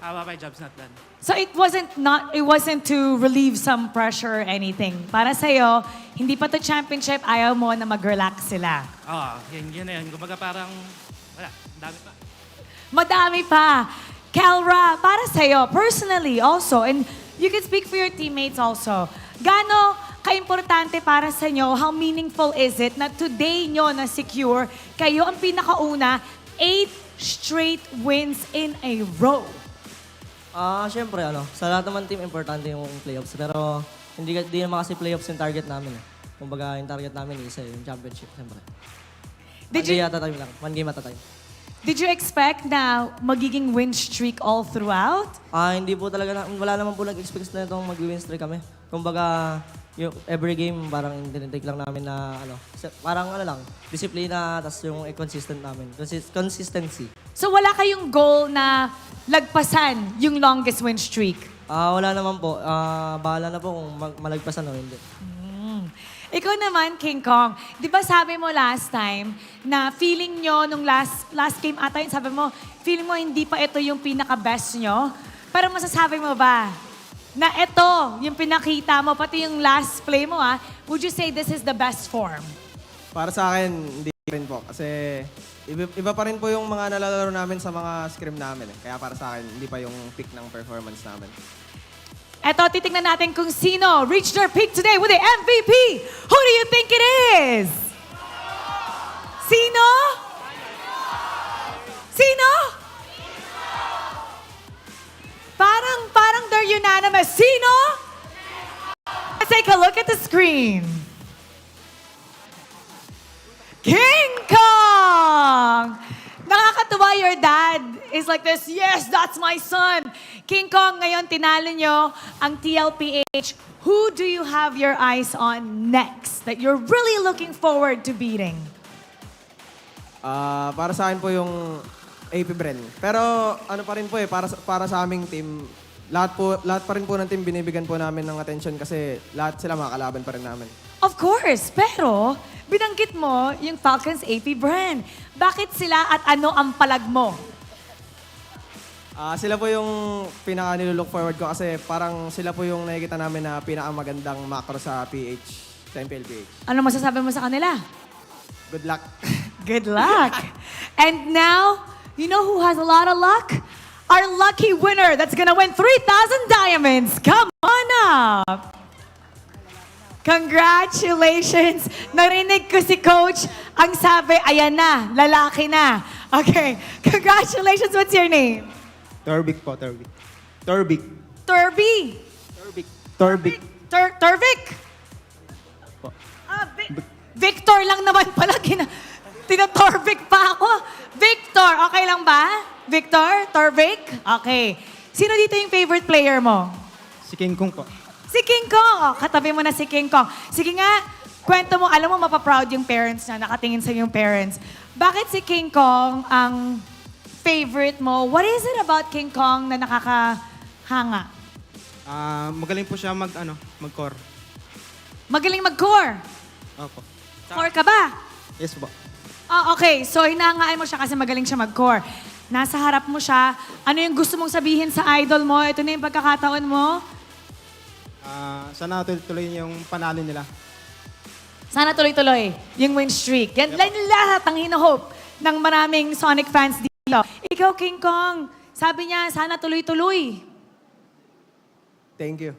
haba pa yung job's not done. So it wasn't to relieve some pressure or anything. Para sa'yo, hindi pa to championship, ayaw mo na mag-relax sila. Oo, yun na yun. Kumbaga parang, wala, dami pa. Madami pa. Kelra, para sa'yo, personally also, and you can speak for your teammates also, gaano ka-importante para sa inyo, how meaningful is it na today nyo na-secure, kayo ang pinakauna, 8 straight wins in a row? Siyempre, sa lahat naman team, importante yung playoffs. Pero hindi naman kasi playoffs yung target namin. Kumbaga, yung target namin isa yung championship, siyempre. One game at a time. Did you expect na magiging win streak all throughout? Hindi po talaga, wala naman po nag-expect na itong mag-win streak kami. Kumbaga, yung every game parang tinitake lang namin na parang disiplina, tas yung consistent namin. Consistency. So wala kayong goal na lagpasan yung longest win streak? Wala naman po. Bahala na po kung malagpasan o hindi. Ikaw naman, King Kong, di ba sabi mo last time na feeling nyo nung last game ata yun, sabi mo, feeling mo hindi pa ito yung pinaka-best nyo? Pero masasabi mo ba na ito yung pinakita mo, pati yung last play mo would you say this is the best form? Para sa akin, hindi rin po. Kasi iba pa rin po yung mga nalalaro namin sa mga scrim namin. Kaya para sa akin, hindi pa yung peak ng performance namin. Eto, titingnan natin kung sino reached their peak today with the MVP. Who do you think it is? Sino? Sino? Parang they're unanimous. Sino? Let's take a look at the screen. King Kong! Nakakatuwa your dad is like this, yes, that's my son. King Kong, ngayon tinalo nyo ang TLPH. Who do you have your eyes on next that you're really looking forward to beating? Para sa akin po yung AP Bren. Pero pa rin po para sa aming team, lahat pa rin po ng team binibigyan po namin ng attention kasi lahat sila makakalaban pa rin namin. Of course, pero binanggit mo yung Falcons AP brand. Bakit sila at ano ang palag mo? Sila po yung pinaka-nilook forward ko kasi parang sila po yung nakikita namin na pinakamagandang macro sa PH, sa MPL PH. Ano masasabi mo sa kanila? Good luck. Good luck. And now, you know who has a lot of luck? Our lucky winner that's gonna win 3,000 diamonds. Come on up. Congratulations! Narinig ko si Coach, ang sabi, ayan na, lalaki na. Okay, congratulations. What's your name? Turbik po, Turbik. Turbik. Turby? Turbik. Turvik? Victor lang naman pala. Tinatorvik pa ako. Victor, okay lang ba? Victor? Turvik? Okay. Sino dito yung favorite player mo? Si King Kong po. Si King Kong. Oh, katabi mo na si King Kong. Sige nga, Kwento mo, alam mo mapaproud yung parents na nakatingin sa yung parents. Bakit si King Kong ang favorite mo? What is it about King Kong na nakakahanga? Magaling po siya mag-core. Magaling mag-core. Opo. Core ka ba? Yes po. Okay. So, hinahangaan mo siya kasi magaling siya mag-core. Nasa harap mo siya. Ano yung gusto mong sabihin sa idol mo? Ito na yung pagkakataon mo. Sana tuloy yung panalo nila. Sana tuloy-tuloy yung win streak. Yan lahat ang hino-hope ng maraming Sonic fans dito. Ikaw, King Kong, sabi niya, sana tuloy-tuloy. Thank you.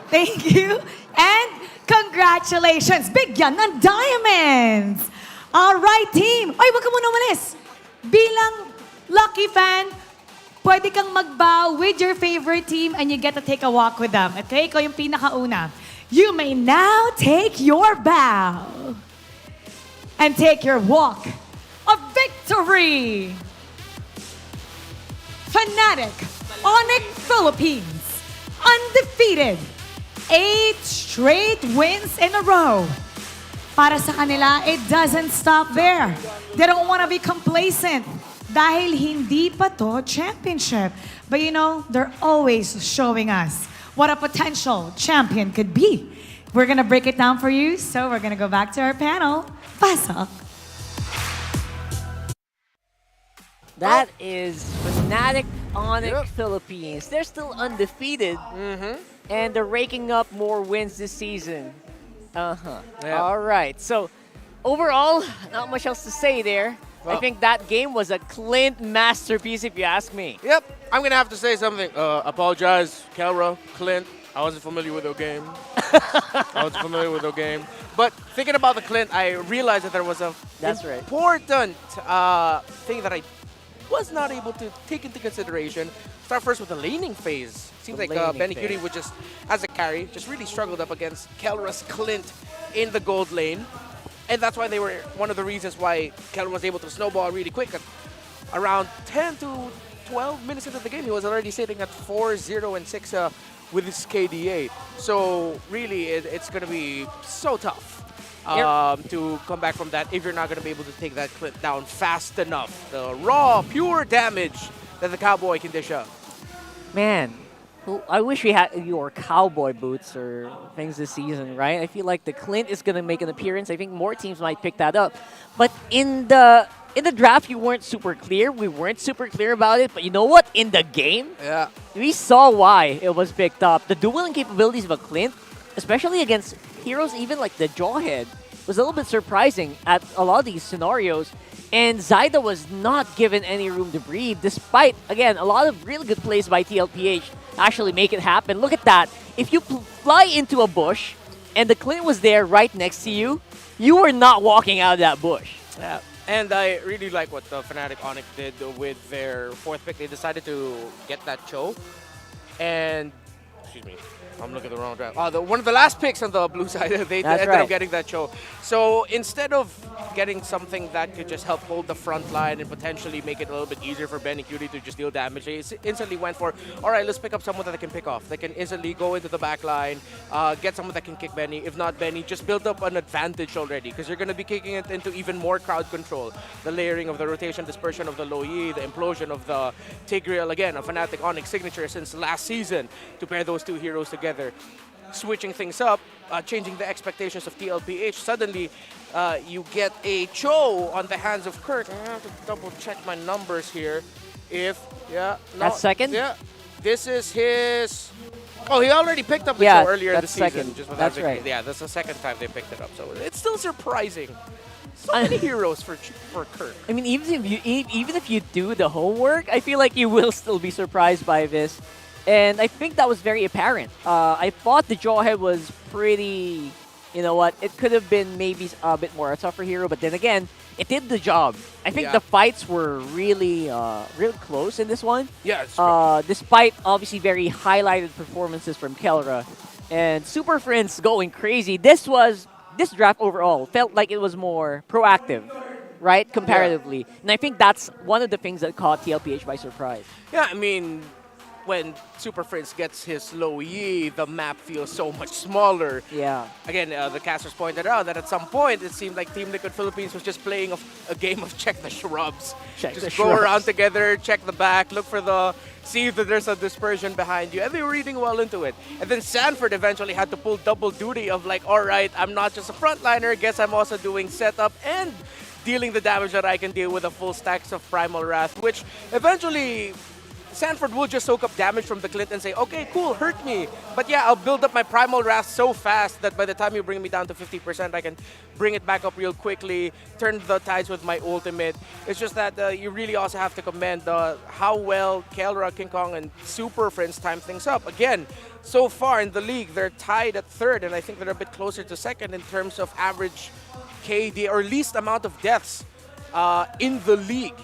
Thank you. And congratulations. Bigyan ng diamonds. All right, team. Ay, wag ka muna umalis. Bilang lucky fan, pwede kang magbow with your favorite team and you get to take a walk with them. Okay? Ikaw yung pinakauna. You may now take your bow and take your walk of victory. Fnatic, Onic Philippines, undefeated. 8 straight wins in a row. Para sa kanila, it doesn't stop there. They don't want to be complacent dahil hindi pa to championship. But you know, they're always showing us what a potential champion could be. We're gonna break it down for you, so we're gonna go back to our panel. Pasok. That is Fnatic Onic Philippines. They're still undefeated, and they're raking up more wins this season. All right. So, overall, not much else to say there. I think that game was a Clint masterpiece, if you ask me. Yep, I'm going to have to say something. Apologize, Kelra, Clint. I wasn't familiar with their game. But thinking about the Clint, I realized that there was a important thing that I was not able to take into consideration. Start first with the laning phase. Seems like Benny Cutie would just, as a carry, just really struggled up against Kelra's Clint in the gold lane. And that's why they were one of the reasons why Kelra was able to snowball really quick. Around 10 to 12 minutes into the game, he was already sitting at 4-0 and 6 with his KD8. So really, it's going to be so tough to come back from that if you're not going to be able to take that Clint down fast enough. The raw, pure damage that the Cowboy can dish up. Man, I wish we had your cowboy boots or things this season, right? I feel like the Clint is going to make an appearance. I think more teams might pick that up. But in the draft, you weren't super clear. We weren't super clear about it. But you know what? In the game, we saw why it was picked up. The dueling capabilities of a Clint, especially against heroes even like the Jawhead, was a little bit surprising at a lot of these scenarios. And Zyda was not given any room to breathe, despite, again, a lot of really good plays by TLPH actually make it happen. Look at that. If you fly into a bush and the Clint was there right next to you, you were not walking out of that bush. Yeah. And I really like what the Fnatic Onic did with their 4th pick. They decided to get that Cho. And, excuse me, I'm looking at the wrong draft. One of the last picks on the blue side, they ended up getting that Cho. So instead of getting something that could just help hold the front line and potentially make it a little bit easier for Benny Cutie to just deal damage, they instantly went for, all right, let's pick up someone that they can pick off. They can instantly go into the back line, get someone that can kick Benny. If not Benny, just build up an advantage already because you're going to be kicking it into even more crowd control. The layering of the rotation, dispersion of the Low Yi, the implosion of the Tigreal, again, a Fnatic Onic signature since last season to pair those two heroes together. Switching things up, changing the expectations of TLPH. Suddenly, you get a Cho on the hands of Kurt. I have to double check my numbers here. That's second? Yeah, this is his... Oh, he already picked up the Cho earlier this season. That's right. Yeah, that's the second time they picked it up. So it's still surprising. So many heroes for Kurt. I mean, even if you do the homework, I feel like you will still be surprised by this. And I think that was very apparent. I thought the Jawhead was pretty, you know what, it could have been maybe a bit more a tougher hero, but then again, it did the job. I think the fights were really, real close in this one. Yeah. Despite obviously very highlighted performances from Kelra and Super Friends going crazy. This draft overall felt like it was more proactive, right, comparatively. And I think that's one of the things that caught TLPH by surprise. Yeah, I mean, when Super Prince gets his low Yi, the map feels so much smaller. Yeah. Again, the casters pointed out that at some point it seemed like Team Liquid Philippines was just playing a game of check the shrubs. Check just the go shrubs. around together, check the back, look for see if there's a dispersion behind you, and they were reading well into it. And then Sanford eventually had to pull double duty of like, all right, I'm not just a frontliner, guess I'm also doing setup and dealing the damage that I can deal with a full stacks of Primal Wrath, which eventually Sanford will just soak up damage from the Clint and say, okay, cool, hurt me. But yeah, I'll build up my Primal Wrath so fast that by the time you bring me down to 50%, I can bring it back up real quickly, turn the tides with my ultimate. It's just that you really also have to commend how well Kelra, King Kong, and Super Friends time things up. Again, so far in the league, they're tied at third, and I think they're a bit closer to second in terms of average KD, or least amount of deaths in the league.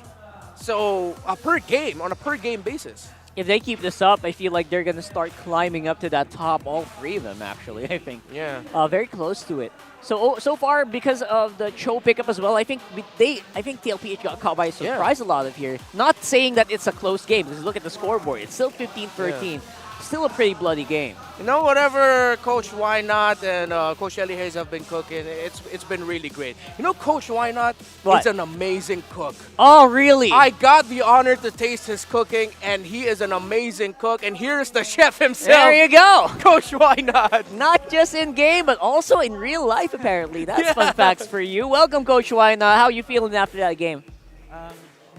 So on a per game basis. If they keep this up, I feel like they're gonna start climbing up to that top. All three of them, actually. I think. Yeah. Very close to it. So far, because of the Cho pickup as well, I think TLPH got caught by surprise a lot of here. Not saying that it's a close game. Just look at the scoreboard. It's still 15-13. Yeah. Still a pretty bloody game. You know, whatever Coach Why Not and Coach Ellie Hayes have been cooking, it's been really great. You know, Coach Why Not is an amazing cook. Oh, really? I got the honor to taste his cooking, and he is an amazing cook. And here's the chef himself. There you go. Coach Why Not. Not just in game, but also in real life, apparently. That's fun facts for you. Welcome, Coach Why Not. How are you feeling after that game?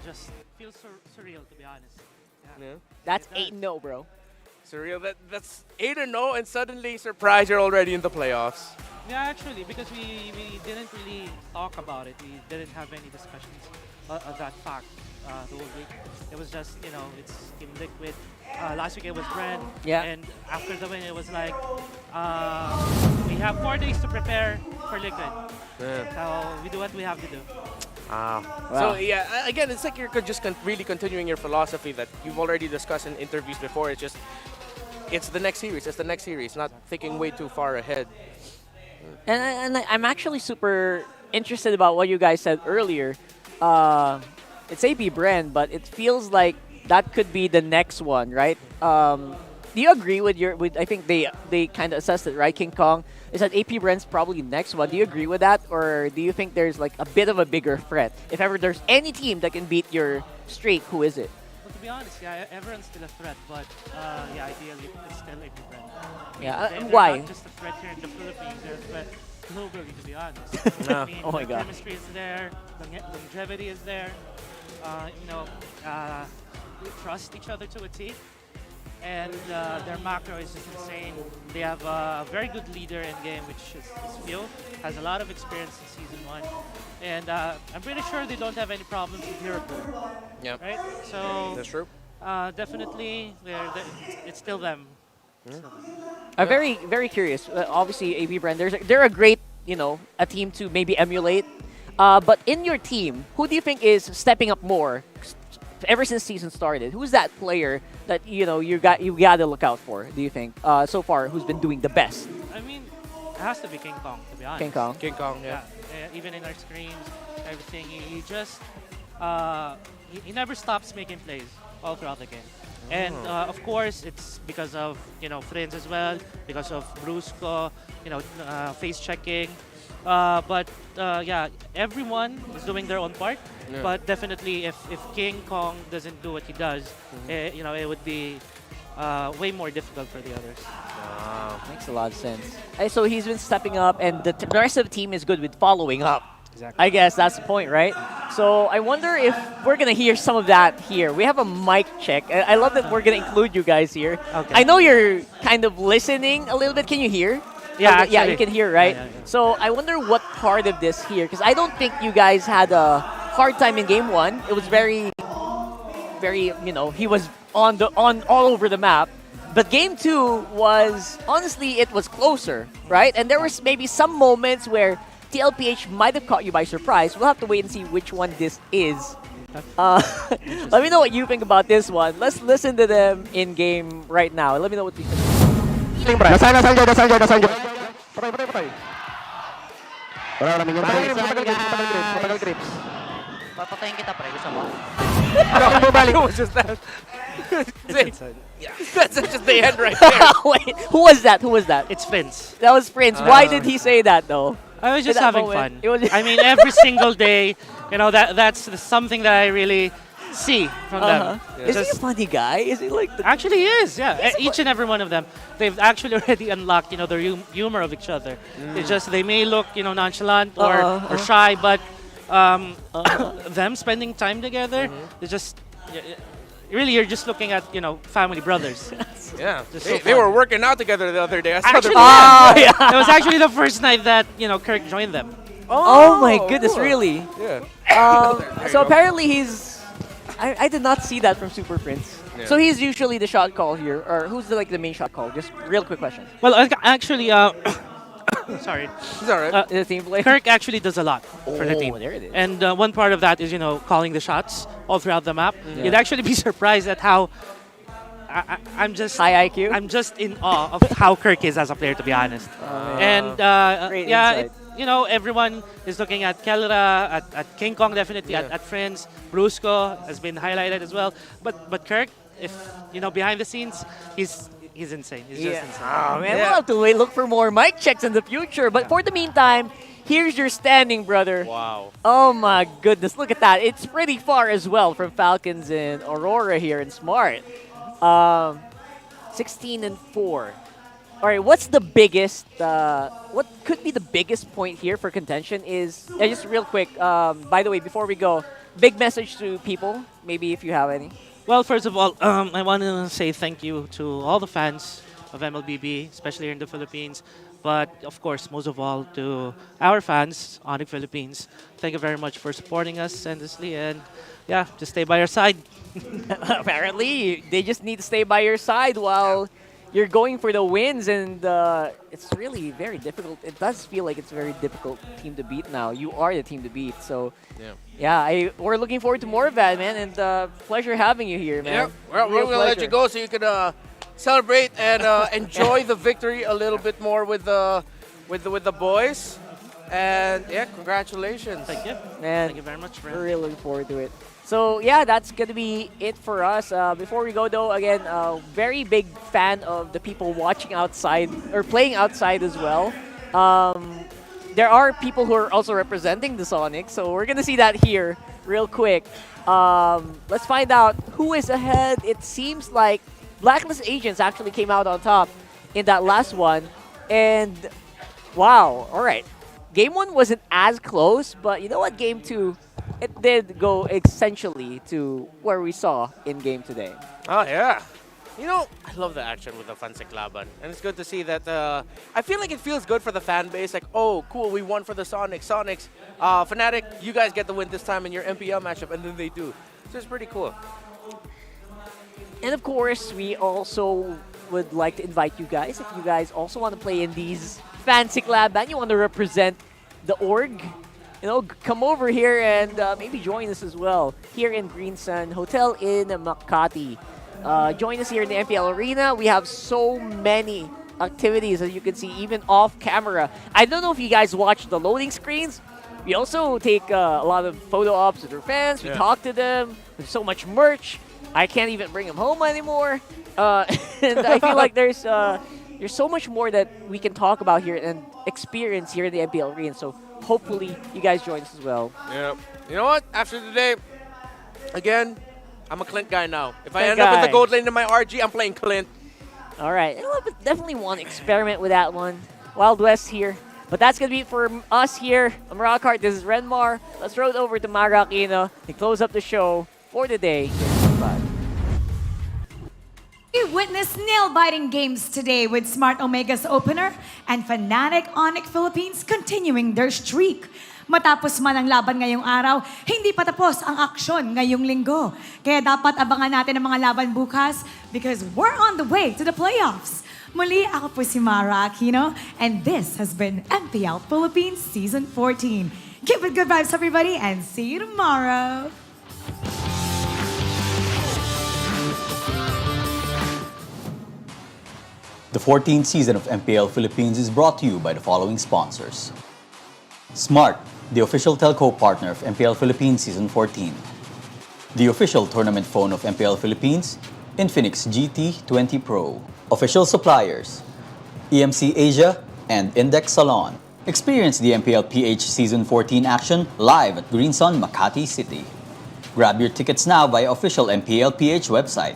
Just feels surreal, to be honest. Yeah. That's 8-0, bro. Surreal. That's 8-0, and suddenly, surprise, you're already in the playoffs. Yeah, actually, because we didn't really talk about it. We didn't have any discussions of that fact the whole week. It was just, it's Team Liquid. Last week it was Red. Yeah. And after the win, it was like, we have 4 days to prepare for Liquid. Yeah. So we do what we have to do. Wow. So yeah, again, it's like you're just really continuing your philosophy that you've already discussed in interviews before. It's the next series. It's the next series. Not thinking way too far ahead. And I'm actually super interested about what you guys said earlier. It's AP Brand, but it feels like that could be the next one, right? Do you agree with I think they kind of assessed it, right? King Kong is that AP Brand's probably next one. Do you agree with that, or do you think there's like a bit of a bigger threat? If ever there's any team that can beat your streak, who is it? Well, to be honest, yeah, everyone's still a threat, but yeah, ideally it's still AP Brand. Yeah, They're why? not just a threat here in the Philippines, they're a threat globally, to be honest. No. I mean, Oh my the God. chemistry is there, the longevity is there. We trust each other to a T. And their macro is just insane. They have a very good leader in game, which is Phil. Has a lot of experience in Season 1. And I'm pretty sure they don't have any problems with Hero Pool. Yeah. Right? So That's true. Definitely, it's still them. I'm very, very curious. Obviously, AP Brand, they're a great, a team to maybe emulate. But in your team, who do you think is stepping up more ever since season started? Who's that player that you got to look out for? Do you think so far who's been doing the best? I mean, it has to be King Kong, to be honest. King Kong. King Kong, yeah. Even in our screams, everything, he just he never stops making plays all throughout the game. And of course, it's because of friends as well, because of Brusco, face checking. But yeah, everyone is doing their own part. Yeah. But definitely, if King Kong doesn't do what he does, it would be way more difficult for the others. Makes a lot of sense. So he's been stepping up, and the rest of the team is good with following up. Exactly. I guess that's the point, right? So I wonder if we're gonna hear some of that here. We have a mic check. I love that we're gonna include you guys here. Okay. I know you're kind of listening a little bit. Can you hear? Yeah, yeah, actually. you can hear, right? Yeah. So I wonder what part of this here, because I don't think you guys had a hard time in game 1. It was very, he was on all over the map. But game 2 was, honestly, it was closer, right? And there was maybe some moments where TLPH might have caught you by surprise. We'll have to wait and see which one this is. Let me know what you think about this one. Let's listen to them in game right now. Let me know what you think. Nasaan dyan. Patay. Wala namin yun. Patagal grips. Papatayin kita, pre. Gusto mo? What was just that? That's just the end right there. Wait, who was that? Who was that? It's Vince. That was Prince. Why did he say that though? I was In just that having moment, fun. it was- I mean, every single day, that's something that I really see from them. Is he a funny guy? Is he like the... Actually, he is, yeah. Each and every one of them, they've actually already unlocked, their humor of each other. It's just they may look, nonchalant or shy, but them spending time together, it's just really you're just looking at family brothers. Yeah, Just so they fun. were working out together the other day. I saw Actually, their it was actually the first night that Kirk joined them. Oh my goodness, really? Yeah. So apparently he's... I did not see that from Super Prince. Yeah. So he's usually the shot call here, or who's the main shot call? Just real quick question. Well, actually, sorry. It's all right. The team play? Kirk actually does a lot for the team. There it is. And one part of that is, calling the shots all throughout the map. Yeah. You'd actually be surprised at how I'm just high IQ. I'm just in awe of how Kirk is as a player, to be honest. And Great yeah, insight. everyone is looking at Kelra, at King Kong definitely, at Friends. Brusco has been highlighted as well. But Kirk, if behind the scenes, he's insane. He's just insane. Oh man, we'll have to look for more mic checks in the future. But for the meantime, here's your standing, brother. Wow. Oh my goodness, look at that. It's pretty far as well from Falcons and Aurora here in Smart. 16-4. All right, what's the biggest, what could be the biggest point here for contention is, just real quick, by the way, before we go, big message to people, maybe if you have any. Well, first of all, I want to say thank you to all the fans of MLBB, especially here in the Philippines. But, of course, most of all, to our fans, Onic Philippines. Thank you very much for supporting us endlessly. And, yeah, just stay by our side. Apparently, they just need to stay by your side while you're going for the wins. And it's really very difficult. It does feel like it's a very difficult team to beat now. You are the team to beat. So, yeah, we're looking forward to more of that, man. And pleasure having you here, man. Yep. Well, we're going to let you go so you can celebrate and enjoy the victory a little bit more with the boys. And yeah, congratulations. Thank you. Man, Thank you very much, friend. we're really looking forward to it. So yeah, that's gonna be it for us. Before we go though, again, very big fan of the people watching outside or playing outside as well. There are people who are also representing the Sonics, so we're gonna see that here real quick. Let's find out who is ahead. It seems like Blacklist Agents actually came out on top in that last one. And wow, all right. Game 1 wasn't as close, but you know what? Game 2, it did go essentially to where we saw in game today. Oh, yeah. I love the action with the Fansik Laban. And it's good to see that, I feel like it feels good for the fan base. Like, oh, cool, we won for the Sonics. Sonics, Fnatic, you guys get the win this time in your MPL matchup. And then they do. So it's pretty cool. And of course, we also would like to invite you guys, if you guys also want to play in these Fansik Lab and you want to represent the org, come over here and maybe join us as well here in Green Sun Hotel in Makati. Join us here in the MPL Arena. We have so many activities, as you can see, even off camera. I don't know if you guys watch the loading screens. We also take a lot of photo ops with our fans. We talk to them. There's so much merch. I can't even bring them home anymore. And I feel like there's so much more that we can talk about here and experience here in the MPL Arena. So hopefully you guys join us as well. Yeah. You know what? After today, again, I'm a Clint guy now. If I Clint end up with guy. the gold lane in my RG, I'm playing Clint. All right. Definitely want to experiment with that one. Wild West here. But that's going to be it for us here. I'm Rockhart. This is Renmar. Let's roll over to Mara Aquino and close up the show for the day. Bye. We witnessed nail-biting games today with Smart Omega's opener and Fnatic Onic Philippines continuing their streak. Matapos man ang laban ngayong araw, hindi pa tapos ang aksyon ngayong linggo. Kaya dapat abangan natin ang mga laban bukas because we're on the way to the playoffs. Muli, ako po si Mara Aquino, and this has been MPL Philippines Season 14. Keep it good vibes, everybody, and see you tomorrow. The 14th season of MPL Philippines is brought to you by the following sponsors. Smart, the official telco partner of MPL Philippines Season 14. The official tournament phone of MPL Philippines, Infinix GT20 Pro. Official suppliers, EMC Asia and Index Salon. Experience the MPLPH Season 14 action live at Green Sun, Makati City. Grab your tickets now via official MPLPH website.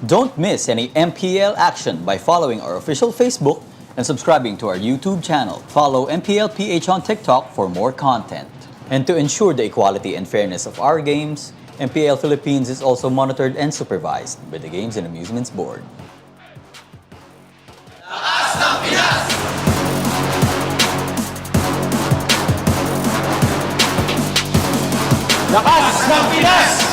Don't miss any MPL action by following our official Facebook and subscribing to our YouTube channel. Follow MPLPH on TikTok for more content. And to ensure the equality and fairness of our games, MPL Philippines is also monitored and supervised by the Games and Amusements Board. Lakas ng Pinas!